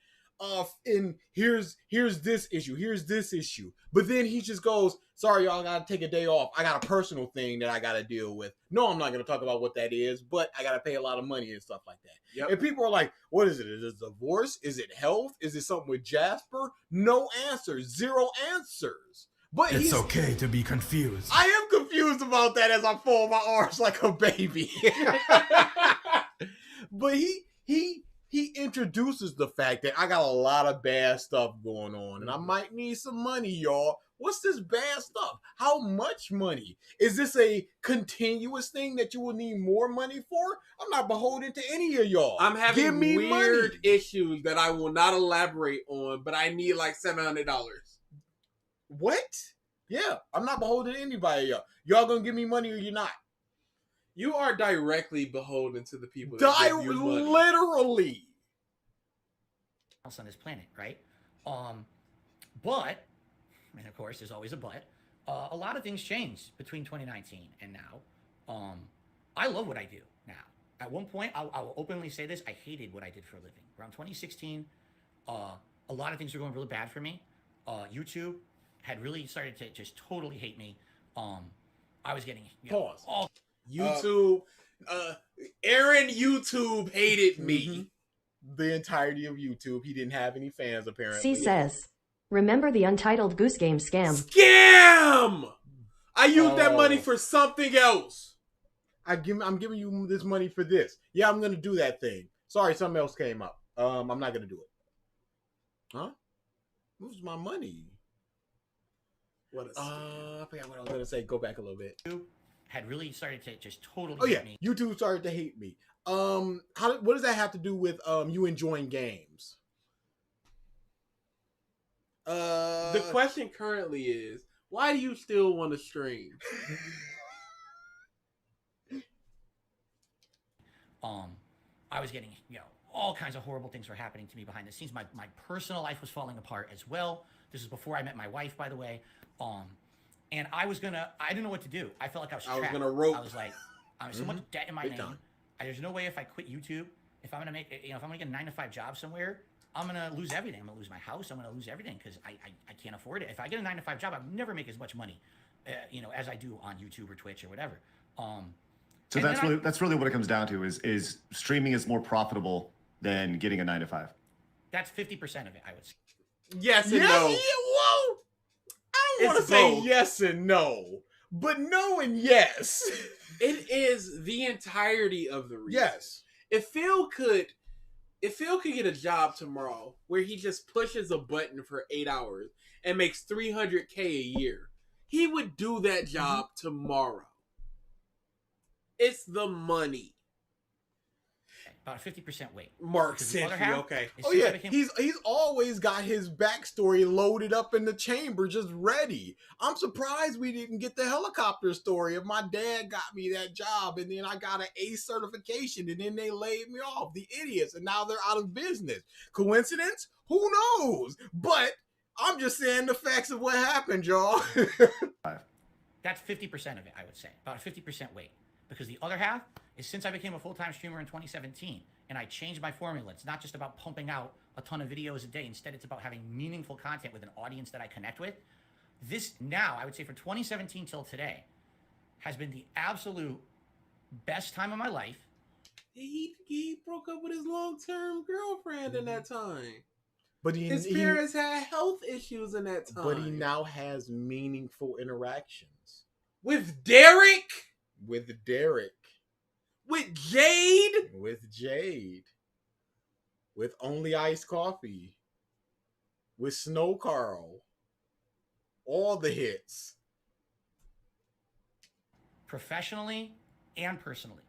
and here's this issue, here's this issue. But then he just goes, sorry, y'all, I gotta take a day off. I got a personal thing that I gotta deal with. No, I'm not gonna talk about what that is, but I gotta pay a lot of money and stuff like that. Yep. And people are like, what is it? Is it divorce? Is it health? Is it something with Jasper? No answers, zero answers. But It's okay to be confused. I am confused about that as I fold my arms like a baby. But he introduces the fact that I got a lot of bad stuff going on and I might need some money, y'all. What's this bad stuff? How much money? Is this a continuous thing that you will need more money for? I'm not beholden to any of y'all. I'm having Give me weird money. issues that I will not elaborate on, but I need like $700. What? Yeah, I'm not beholden to anybody, y'all. Y'all gonna give me money or you're not? You are directly beholden to the people that give you money. Literally. else on this planet, right? But, and of course, there's always a but. A lot of things changed between 2019 and now. I love what I do now. At one point, I will openly say this: I hated what I did for a living. Around 2016, a lot of things were going really bad for me. YouTube had really started to just totally hate me. I was getting Pause. All YouTube. Aaron YouTube hated me. Mm-hmm. The entirety of YouTube. He didn't have any fans apparently. C says, remember the Untitled Goose Game scam? Scam! I used that money for something else. I'm giving you this money for this. Yeah, I'm gonna do that thing. Sorry, something else came up. I'm not gonna do it. Huh? Where's my money? What a I forgot what I was gonna say. Go back a little bit. had really started to just totally Oh yeah, hate me. YouTube started to hate me. What does that have to do with you enjoying games? The question currently is, why do you still want to stream? I was getting, all kinds of horrible things were happening to me behind the scenes. My personal life was falling apart as well. This is before I met my wife, by the way. And I didn't know what to do. I felt like I was trapped. I was gonna rope. I was like, I'm so much debt in my name. There's no way if I quit YouTube, if I'm gonna make, if I'm gonna get a 9-to-5 job somewhere, I'm gonna lose everything. I'm gonna lose my house. I'm gonna lose everything because I can't afford it. If I get a 9-to-5 job, I'll never make as much money, as I do on YouTube or Twitch or whatever. So that's really what it comes down to is streaming is more profitable than getting a 9-to-5. That's 50% of it, I would say. Yes and Yeah, no. whoa. I don't want to say yes and no, but no and yes. It is the entirety of the reason. Yes. If Phil could get a job tomorrow where he just pushes a button for 8 hours and makes $300K a year, he would do that job tomorrow. It's the money. About a 50% weight. Mark Because the other Century, half okay. is Oh since I yeah, became- he's always got his backstory loaded up in the chamber, just ready. I'm surprised we didn't get the helicopter story of my dad got me that job, and then I got an A certification, and then they laid me off. The idiots, and now they're out of business. Coincidence? Who knows? But I'm just saying the facts of what happened, y'all. That's 50% of it, I would say. About a 50% weight. Because the other half is since I became a full-time streamer in 2017 and I changed my formula. It's not just about pumping out a ton of videos a day. Instead, it's about having meaningful content with an audience that I connect with. This now, I would say from 2017 till today, has been the absolute best time of my life. He broke up with his long-term girlfriend in that time. But his parents had health issues in that time. But he now has meaningful interactions. With Derek? With Derek. With Jade? With Jade. With Only Iced Coffee. With Snow Carl. All the hits. professionally and personally,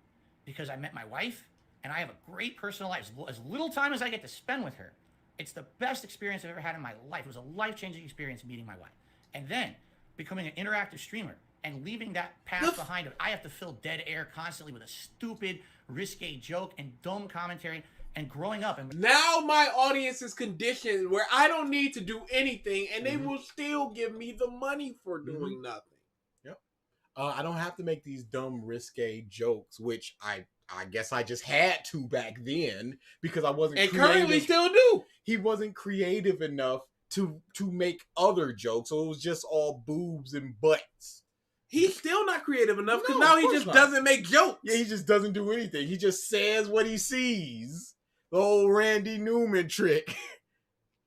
because I met my wife and I have a great personal life. As little time as I get to spend with her, it's the best experience I've ever had in my life. It was a life-changing experience meeting my wife. And then becoming an interactive streamer and leaving that past behind. I have to fill dead air constantly with a stupid, risque joke and dumb commentary. And growing up, and now my audience is conditioned where I don't need to do anything, and they will still give me the money for doing nothing. Yep. I don't have to make these dumb, risque jokes, which I guess I just had to back then because I wasn't. And currently still do. He wasn't creative enough to make other jokes, so it was just all boobs and butts. He's still not creative enough because now he just doesn't make jokes. Yeah, he just doesn't do anything. He just says what he sees. The old Randy Newman trick.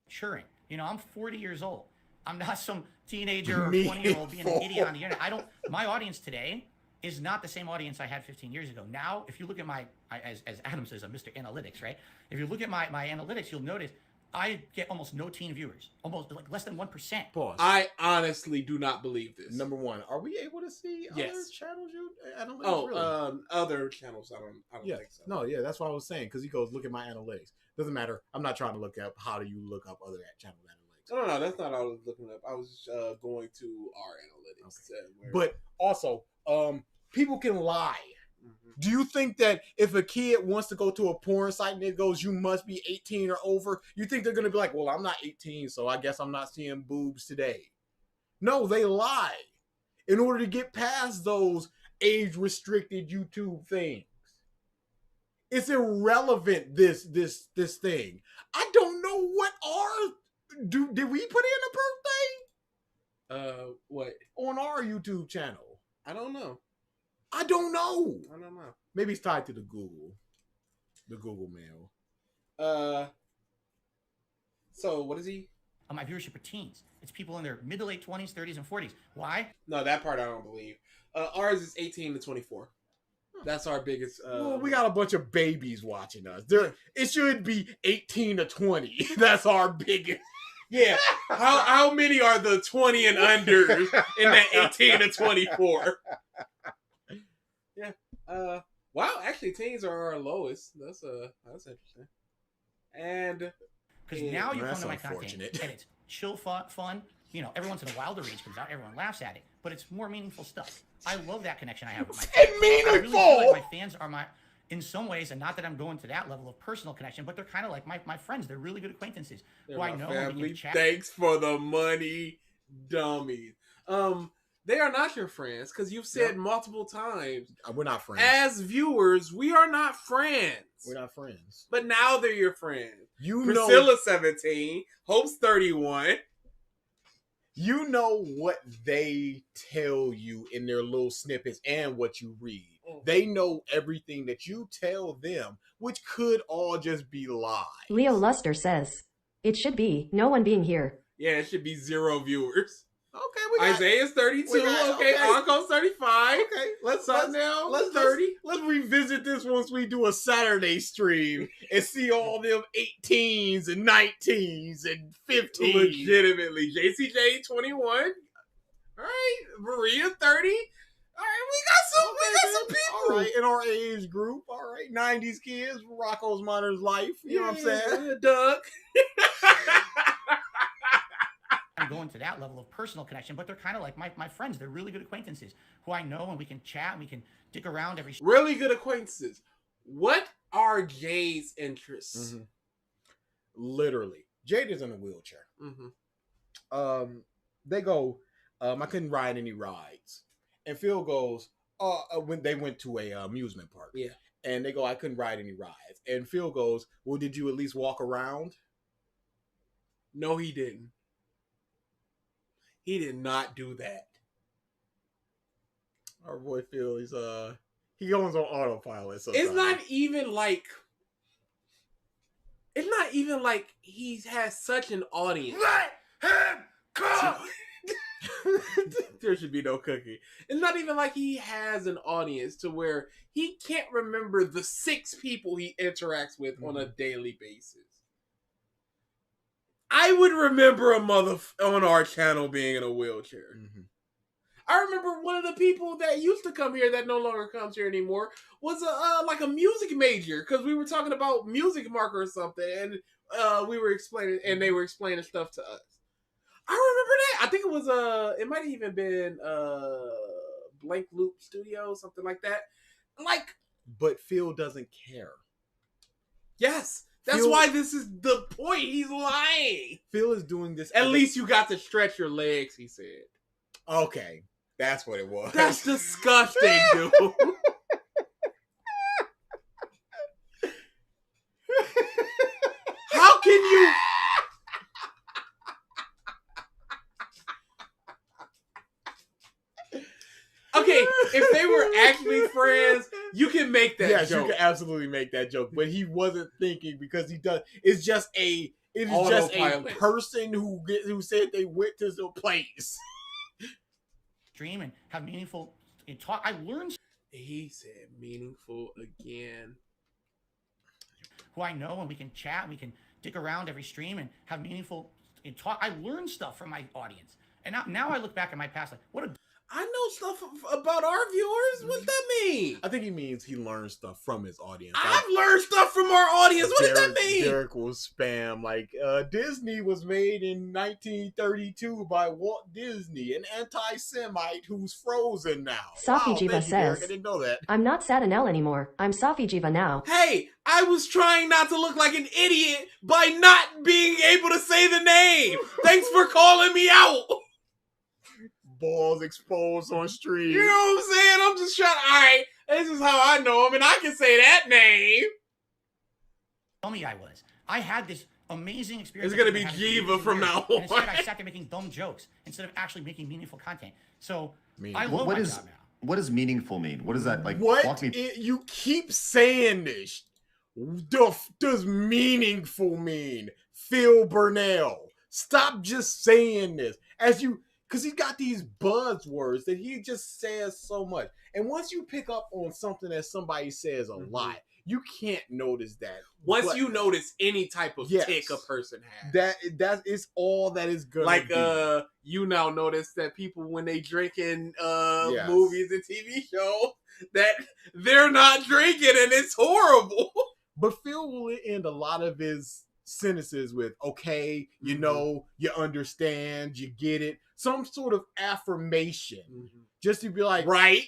Maturing. You know, I'm 40 years old. I'm not some teenager or 20-year-old being an idiot on the internet. My audience today is not the same audience I had 15 years ago. Now, if you look at as Adam says, I'm Mr. Analytics, right? If you look at my analytics, you'll notice I get almost no teen viewers. Almost like less than 1%. Pause. I honestly do not believe this. Number one, are we able to see other channels? I don't think other channels. I don't think so. No, yeah, that's what I was saying. Because he goes, look at my analytics. Doesn't matter. I'm not trying to look up how do you look up other channel analytics. No, that's not what I was looking up. I was going to our analytics. Okay. But also, people can lie. Do you think that if a kid wants to go to a porn site and it goes, you must be 18 or over, you think they're going to be like, well, I'm not 18, so I guess I'm not seeing boobs today? No, they lie in order to get past those age-restricted YouTube things. It's irrelevant, this thing. I don't know what did we put in a birthday? What? On our YouTube channel. I don't know. I don't know. Maybe it's tied to the Google mail. So what is he? My viewership are teens. It's people in their mid to late 20s, 30s, and 40s. Why? No, that part I don't believe. Ours is 18 to 24. That's our biggest. Well, we got a bunch of babies watching us. It should be 18 to 20. That's our biggest. Yeah. How many are the 20 and under in that 18 to 24? Yeah. Wow. Actually, teens are our lowest. That's interesting. And because now you come to my content and it's chill, fun. You know, every once in a while the rage comes out. Everyone laughs at it, but it's more meaningful stuff. I love that connection I have with my fans. Meaningful. I really feel like my fans are in some ways, and not that I'm going to that level of personal connection, but they're kind of like my friends. They're really good acquaintances who I know. Family. Thanks for the money, dummies. They are not your friends because you've said multiple times. We're not friends. As viewers, we are not friends. We're not friends. But now they're your friends. Priscilla, Priscilla 17, Hope's 31. You know what they tell you in their little snippets and what you read. They know everything that you tell them, which could all just be lies. Leo Luster says, it should be no one being here. Yeah, it should be 0 viewers. Okay, we got Isaiah's 32. Okay, Anko's 35. Okay, let's 30. Let's revisit this once we do a Saturday stream and see all them 18s and 19s and 15s. Legitimately, JCJ 21. All right, Maria 30. All right, we got some people. All right, in our age group. All right, 90s kids, Rocco's Modern Life. You know what I'm saying? Doug. I'm going to that level of personal connection, but they're kind of like my friends. They're really good acquaintances who I know, and we can chat and we can dick around every. Really good acquaintances. What are Jay's interests? Literally, Jade is in a wheelchair. They go, I couldn't ride any rides, and Phil goes, when they went to a amusement park, and they go, I couldn't ride any rides, and Phil goes, well, did you at least walk around? No, he didn't. He did not do that. Our boy Phil, he goes on autopilot. Sometimes. It's not even like he has such an audience. Let him go! There should be no cookie. It's not even like he has an audience to where he can't remember the 6 people he interacts with on a daily basis. I would remember a mother on our channel being in a wheelchair. I remember one of the people that used to come here that no longer comes here anymore was like a music major because we were talking about Music Marker or something, and we were explaining, and they were explaining stuff to us. I remember that. I think it was it might have even been Blank Loop Studio, something like that. Like, but Phil doesn't care. Yes, that's why this is the point. He's lying. Phil is doing this. At least you got to stretch your legs, he said. Okay, that's what it was. That's disgusting, dude. How can you? Okay, if they were actually friends, you can make that yes, joke. You can absolutely make that joke. But he wasn't thinking because he does. It's just a person who said they went to the place. Stream and have meaningful talk. I learned. He said meaningful again. Who I know, and we can chat, and we can dick around every stream and have meaningful talk. I learned stuff from my audience, and now I look back at my past like, what a. I know stuff about our viewers. What's that mean? I think he means he learns stuff from his audience. I've learned stuff from our audience. What does that mean? Derek will spam like Disney was made in 1932 by Walt Disney, an anti-Semite who's frozen now. Safi Jiva says, Derek. I didn't know that. I'm not Satanel anymore. I'm Safi Jiva now. Hey, I was trying not to look like an idiot by not being able to say the name. Thanks for calling me out. Balls exposed on stream. You know what I'm saying? I'm just trying. All right, this is how I know him, and I can say that name. Tell me I was. I had this amazing experience. It's gonna be Jiva from now on. Instead, I sat there making dumb jokes instead of actually making meaningful content. So I love my job now. What does meaningful mean? What does that like? What you keep saying this? Does meaningful mean? Phil Burnell, stop just saying this because he's got these buzzwords that he just says so much. And once you pick up on something that somebody says a lot, you can't notice that. Once you notice any type of tick a person has, that is all that is good. Like you now notice that people when they drink in movies and TV shows that they're not drinking and it's horrible. But Phil will end a lot of his sentences with "okay," you know, you understand, you get it, some sort of affirmation, just to be like, right,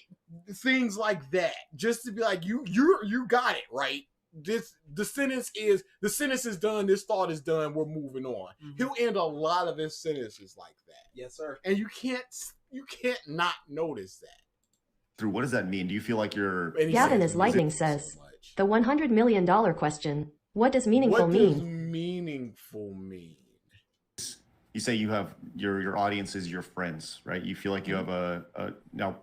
things like that, just to be like, you got it right. The sentence is done. This thought is done. We're moving on. He'll end a lot of his sentences like that. Yes, sir. And you can't not notice that. Through what does that mean? Do you feel like you're? Gavin is Lightning says, the $100 million question. What does meaningful mean? What does meaningful mean? You say you have your audience is your friends, right? You feel like you have a now.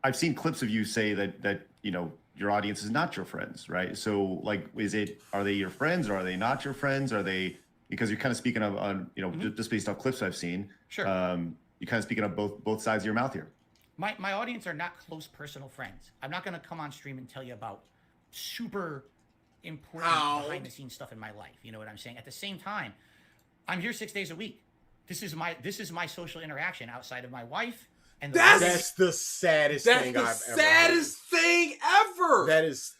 I've seen clips of you say that you know your audience is not your friends, right? So like, are they your friends or are they not your friends? Are they, because you're kind of speaking of on just based off clips I've seen. Sure. You're kind of speaking of both sides of your mouth here. My audience are not close personal friends. I'm not going to come on stream and tell you about super important behind the scenes stuff in my life. You know what I'm saying? At the same time, I'm here 6 days a week. This is my social interaction outside of my wife. And that's the saddest thing I've ever heard. That's the saddest thing ever.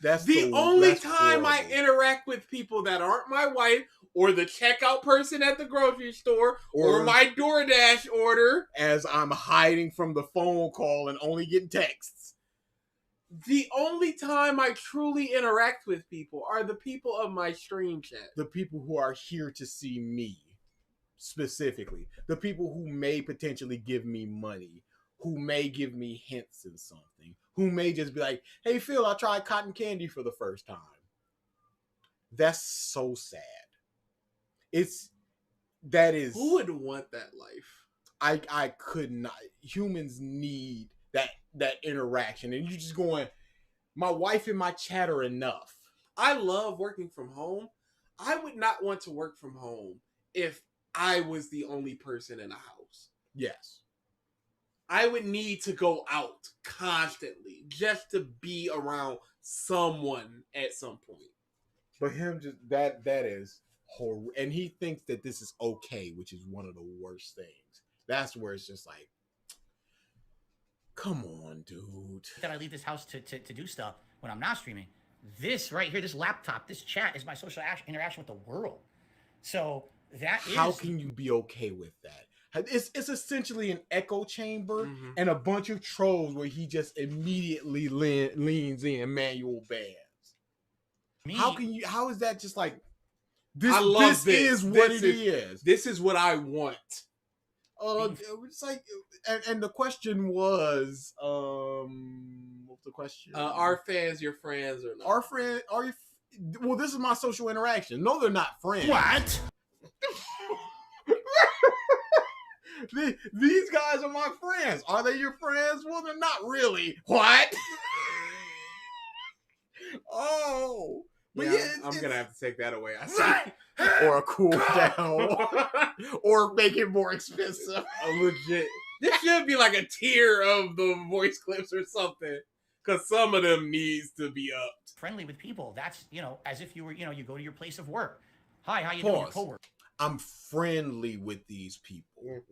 That's the only time I interact with people that aren't my wife or the checkout person at the grocery store or my DoorDash order, as I'm hiding from the phone call and only getting texts. The only time I truly interact with people are the people of my stream chat. The people who are here to see me, specifically. The people who may potentially give me money, who may give me hints in something, who may just be like, hey, Phil, I tried cotton candy for the first time. That's so sad. Who would want that life? I could not. Humans need that interaction, and you just going, my wife and my chat are enough. I love working from home. I would not want to work from home if I was the only person in a house. Yes. I would need to go out constantly just to be around someone at some point. But him just that is horrible, and he thinks that this is okay, which is one of the worst things. That's where it's just like, Come on, dude. That I leave this house to do stuff when I'm not streaming. This right here, this laptop, this chat is my social interaction with the world. So that is... How can you be okay with that? It's essentially an echo chamber and a bunch of trolls where he just immediately leans in manual bans. How is that just like this? I love this is what it is. This is what I want. It's like, and the question was, what's the question? Are fans your friends or not? Our friend, well, this is my social interaction. No, they're not friends. What? These guys are my friends. Are they your friends? Well, they're not really. What? Oh. But yeah, yeah, I'm gonna have to take that away. I see. Or a cool down. Or make it more expensive. Legit. This should be like a tier of the voice clips or something. Because some of them needs to be upped. Friendly with people. That's, as if you were, you go to your place of work. Hi, how you doing? Your coworker. I'm friendly with these people.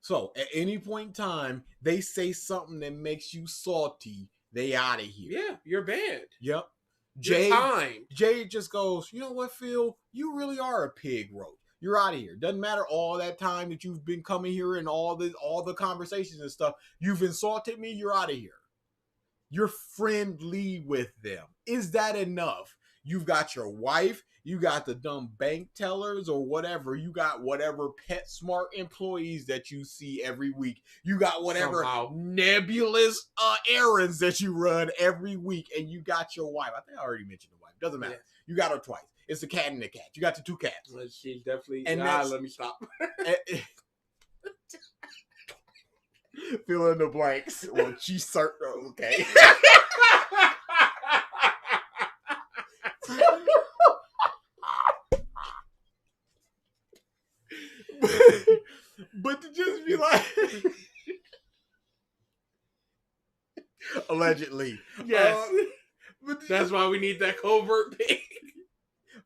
So at any point in time, they say something that makes you salty, they out of here. Yeah, you're banned. Yep. Jay just goes, you know what, Phil? You really are a pig roach. You're out of here. Doesn't matter all that time that you've been coming here and all the conversations and stuff. You've insulted me. You're out of here. You're friendly with them. Is that enough? You've got your wife. You got the dumb bank tellers or whatever. You got whatever PetSmart employees that you see every week. You got whatever nebulous errands that you run every week. And you got your wife. I think I already mentioned the wife. Doesn't matter. Yeah. You got her twice. It's a cat and a cat. You got the two cats. Well, she definitely... And let me stop. Fill in the blanks. Well, she's certain. Okay. But to just be like, allegedly, yes, that's why we need that covert pig.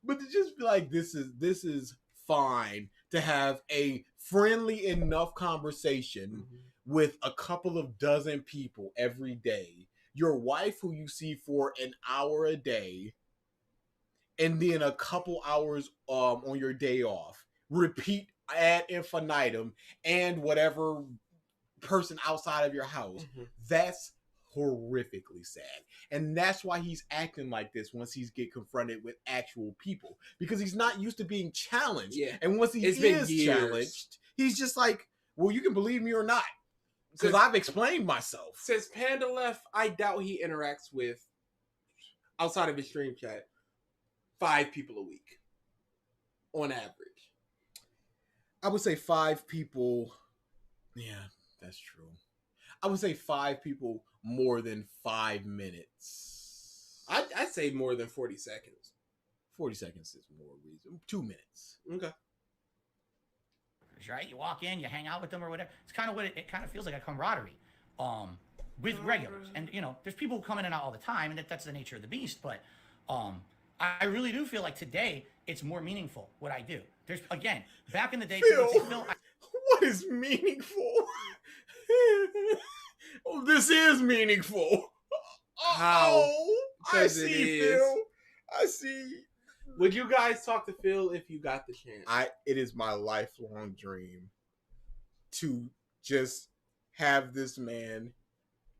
But to just be like, this is fine to have a friendly enough conversation with a couple of dozen people every day. Your wife, who you see for an hour a day, and then a couple hours on your day off. Repeat ad infinitum, and whatever person outside of your house. That's horrifically sad. And that's why he's acting like this once he's get confronted with actual people. Because he's not used to being challenged. Yeah. And once he is challenged, he's just like, well, you can believe me or not. Because I've explained myself. Since Panda left, I doubt he interacts with, outside of his stream chat, 5 people a week. On average. I would say 5 people. Yeah, that's true. I would say 5 people more than 5 minutes. I'd say more than 40 seconds. 40 seconds is more reasonable. 2 minutes. Okay. Right? You walk in, you hang out with them or whatever. It's kind of what it kind of feels like a camaraderie with regulars. And, there's people who come in and out all the time, and that's the nature of the beast. But I really do feel like today it's more meaningful what I do. There's, again, back in the day, Phil, what is meaningful? Oh, this is meaningful. How? I see, Phil. I see. Would you guys talk to Phil if you got the chance? It is my lifelong dream to just have this man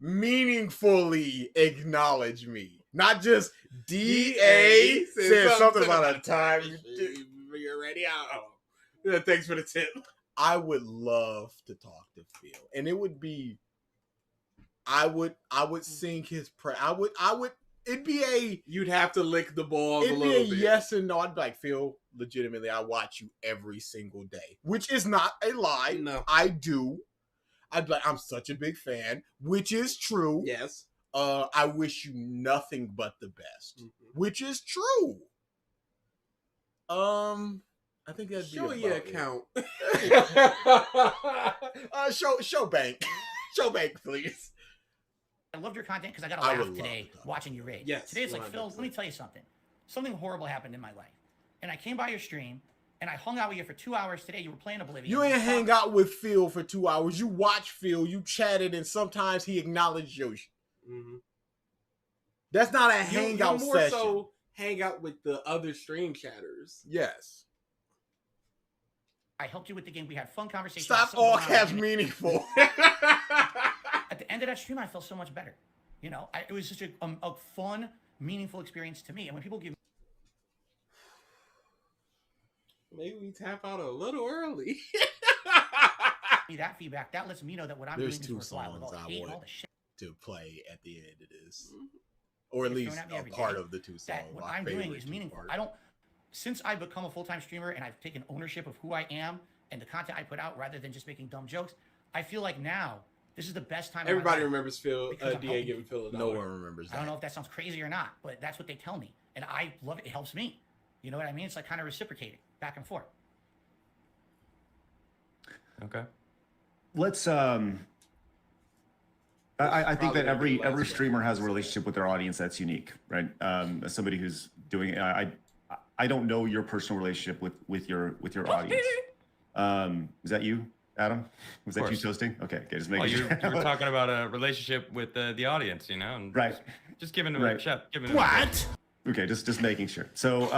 meaningfully acknowledge me. Not just D.A. said something about a time you're ready out. Yeah, thanks for the tip. I would love to talk to Phil. And it would be I would sing his prayer. It'd be a... You'd have to lick the balls a little bit. It'd be a yes and no. I'd be like, Phil, legitimately, I watch you every single day. Which is not a lie. No. I do. I'd be like, I'm such a big fan. Which is true. Yes. I wish you nothing but the best. Which is true. I think that'd be show your account. Show bank. Show bank, please. I loved your content because I got a laugh today watching you raid. Yes. Today it's like, Phil, let me tell you something. Something horrible happened in my life. And I came by your stream and I hung out with you for 2 hours today. You were playing Oblivion. You ain't hang out with Phil for 2 hours. You watch Phil, you chatted, and sometimes he acknowledged Yoshi. Mm-hmm. That's not a hangout you more session. so hang out with the other stream chatters. Yes. I helped you with the game. We had fun conversations. Stop all caps meaningful. At the end of that stream, I felt so much better. You know, it was such a fun, meaningful experience to me. And when people give Maybe we tap out a little early. me that feedback, that lets me know that what I'm There's doing two is worthwhile with all songs the I hate and all wanted the shit. to play at the end of this. Or at They're least thrown at me a every part day, of the two songs. that what my I'm doing favorite is two meaningful. parts. I don't, since I've become a full-time streamer and I've taken ownership of who I am and the content I put out rather than just making dumb jokes, I feel like now this is the best time. Everybody of my life remembers Phil, because I'm DA helping giving Phil a No dollar. one remembers I don't that. know if that sounds crazy or not, but that's what they tell me. And I love it. It helps me. You know what I mean? It's like kind of reciprocating back and forth. Okay. Let's I think that every last streamer has a relationship with their audience that's unique, right? As somebody who's doing I don't know your personal relationship with your audience. Is that you, Adam? Was that you toasting? Okay, just making Well, sure. you were talking about a relationship with the audience, you know, and Right. just giving them Right. a chef. Giving them What? Okay, just making sure. So,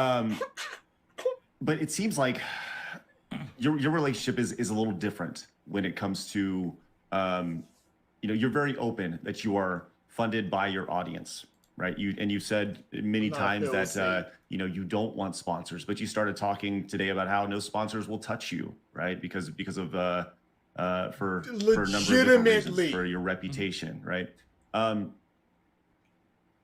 but it seems like your relationship is a little different when it comes to, you know, you're very open that you are funded by your audience, right? You've said many times that you know, you don't want sponsors, but you started talking today about how no sponsors will touch you, right? Because of for a number of different reasons, for your reputation, right?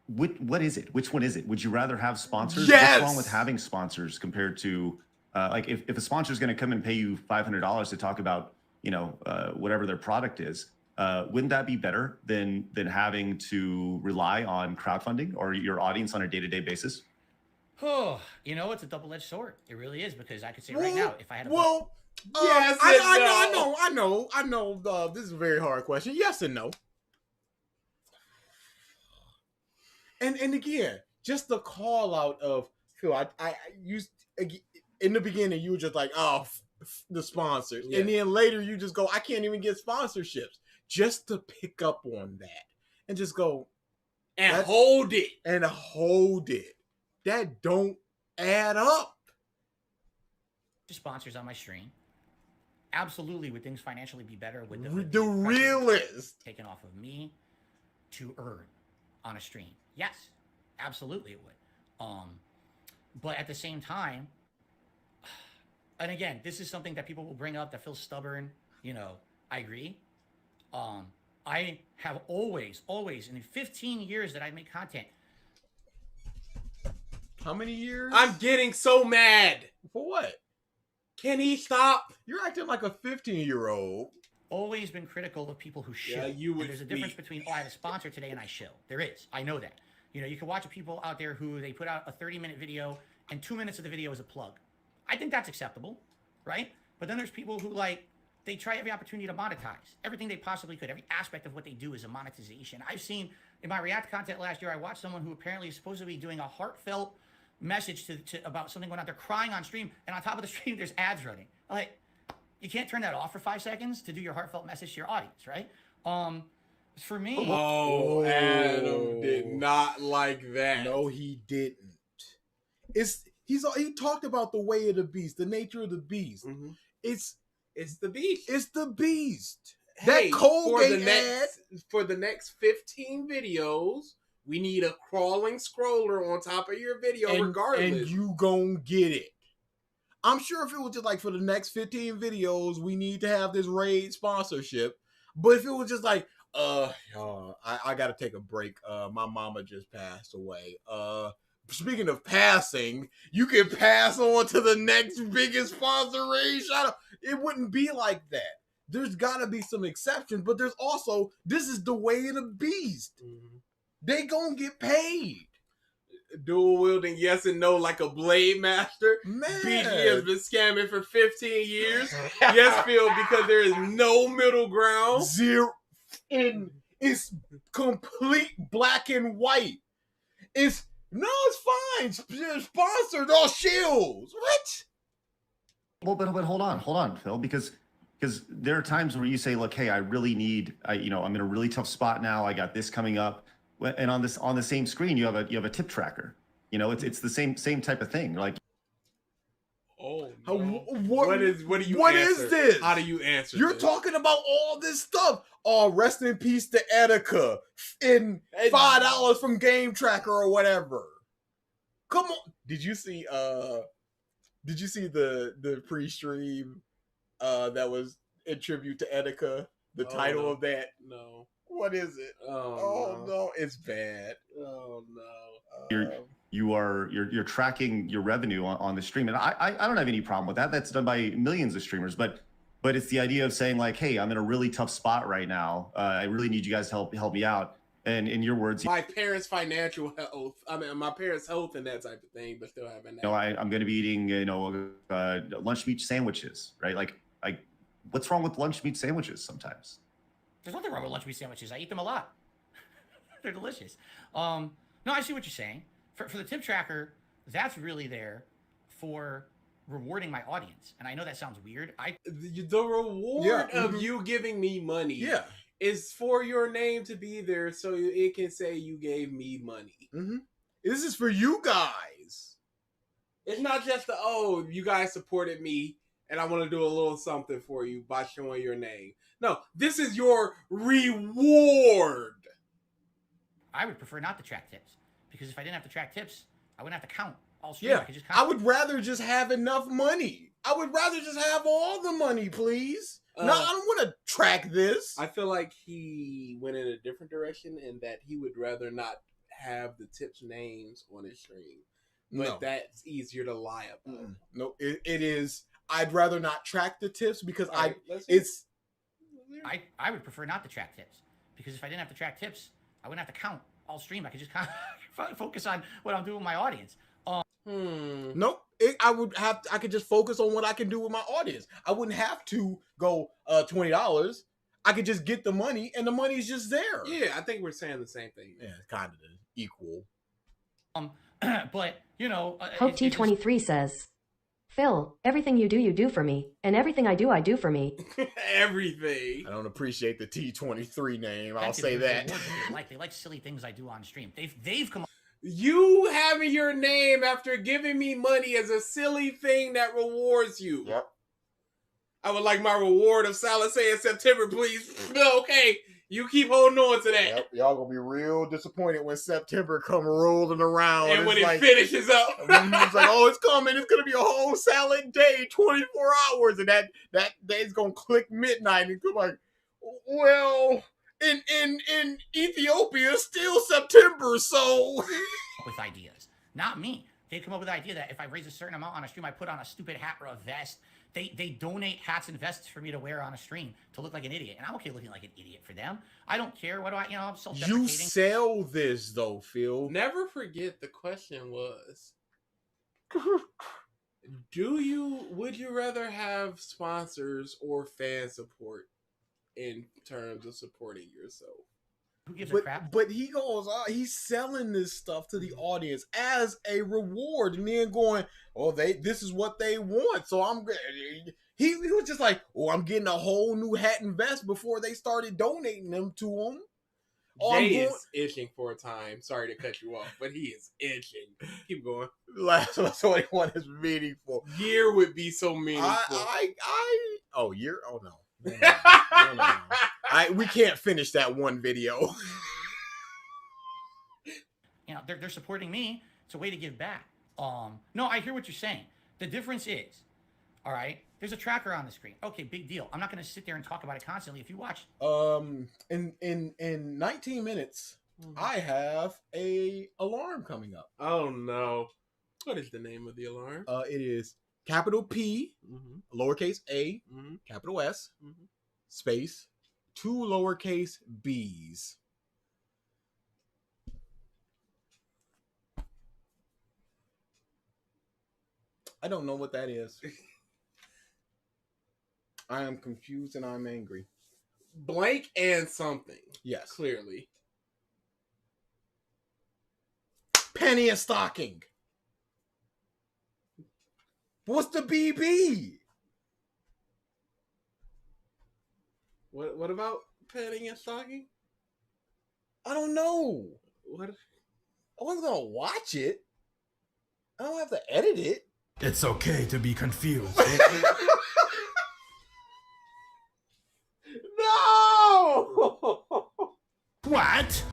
What is it? Which one is it? Would you rather have sponsors? Yes! What's wrong with having sponsors compared to like if a sponsor is going to come and pay you $500 to talk about, you know, whatever their product is, wouldn't that be better than having to rely on crowdfunding or your audience on a day-to-day basis? Oh, you know, it's a double-edged sword. It really is, because I could say right now, if I had a yes, and no. I know. This is a very hard question. Yes and no. And again, just the call out of Phil. I used in the beginning. You were just like, oh, the sponsors, Yeah. and then later you just go, I can't even get sponsorships. Just to pick up on that and just go and hold it. That don't add up. sponsors on my stream. Absolutely, would things financially be better? Would The realist taken off of me to earn on a stream? Yes, absolutely it would. But at the same time, and again, this is something that people will bring up that feels stubborn. You know, I agree. I have always, in the 15 years that I make content. How many years? I'm getting so mad. For what? Can he stop? You're acting like a 15-year-old. Always been critical of people who shill. Yeah, you would and there's a difference between, oh, I have a sponsor today and I shill. There is. I know that. You know, you can watch people out there who they put out a 30-minute video and 2 minutes of the video is a plug. I think that's acceptable, right? But then there's people who, like, they try every opportunity to monetize everything they possibly could. Every aspect of what they do is a monetization. I've seen in my React content last year, I watched someone who apparently is supposed to be doing a heartfelt message to about something going out there, crying on stream, and on top of the stream, there's ads running. Like, you can't turn that off for 5 seconds to do your heartfelt message to your audience, right? For me, oh, Adam did not like that. No, he didn't. He talked about the way of the beast, the nature of the beast. Mm-hmm. It's the beast. It's the beast. Hey, that Colgate ad for the next 15 videos, we need a crawling scroller on top of your video, regardless. And you gon' get it. I'm sure if it was just like for the next 15 videos, we need to have this raid sponsorship. But if it was just like, I gotta take a break. My mama just passed away. Speaking of passing, you can pass on to the next biggest sponsor raid shout out. It wouldn't be like that. There's gotta be some exceptions, but there's also, this is the way of the beast. Mm-hmm. They gonna get paid. Dual wielding yes and no like a blade master. Man. BG has been scamming for 15 years. Yes, Phil, because there is no middle ground. Zero. It's complete black and white. It's fine. Sponsored all shills. What? Well, but hold on, Phil, because there are times where you say, look, hey, I really need, I'm in a really tough spot now. I got this coming up, and on the same screen you have a tip tracker. It's the same type of thing. Like, oh, no. What do you What answer? is this? How do you answer? You're this? talking about all this stuff. Oh, rest in peace to Etika in $5 from Game Tracker or whatever. Come on. Did you see the pre-stream that was in tribute to Etika? The title of that? No. What is it? Oh no, it's bad. Oh no. You're tracking your revenue on the stream, and I don't have any problem with that. That's done by millions of streamers, but it's the idea of saying like, hey, I'm in a really tough spot right now. I really need you guys to help me out. And in your words, my parents' financial health. I mean, my parents' health and that type of thing, but still having that. I'm going to be eating lunch meat sandwiches, right? Like what's wrong with lunch meat sandwiches sometimes? There's nothing wrong with lunch meat sandwiches. I eat them a lot. They're delicious. No, I see what you're saying. For the tip tracker, that's really there for rewarding my audience. And I know that sounds weird. The reward of you giving me money is for your name to be there so it can say you gave me money. Mm-hmm. This is for you guys. It's not just you guys supported me and I want to do a little something for you by showing your name. No, this is your reward. I would prefer not to track tips, because if I didn't have to track tips, I wouldn't have to count all stream. Yeah, I could just count. I would rather just have enough money. I would rather just have all the money, please. No, I don't want to track this. I feel like he went in a different direction and that he would rather not have the tips names on his stream. But that's easier to lie about. No, it is. I'd rather not track the tips because I would prefer not to track tips, because if I didn't have to track tips, I wouldn't have to count all stream. I could just kind of focus on what I'm doing with my audience. Nope. I could just focus on what I can do with my audience. I wouldn't have to go $20. I could just get the money, and the money's just there. Yeah, I think we're saying the same thing. Yeah, kind of equal. But Hope T23 says, Phil, everything you do for me, and everything I do for me. Everything. I don't appreciate the T23 name. I'll say that. They like silly things I do on stream. They've come up. You having your name after giving me money is a silly thing that rewards you. Yep. I would like my reward of Salad say in September, please. Okay, you keep holding on to that. Yep. Y'all gonna be real disappointed when September come rolling around. And when it finishes up. It's like, oh, it's coming. It's gonna be a whole salad day, 24 hours. And that day's gonna click midnight and come like, well, in Ethiopia, it's still September, so with ideas. Not me. They come up with the idea that if I raise a certain amount on a stream, I put on a stupid hat or a vest. They donate hats and vests for me to wear on a stream to look like an idiot. And I'm okay looking like an idiot for them. I don't care. What do I'm self-deprecating. You sell this though, Phil. Never forget the question was, would you rather have sponsors or fan support in terms of supporting yourself? Who gives a crap? But he goes, he's selling this stuff to the audience as a reward, and then going, oh, this is what they want, so I'm good. He was just like, oh, I'm getting a whole new hat and vest before they started donating them to him. Jay is itching for a time. Sorry to cut you off, but he is itching. Keep going. Last 21 is meaningful. Year would be so meaningful. Year? Oh no. No. We can't finish that one video. They're supporting me. It's a way to give back. No, I hear what you're saying. The difference is, all right, there's a tracker on the screen. Okay, big deal. I'm not going to sit there and talk about it constantly. If you watch, in 19 minutes, I have a alarm coming up. Oh no! What is the name of the alarm? It is capital P, lowercase a, capital S, space, 2 lowercase b's. I don't know what that is. I am confused and I'm angry. Blank and something. Yes. Clearly. Penny a stocking. What's the BB? What about petting and stalking? I don't know. What? I wasn't gonna watch it. I don't have to edit it. It's okay to be confused. No! What?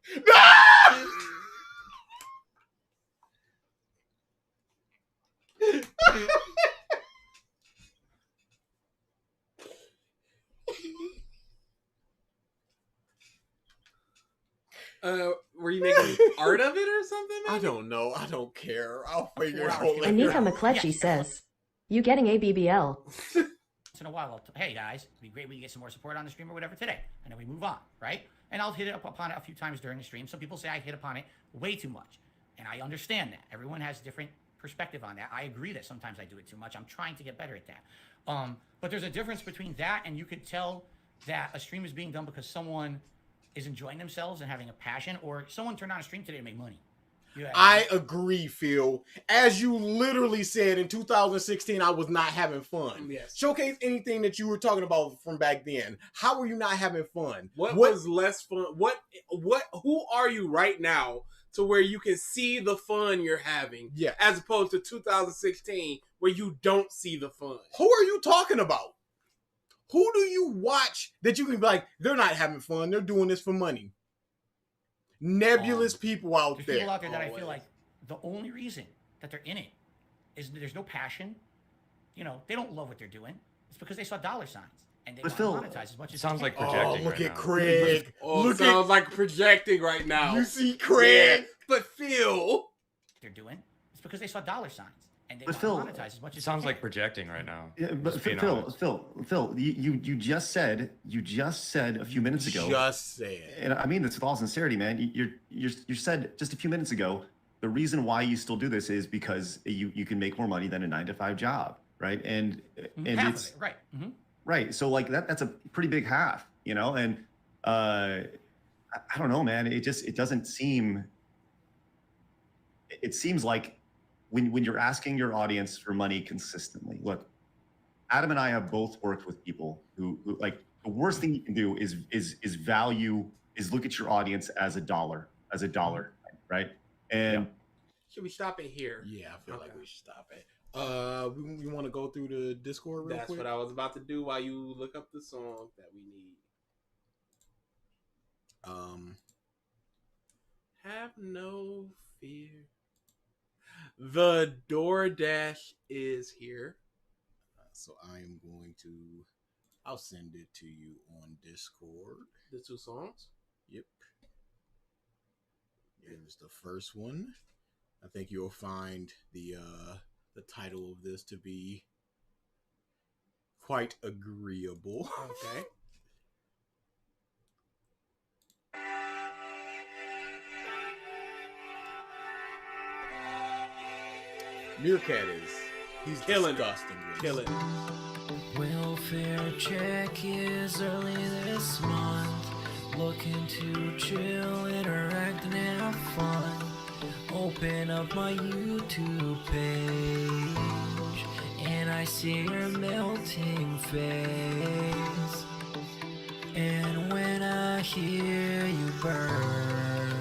Were you making art of it or something? I don't know. I don't care. I'll figure it out later. Anika McCletchy says, "You getting a BBL?" Once in a while, hey guys, it'd be great when you get some more support on the stream or whatever today, and then we move on, right? And I'll hit it upon it a few times during the stream. Some people say I hit upon it way too much, and I understand that. Everyone has different perspective on that. I agree that sometimes I do it too much. I'm trying to get better at that. But there's a difference between that and you could tell that a stream is being done because someone is enjoying themselves and having a passion, or someone turned on a stream today to make money. I agree, Phil. As you literally said, in 2016, I was not having fun. Yes. Showcase anything that you were talking about from back then. How were you not having fun? What was less fun? Who are you right now to where you can see the fun you're having? Yeah. As opposed to 2016 where you don't see the fun. Who are you talking about? Who do you watch that you can be like, they're not having fun, they're doing this for money? Nebulous people out There's there. people out there that I feel like the only reason that they're in it is there's no passion. You know, they don't love what they're doing. It's because they saw dollar signs and they want to monetize as much as sounds they like can. projecting. Look right at now. Craig. Look sounds like projecting right now. You see Craig? Yeah. But Phil, they're doing. It's because they saw dollar signs and they But want to monetize as much as Sounds they like can. projecting right now. Yeah, but Just being Phil, honest. Phil, you just said a few minutes ago. Just said. And I mean this with all sincerity, man. You said just a few minutes ago the reason why you still do this is because you can make more money than a 9-to-5 job, right? And Half it's of it, right. Mm-hmm. right. So like that's a pretty big half, you know. And I don't know, man. It doesn't seem. It seems like when you're asking your audience for money consistently. Look, Adam and I have both worked with people who like the worst thing you can do is look at your audience as a dollar, right? And should we stop it here? Yeah, I feel like we should stop it. We want to go through the Discord real That's quick. what I was about to do while you look up the song that we need. Have no fear. The DoorDash is here. So I am going to. I'll send it to you on Discord. The two songs. Yep. Here's the first one. I think you'll find the title of this to be quite agreeable. Okay. Meerkat he's Killing it. disgusting. Kill it. Welfare check is early this month. Looking to chill, interact, and have fun. Open up my YouTube page, and I see your melting face. And when I hear you burn,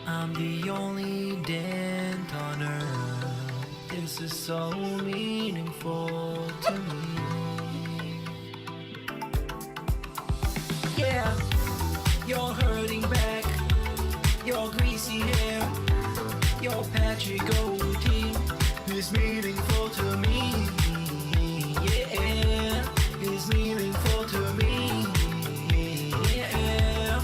I'm the only dent on earth. This is so meaningful to me. Yeah, you're hurting back, your greasy hair, your patchy goatee is meaningful to me. Yeah, is meaningful to me. Yeah,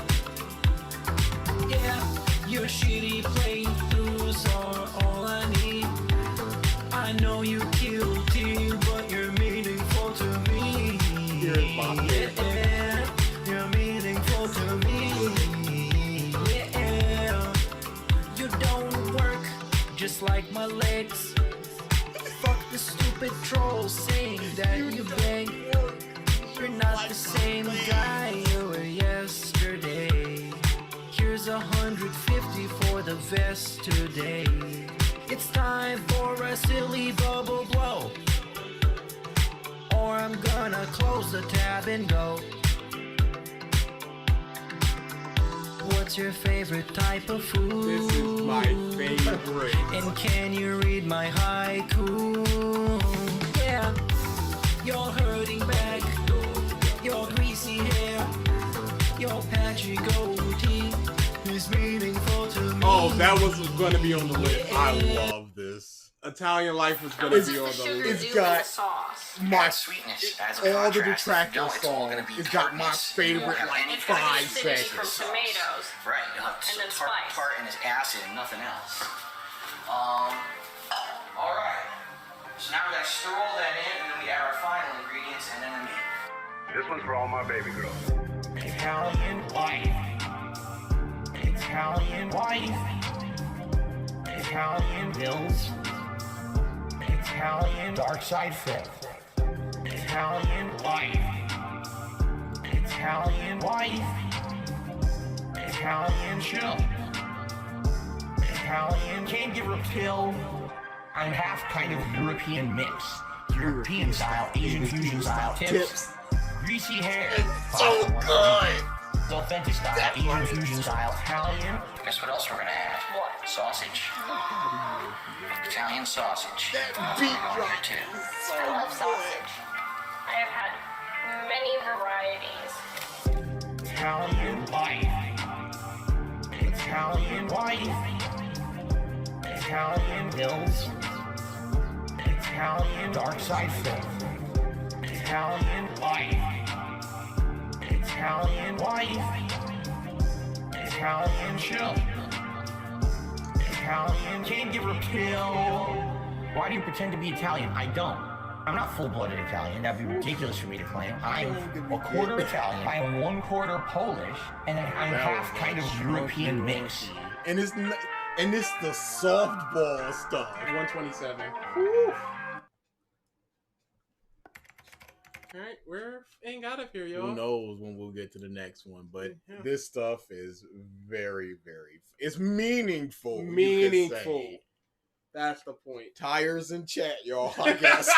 yeah, your shitty playthroughs are all I need. I know you guilty, but you're meaningful to me. Yeah, you're meaningful to me. Yeah, you don't work just like my legs. Fuck the stupid trolls saying that you beg. You're not the same guy you were yesterday. Here's 150 for the vest today. It's time for a silly bubble blow, or I'm gonna close the tab and go. What's your favorite type of food? This is my favorite. And can you read my haiku? Yeah, your hurting back, your greasy hair, your patchy goatee is meaningful to me. Oh, that was gonna be on the list. I love this. Italian Life was gonna be on the list. It's got my all the detractor songs. It's got my favorite like 5 seconds. Tomatoes. Right, you'll have And then tart spice. and his acid and nothing else. All right. So now we gotta stir all that in, and then we add our final ingredients, and then the meat. This one's for all my baby girls. Italian wife. Italian wife. Italian bills. Italian DarksydePhil. Italian wife. Italian wife. Italian chill. Italian caregiver pill. I'm half kind of European mix. European style, Asian fusion style tips. Greasy hair. So good. Authentic style, Asian fusion style, Italian. Guess what else we're gonna add? What? Sausage. Italian sausage. That beat drop. I love sausage. I have had many varieties. Italian wife. Italian wife. Italian bills. Italian DarksydePhil. Italian wife. Italian wife. Italian chill. Italian caregiver pill. Why do you pretend to be Italian? I don't. I'm not full-blooded Italian. That'd be ridiculous for me to claim. I'm a quarter Italian. I am 1/4 Polish, and then I'm half kind of European mix. And it's the softball stuff. 127. Whew. Alright, we're ain't got up here, y'all. Who knows when we'll get to the next one, but Yeah. this stuff is very, very... It's meaningful. you could Meaningful. say. That's the point. Tires in chat, y'all, I guess.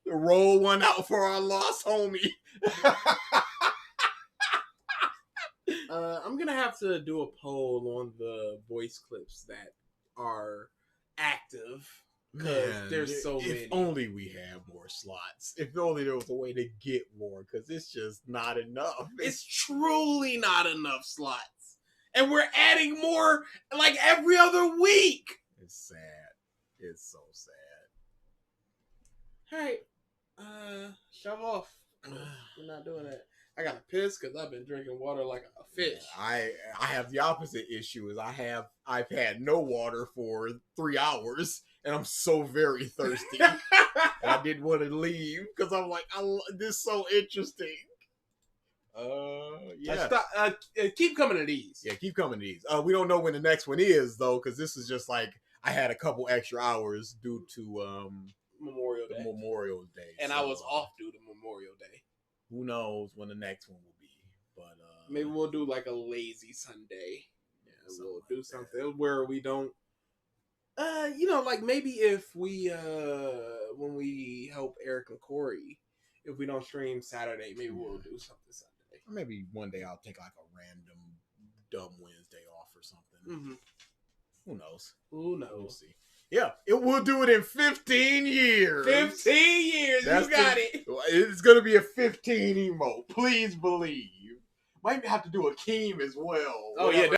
Roll one out for our lost homie. I'm gonna have to do a poll on the voice clips that are active because Man, there's so many. If only we had more slots. If only there was a way to get more, because it's just not enough. It's truly not enough slots, and we're adding more like every other week. It's sad. It's so sad. All right, shove off. We're not doing that. I gotta piss because I've been drinking water like a fish. I have the opposite issue. Is I've had no water for 3 hours, and I'm so very thirsty. And I didn't want to leave because I'm like, this is so interesting. Yeah. Keep coming to these. Yeah, keep coming to these. We don't know when the next one is though, because this is just like I had a couple extra hours due to Memorial Day. Memorial Day, And I was off due to Memorial Day. Who knows when the next one will be? But maybe we'll do like a lazy Sunday. Yeah, We'll do something where we don't. Like maybe if we when we help Eric and Corey, if we don't stream Saturday, maybe we'll do something Sunday. or maybe one day I'll take like a random dumb Wednesday off or something. Mm-hmm. Who knows? Who knows? We'll see. Yeah, we'll do it in 15 years. 15 years, That's you got it. It's gonna be a 15 emote. Please believe. Might have to do a Keem as well. Oh yeah,